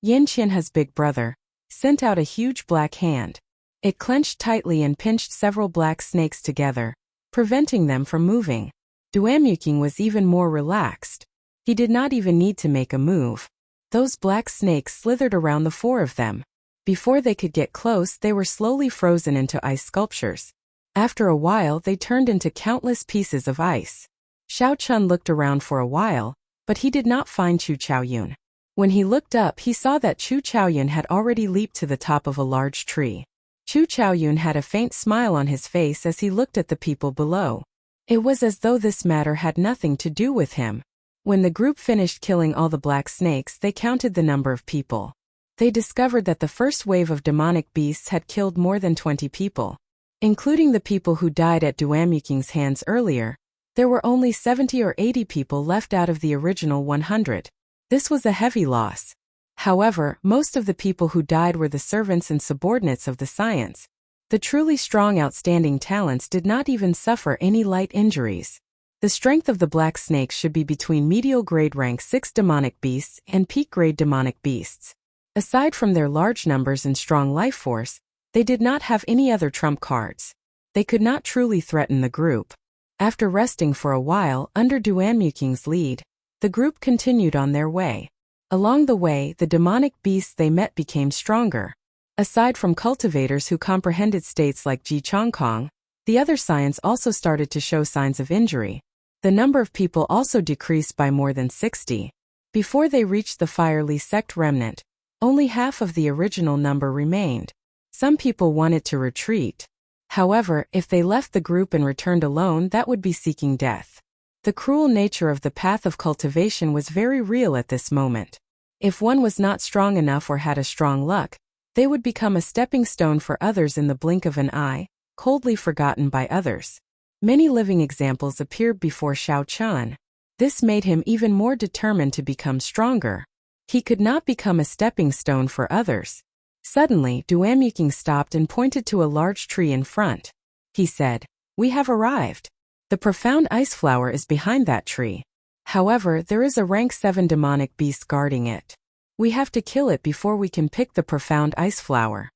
Yin Qinha's big brother, sent out a huge black hand. It clenched tightly and pinched several black snakes together, preventing them from moving. Duamyuking was even more relaxed. He did not even need to make a move. Those black snakes slithered around the 4 of them. Before they could get close, they were slowly frozen into ice sculptures. After a while, they turned into countless pieces of ice. Xiao Chun looked around for a while, but he did not find Chu Chaoyun. When he looked up, he saw that Chu Chaoyun had already leaped to the top of a large tree. Chu Chaoyun had a faint smile on his face as he looked at the people below. It was as though this matter had nothing to do with him. When the group finished killing all the black snakes, they counted the number of people. They discovered that the first wave of demonic beasts had killed more than 20 people. Including the people who died at Duamyuking's hands earlier, there were only 70 or 80 people left out of the original 100. This was a heavy loss. However, most of the people who died were the servants and subordinates of the science. The truly strong outstanding talents did not even suffer any light injuries. The strength of the black snakes should be between medial grade rank 6 demonic beasts and peak grade demonic beasts. Aside from their large numbers and strong life force, they did not have any other trump cards. They could not truly threaten the group. After resting for a while under Duanmuking's lead, the group continued on their way. Along the way, the demonic beasts they met became stronger. Aside from cultivators who comprehended states like Ji Chongkong, the other scions also started to show signs of injury. The number of people also decreased by more than 60. Before they reached the fiery sect remnant, only half of the original number remained. Some people wanted to retreat. However, if they left the group and returned alone, that would be seeking death. The cruel nature of the path of cultivation was very real at this moment. If one was not strong enough or had a strong luck, they would become a stepping stone for others in the blink of an eye, coldly forgotten by others. Many living examples appeared before Xiao Qian. This made him even more determined to become stronger. He could not become a stepping stone for others. Suddenly, Duanmuking stopped and pointed to a large tree in front. He said, "We have arrived. The profound ice flower is behind that tree. However, there is a rank 7 demonic beast guarding it. We have to kill it before we can pick the profound ice flower."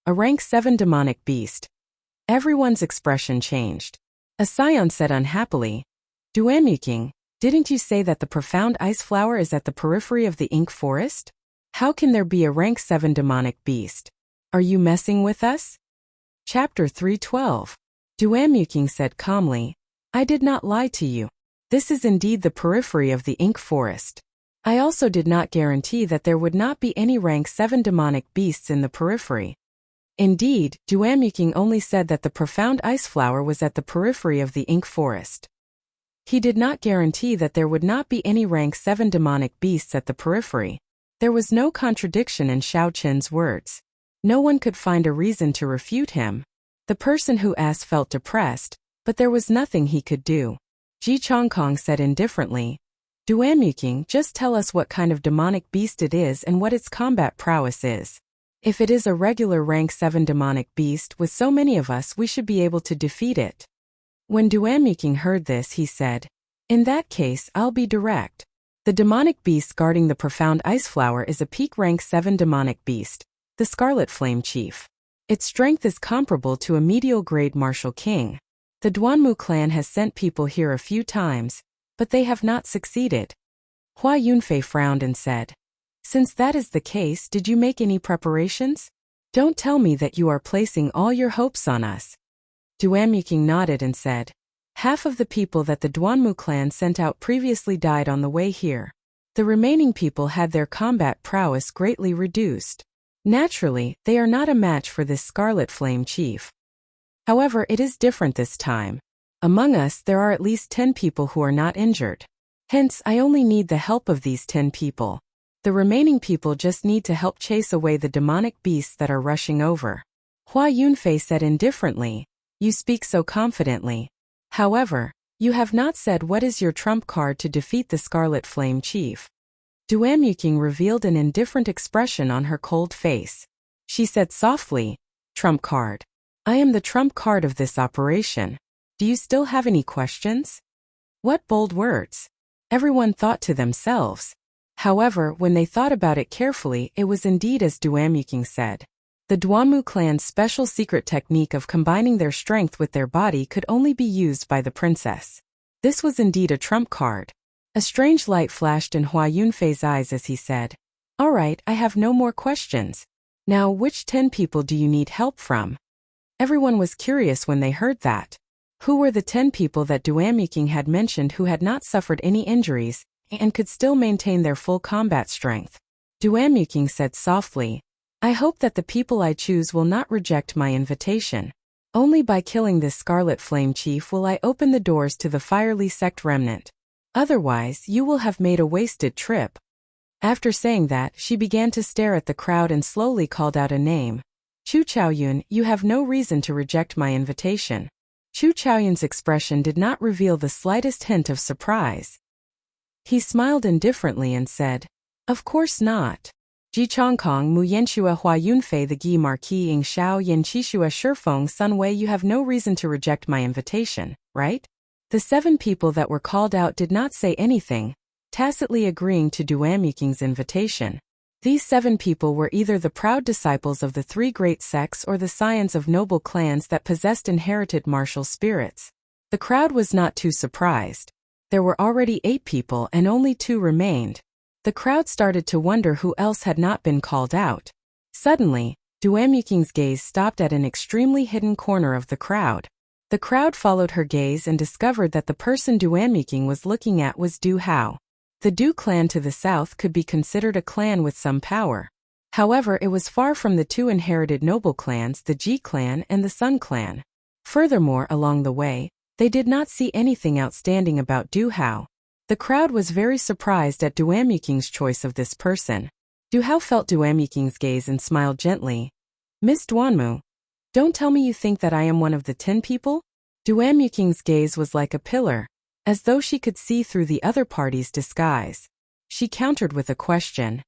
A rank 7 demonic beast. Everyone's expression changed. A scion said unhappily, "Duanmuking, didn't you say that the profound ice flower is at the periphery of the ink forest? How can there be a rank 7 demonic beast? Are you messing with us?" Chapter 312. Duanmuking said calmly, "I did not lie to you. This is indeed the periphery of the ink forest. I also did not guarantee that there would not be any rank 7 demonic beasts in the periphery. Indeed, Duanmuking only said that the profound ice flower was at the periphery of the ink forest. He did not guarantee that there would not be any rank 7 demonic beasts at the periphery. There was no contradiction in Xiao Qian's words. No one could find a reason to refute him. The person who asked felt depressed, but there was nothing he could do. Ji Chongkong said indifferently, "Duanmuking, just tell us what kind of demonic beast it is and what its combat prowess is. If it is a regular rank 7 demonic beast with so many of us, we should be able to defeat it." When Duanmuking heard this, he said, "In that case, I'll be direct. The demonic beast guarding the profound ice flower is a peak rank 7 demonic beast, the Scarlet Flame Chief. Its strength is comparable to a medial grade martial king. The Duanmu clan has sent people here a few times, but they have not succeeded." Hua Yunfei frowned and said, "Since that is the case, did you make any preparations? Don't tell me that you are placing all your hopes on us." Duanmuking nodded and said, "Half of the people that the Duanmu clan sent out previously died on the way here. The remaining people had their combat prowess greatly reduced. Naturally, they are not a match for this Scarlet Flame Chief. However, it is different this time. Among us, there are at least 10 people who are not injured. Hence, I only need the help of these 10 people. The remaining people just need to help chase away the demonic beasts that are rushing over." Hua Yunfei said indifferently, "You speak so confidently. However, you have not said what is your trump card to defeat the Scarlet Flame Chief." Duanmuking revealed an indifferent expression on her cold face. She said softly, "Trump card. I am the trump card of this operation. Do you still have any questions?" What bold words! Everyone thought to themselves. However, when they thought about it carefully, it was indeed as Duanmuking said. The Duanmu clan's special secret technique of combining their strength with their body could only be used by the princess. This was indeed a trump card. A strange light flashed in Hua Yunfei's eyes as he said, "All right, I have no more questions. Now, which 10 people do you need help from?" Everyone was curious when they heard that. Who were the 10 people that Duanmuking had mentioned who had not suffered any injuries and could still maintain their full combat strength? Duanmuking said softly, "I hope that the people I choose will not reject my invitation. Only by killing this Scarlet Flame Chief will I open the doors to the fiery sect remnant. Otherwise, you will have made a wasted trip." After saying that, she began to stare at the crowd and slowly called out a name. "Chu Chaoyun, you have no reason to reject my invitation." Chu Chaoyun's expression did not reveal the slightest hint of surprise. He smiled indifferently and said, "Of course not. Ji Chongkong mu Yenshua Hua Yunfei the Gi Marquis Ing Shao Yin Chishua Shifeng Sunwei. You have no reason to reject my invitation, right? The 7 people that were called out did not say anything, tacitly agreeing to Duanmuking's invitation. These 7 people were either the proud disciples of the 3 great sects or the scions of noble clans that possessed inherited martial spirits. The crowd was not too surprised. There were already 8 people and only 2 remained. The crowd started to wonder who else had not been called out. Suddenly, Duanmuking's gaze stopped at an extremely hidden corner of the crowd. The crowd followed her gaze and discovered that the person Duanmuking was looking at was Du Hao. The Du clan to the south could be considered a clan with some power. However, it was far from the 2 inherited noble clans, the Ji clan and the Sun clan. Furthermore, along the way, they did not see anything outstanding about Du Hao. The crowd was very surprised at Duanmuking's choice of this person. Du Hao felt Duanmuking's gaze and smiled gently. Miss Duanmu, don't tell me you think that I am one of the 10 people? Duanmuking's gaze was like a pillar, as though she could see through the other party's disguise. She countered with a question.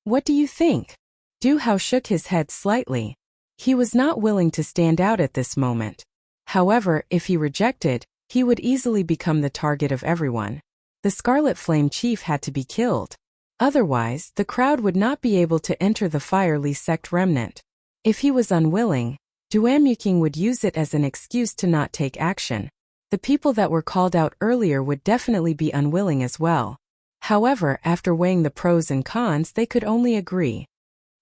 What do you think? Du Hao shook his head slightly. He was not willing to stand out at this moment. However, if he rejected, he would easily become the target of everyone. The Scarlet Flame Chief had to be killed. Otherwise, the crowd would not be able to enter the Fire Li sect remnant. If he was unwilling, Duanmuking would use it as an excuse to not take action. The people that were called out earlier would definitely be unwilling as well. However, after weighing the pros and cons, they could only agree.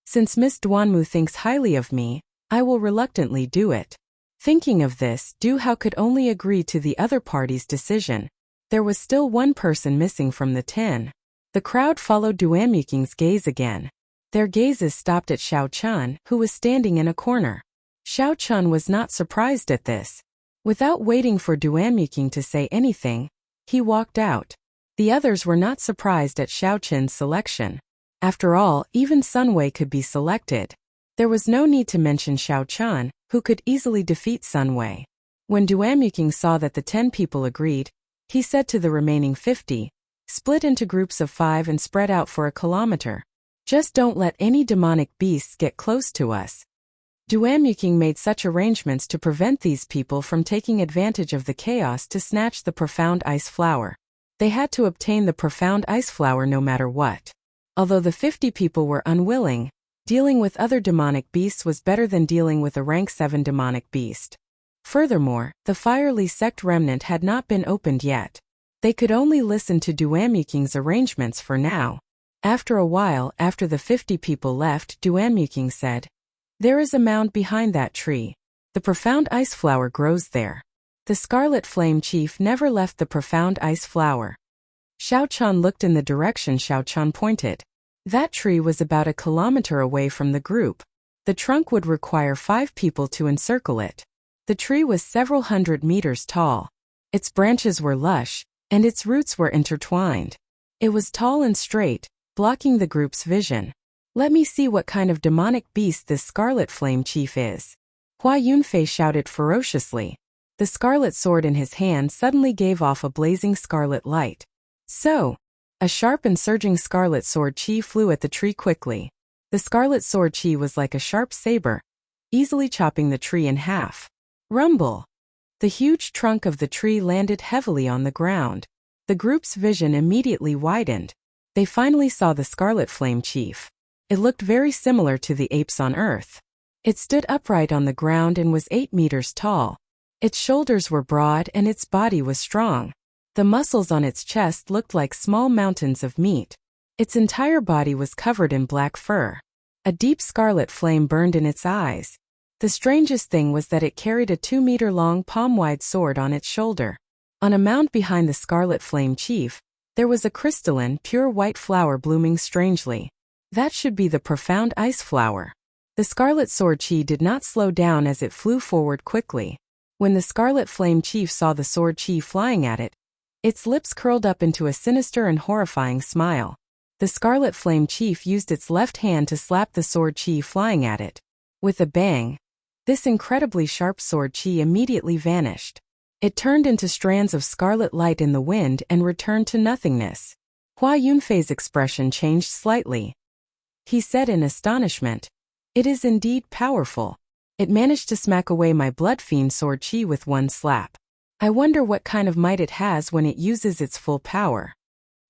Since Miss Duanmu thinks highly of me, I will reluctantly do it. Thinking of this, Du Hao could only agree to the other party's decision. There was still 1 person missing from the 10. The crowd followed Duanmuking's gaze again. Their gazes stopped at Xiao Chun, who was standing in a corner. Xiao Chun was not surprised at this. Without waiting for Duanmuking to say anything, he walked out. The others were not surprised at Xiao Chun's selection. After all, even Sunwei could be selected. There was no need to mention Xiao Chun, who could easily defeat Sunwei. When Duanmuking saw that the 10 people agreed, he said to the remaining 50, split into groups of 5 and spread out for a kilometer. Just don't let any demonic beasts get close to us. Duanmuking made such arrangements to prevent these people from taking advantage of the chaos to snatch the profound ice flower. They had to obtain the profound ice flower no matter what. Although the 50 people were unwilling, dealing with other demonic beasts was better than dealing with a rank 7 demonic beast. Furthermore, the Fire Li sect remnant had not been opened yet. They could only listen to Duanmuking's arrangements for now. After a while, after the 50 people left, Duanmuking said, there is a mound behind that tree. The profound ice flower grows there. The Scarlet Flame Chief never left the profound ice flower. Xiao Chun looked in the direction Xiao Chun pointed. That tree was about a kilometer away from the group. The trunk would require 5 people to encircle it. The tree was several hundred meters tall. Its branches were lush, and its roots were intertwined. It was tall and straight, blocking the group's vision. Let me see what kind of demonic beast this Scarlet Flame Chief is. Hua Yunfei shouted ferociously. The scarlet sword in his hand suddenly gave off a blazing scarlet light. So, a sharp and surging scarlet sword chi flew at the tree quickly. The scarlet sword chi was like a sharp saber, easily chopping the tree in half. Rumble! The huge trunk of the tree landed heavily on the ground. The group's vision immediately widened. They finally saw the Scarlet Flame Chief. It looked very similar to the apes on Earth. It stood upright on the ground and was 8 meters tall. Its shoulders were broad and its body was strong. The muscles on its chest looked like small mountains of meat. Its entire body was covered in black fur. A deep scarlet flame burned in its eyes. The strangest thing was that it carried a 2-meter-long palm-wide sword on its shoulder. On a mound behind the Scarlet Flame Chief, there was a crystalline, pure white flower blooming strangely. That should be the profound ice flower. The Scarlet Sword Chi did not slow down as it flew forward quickly. When the Scarlet Flame Chief saw the sword Chi flying at it, its lips curled up into a sinister and horrifying smile. The Scarlet Flame Chief used its left hand to slap the sword Chi flying at it. With a bang, this incredibly sharp sword Chi immediately vanished. It turned into strands of scarlet light in the wind and returned to nothingness. Hua Yunfei's expression changed slightly. he said in astonishment. It is indeed powerful. It managed to smack away my blood fiend sword chi with one slap. I wonder what kind of might it has when it uses its full power.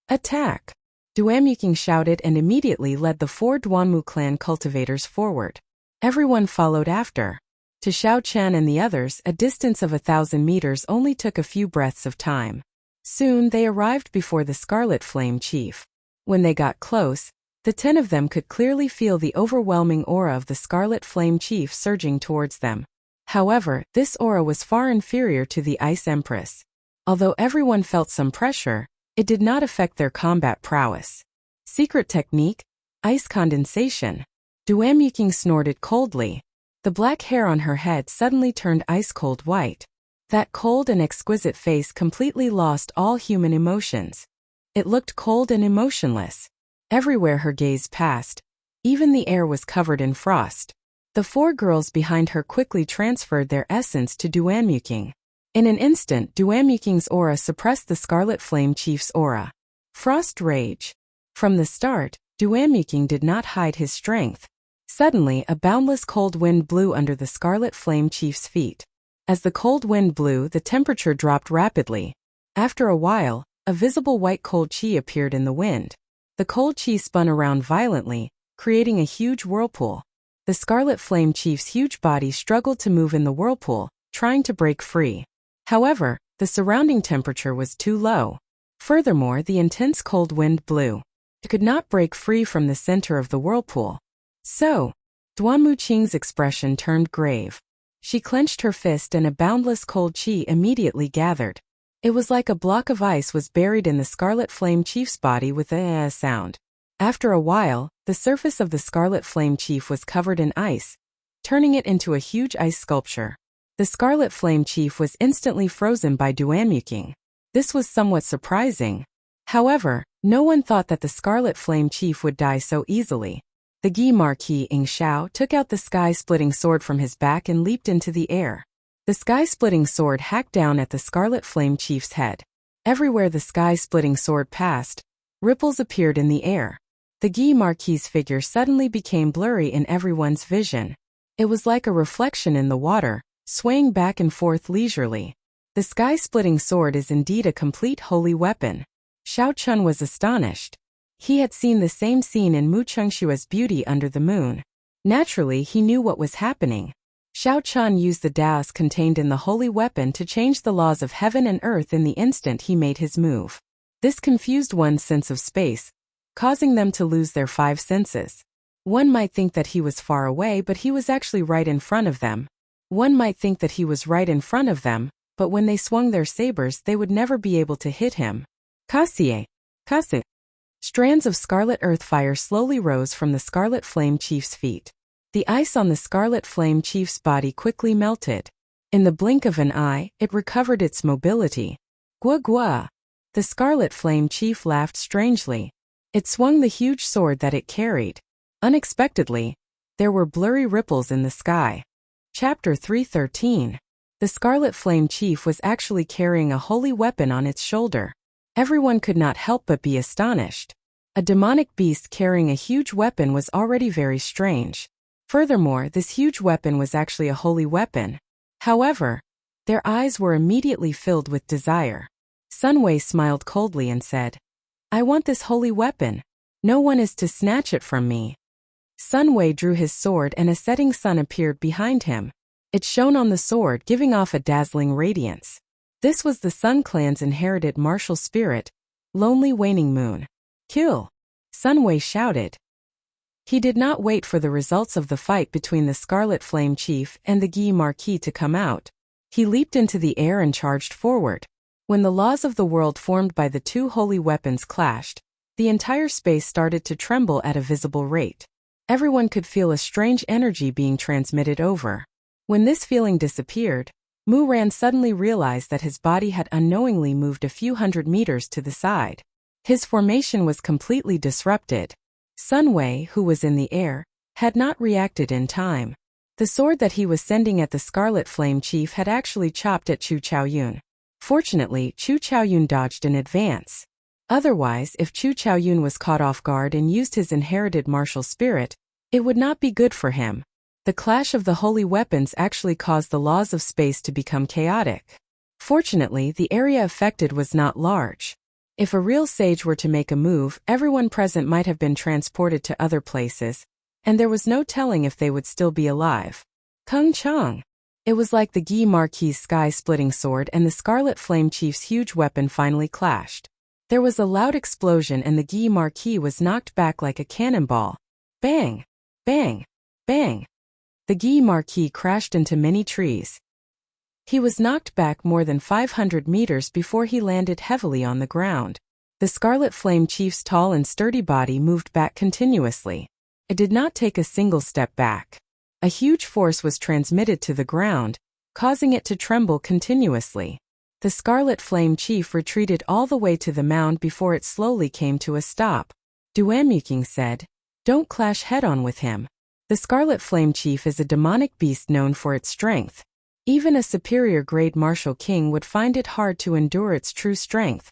Attack! Duamyuking shouted and immediately led the 4 Duanmu clan cultivators forward. Everyone followed after. To Xiao Chen and the others, a distance of 1,000 meters only took a few breaths of time. Soon they arrived before the Scarlet Flame Chief. When they got close, the 10 of them could clearly feel the overwhelming aura of the Scarlet Flame Chief surging towards them. However, this aura was far inferior to the Ice Empress. Although everyone felt some pressure, it did not affect their combat prowess. Secret technique? Ice condensation. Duamyuking snorted coldly. The black hair on her head suddenly turned ice-cold white. That cold and exquisite face completely lost all human emotions. It looked cold and emotionless. Everywhere her gaze passed, even the air was covered in frost. The 4 girls behind her quickly transferred their essence to Duamyuking. In an instant, Duamyuking's aura suppressed the Scarlet Flame Chief's aura. Frost Rage. From the start, Duamyuking did not hide his strength. Suddenly, a boundless cold wind blew under the Scarlet Flame Chief's feet. As the cold wind blew, the temperature dropped rapidly. After a while, a visible white cold chi appeared in the wind. The cold chi spun around violently, creating a huge whirlpool. The Scarlet Flame Chief's huge body struggled to move in the whirlpool, trying to break free. However, the surrounding temperature was too low. Furthermore, the intense cold wind blew. It could not break free from the center of the whirlpool. So, Duanmu-Qing's expression turned grave. She clenched her fist and a boundless cold chi immediately gathered. It was like a block of ice was buried in the Scarlet Flame Chief's body with a sound. After a while, the surface of the Scarlet Flame Chief was covered in ice, turning it into a huge ice sculpture. The Scarlet Flame Chief was instantly frozen by Duamyuking. This was somewhat surprising. However, no one thought that the Scarlet Flame Chief would die so easily. The Gi Marquis Ing Xiao took out the sky-splitting sword from his back and leaped into the air. The sky-splitting sword hacked down at the Scarlet Flame Chief's head. Everywhere the sky-splitting sword passed, ripples appeared in the air. The Gi Marquis's figure suddenly became blurry in everyone's vision. It was like a reflection in the water, swaying back and forth leisurely. The sky-splitting sword is indeed a complete holy weapon. Xiao Chun was astonished. He had seen the same scene in Mu Chengshua's Beauty Under the Moon. Naturally, he knew what was happening. Xiao Chun used the Taoist contained in the holy weapon to change the laws of heaven and earth in the instant he made his move. This confused one's sense of space, causing them to lose their 5 senses. One might think that he was far away, but he was actually right in front of them. One might think that he was right in front of them, but when they swung their sabers they would never be able to hit him. Kasie. Kasu. Strands of scarlet earth fire slowly rose from the Scarlet Flame Chief's feet. The ice on the Scarlet Flame Chief's body quickly melted. In the blink of an eye, it recovered its mobility. Gua gua! The Scarlet Flame Chief laughed strangely. It swung the huge sword that it carried. Unexpectedly, there were blurry ripples in the sky. Chapter 313. The Scarlet Flame Chief was actually carrying a holy weapon on its shoulder. Everyone could not help but be astonished. A demonic beast carrying a huge weapon was already very strange. Furthermore, this huge weapon was actually a holy weapon. However, their eyes were immediately filled with desire. Sun Wei smiled coldly and said, "I want this holy weapon. No one is to snatch it from me." Sun Wei drew his sword and a setting sun appeared behind him. It shone on the sword, giving off a dazzling radiance. This was the Sun Clan's inherited martial spirit, Lonely Waning Moon. "Kill!" Sun Wei shouted. He did not wait for the results of the fight between the Scarlet Flame Chief and the Gi Marquis to come out. He leaped into the air and charged forward. When the laws of the world formed by the 2 holy weapons clashed, the entire space started to tremble at a visible rate. Everyone could feel a strange energy being transmitted over. When this feeling disappeared, Mu Ran suddenly realized that his body had unknowingly moved a few hundred meters to the side. His formation was completely disrupted. Sun Wei, who was in the air, had not reacted in time. The sword that he was sending at the Scarlet Flame Chief had actually chopped at Chu Chaoyun. Fortunately, Chu Chaoyun dodged in advance. Otherwise, if Chu Chaoyun was caught off guard and used his inherited martial spirit, it would not be good for him. The clash of the holy weapons actually caused the laws of space to become chaotic. Fortunately, the area affected was not large. If a real sage were to make a move, everyone present might have been transported to other places, and there was no telling if they would still be alive. Kung Chang! It was like the Guy Marquis' sky-splitting sword and the Scarlet Flame Chief's huge weapon finally clashed. There was a loud explosion and the Guy Marquis was knocked back like a cannonball. Bang! Bang! Bang! The Guy Marquis crashed into many trees. He was knocked back more than 500 meters before he landed heavily on the ground. The Scarlet Flame Chief's tall and sturdy body moved back continuously. It did not take a single step back. A huge force was transmitted to the ground, causing it to tremble continuously. The Scarlet Flame Chief retreated all the way to the mound before it slowly came to a stop. Duanmuking said, "Don't clash head-on with him. The Scarlet Flame Chief is a demonic beast known for its strength. Even a superior grade martial king would find it hard to endure its true strength."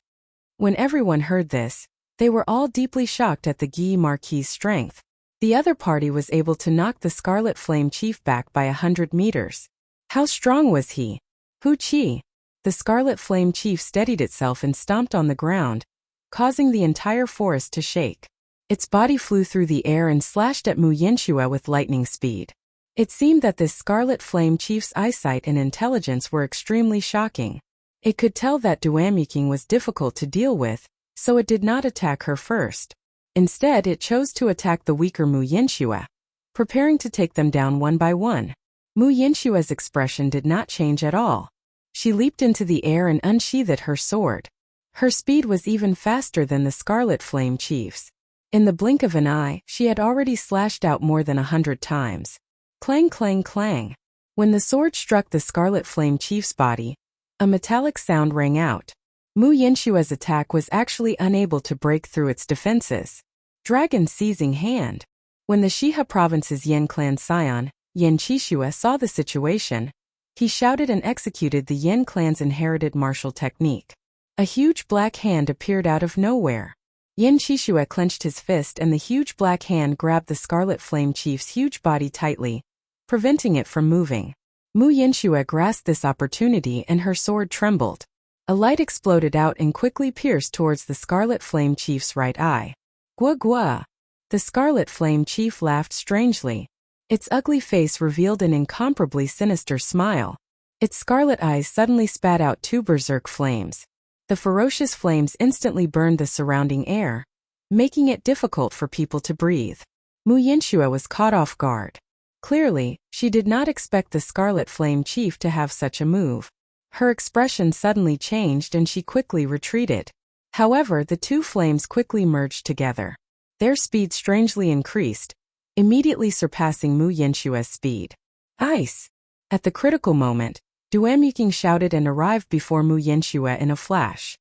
When everyone heard this, they were all deeply shocked at the Guy Marquis' strength. The other party was able to knock the Scarlet Flame Chief back by 100 meters. How strong was he? Hu Qi! The Scarlet Flame Chief steadied itself and stomped on the ground, causing the entire forest to shake. Its body flew through the air and slashed at Mu Yanxue with lightning speed. It seemed that this Scarlet Flame Chief's eyesight and intelligence were extremely shocking. It could tell that Duanmuking was difficult to deal with, so it did not attack her first. Instead, it chose to attack the weaker Mu Yanxue, preparing to take them down one by one. Mu Yanxue's expression did not change at all. She leaped into the air and unsheathed her sword. Her speed was even faster than the Scarlet Flame Chief's. In the blink of an eye, she had already slashed out more than 100 times. Clang, clang, clang. When the sword struck the Scarlet Flame Chief's body, a metallic sound rang out. Mu Yanxue's attack was actually unable to break through its defenses. Dragon Seizing Hand. When the Shiha Province's Yan clan scion, Yan Qixue, saw the situation, he shouted and executed the Yan clan's inherited martial technique. A huge black hand appeared out of nowhere. Yan Qixue clenched his fist and the huge black hand grabbed the Scarlet Flame Chief's huge body tightly, preventing it from moving. Mu Yanxue grasped this opportunity and her sword trembled. A light exploded out and quickly pierced towards the Scarlet Flame Chief's right eye. Gua gua! The Scarlet Flame Chief laughed strangely. Its ugly face revealed an incomparably sinister smile. Its scarlet eyes suddenly spat out two berserk flames. The ferocious flames instantly burned the surrounding air, making it difficult for people to breathe. Mu Yanxue was caught off guard. Clearly, she did not expect the Scarlet Flame Chief to have such a move. Her expression suddenly changed and she quickly retreated. However, the two flames quickly merged together. Their speed strangely increased, immediately surpassing Mu Yanxue's speed. Ice! At the critical moment, Duanmuking shouted and arrived before Mu Yanxue in a flash.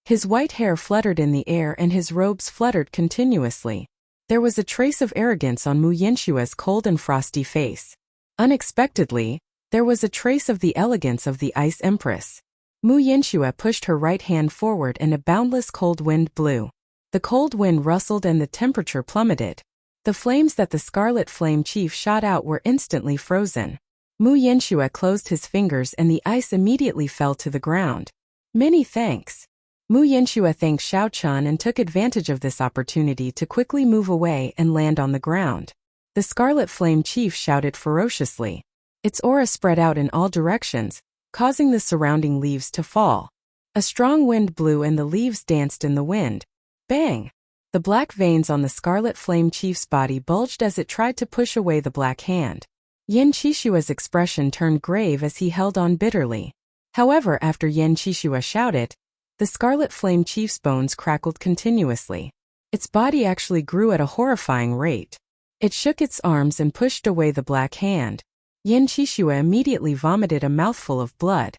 His white hair fluttered in the air and his robes fluttered continuously. There was a trace of arrogance on Mu Yanxue's cold and frosty face. Unexpectedly, there was a trace of the elegance of the Ice Empress. Mu Yanxue pushed her right hand forward and a boundless cold wind blew. The cold wind rustled and the temperature plummeted. The flames that the Scarlet Flame Chief shot out were instantly frozen. Mu Yanxue closed his fingers and the ice immediately fell to the ground. Many thanks. Mu Yanxue thanked Xiao Chun and took advantage of this opportunity to quickly move away and land on the ground. The Scarlet Flame Chief shouted ferociously. Its aura spread out in all directions, causing the surrounding leaves to fall. A strong wind blew and the leaves danced in the wind. Bang! The black veins on the Scarlet Flame Chief's body bulged as it tried to push away the black hand. Yan Qixue's expression turned grave as he held on bitterly. However, after Yan Qixue shouted, the Scarlet Flame Chief's bones crackled continuously. Its body actually grew at a horrifying rate. It shook its arms and pushed away the black hand. Yan Qixue immediately vomited a mouthful of blood.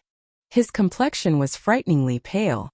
His complexion was frighteningly pale.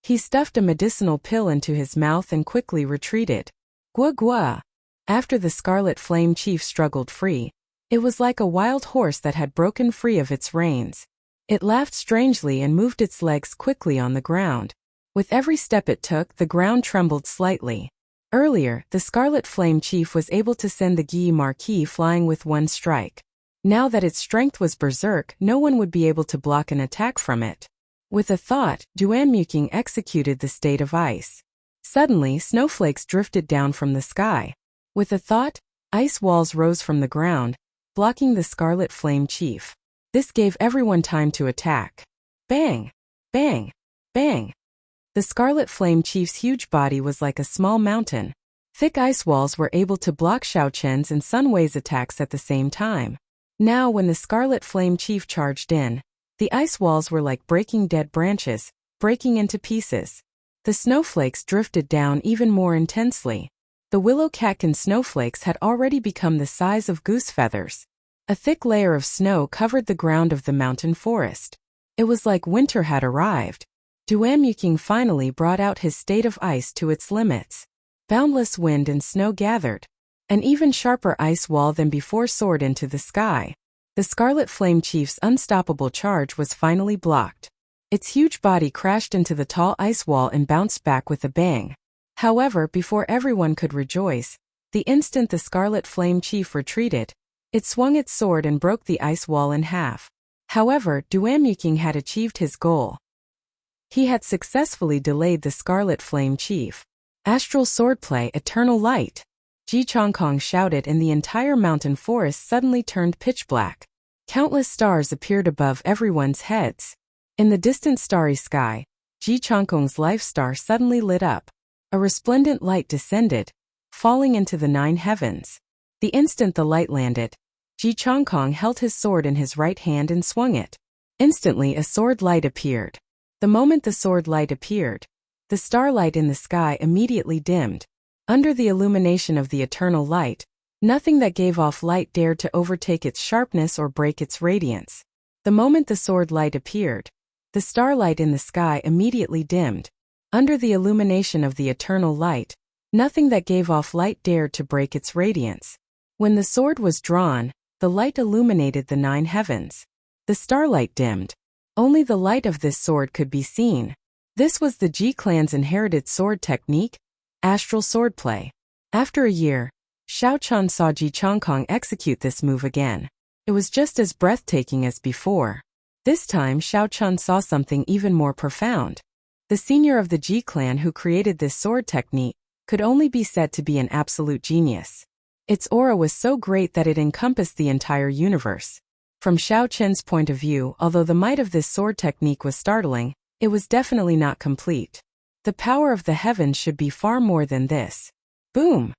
He stuffed a medicinal pill into his mouth and quickly retreated. Gua gua! After the Scarlet Flame Chief struggled free, it was like a wild horse that had broken free of its reins. It laughed strangely and moved its legs quickly on the ground. With every step it took, the ground trembled slightly. Earlier, the Scarlet Flame Chief was able to send the Guy Marquis flying with one strike. Now that its strength was berserk, no one would be able to block an attack from it. With a thought, Duanmuking executed the State of Ice. Suddenly, snowflakes drifted down from the sky. With a thought, ice walls rose from the ground, blocking the Scarlet Flame Chief. This gave everyone time to attack. Bang! Bang! Bang! The Scarlet Flame Chief's huge body was like a small mountain. Thick ice walls were able to block Xiao Chen's and Sun Wei's attacks at the same time. Now when the Scarlet Flame Chief charged in, the ice walls were like breaking dead branches, breaking into pieces. The snowflakes drifted down even more intensely. The willow catkin snowflakes had already become the size of goose feathers. A thick layer of snow covered the ground of the mountain forest. It was like winter had arrived. Duanmuking finally brought out his state of ice to its limits. Boundless wind and snow gathered. An even sharper ice wall than before soared into the sky. The Scarlet Flame Chief's unstoppable charge was finally blocked. Its huge body crashed into the tall ice wall and bounced back with a bang. However, before everyone could rejoice, the instant the Scarlet Flame Chief retreated, it swung its sword and broke the ice wall in half. However, Duanmuking had achieved his goal. He had successfully delayed the Scarlet Flame Chief. Astral swordplay, eternal light! Ji Chongkong shouted, and the entire mountain forest suddenly turned pitch black. Countless stars appeared above everyone's heads. In the distant starry sky, Ji Chongkong's life star suddenly lit up. A resplendent light descended, falling into the 9 heavens. The instant the light landed, Ji Chongkong held his sword in his right hand and swung it. Instantly a sword light appeared. The moment the sword light appeared, the starlight in the sky immediately dimmed. Under the illumination of the eternal light, nothing that gave off light dared to overtake its sharpness or break its radiance. The moment the sword light appeared, the starlight in the sky immediately dimmed. Under the illumination of the eternal light, nothing that gave off light dared to break its radiance. When the sword was drawn, the light illuminated the 9 heavens. The starlight dimmed. Only the light of this sword could be seen. This was the Ji clan's inherited sword technique, astral swordplay. After a year, Xiao Chun saw Ji Chongkong execute this move again. It was just as breathtaking as before. This time Xiao Chun saw something even more profound. The senior of the Ji clan who created this sword technique could only be said to be an absolute genius. Its aura was so great that it encompassed the entire universe. From Xiao Chen's point of view, although the might of this sword technique was startling, it was definitely not complete. The power of the heavens should be far more than this. Boom!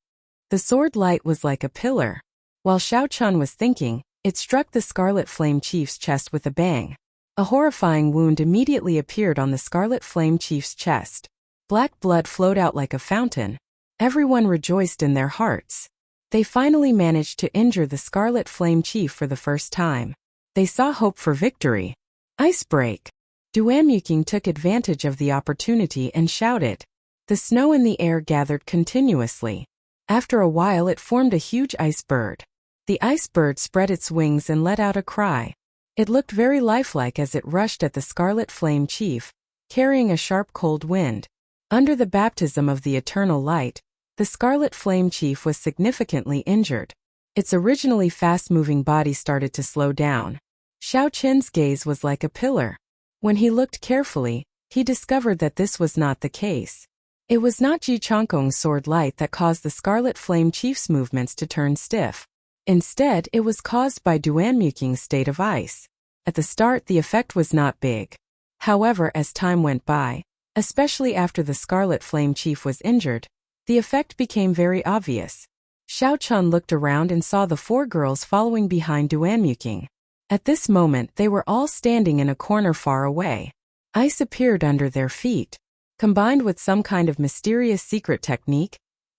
The sword light was like a pillar. While Xiao Chun was thinking, it struck the Scarlet Flame Chief's chest with a bang. A horrifying wound immediately appeared on the Scarlet Flame Chief's chest. Black blood flowed out like a fountain. Everyone rejoiced in their hearts. They finally managed to injure the Scarlet Flame Chief for the first time. They saw hope for victory. Ice break! Duanmuking took advantage of the opportunity and shouted. The snow in the air gathered continuously. After a while it formed a huge ice bird. The ice bird spread its wings and let out a cry. It looked very lifelike as it rushed at the Scarlet Flame Chief, carrying a sharp cold wind. Under the baptism of the eternal light, the Scarlet Flame Chief was significantly injured. Its originally fast-moving body started to slow down. Xiao Chen's gaze was like a pillar. When he looked carefully, he discovered that this was not the case. It was not Ji Chongkong's sword light that caused the Scarlet Flame Chief's movements to turn stiff. Instead, it was caused by Duanmuking's state of ice. At the start, the effect was not big. However, as time went by, especially after the Scarlet Flame Chief was injured, the effect became very obvious. Xiao Chun looked around and saw the 4 girls following behind Duanmuking. At this moment, they were all standing in a corner far away. Ice appeared under their feet. Combined with some kind of mysterious secret technique,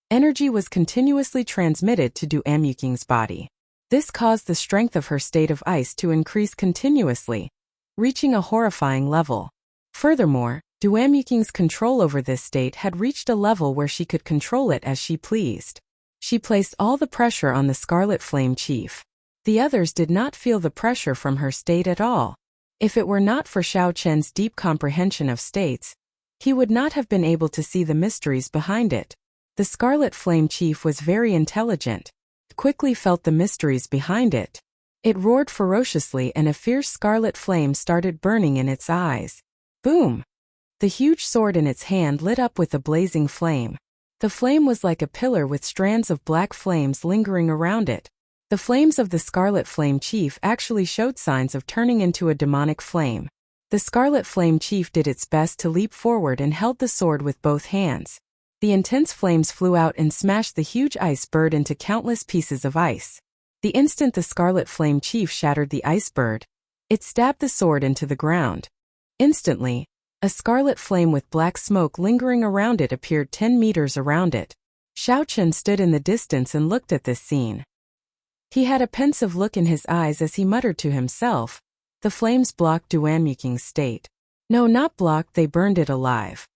energy was continuously transmitted to Duanmuking's body. This caused the strength of her state of ice to increase continuously, reaching a horrifying level. Furthermore, Duanmuking's control over this state had reached a level where she could control it as she pleased. She placed all the pressure on the Scarlet Flame Chief. The others did not feel the pressure from her state at all. If it were not for Xiao Chen's deep comprehension of states, he would not have been able to see the mysteries behind it. The Scarlet Flame Chief was very intelligent. It quickly felt the mysteries behind it. It roared ferociously and a fierce scarlet flame started burning in its eyes. Boom! The huge sword in its hand lit up with a blazing flame. The flame was like a pillar with strands of black flames lingering around it. The flames of the Scarlet Flame Chief actually showed signs of turning into a demonic flame. The Scarlet Flame Chief did its best to leap forward and held the sword with both hands. The intense flames flew out and smashed the huge ice bird into countless pieces of ice. The instant the Scarlet Flame Chief shattered the ice bird, it stabbed the sword into the ground. Instantly, a scarlet flame with black smoke lingering around it appeared 10 meters around it. Xiao Chen stood in the distance and looked at this scene. He had a pensive look in his eyes as he muttered to himself, "The flames blocked Duanmuking's state. No, not blocked, they burned it alive."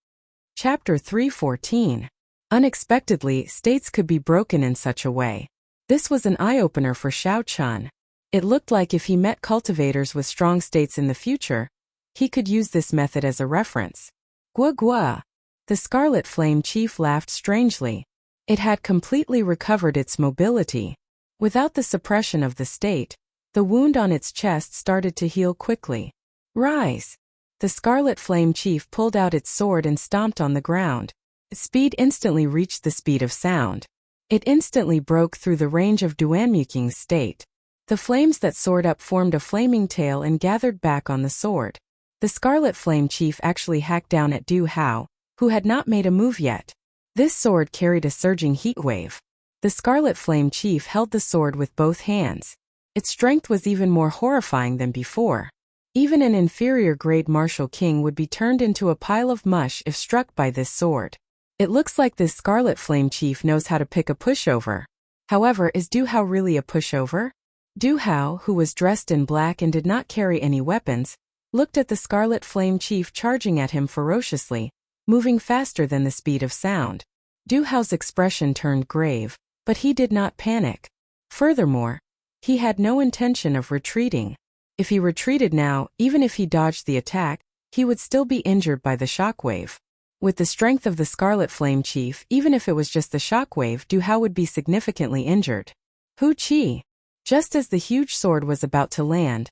Chapter 3:14. Unexpectedly, states could be broken in such a way. This was an eye-opener for Xiao Chen. It looked like if he met cultivators with strong states in the future, he could use this method as a reference. Gua gua! The Scarlet Flame Chief laughed strangely. It had completely recovered its mobility. Without the suppression of the state, the wound on its chest started to heal quickly. Rise! The Scarlet Flame Chief pulled out its sword and stomped on the ground. Its speed instantly reached the speed of sound. It instantly broke through the range of Duanmuking's state. The flames that soared up formed a flaming tail and gathered back on the sword. The Scarlet Flame Chief actually hacked down at Du Hao, who had not made a move yet. This sword carried a surging heat wave. The Scarlet Flame Chief held the sword with both hands. Its strength was even more horrifying than before. Even an inferior-grade martial king would be turned into a pile of mush if struck by this sword. It looks like this Scarlet Flame Chief knows how to pick a pushover. However, is Du Hao really a pushover? Du Hao, who was dressed in black and did not carry any weapons, looked at the Scarlet Flame Chief charging at him ferociously, moving faster than the speed of sound. Du Hao's expression turned grave, but he did not panic. Furthermore, he had no intention of retreating. If he retreated now, even if he dodged the attack, he would still be injured by the shockwave. With the strength of the Scarlet Flame Chief, even if it was just the shockwave, Du Hao would be significantly injured. Hu Qi! Just as the huge sword was about to land,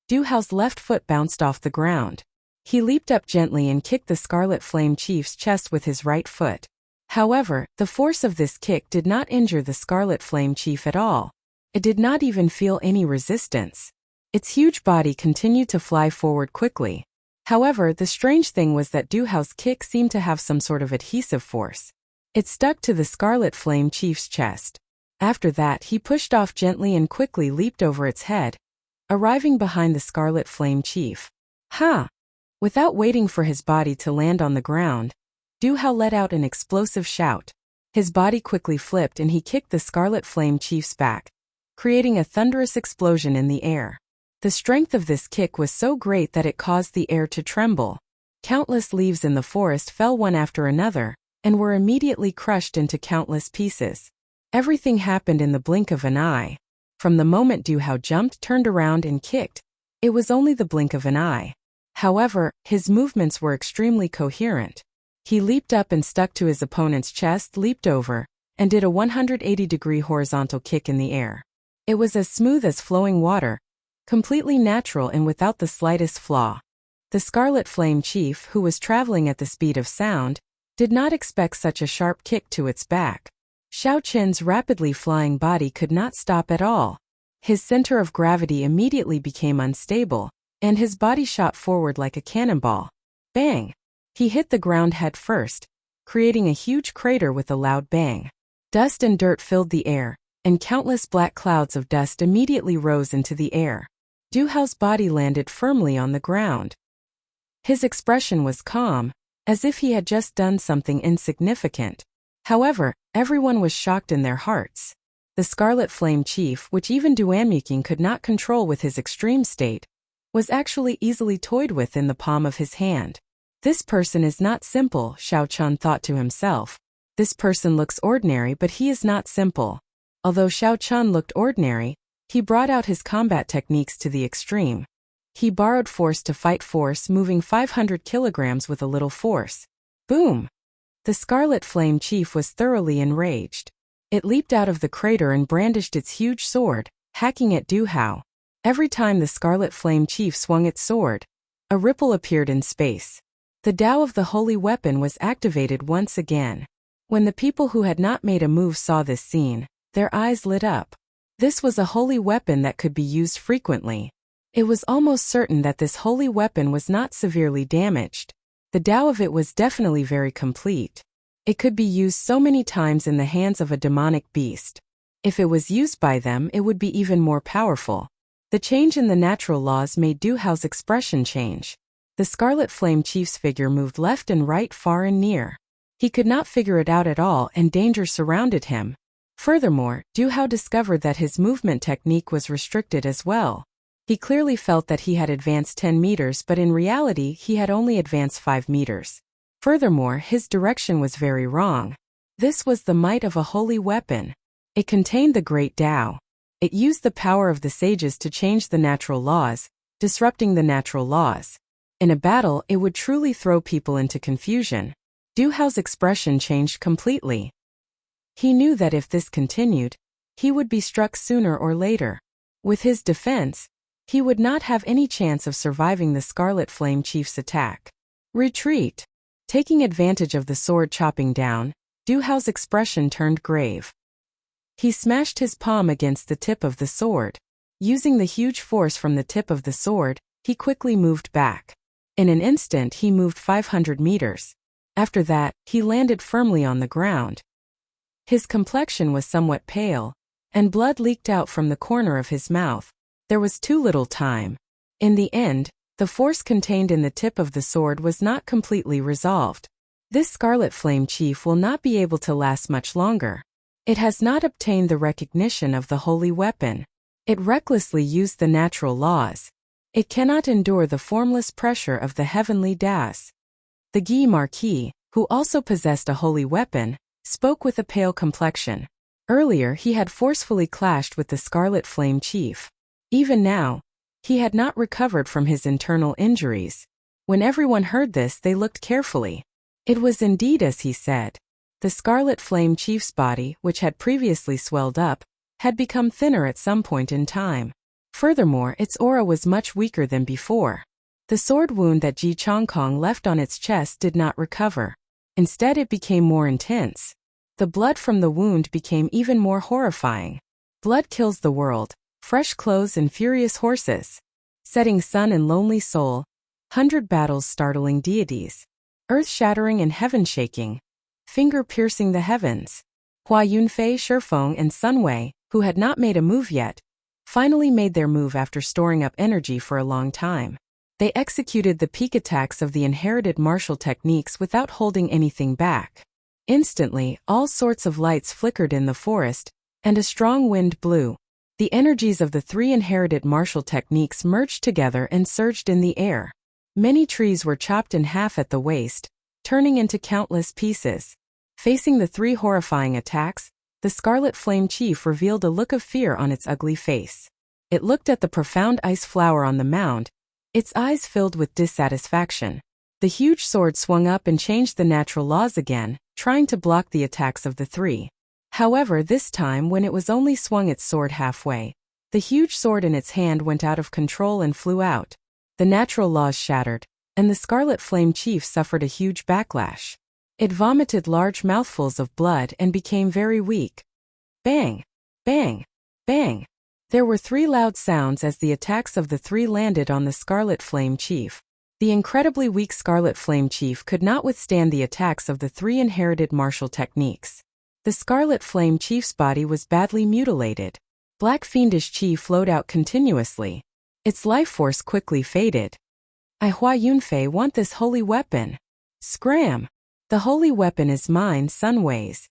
Du Hao's left foot bounced off the ground. He leaped up gently and kicked the Scarlet Flame Chief's chest with his right foot. However, the force of this kick did not injure the Scarlet Flame Chief at all. It did not even feel any resistance. Its huge body continued to fly forward quickly. However, the strange thing was that Du Hao's kick seemed to have some sort of adhesive force. It stuck to the Scarlet Flame Chief's chest. After that, he pushed off gently and quickly leaped over its head, arriving behind the Scarlet Flame Chief. Ha! Without waiting for his body to land on the ground, Du Hao let out an explosive shout. His body quickly flipped and he kicked the Scarlet Flame Chief's back, creating a thunderous explosion in the air. The strength of this kick was so great that it caused the air to tremble. Countless leaves in the forest fell one after another, and were immediately crushed into countless pieces. Everything happened in the blink of an eye. From the moment Du Hao jumped, turned around and kicked, it was only the blink of an eye. However, his movements were extremely coherent. He leaped up and stuck to his opponent's chest, leaped over, and did a 180-degree horizontal kick in the air. It was as smooth as flowing water, completely natural and without the slightest flaw. The Scarlet Flame Chief, who was traveling at the speed of sound, did not expect such a sharp kick to its back. Xiao Chen's rapidly flying body could not stop at all. His center of gravity immediately became unstable, and his body shot forward like a cannonball. Bang! He hit the ground head first, creating a huge crater with a loud bang. Dust and dirt filled the air, and countless black clouds of dust immediately rose into the air. Du Hao's body landed firmly on the ground. His expression was calm, as if he had just done something insignificant. However, everyone was shocked in their hearts. The Scarlet Flame Chief, which even Duanmuking could not control with his extreme state, was actually easily toyed with in the palm of his hand. This person is not simple, Xiao Chen thought to himself. This person looks ordinary, but he is not simple. Although Xiao Chen looked ordinary, he brought out his combat techniques to the extreme. He borrowed force to fight force, moving 500 kilograms with a little force. Boom! The Scarlet Flame Chief was thoroughly enraged. It leaped out of the crater and brandished its huge sword, hacking at Du Hao. Every time the Scarlet Flame Chief swung its sword, a ripple appeared in space. The Tao of the holy weapon was activated once again. When the people who had not made a move saw this scene, their eyes lit up. This was a holy weapon that could be used frequently. It was almost certain that this holy weapon was not severely damaged. The Tao of it was definitely very complete. It could be used so many times in the hands of a demonic beast. If it was used by them, it would be even more powerful. The change in the natural laws made Du Hao's expression change. The Scarlet Flame Chief's figure moved left and right, far and near. He could not figure it out at all, and danger surrounded him. Furthermore, Du Hao discovered that his movement technique was restricted as well. He clearly felt that he had advanced 10 meters, but in reality he had only advanced 5 meters. Furthermore, his direction was very wrong. This was the might of a holy weapon. It contained the great Tao. It used the power of the sages to change the natural laws, disrupting the natural laws. In a battle, it would truly throw people into confusion. Du Hao's expression changed completely. He knew that if this continued, he would be struck sooner or later. With his defense, he would not have any chance of surviving the Scarlet Flame Chief's attack. Retreat! Taking advantage of the sword chopping down, Du Hao's expression turned grave. He smashed his palm against the tip of the sword. Using the huge force from the tip of the sword, he quickly moved back. In an instant he moved 500 meters. After that, he landed firmly on the ground. His complexion was somewhat pale, and blood leaked out from the corner of his mouth. There was too little time. In the end, the force contained in the tip of the sword was not completely resolved. This Scarlet Flame Chief will not be able to last much longer. It has not obtained the recognition of the holy weapon. It recklessly used the natural laws. It cannot endure the formless pressure of the heavenly Daos. The Guy Marquis, who also possessed a holy weapon, spoke with a pale complexion. Earlier he had forcefully clashed with the Scarlet Flame Chief. Even now, he had not recovered from his internal injuries. When everyone heard this, they looked carefully. It was indeed as he said. The Scarlet Flame Chief's body, which had previously swelled up, had become thinner at some point in time. Furthermore, its aura was much weaker than before. The sword wound that Ji Chongkong left on its chest did not recover. Instead, it became more intense. The blood from the wound became even more horrifying. Blood kills the world. Fresh clothes and furious horses. Setting sun and lonely soul. 100 battles startling deities. Earth-shattering and heaven-shaking. Finger-piercing the heavens. Hua Yunfei, Shifeng, and Sun Wei, who had not made a move yet, finally made their move after storing up energy for a long time. They executed the peak attacks of the inherited martial techniques without holding anything back. Instantly, all sorts of lights flickered in the forest, and a strong wind blew. The energies of the 3 inherited martial techniques merged together and surged in the air. Many trees were chopped in half at the waist, turning into countless pieces. Facing the 3 horrifying attacks, the Scarlet Flame Chief revealed a look of fear on its ugly face. It looked at the profound ice flower on the mound, its eyes filled with dissatisfaction. The huge sword swung up and changed the natural laws again, trying to block the attacks of the 3. However, this time when it was only swung its sword halfway, the huge sword in its hand went out of control and flew out. The natural laws shattered, and the Scarlet Flame Chief suffered a huge backlash. It vomited large mouthfuls of blood and became very weak. Bang! Bang! Bang! There were 3 loud sounds as the attacks of the 3 landed on the Scarlet Flame Chief. The incredibly weak Scarlet Flame Chief could not withstand the attacks of the 3 inherited martial techniques. The Scarlet Flame Chief's body was badly mutilated. Black fiendish chi flowed out continuously. Its life force quickly faded. I Hua Yunfei want this holy weapon. Scram! The holy weapon is mine, Sun Wei's.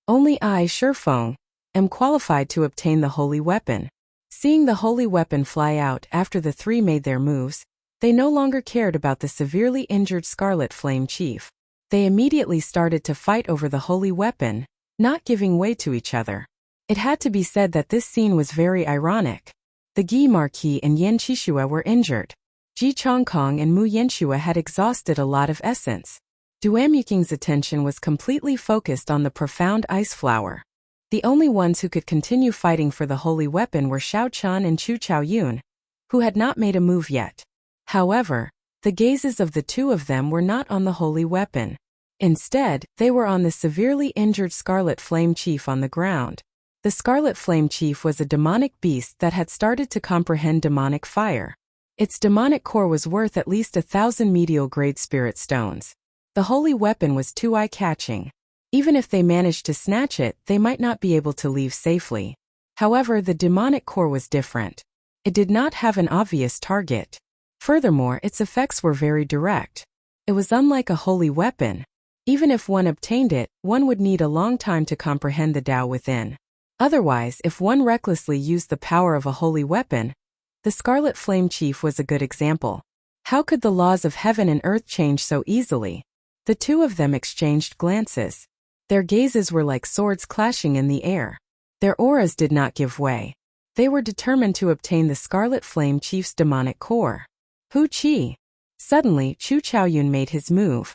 Only I, Shifeng, am qualified to obtain the holy weapon. Seeing the holy weapon fly out after the 3 made their moves, they no longer cared about the severely injured Scarlet Flame Chief. They immediately started to fight over the holy weapon, not giving way to each other. It had to be said that this scene was very ironic. The Guy Marquis and Yan Qixue were injured. Ji Chongkong and Mu Yanxue had exhausted a lot of essence. Duan Yuking's attention was completely focused on the profound ice flower. The only ones who could continue fighting for the holy weapon were Xiao Chun and Chu Chaoyun, who had not made a move yet. However, the gazes of the two of them were not on the holy weapon. Instead, they were on the severely injured Scarlet Flame Chief on the ground. The Scarlet Flame Chief was a demonic beast that had started to comprehend demonic fire. Its demonic core was worth at least 1,000 medial-grade spirit stones. The holy weapon was too eye-catching. Even if they managed to snatch it, they might not be able to leave safely. However, the demonic core was different. It did not have an obvious target. Furthermore, its effects were very direct. It was unlike a holy weapon. Even if one obtained it, one would need a long time to comprehend the Tao within. Otherwise, if one recklessly used the power of a holy weapon, the Scarlet Flame Chief was a good example. How could the laws of heaven and earth change so easily? The two of them exchanged glances. Their gazes were like swords clashing in the air. Their auras did not give way. They were determined to obtain the Scarlet Flame Chief's demonic core. Hu Qi. Suddenly, Chu Chaoyun made his move.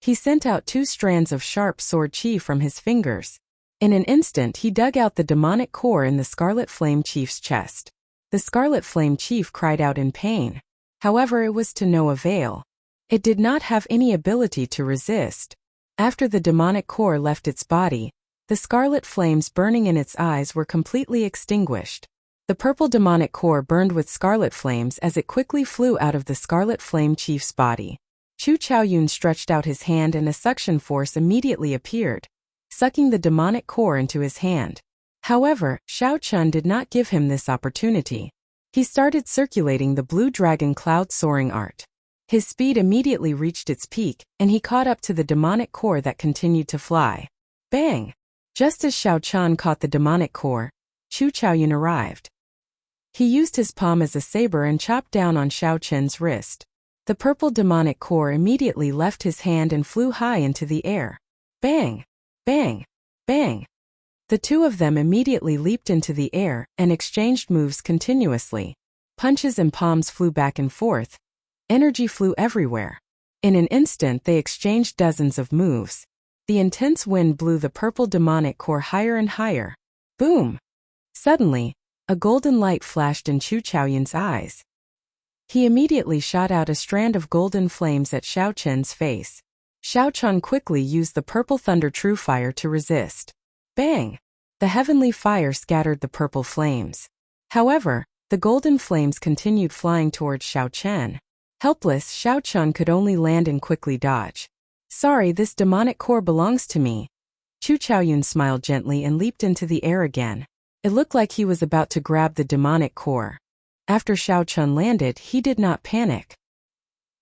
He sent out 2 strands of sharp sword qi from his fingers. In an instant, he dug out the demonic core in the Scarlet Flame Chief's chest. The Scarlet Flame Chief cried out in pain. However, it was to no avail. It did not have any ability to resist. After the demonic core left its body, the scarlet flames burning in its eyes were completely extinguished. The purple demonic core burned with scarlet flames as it quickly flew out of the Scarlet Flame Chief's body. Chu Chaoyun stretched out his hand and a suction force immediately appeared, sucking the demonic core into his hand. However, Xiao Chun did not give him this opportunity. He started circulating the blue dragon cloud soaring art. His speed immediately reached its peak, and he caught up to the demonic core that continued to fly. Bang! Just as Xiao Chun caught the demonic core, Chu Chaoyun arrived. He used his palm as a saber and chopped down on Xiao Chun's wrist. The purple demonic core immediately left his hand and flew high into the air. Bang! Bang! Bang! The two of them immediately leaped into the air and exchanged moves continuously. Punches and palms flew back and forth. Energy flew everywhere. In an instant, they exchanged dozens of moves. The intense wind blew the purple demonic core higher and higher. Boom! Suddenly, a golden light flashed in Chu Chaoyun's eyes. He immediately shot out a strand of golden flames at Xiao Chun's face. Xiao Chun quickly used the purple thunder true fire to resist. Bang! The heavenly fire scattered the purple flames. However, the golden flames continued flying towards Xiao Chun. Helpless, Xiao Chun could only land and quickly dodge. Sorry, this demonic core belongs to me. Chu Chaoyun smiled gently and leaped into the air again. It looked like he was about to grab the demonic core. After Xiao Chun landed, he did not panic.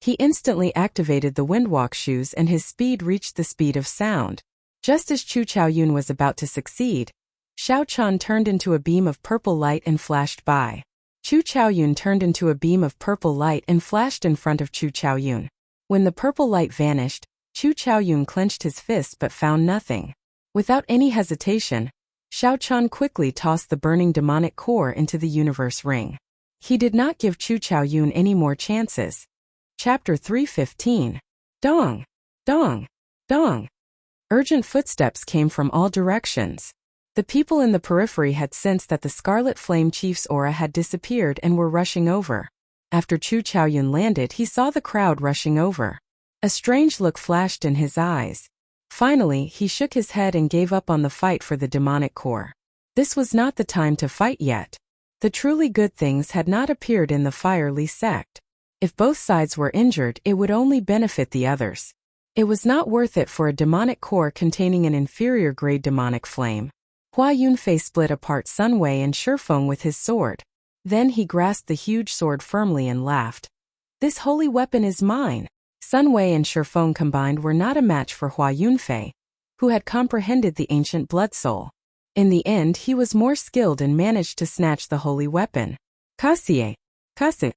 He instantly activated the Windwalk shoes and his speed reached the speed of sound. Just as Chu Chaoyun was about to succeed, Xiao Chun turned into a beam of purple light and flashed by. Chu Chaoyun turned into a beam of purple light and flashed in front of Chu Chaoyun. When the purple light vanished, Chu Chaoyun clenched his fist but found nothing. Without any hesitation, Xiao Chun quickly tossed the burning demonic core into the universe ring. He did not give Chu Chaoyun any more chances. Chapter 315. Dong! Dong! Dong! Urgent footsteps came from all directions. The people in the periphery had sensed that the Scarlet Flame Chief's aura had disappeared and were rushing over. After Chu Chaoyun landed, he saw the crowd rushing over. A strange look flashed in his eyes. Finally, he shook his head and gave up on the fight for the demonic core. This was not the time to fight yet. The truly good things had not appeared in the Fire-Li sect. If both sides were injured, it would only benefit the others. It was not worth it for a demonic core containing an inferior grade demonic flame. Hua Yunfei split apart Sun Wei and Shifeng with his sword. Then he grasped the huge sword firmly and laughed. This holy weapon is mine. Sun Wei and Shifeng combined were not a match for Hua Yunfei, who had comprehended the ancient blood soul. In the end, he was more skilled and managed to snatch the holy weapon. Kasie. Kasie.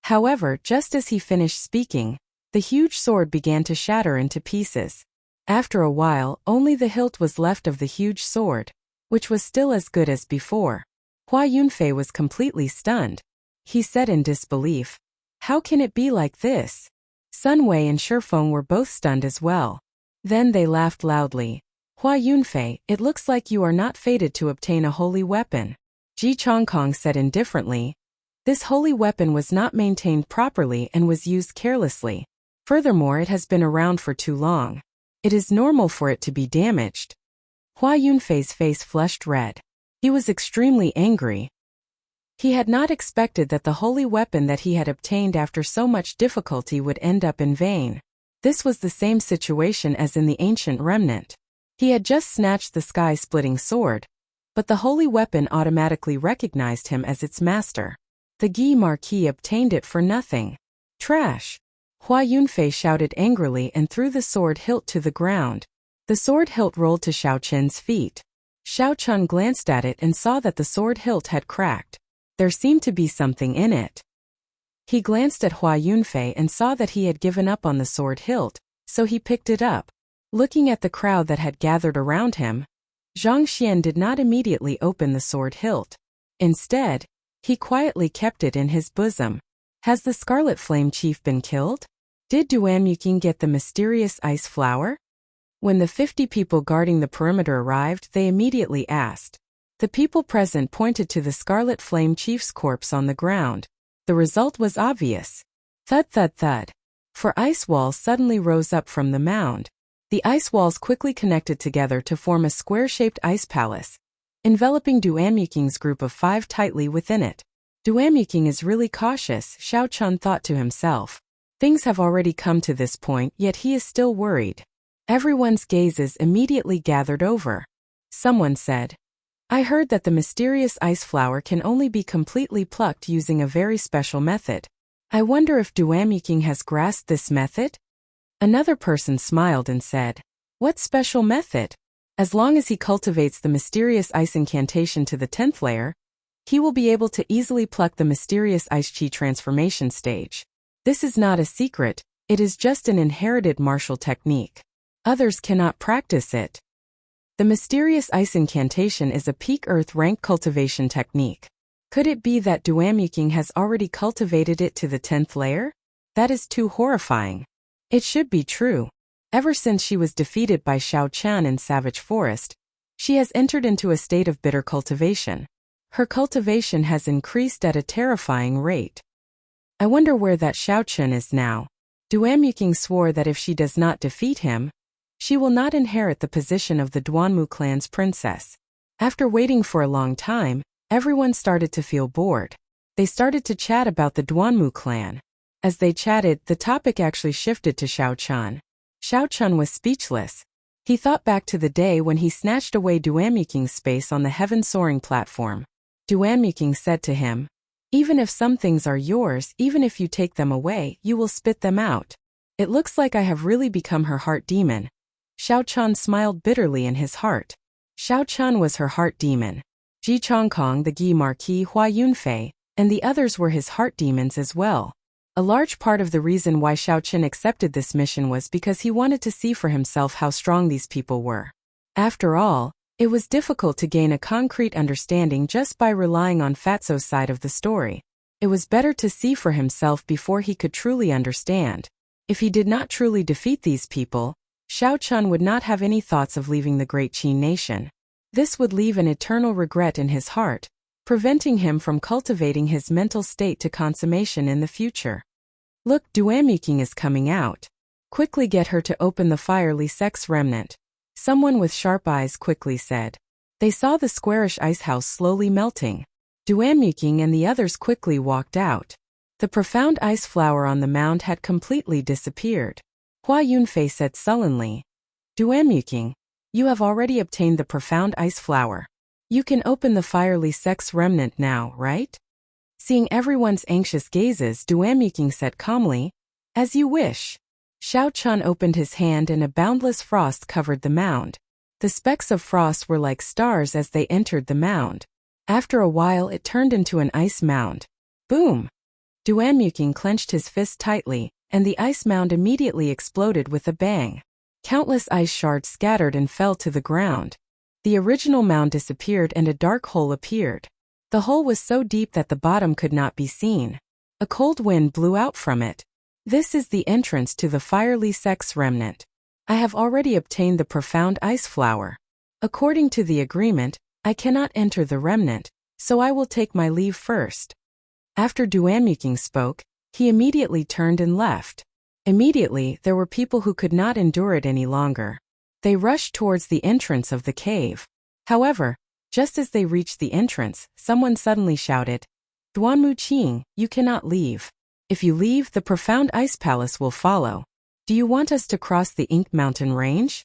However, just as he finished speaking, the huge sword began to shatter into pieces. After a while, only the hilt was left of the huge sword, which was still as good as before. Hua Yunfei was completely stunned. He said in disbelief, "How can it be like this? Sun Wei and Shifeng were both stunned as well. Then they laughed loudly. Hua Yunfei, it looks like you are not fated to obtain a holy weapon. Ji Chongkong said indifferently. This holy weapon was not maintained properly and was used carelessly. Furthermore, it has been around for too long. It is normal for it to be damaged. Hua Yunfei's face flushed red. He was extremely angry. He had not expected that the holy weapon that he had obtained after so much difficulty would end up in vain. This was the same situation as in the ancient remnant. He had just snatched the sky-splitting sword, but the holy weapon automatically recognized him as its master. The Guy Marquis obtained it for nothing. Trash! Hua Yunfei shouted angrily and threw the sword hilt to the ground. The sword hilt rolled to Xiao Chen's feet. Xiao Chen glanced at it and saw that the sword hilt had cracked. There seemed to be something in it. He glanced at Hua Yunfei and saw that he had given up on the sword hilt, so he picked it up. Looking at the crowd that had gathered around him, Zhang Xian did not immediately open the sword hilt. Instead, he quietly kept it in his bosom. Has the Scarlet Flame Chief been killed? Did Duan Muqing get the mysterious ice flower? When the 50 people guarding the perimeter arrived, they immediately asked. The people present pointed to the Scarlet Flame Chief's corpse on the ground. The result was obvious. Thud thud thud. For ice walls suddenly rose up from the mound. The ice walls quickly connected together to form a square-shaped ice palace, enveloping Duan Muqing's group of 5 tightly within it. Duan Muqing is really cautious, Xiao Chun thought to himself. Things have already come to this point, yet he is still worried. Everyone's gazes immediately gathered over. Someone said, I heard that the mysterious ice flower can only be completely plucked using a very special method. I wonder if Duan Muqing has grasped this method? Another person smiled and said, what special method? As long as he cultivates the mysterious ice incantation to the 10th layer, he will be able to easily pluck the mysterious ice chi transformation stage. This is not a secret, it is just an inherited martial technique. Others cannot practice it. The mysterious ice incantation is a peak earth rank cultivation technique. Could it be that Duan Muqing has already cultivated it to the 10th layer? That is too horrifying. It should be true. Ever since she was defeated by Xiao Chan in Savage Forest, she has entered into a state of bitter cultivation. Her cultivation has increased at a terrifying rate. I wonder where that Xiao Chen is now. Duan Muqing swore that if she does not defeat him, she will not inherit the position of the Duanmu clan's princess. After waiting for a long time, everyone started to feel bored. They started to chat about the Duanmu clan. As they chatted, the topic actually shifted to Xiao Chun. Xiao Chun was speechless. He thought back to the day when he snatched away Duan Muqing's space on the heaven-soaring platform. Duan Muqing said to him, even if some things are yours, even if you take them away, you will spit them out. It looks like I have really become her heart demon. Xiao Chun smiled bitterly in his heart. Xiao Chun was her heart demon. Ji Chongkong, the Guy Marquis, Hua Yunfei, and the others were his heart demons as well. A large part of the reason why Xiao Chen accepted this mission was because he wanted to see for himself how strong these people were. After all, it was difficult to gain a concrete understanding just by relying on Fatso's side of the story. It was better to see for himself before he could truly understand. If he did not truly defeat these people, Xiao Chun would not have any thoughts of leaving the great Qin nation. This would leave an eternal regret in his heart, preventing him from cultivating his mental state to consummation in the future. Look, Duan Muqing is coming out. Quickly get her to open the fiery sex remnant. Someone with sharp eyes quickly said. They saw the squarish ice house slowly melting. Duan Muqing and the others quickly walked out. The profound ice flower on the mound had completely disappeared. Hua Yunfei said sullenly, Duan Muqing, you have already obtained the profound ice flower. You can open the fiery sex remnant now, right? Seeing everyone's anxious gazes, Duan Muqing said calmly, as you wish. Xiao Chun opened his hand and a boundless frost covered the mound. The specks of frost were like stars as they entered the mound. After a while it turned into an ice mound. Boom! Duan Muqing clenched his fist tightly, and the ice mound immediately exploded with a bang. Countless ice shards scattered and fell to the ground. The original mound disappeared and a dark hole appeared. The hole was so deep that the bottom could not be seen. A cold wind blew out from it. This is the entrance to the fiery sex remnant. I have already obtained the profound ice flower. According to the agreement, I cannot enter the remnant, so I will take my leave first." After Duanmuking spoke, he immediately turned and left. Immediately, there were people who could not endure it any longer. They rushed towards the entrance of the cave. However, just as they reached the entrance, someone suddenly shouted, "Duanmuqing, you cannot leave. If you leave, the profound ice palace will follow. Do you want us to cross the Ink Mountain range?"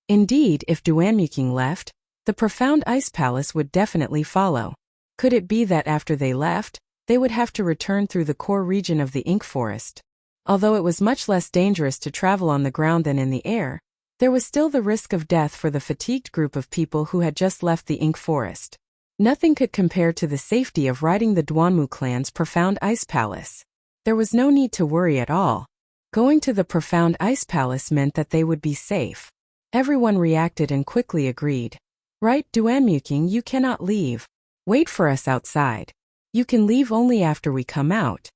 Indeed, if Duanmuking left, the profound ice palace would definitely follow. Could it be that after they left, they would have to return through the core region of the Ink Forest? Although it was much less dangerous to travel on the ground than in the air, there was still the risk of death for the fatigued group of people who had just left the Ink Forest. Nothing could compare to the safety of riding the Duanmu clan's profound ice palace. There was no need to worry at all. Going to the profound ice palace meant that they would be safe. Everyone reacted and quickly agreed. "Right, Duanmuking, you cannot leave. Wait for us outside. You can leave only after we come out."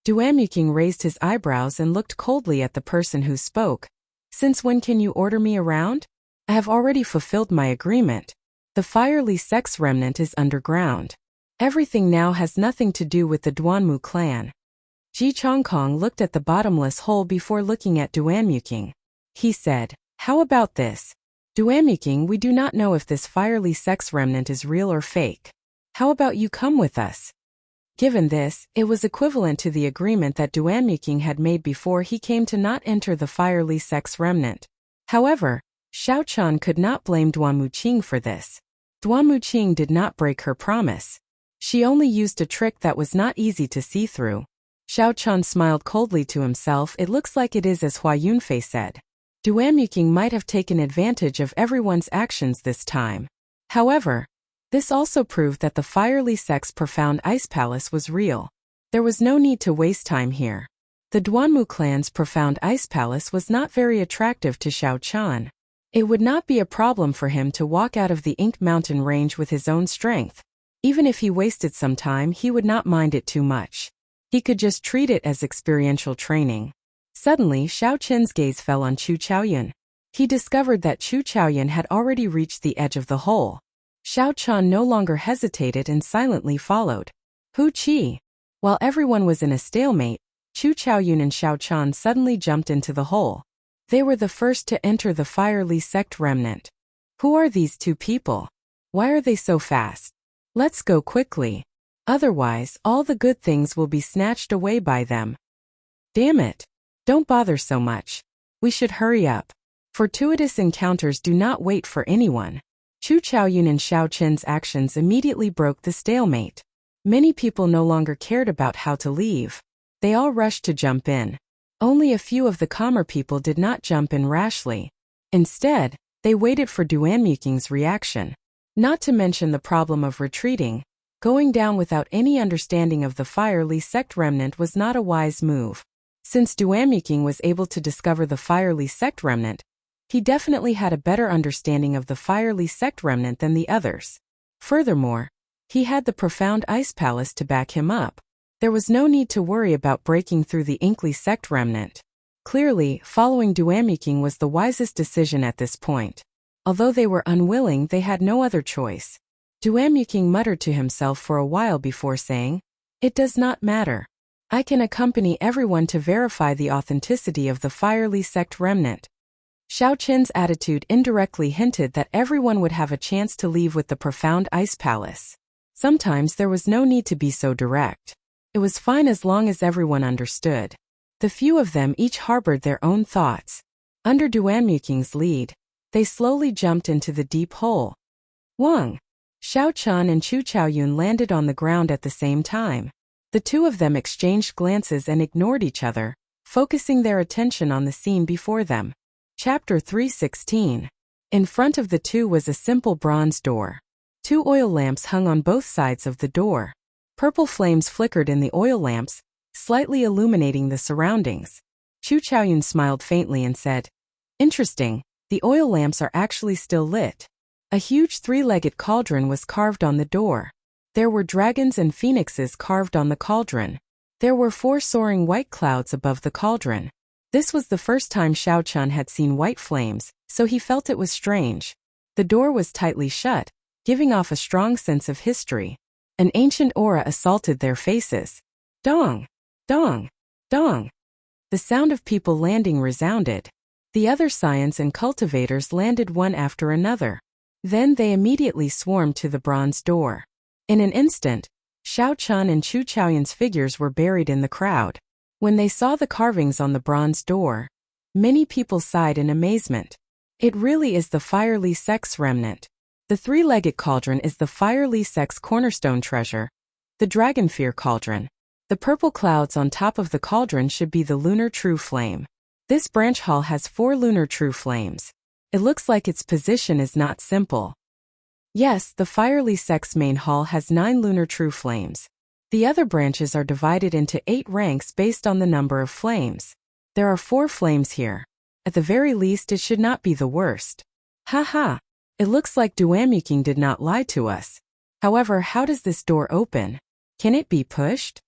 Duanmuking raised his eyebrows and looked coldly at the person who spoke. "Since when can you order me around? I have already fulfilled my agreement. The fiery sex remnant is underground. Everything now has nothing to do with the Duanmu clan." Ji Chongkong looked at the bottomless hole before looking at Duanmuking. He said, "How about this? Duanmuking, we do not know if this fiery sex remnant is real or fake. How about you come with us?" Given this, it was equivalent to the agreement that Duanmuking had made before he came to not enter the fiery sex remnant. However, Xiao Chan could not blame Duanmuqing for this. Duanmuqing did not break her promise. She only used a trick that was not easy to see through. Xiao Chan smiled coldly to himself. It looks like it is as Hua Yunfei said. Duanmuking might have taken advantage of everyone's actions this time. However, this also proved that the fiery sex profound ice palace was real. There was no need to waste time here. The Duanmu clan's profound ice palace was not very attractive to Xiao Chan. It would not be a problem for him to walk out of the Ink Mountain range with his own strength. Even if he wasted some time, he would not mind it too much. He could just treat it as experiential training. Suddenly, Xiao Chen's gaze fell on Chu Chaoyun. He discovered that Chu Chaoyun had already reached the edge of the hole. Xiao Chan no longer hesitated and silently followed. Hu Qi. While everyone was in a stalemate, Chu Chaoyun and Xiao Chan suddenly jumped into the hole. They were the first to enter the fiery sect remnant. Who are these two people? Why are they so fast? Let's go quickly. Otherwise, all the good things will be snatched away by them. Damn it. Don't bother so much. We should hurry up. Fortuitous encounters do not wait for anyone. Chu Chaoyun and Xiao Chen's actions immediately broke the stalemate. Many people no longer cared about how to leave. They all rushed to jump in. Only a few of the calmer people did not jump in rashly. Instead, they waited for Duanmuking's reaction. Not to mention the problem of retreating. Going down without any understanding of the fiery sect remnant was not a wise move. Since Duanmuking was able to discover the fiery sect remnant, he definitely had a better understanding of the fiery sect remnant than the others. Furthermore, he had the profound ice palace to back him up. There was no need to worry about breaking through the Inkly sect remnant. Clearly, following Duanmuking was the wisest decision at this point. Although they were unwilling, they had no other choice. Duanmuking muttered to himself for a while before saying, "It does not matter. I can accompany everyone to verify the authenticity of the fiery sect remnant." Xiao Chen's attitude indirectly hinted that everyone would have a chance to leave with the profound ice palace. Sometimes there was no need to be so direct. It was fine as long as everyone understood. The few of them each harbored their own thoughts. Under Duanmuking's lead, they slowly jumped into the deep hole. Wang, Xiao Chan and Chu Chaoyun landed on the ground at the same time. The two of them exchanged glances and ignored each other, focusing their attention on the scene before them. Chapter 316. In front of the two was a simple bronze door. 2 oil lamps hung on both sides of the door. Purple flames flickered in the oil lamps, slightly illuminating the surroundings. Chu Chaoyun smiled faintly and said, "Interesting, the oil lamps are actually still lit." A huge 3-legged cauldron was carved on the door. There were dragons and phoenixes carved on the cauldron. There were 4 soaring white clouds above the cauldron. This was the first time Xiao Chun had seen white flames, so he felt it was strange. The door was tightly shut, giving off a strong sense of history. An ancient aura assaulted their faces. Dong! Dong! Dong! The sound of people landing resounded. The other scions and cultivators landed one after another. Then they immediately swarmed to the bronze door. In an instant, Xiao Chun and Chu Chaoyan's figures were buried in the crowd. When they saw the carvings on the bronze door, many people sighed in amazement. It really is the Fire Li Sec's remnant. The 3-legged cauldron is the Fire Li Sec's cornerstone treasure. The Dragon Fear cauldron. The purple clouds on top of the cauldron should be the lunar true flame. This branch hall has 4 lunar true flames. It looks like its position is not simple. Yes, the Fire Li Sec's main hall has 9 lunar true flames. The other branches are divided into 8 ranks based on the number of flames. There are 4 flames here. At the very least, it should not be the worst. Haha, it looks like Duamyuking did not lie to us. However, how does this door open? Can it be pushed?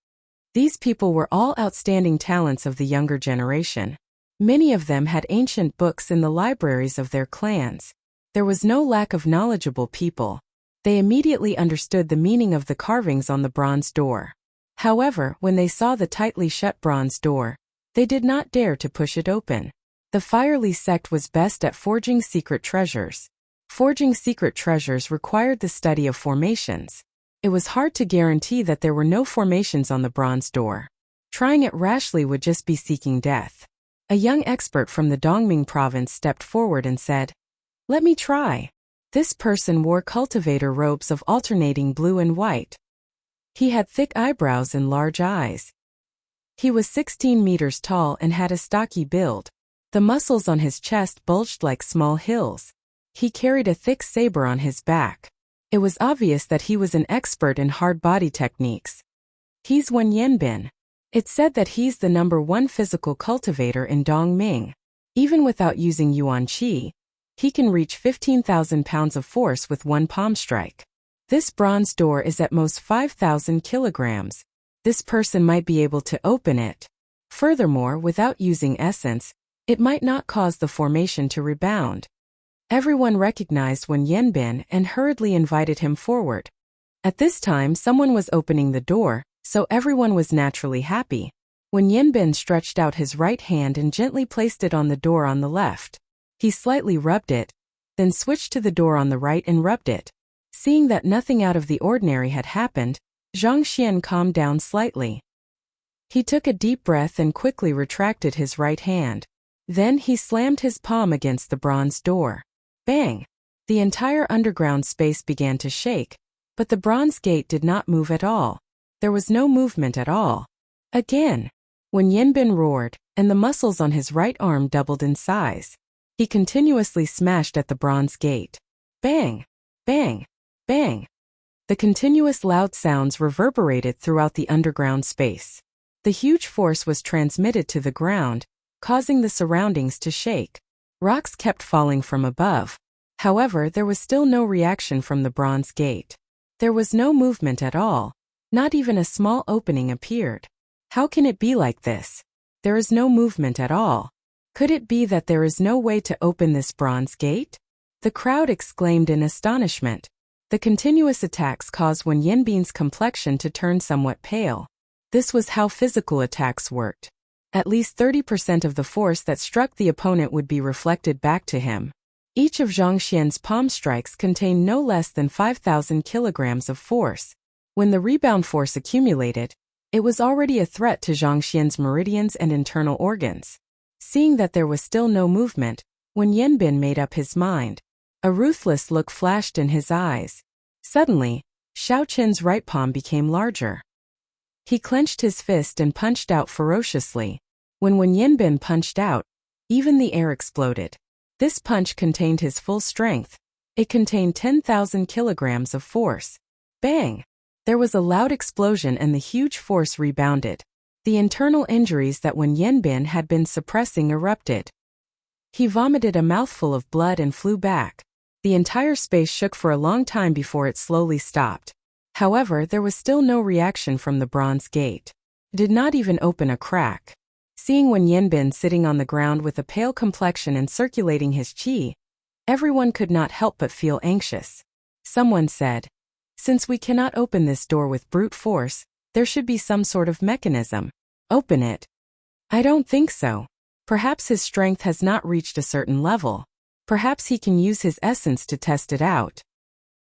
These people were all outstanding talents of the younger generation. Many of them had ancient books in the libraries of their clans. There was no lack of knowledgeable people. They immediately understood the meaning of the carvings on the bronze door. However, when they saw the tightly shut bronze door, they did not dare to push it open. The Fire Li sect was best at forging secret treasures. Forging secret treasures required the study of formations. It was hard to guarantee that there were no formations on the bronze door. Trying it rashly would just be seeking death. A young expert from the Dongming province stepped forward and said, "Let me try." This person wore cultivator robes of alternating blue and white. He had thick eyebrows and large eyes. He was 16 meters tall and had a stocky build. The muscles on his chest bulged like small hills. He carried a thick saber on his back. It was obvious that he was an expert in hard body techniques. He's Wen Yanbin. It's said that he's the #1 physical cultivator in Dongming. Even without using Yuan Qi, he can reach 15,000 pounds of force with one palm strike. This bronze door is at most 5,000 kilograms. This person might be able to open it. Furthermore, without using essence, it might not cause the formation to rebound. Everyone recognized Wen Yanbin and hurriedly invited him forward. At this time, someone was opening the door, so everyone was naturally happy. Wen Yanbin stretched out his right hand and gently placed it on the door on the left. He slightly rubbed it, then switched to the door on the right and rubbed it. Seeing that nothing out of the ordinary had happened, Zhang Xian calmed down slightly. He took a deep breath and quickly retracted his right hand. Then he slammed his palm against the bronze door. Bang! The entire underground space began to shake, but the bronze gate did not move at all. There was no movement at all. Again, when Yanbin roared, and the muscles on his right arm doubled in size. He continuously smashed at the bronze gate. Bang! Bang! Bang! The continuous loud sounds reverberated throughout the underground space. The huge force was transmitted to the ground, causing the surroundings to shake. Rocks kept falling from above. However, there was still no reaction from the bronze gate. There was no movement at all. Not even a small opening appeared. How can it be like this? There is no movement at all. Could it be that there is no way to open this bronze gate? The crowd exclaimed in astonishment. The continuous attacks caused Wen Yanbin's complexion to turn somewhat pale. This was how physical attacks worked. At least 30% of the force that struck the opponent would be reflected back to him. Each of Zhang Xian's palm strikes contained no less than 5,000 kilograms of force. When the rebound force accumulated, it was already a threat to Zhang Xian's meridians and internal organs. Seeing that there was still no movement, Wen Yanbin made up his mind. A ruthless look flashed in his eyes. Suddenly, Xiao Qin's right palm became larger. He clenched his fist and punched out ferociously. When Wen Yanbin punched out, even the air exploded. This punch contained his full strength. It contained 10,000 kilograms of force. Bang! There was a loud explosion and the huge force rebounded. The internal injuries that Wen Yanbin had been suppressing erupted. He vomited a mouthful of blood and flew back. The entire space shook for a long time before it slowly stopped. However, there was still no reaction from the bronze gate. did not even open a crack. Seeing Wen Yanbin sitting on the ground with a pale complexion and circulating his qi, everyone could not help but feel anxious. Someone said, "Since we cannot open this door with brute force, there should be some sort of mechanism. Open it." "I don't think so. Perhaps his strength has not reached a certain level. Perhaps he can use his essence to test it out.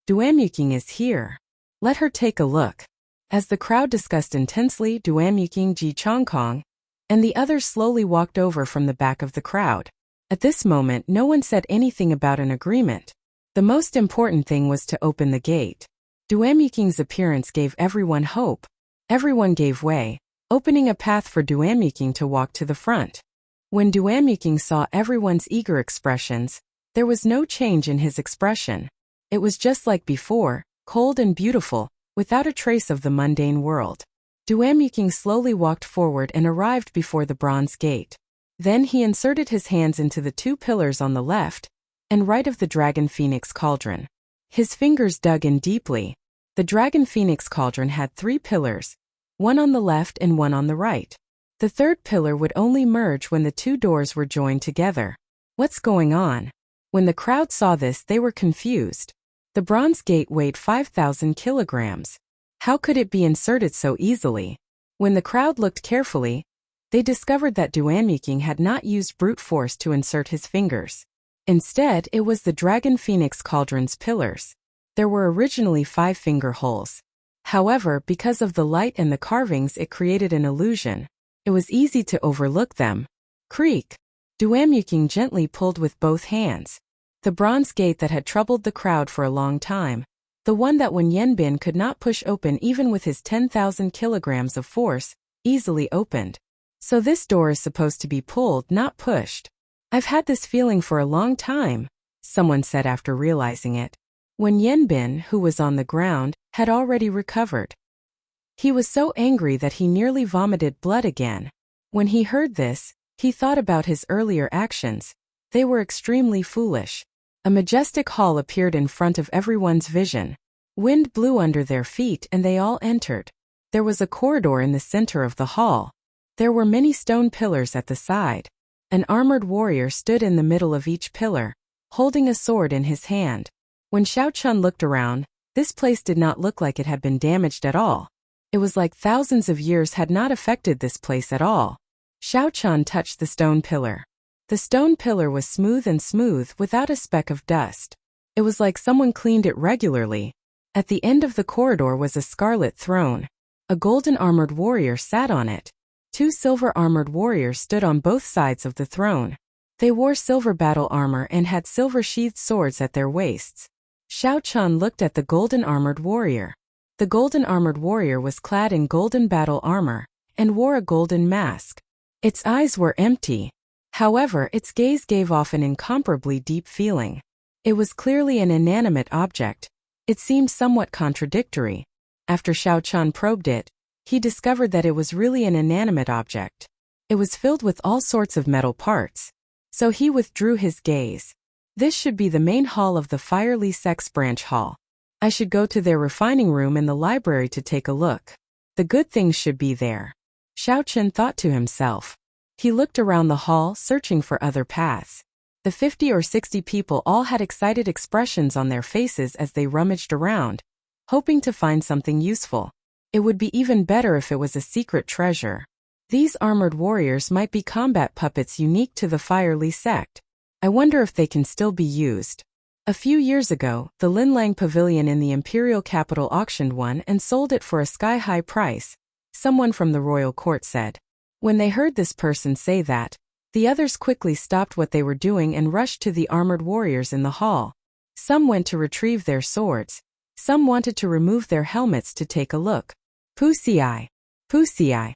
Duamyuking is here. Let her take a look." As the crowd discussed intensely, Duamyuking, Ji Chongkong, and the others slowly walked over from the back of the crowd. At this moment, no one said anything about an agreement. The most important thing was to open the gate. Duamyuking's appearance gave everyone hope. Everyone gave way, opening a path for Duamyuking to walk to the front. When Duamyuking saw everyone's eager expressions, there was no change in his expression. It was just like before, cold and beautiful, without a trace of the mundane world. Duamyuking slowly walked forward and arrived before the bronze gate. Then he inserted his hands into the two pillars on the left and right of the Dragon Phoenix Cauldron. His fingers dug in deeply. The Dragon Phoenix Cauldron had 3 pillars, one on the left and one on the right. The third pillar would only merge when the 2 doors were joined together. What's going on? When the crowd saw this, they were confused. The bronze gate weighed 5,000 kilograms. How could it be inserted so easily? When the crowd looked carefully, they discovered that Duamyuking had not used brute force to insert his fingers. Instead, it was the Dragon Phoenix Cauldron's pillars. There were originally 5 finger holes. However, because of the light and the carvings, it created an illusion. It was easy to overlook them. Creak! Duamyuking gently pulled with both hands. The bronze gate that had troubled the crowd for a long time, the one that Wen Yanbin could not push open even with his 10,000 kilograms of force, easily opened. So this door is supposed to be pulled, not pushed. "I've had this feeling for a long time," someone said after realizing it. Wen Yanbin, who was on the ground, had already recovered. He was so angry that he nearly vomited blood again. When he heard this, he thought about his earlier actions. They were extremely foolish. A majestic hall appeared in front of everyone's vision. Wind blew under their feet and they all entered. There was a corridor in the center of the hall. There were many stone pillars at the side. An armored warrior stood in the middle of each pillar, holding a sword in his hand. When Xiao Chun looked around, this place did not look like it had been damaged at all. It was like thousands of years had not affected this place at all. Xiao Chun touched the stone pillar. The stone pillar was smooth and smooth without a speck of dust. It was like someone cleaned it regularly. At the end of the corridor was a scarlet throne. A golden armored warrior sat on it. 2 silver armored warriors stood on both sides of the throne. They wore silver battle armor and had silver sheathed swords at their waists. Xiao Chun looked at the golden armored warrior. The golden armored warrior was clad in golden battle armor and wore a golden mask. Its eyes were empty. However, its gaze gave off an incomparably deep feeling. It was clearly an inanimate object. It seemed somewhat contradictory. After Xiao Chun probed it, he discovered that it was really an inanimate object. It was filled with all sorts of metal parts. So he withdrew his gaze. This should be the main hall of the Firely Sex Branch Hall. I should go to their refining room in the library to take a look. The good things should be there. Xiao Chun thought to himself. He looked around the hall, searching for other paths. The 50 or 60 people all had excited expressions on their faces as they rummaged around, hoping to find something useful. It would be even better if it was a secret treasure. These armored warriors might be combat puppets unique to the Firely sect. I wonder if they can still be used. A few years ago, the Linlang Pavilion in the imperial capital auctioned one and sold it for a sky-high price, someone from the royal court said. When they heard this person say that, the others quickly stopped what they were doing and rushed to the armored warriors in the hall. Some went to retrieve their swords. Some wanted to remove their helmets to take a look. Pussy-eye. Pussy-eye.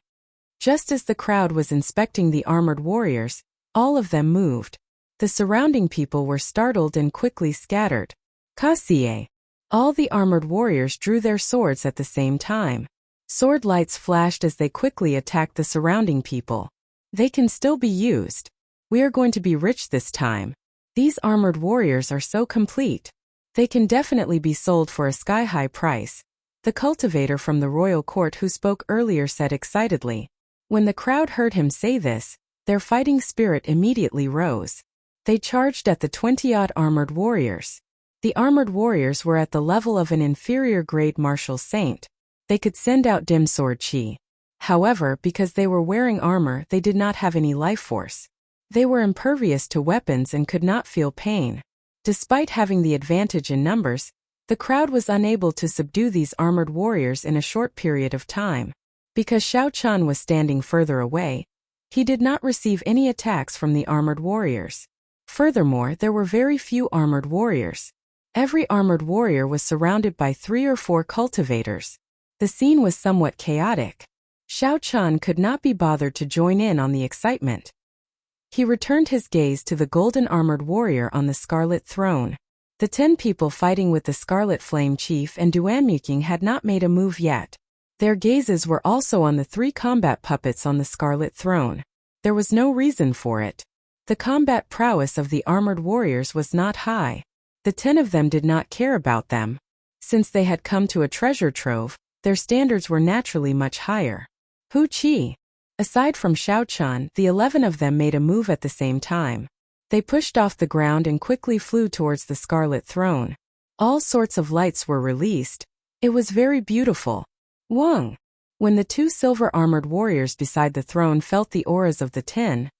Just as the crowd was inspecting the armored warriors, all of them moved. The surrounding people were startled and quickly scattered. Kasie. All the armored warriors drew their swords at the same time. Sword lights flashed as they quickly attacked the surrounding people. They can still be used. We are going to be rich this time. These armored warriors are so complete. They can definitely be sold for a sky-high price. The cultivator from the royal court who spoke earlier said excitedly. When the crowd heard him say this, their fighting spirit immediately rose. They charged at the 20-odd armored warriors. The armored warriors were at the level of an inferior grade martial saint. They could send out dim sword chi. However, because they were wearing armor, they did not have any life force. They were impervious to weapons and could not feel pain. Despite having the advantage in numbers, the crowd was unable to subdue these armored warriors in a short period of time. Because Xiao Chan was standing further away, he did not receive any attacks from the armored warriors. Furthermore, there were very few armored warriors. Every armored warrior was surrounded by 3 or 4 cultivators. The scene was somewhat chaotic. Xiao Chan could not be bothered to join in on the excitement. He returned his gaze to the golden armored warrior on the scarlet throne. The 10 people fighting with the Scarlet Flame Chief and Duanmuking had not made a move yet. Their gazes were also on the 3 combat puppets on the scarlet throne. There was no reason for it. The combat prowess of the armored warriors was not high. The 10 of them did not care about them. Since they had come to a treasure trove, their standards were naturally much higher. Hu Qi. Aside from Xiao Chan, the 11 of them made a move at the same time. They pushed off the ground and quickly flew towards the scarlet throne. All sorts of lights were released. It was very beautiful. Wang. When the 2 silver-armored warriors beside the throne felt the auras of the 10,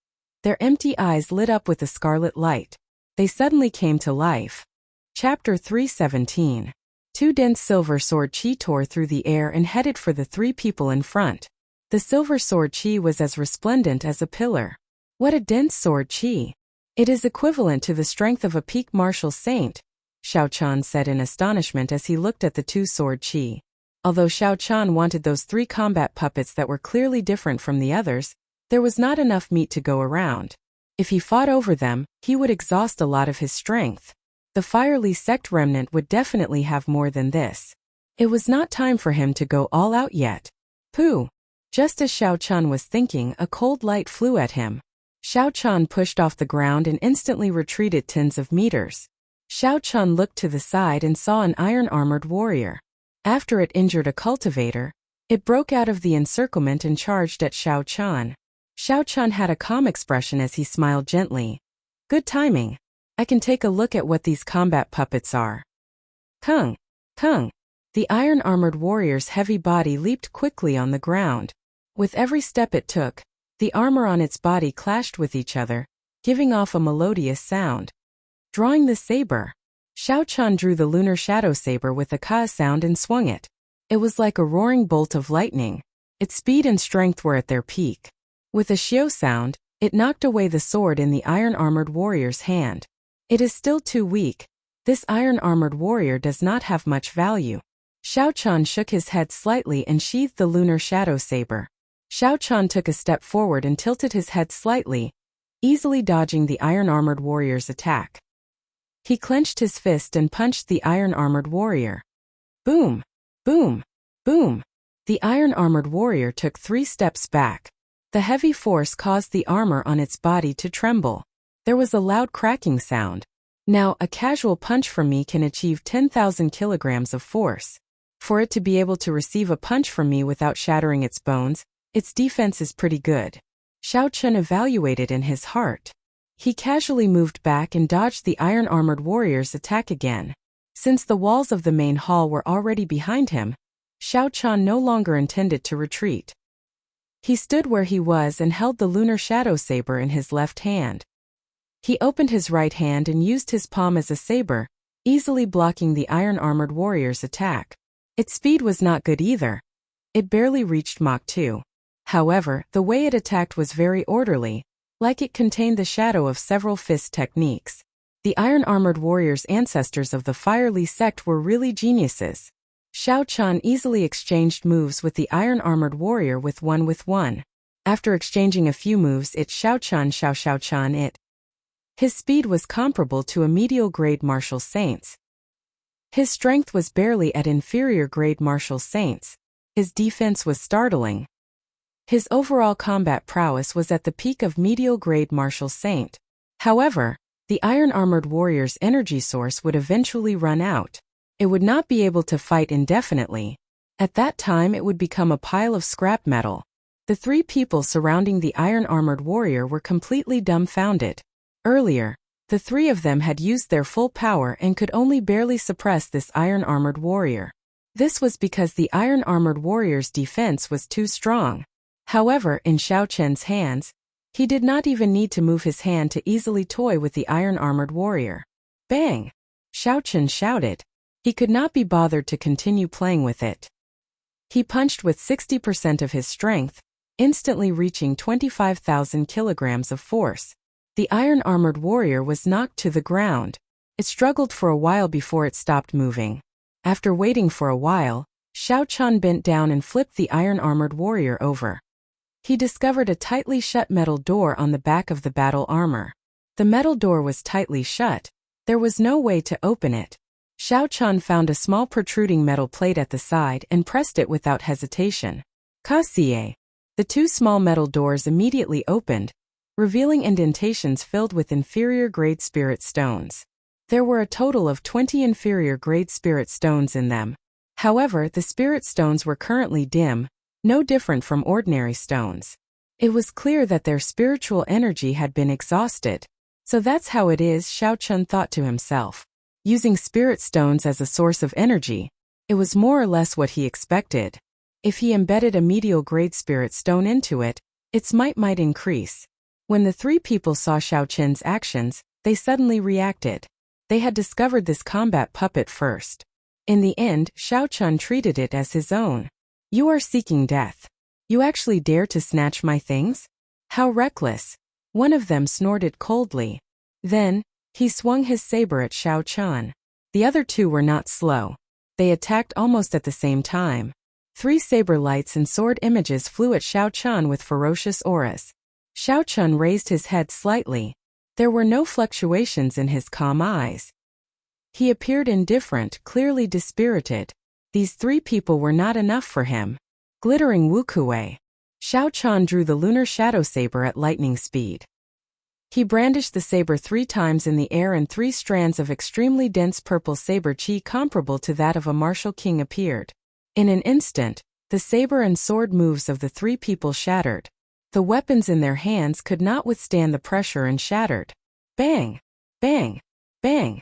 their empty eyes lit up with a scarlet light. They suddenly came to life. Chapter 317. 2 dense silver sword chi tore through the air and headed for the 3 people in front. The silver sword chi was as resplendent as a pillar. What a dense sword chi! It is equivalent to the strength of a peak martial saint, Xiao Chan said in astonishment as he looked at the 2 sword chi. Although Xiao Chan wanted those 3 combat puppets that were clearly different from the others, there was not enough meat to go around. If he fought over them, he would exhaust a lot of his strength. The Firely sect remnant would definitely have more than this. It was not time for him to go all out yet. Pooh! Just as Xiao Chan was thinking, a cold light flew at him. Xiao Chan pushed off the ground and instantly retreated tens of meters. Xiao Chan looked to the side and saw an iron-armored warrior. After it injured a cultivator, it broke out of the encirclement and charged at Xiao Chan. Xiao Chan had a calm expression as he smiled gently. Good timing. I can take a look at what these combat puppets are. Kung! Kung! The iron-armored warrior's heavy body leaped quickly on the ground. With every step it took, the armor on its body clashed with each other, giving off a melodious sound. Drawing the saber, Xiao Chan drew the lunar shadow saber with a ka sound and swung it. It was like a roaring bolt of lightning. Its speed and strength were at their peak. With a xiao sound, it knocked away the sword in the iron-armored warrior's hand. It is still too weak. This iron-armored warrior does not have much value. Xiao Chan shook his head slightly and sheathed the lunar shadow saber. Xiao Chan took a step forward and tilted his head slightly, easily dodging the iron-armored warrior's attack. He clenched his fist and punched the iron-armored warrior. Boom! Boom! Boom! The iron-armored warrior took 3 steps back. The heavy force caused the armor on its body to tremble. There was a loud cracking sound. Now, a casual punch from me can achieve 10,000 kilograms of force. For it to be able to receive a punch from me without shattering its bones, its defense is pretty good. Xiao Chan evaluated in his heart. He casually moved back and dodged the iron-armored warrior's attack again. Since the walls of the main hall were already behind him, Xiao Chan no longer intended to retreat. He stood where he was and held the lunar shadow saber in his left hand. He opened his right hand and used his palm as a saber, easily blocking the iron-armored warrior's attack. Its speed was not good either. It barely reached Mach 2. However, the way it attacked was very orderly, like it contained the shadow of several fist techniques. The iron-armored warrior's ancestors of the Firely sect were really geniuses. Xiao Chan easily exchanged moves with the iron-armored warrior with one. After exchanging a few moves, Xiao Chan it. His speed was comparable to a medial-grade martial saint's. His strength was barely at inferior-grade martial saints. His defense was startling. His overall combat prowess was at the peak of medial-grade martial saint. However, the iron-armored warrior's energy source would eventually run out. It would not be able to fight indefinitely. At that time it would become a pile of scrap metal. The three people surrounding the iron-armored warrior were completely dumbfounded. Earlier, the three of them had used their full power and could only barely suppress this iron-armored warrior. This was because the iron-armored warrior's defense was too strong. However, in Xiao Chen's hands, he did not even need to move his hand to easily toy with the iron-armored warrior. Bang! Xiao Chen shouted. He could not be bothered to continue playing with it. He punched with 60% of his strength, instantly reaching 25,000 kilograms of force. The iron-armored warrior was knocked to the ground. It struggled for a while before it stopped moving. After waiting for a while, Xiao Chen bent down and flipped the iron-armored warrior over. He discovered a tightly shut metal door on the back of the battle armor. The metal door was tightly shut. There was no way to open it. Xiao Chen found a small protruding metal plate at the side and pressed it without hesitation. Kasie! The two small metal doors immediately opened, revealing indentations filled with inferior-grade spirit stones. There were a total of 20 inferior-grade spirit stones in them. However, the spirit stones were currently dim, no different from ordinary stones. It was clear that their spiritual energy had been exhausted. So that's how it is, Xiao Chen thought to himself. Using spirit stones as a source of energy, it was more or less what he expected. If he embedded a medial-grade spirit stone into it, its might increase. When the three people saw Xiao Chen's actions, they suddenly reacted. They had discovered this combat puppet first. In the end, Xiao Chen treated it as his own. You are seeking death. You actually dare to snatch my things? How reckless. One of them snorted coldly. Then, he swung his saber at Xiao Chen. The other two were not slow. They attacked almost at the same time. 3 saber lights and sword images flew at Xiao Chen with ferocious auras. Xiao Chen raised his head slightly. There were no fluctuations in his calm eyes. He appeared indifferent, clearly dispirited. These 3 people were not enough for him. Glittering Wukuei. Xiao Chen drew the lunar shadow saber at lightning speed. He brandished the saber 3 times in the air and 3 strands of extremely dense purple saber chi comparable to that of a martial king appeared. In an instant, the saber and sword moves of the 3 people shattered. The weapons in their hands could not withstand the pressure and shattered. Bang! Bang! Bang!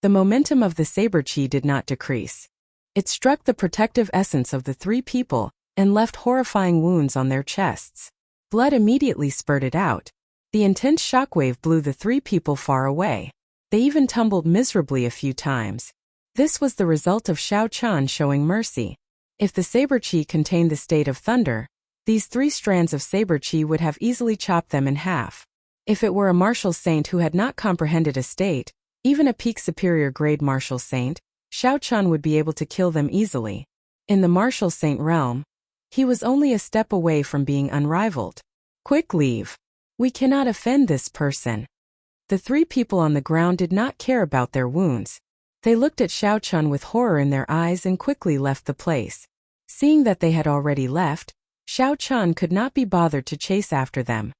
The momentum of the saber chi did not decrease. It struck the protective essence of the 3 people and left horrifying wounds on their chests. Blood immediately spurted out. The intense shockwave blew the 3 people far away. They even tumbled miserably a few times. This was the result of Xiao Chen showing mercy. If the saber chi contained the state of thunder, these 3 strands of saber chi would have easily chopped them in half. If it were a martial saint who had not comprehended a state, even a peak superior grade martial saint, Xiao Chen would be able to kill them easily. In the martial saint realm, he was only a step away from being unrivaled. Quick leave. We cannot offend this person. The 3 people on the ground did not care about their wounds. They looked at Xiao Chen with horror in their eyes and quickly left the place. Seeing that they had already left, Xiao Chen could not be bothered to chase after them.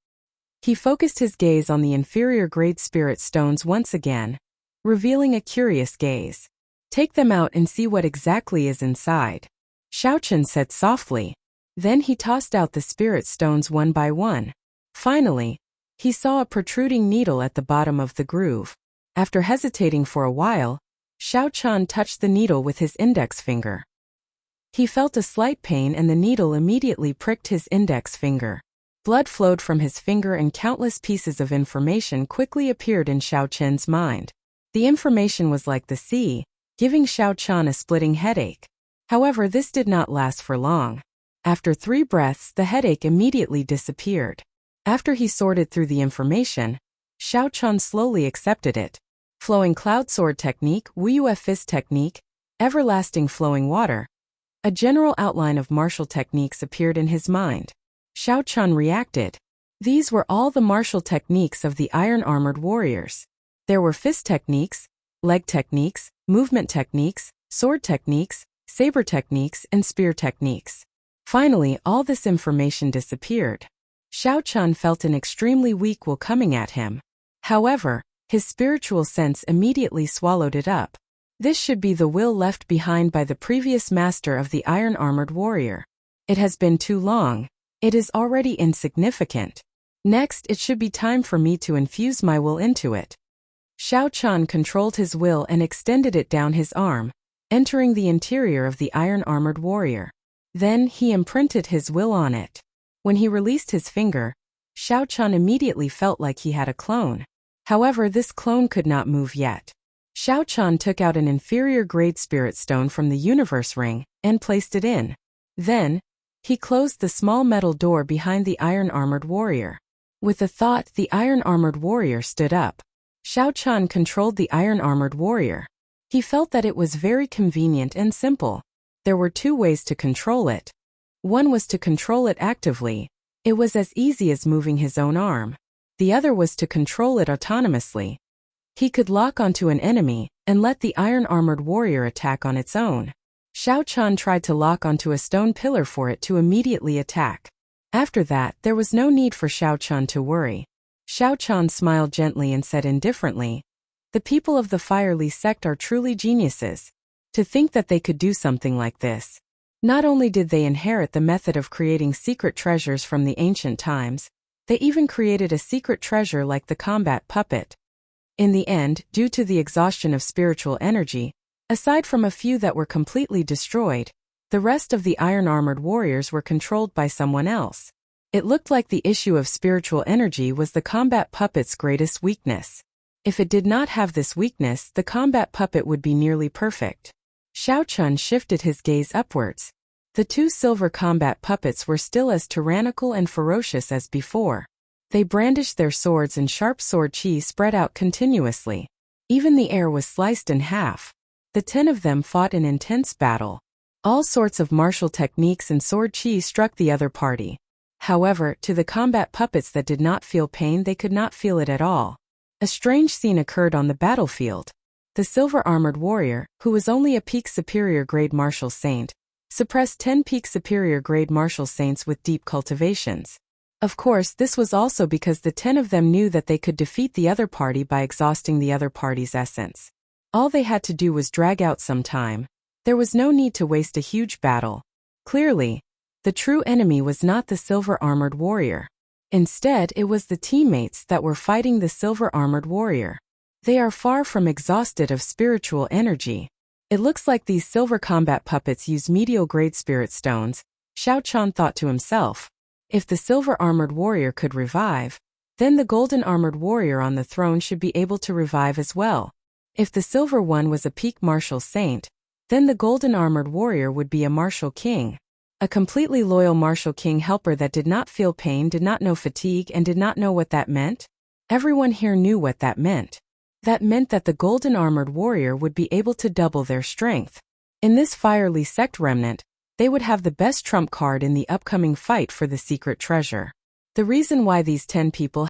He focused his gaze on the inferior grade spirit stones once again, revealing a curious gaze. Take them out and see what exactly is inside. Xiao Chen said softly. Then he tossed out the spirit stones one by one. Finally, he saw a protruding needle at the bottom of the groove. After hesitating for a while, Xiao Chen touched the needle with his index finger. He felt a slight pain and the needle immediately pricked his index finger. Blood flowed from his finger and countless pieces of information quickly appeared in Xiao Chen's mind. The information was like the sea, giving Xiao Chen a splitting headache. However, this did not last for long. After 3 breaths, the headache immediately disappeared. After he sorted through the information, Xiao Chen slowly accepted it. Flowing cloud sword technique, Wuyue fist technique, everlasting flowing water. A general outline of martial techniques appeared in his mind. Xiao Chen reacted. These were all the martial techniques of the iron-armored warriors. There were fist techniques, leg techniques, movement techniques, sword techniques, saber techniques, and spear techniques. Finally, all this information disappeared. Xiao Chen felt an extremely weak will coming at him. However, his spiritual sense immediately swallowed it up. This should be the will left behind by the previous master of the iron-armored warrior. It has been too long. It is already insignificant. Next, it should be time for me to infuse my will into it. Xiao Chan controlled his will and extended it down his arm, entering the interior of the iron-armored warrior. Then, he imprinted his will on it. When he released his finger, Xiao Chan immediately felt like he had a clone. However, this clone could not move yet. Xiao Chan took out an inferior-grade spirit stone from the universe ring and placed it in. Then, he closed the small metal door behind the iron-armored warrior. With a thought, the iron-armored warrior stood up. Xiao Chan controlled the iron-armored warrior. He felt that it was very convenient and simple. There were two ways to control it. One was to control it actively. It was as easy as moving his own arm. The other was to control it autonomously. He could lock onto an enemy and let the iron-armored warrior attack on its own. Xiao Chan tried to lock onto a stone pillar for it to immediately attack. After that, there was no need for Xiao Chan to worry. Xiao Chan smiled gently and said indifferently, "The people of the Firely sect are truly geniuses. To think that they could do something like this. Not only did they inherit the method of creating secret treasures from the ancient times, they even created a secret treasure like the combat puppet. In the end, due to the exhaustion of spiritual energy, aside from a few that were completely destroyed, the rest of the iron-armored warriors were controlled by someone else. It looked like the issue of spiritual energy was the combat puppet's greatest weakness. If it did not have this weakness, the combat puppet would be nearly perfect." Xiao Chan shifted his gaze upwards. The two silver combat puppets were still as tyrannical and ferocious as before. They brandished their swords and sharp sword chi spread out continuously. Even the air was sliced in half. The 10 of them fought in intense battle. All sorts of martial techniques and sword chi struck the other party. However, to the combat puppets that did not feel pain, they could not feel it at all. A strange scene occurred on the battlefield. The silver-armored warrior, who was only a peak superior grade martial saint, suppressed 10 peak superior grade martial saints with deep cultivations. Of course, this was also because the 10 of them knew that they could defeat the other party by exhausting the other party's essence. All they had to do was drag out some time. There was no need to waste a huge battle. Clearly, the true enemy was not the silver-armored warrior. Instead, it was the teammates that were fighting the silver-armored warrior. They are far from exhausted of spiritual energy. It looks like these silver combat puppets use medial-grade spirit stones, Xiao Chan thought to himself. If the silver-armored warrior could revive, then the golden-armored warrior on the throne should be able to revive as well. If the silver one was a peak martial saint, then the golden-armored warrior would be a martial king. A completely loyal martial king helper that did not feel pain, did not know fatigue, and did not know what that meant. Everyone here knew what that meant. That meant that the golden-armored warrior would be able to double their strength. In this Firely sect remnant, they would have the best trump card in the upcoming fight for the secret treasure. The reason why these 10 people